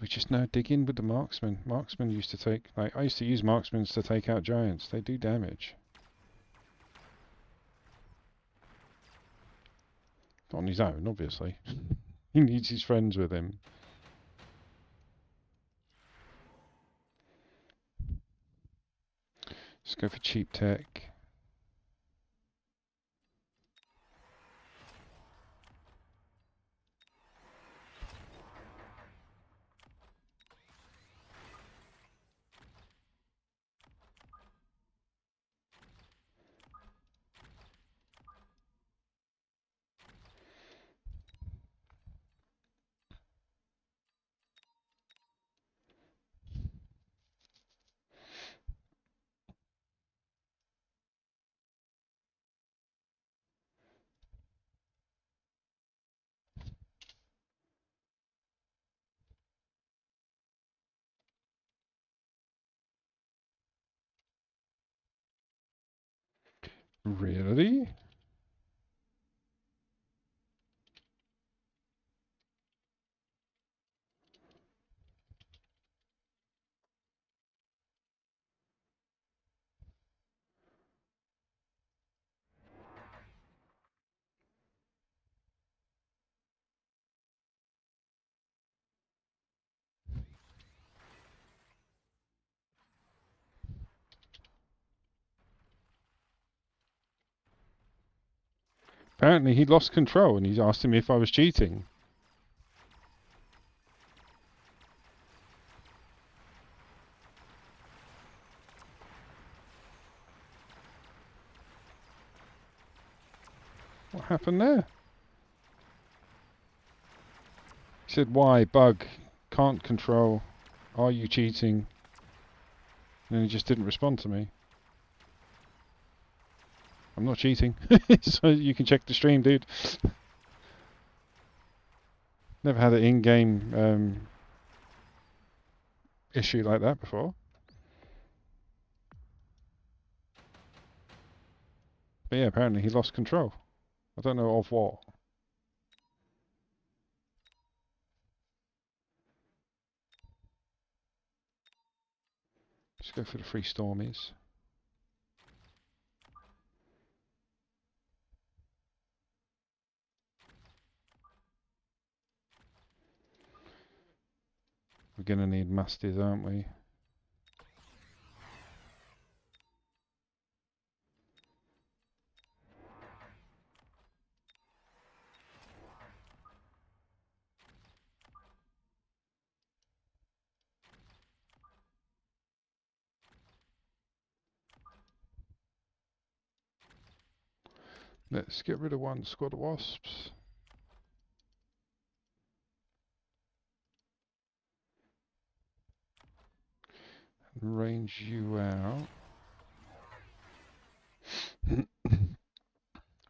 We just now dig in with the marksman. Marksman used to take, like, I used to use marksmen to take out giants. They do damage. On his own, obviously. He needs his friends with him. Let's go for cheap tech. Really? Apparently he lost control and he's asking me if I was cheating. What happened there? He said, why? Bug. Can't control. Are you cheating? And then he just didn't respond to me. I'm not cheating. So you can check the stream, dude. Never had an in-game issue like that before. But yeah, apparently he lost control. I don't know of what. Just go for the free stormies. We're gonna need masties, aren't we? Let's get rid of one squad of wasps. And range you out.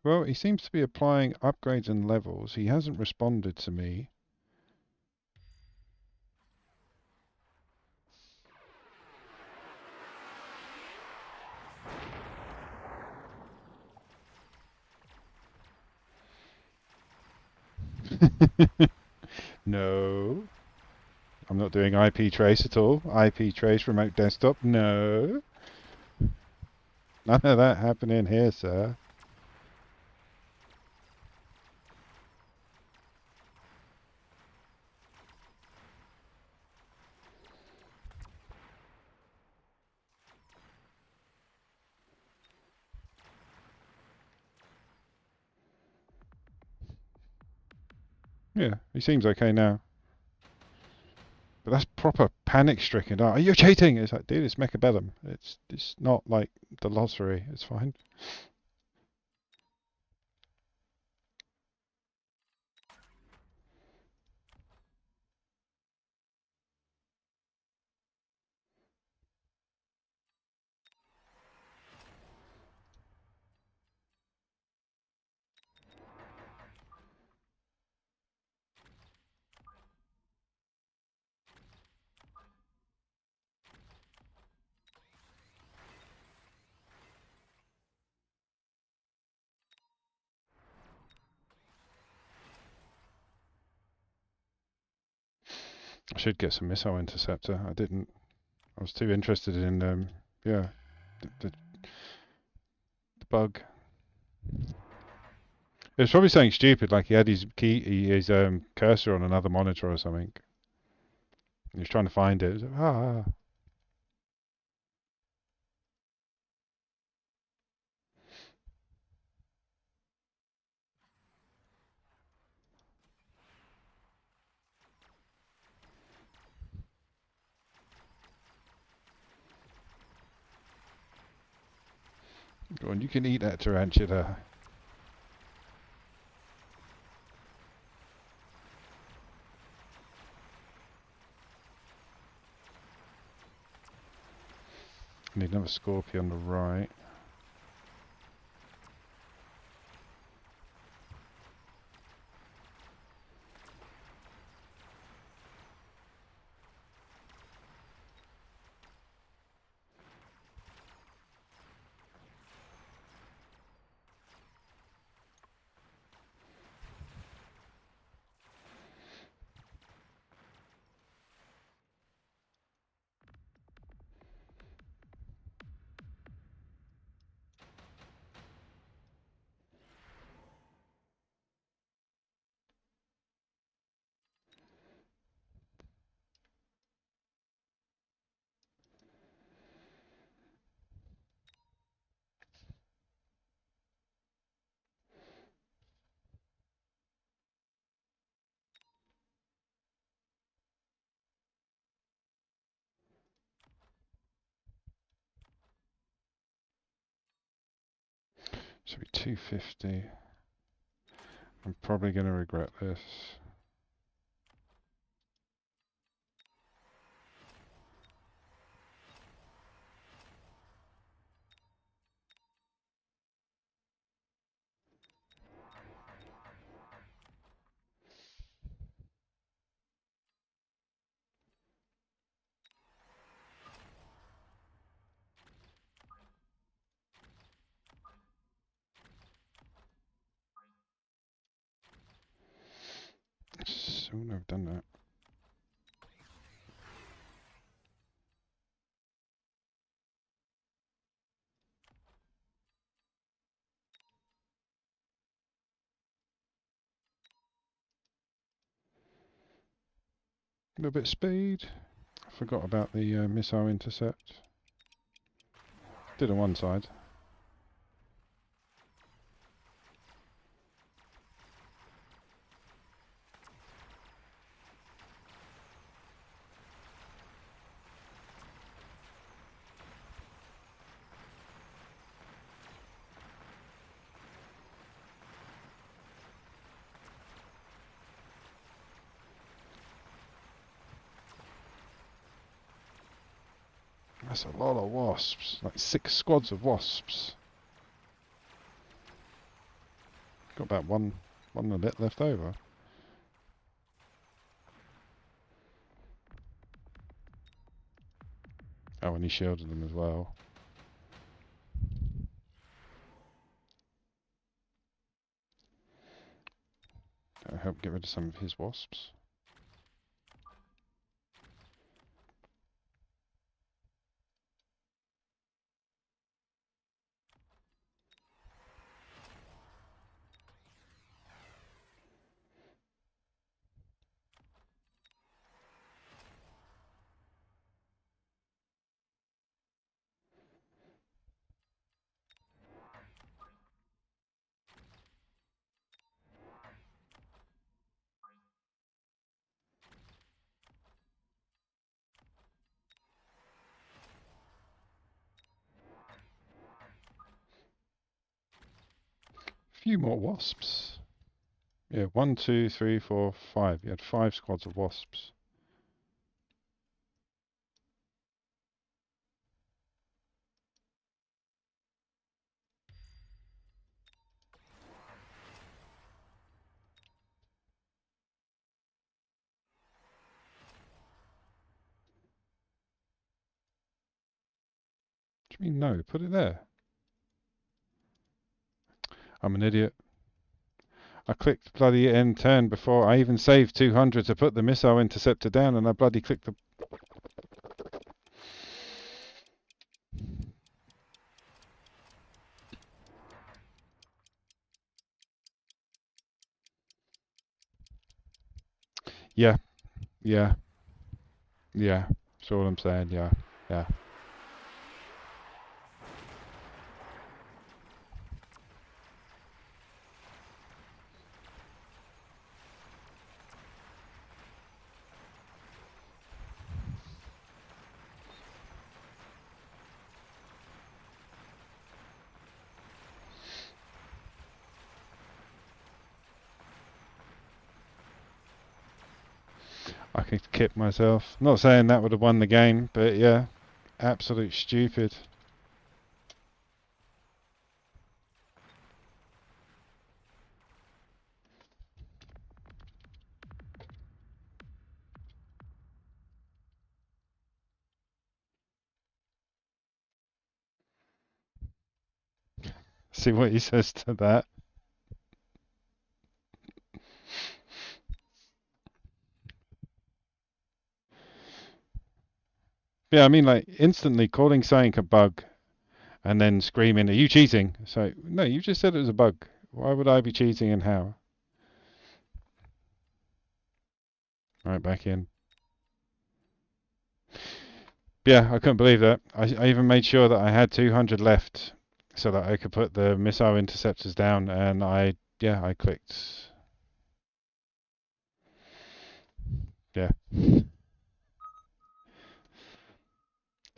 Well, he seems to be applying upgrades and levels. He hasn't responded to me. No. I'm not doing IP trace at all. IP trace remote desktop. No. None of that happening here, sir. Yeah, he seems okay now. But that's proper panic stricken. Oh, you're cheating! It's like, dude, it's Mechabellum. It's not like the lottery. It's fine. I should get some missile interceptor. I didn't. I was too interested in yeah, the bug. It was probably something stupid, like he had his cursor on another monitor or something. He was trying to find it. It was like, ah. Go on, you can eat that tarantula. Need another scorpion on the right. Should be 250. I'm probably going to regret this. Shouldn't have done that. A little bit of speed. I forgot about the missile intercept. Did on one side. That's a lot of wasps. Like 6 squads of wasps. Got about one and a bit left over. Oh, and he shielded them as well. That'll help get rid of some of his wasps. Few more wasps. Yeah, 1, 2, 3, 4, 5. You had 5 squads of wasps. What do you mean no? Put it there. I'm an idiot. I clicked bloody end turn before I even saved 200 to put the missile interceptor down, and I bloody clicked the. Yeah, yeah, yeah. That's all I'm saying. Yeah, yeah. I could kip myself. Not saying that would have won the game, but yeah, absolute stupid. See what he says to that. Yeah, I mean, like instantly calling something a bug and then screaming, "Are you cheating?" So no, you just said it was a bug. Why would I be cheating and how? Right, back in. Yeah, I couldn't believe that. I even made sure that I had 200 left so that I could put the missile interceptors down, and I clicked. Yeah,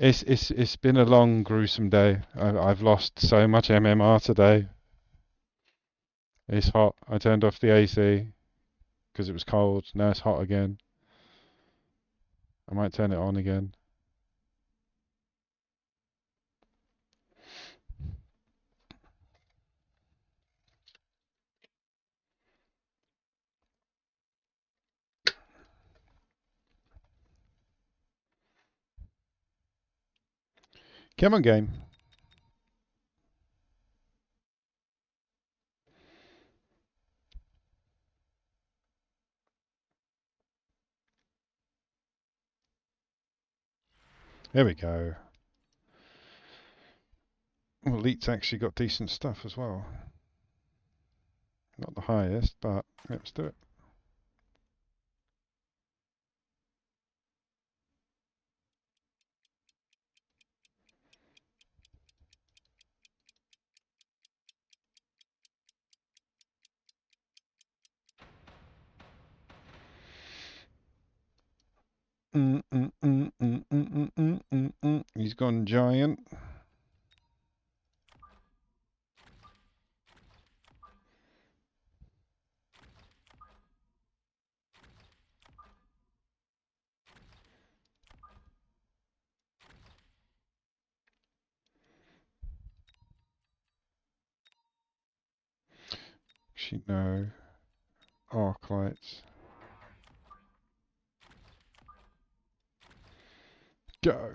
it's been a long, gruesome day. I've lost so much MMR today. It's hot. I turned off the AC because it was cold. Now it's hot again. I might turn it on again. Come on, game. There we go. Well, Elite's actually got decent stuff as well. Not the highest, but let's do it. He's gone giant. Actually, no. Arc lights. Go.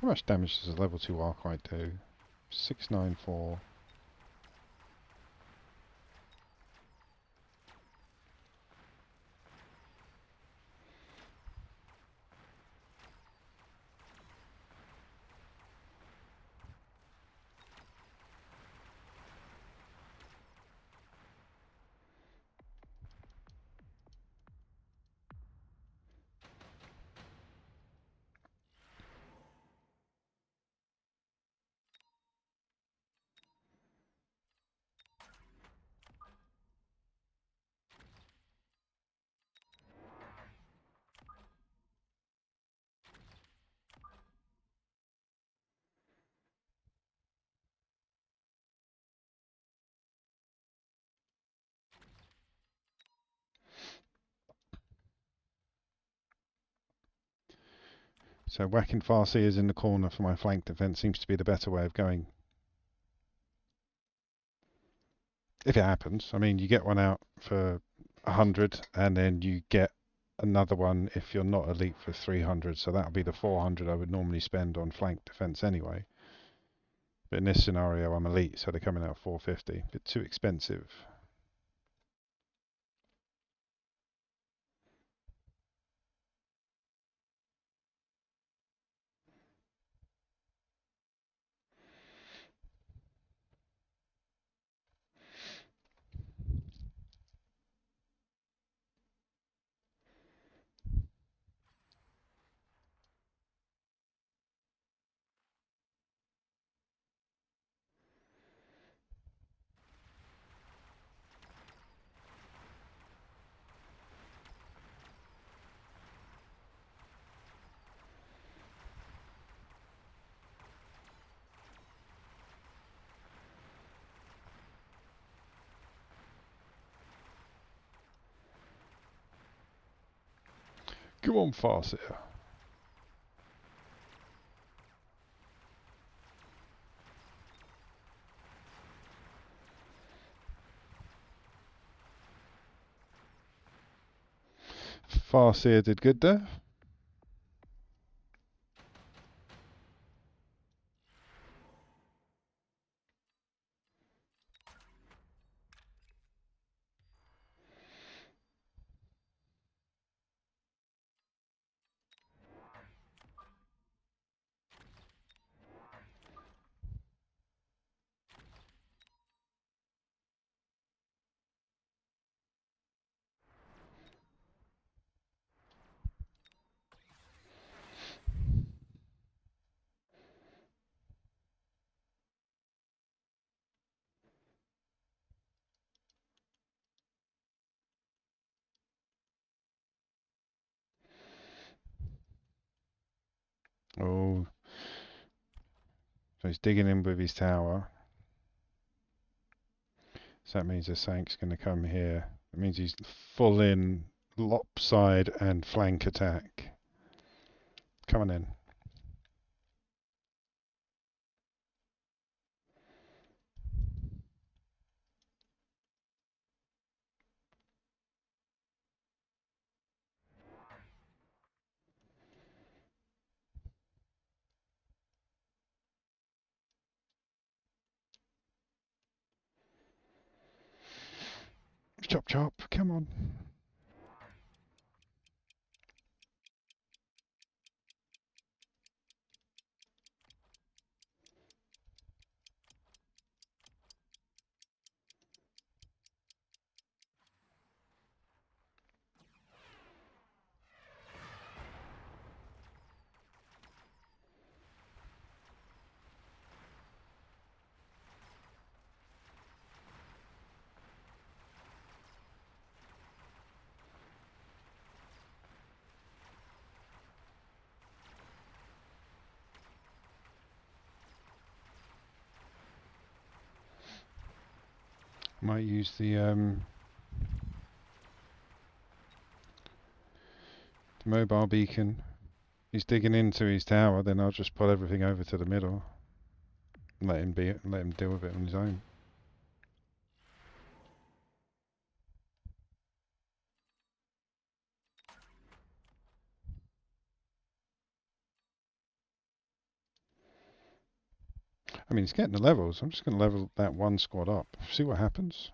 How much damage does a level 2 arc light do? 694. So whacking farseers in the corner for my flank defence seems to be the better way of going. If it happens. I mean, you get one out for 100, and then you get another one if you're not elite for 300. So that'll be the 400 I would normally spend on flank defence anyway. But in this scenario, I'm elite, so they're coming out 450. A bit too expensive. Go on, Farseer. Farseer did good there. Oh, so he's digging in with his tower. So that means the Sank's going to come here. It means he's full in lopside and flank attack. Come on in. Chop chop, come on. Might use the mobile beacon. He's digging into his tower, then I'll just put everything over to the middle. And let him deal with it on his own. I mean, he's getting the levels. I'm just going to level that one squad up. See what happens.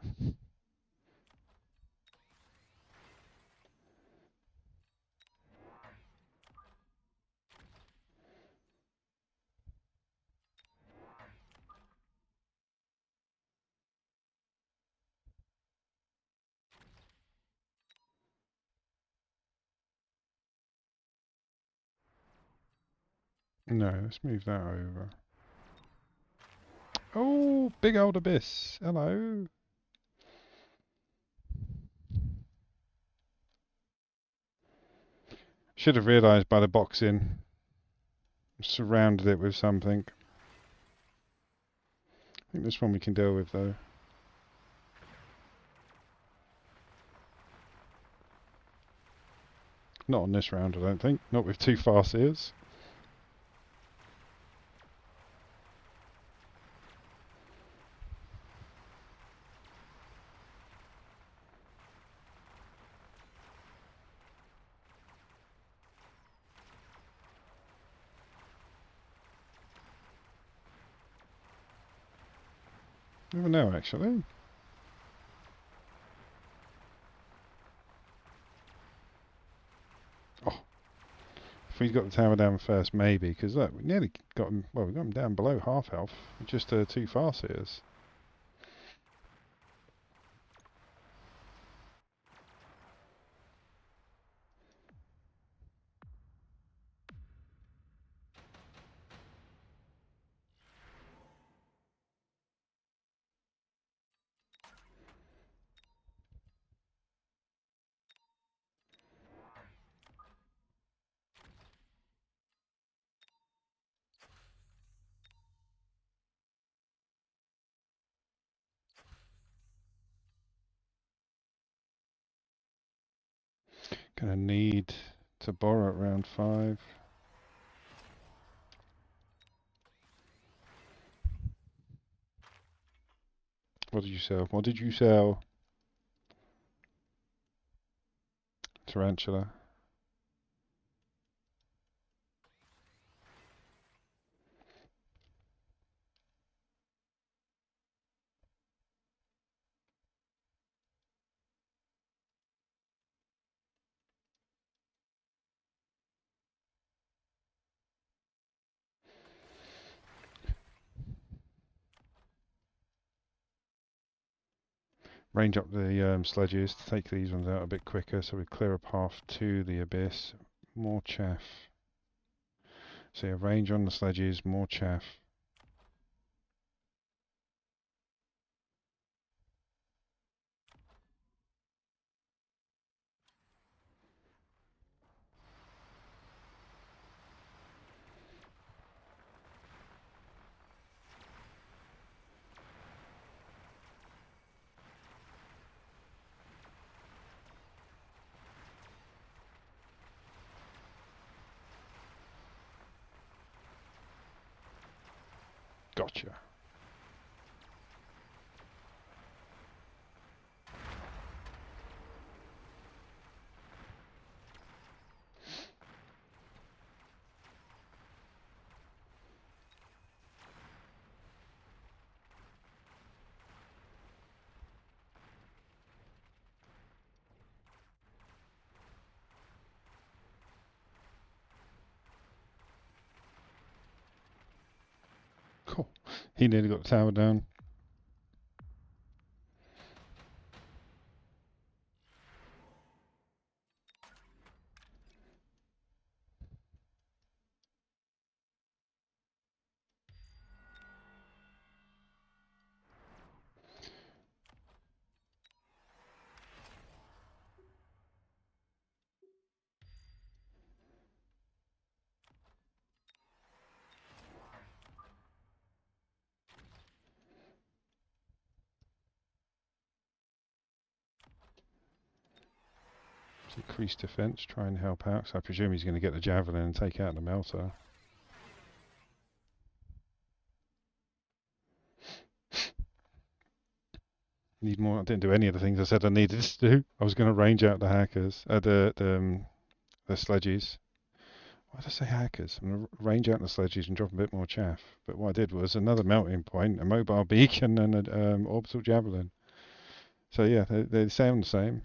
No, let's move that over. Oh, big old abyss. Hello. Should have realised by the boxing. Surrounded it with something. I think this one we can deal with though. Not on this round, I don't think. Not with two Farseers. Never know, actually. Oh, if we'd got the tower down first, maybe, because look, we nearly got him. Well, we got him down below half health. Just two farseers. Gonna need to borrow at round 5. What did you sell? What did you sell? Tarantula. Range up the sledges to take these ones out a bit quicker so we clear a path to the abyss. More chaff. So yeah, range on the sledges, more chaff. Gotcha. Cool. He nearly got the tower down. Increase defense, try and help out. So I presume he's going to get the javelin and take out the melter. Need more. I didn't do any of the things I said I needed to do. I was going to range out the hackers, the sledges. Why did I say hackers? I'm going to range out the sledges and drop a bit more chaff. But what I did was another melting point, a mobile beacon, and an orbital javelin. So yeah, they sound the same.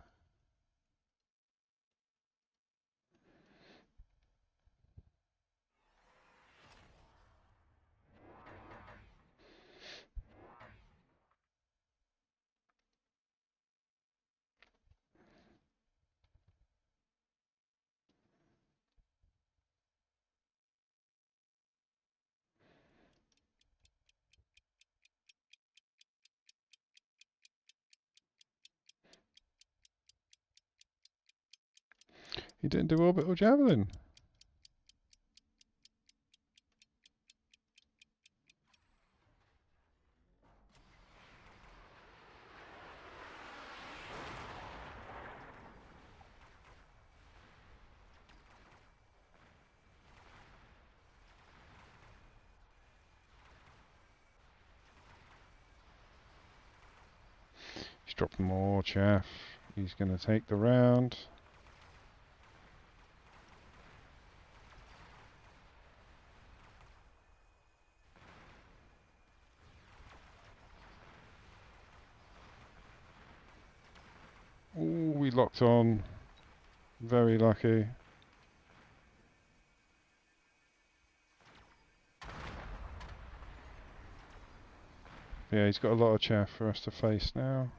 He didn't do orbital javelin. He's dropped more chaff. He's going to take the round. We locked on. Very lucky. Yeah, he's got a lot of chaff for us to face now.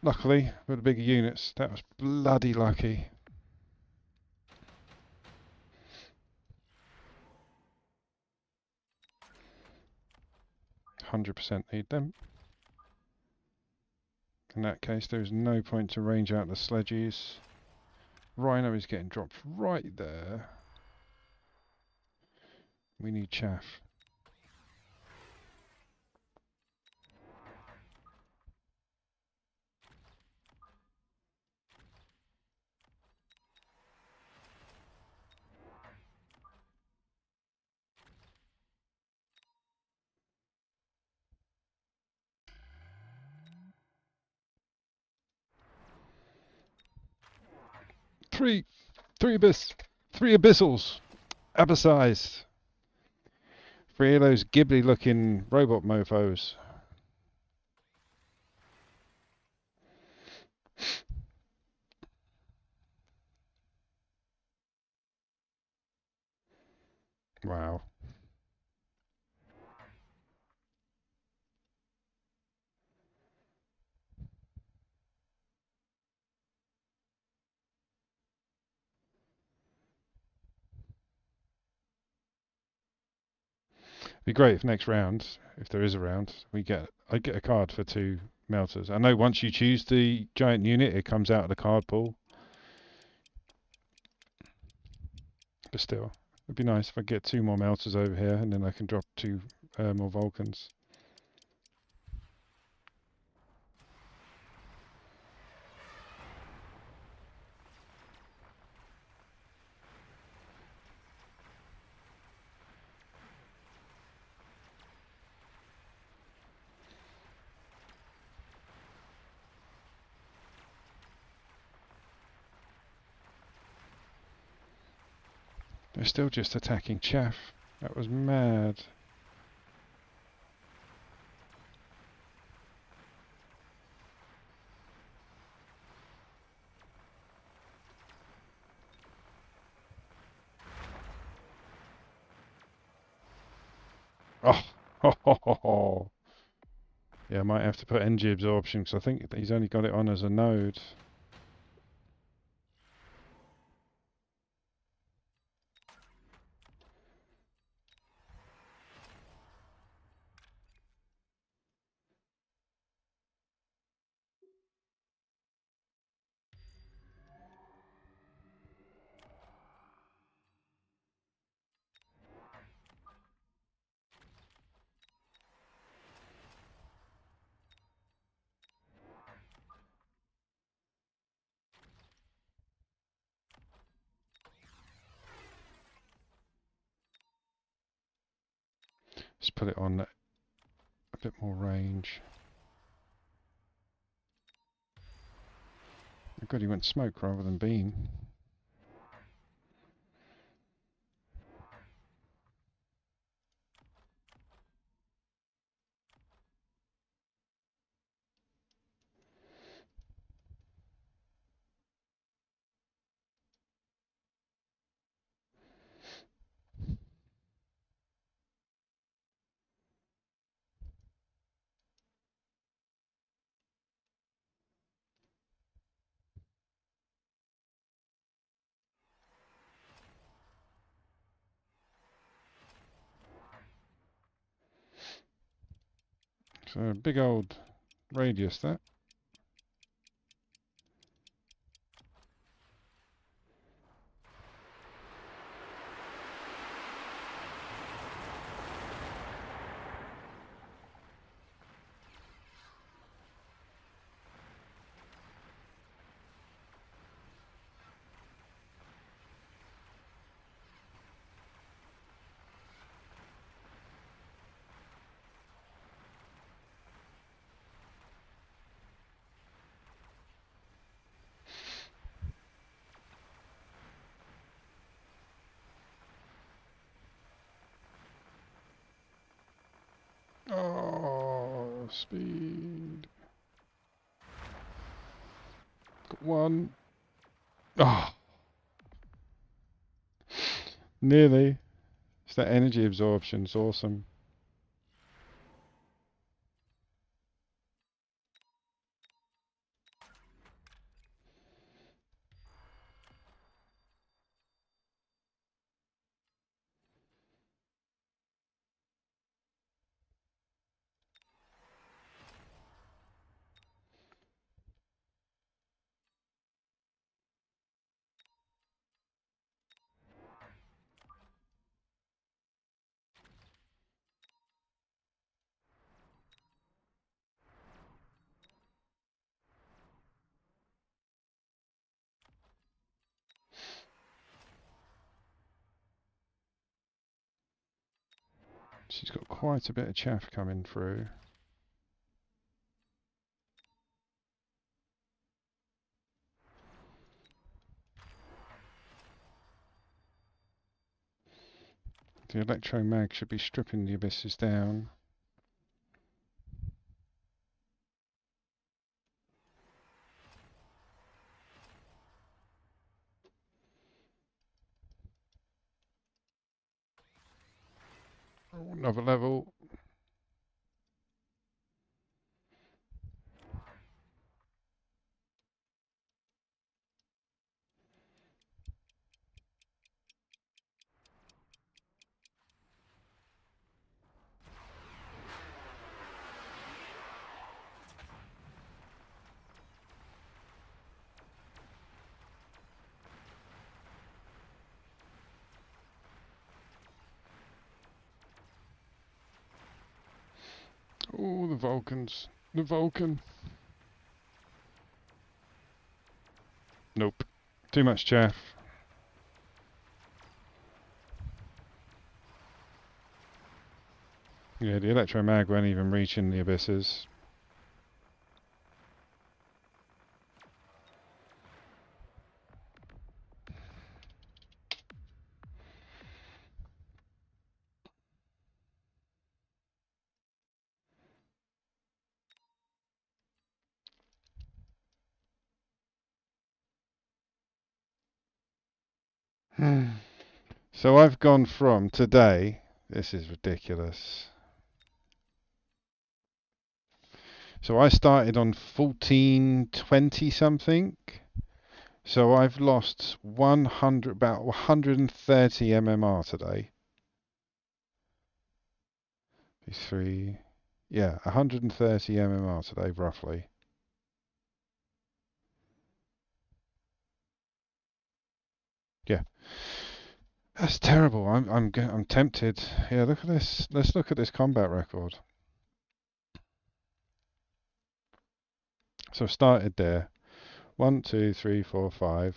Luckily, with the bigger units, that was bloody lucky. 100% need them. In that case, there is no point to range out the sledges. Rhino is getting dropped right there. We need chaff. Three abyssals, abyssized. Three of those Ghibli-looking robot mofos. Wow. Be great if next round, if there is a round, I get a card for 2 melters. I know once you choose the giant unit, it comes out of the card pool. But still, it'd be nice if I get 2 more melters over here, and then I can drop 2 more Vulcans. They're still just attacking chaff. That was mad. Oh, ho, ho, ho, ho. Yeah, I might have to put NG absorption because I think he's only got it on as a node. Just put it on a bit more range. Oh God, he went smoke rather than beam. So a big old radius that. Oh, speed. One. Oh, nearly. It's that energy absorption. It's awesome. She's got quite a bit of chaff coming through. The electro mag should be stripping the abysses down. Oh, another level. Oh, the Vulcans. The Vulcan. Nope. Too much chaff. Yeah, the electro mag won't even reach in the abysses. So I've gone from today. This is ridiculous. So I started on 1420 something. So I've lost 100, about 130 mmR today. 3, yeah, 130 mmR today, roughly. Yeah, that's terrible. I'm tempted. Yeah, look at this. Let's look at this combat record. So I started there. 1, 2, 3, 4, 5,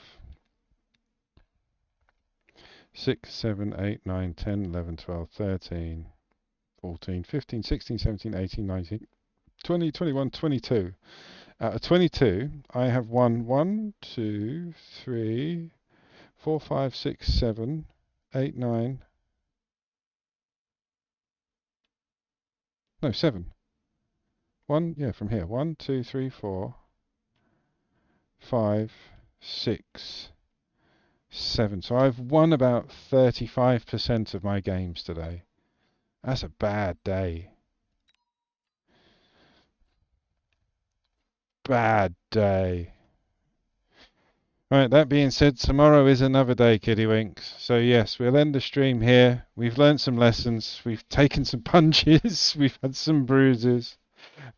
6, 7, 8, 9, 10, 11, 12, 13, 14, 15, 16, 17, 18, 19, 20, 21, 22. Out of 22, I have won 1, 2, 3, 4, 5, 6, 7, 8, 9. No, 7. 1, yeah, from here. 1, 2, 3, 4, 5, 6, 7. So I've won about 35% of my games today. That's a bad day. Bad day. Right, that being said, tomorrow is another day, Kiddywinks. So yes, we'll end the stream here. We've learned some lessons. We've taken some punches. We've had some bruises.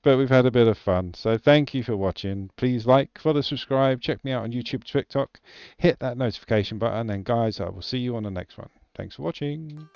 But we've had a bit of fun. So thank you for watching. Please like, follow, subscribe. Check me out on YouTube, TikTok. Hit that notification button. And guys, I will see you on the next one. Thanks for watching.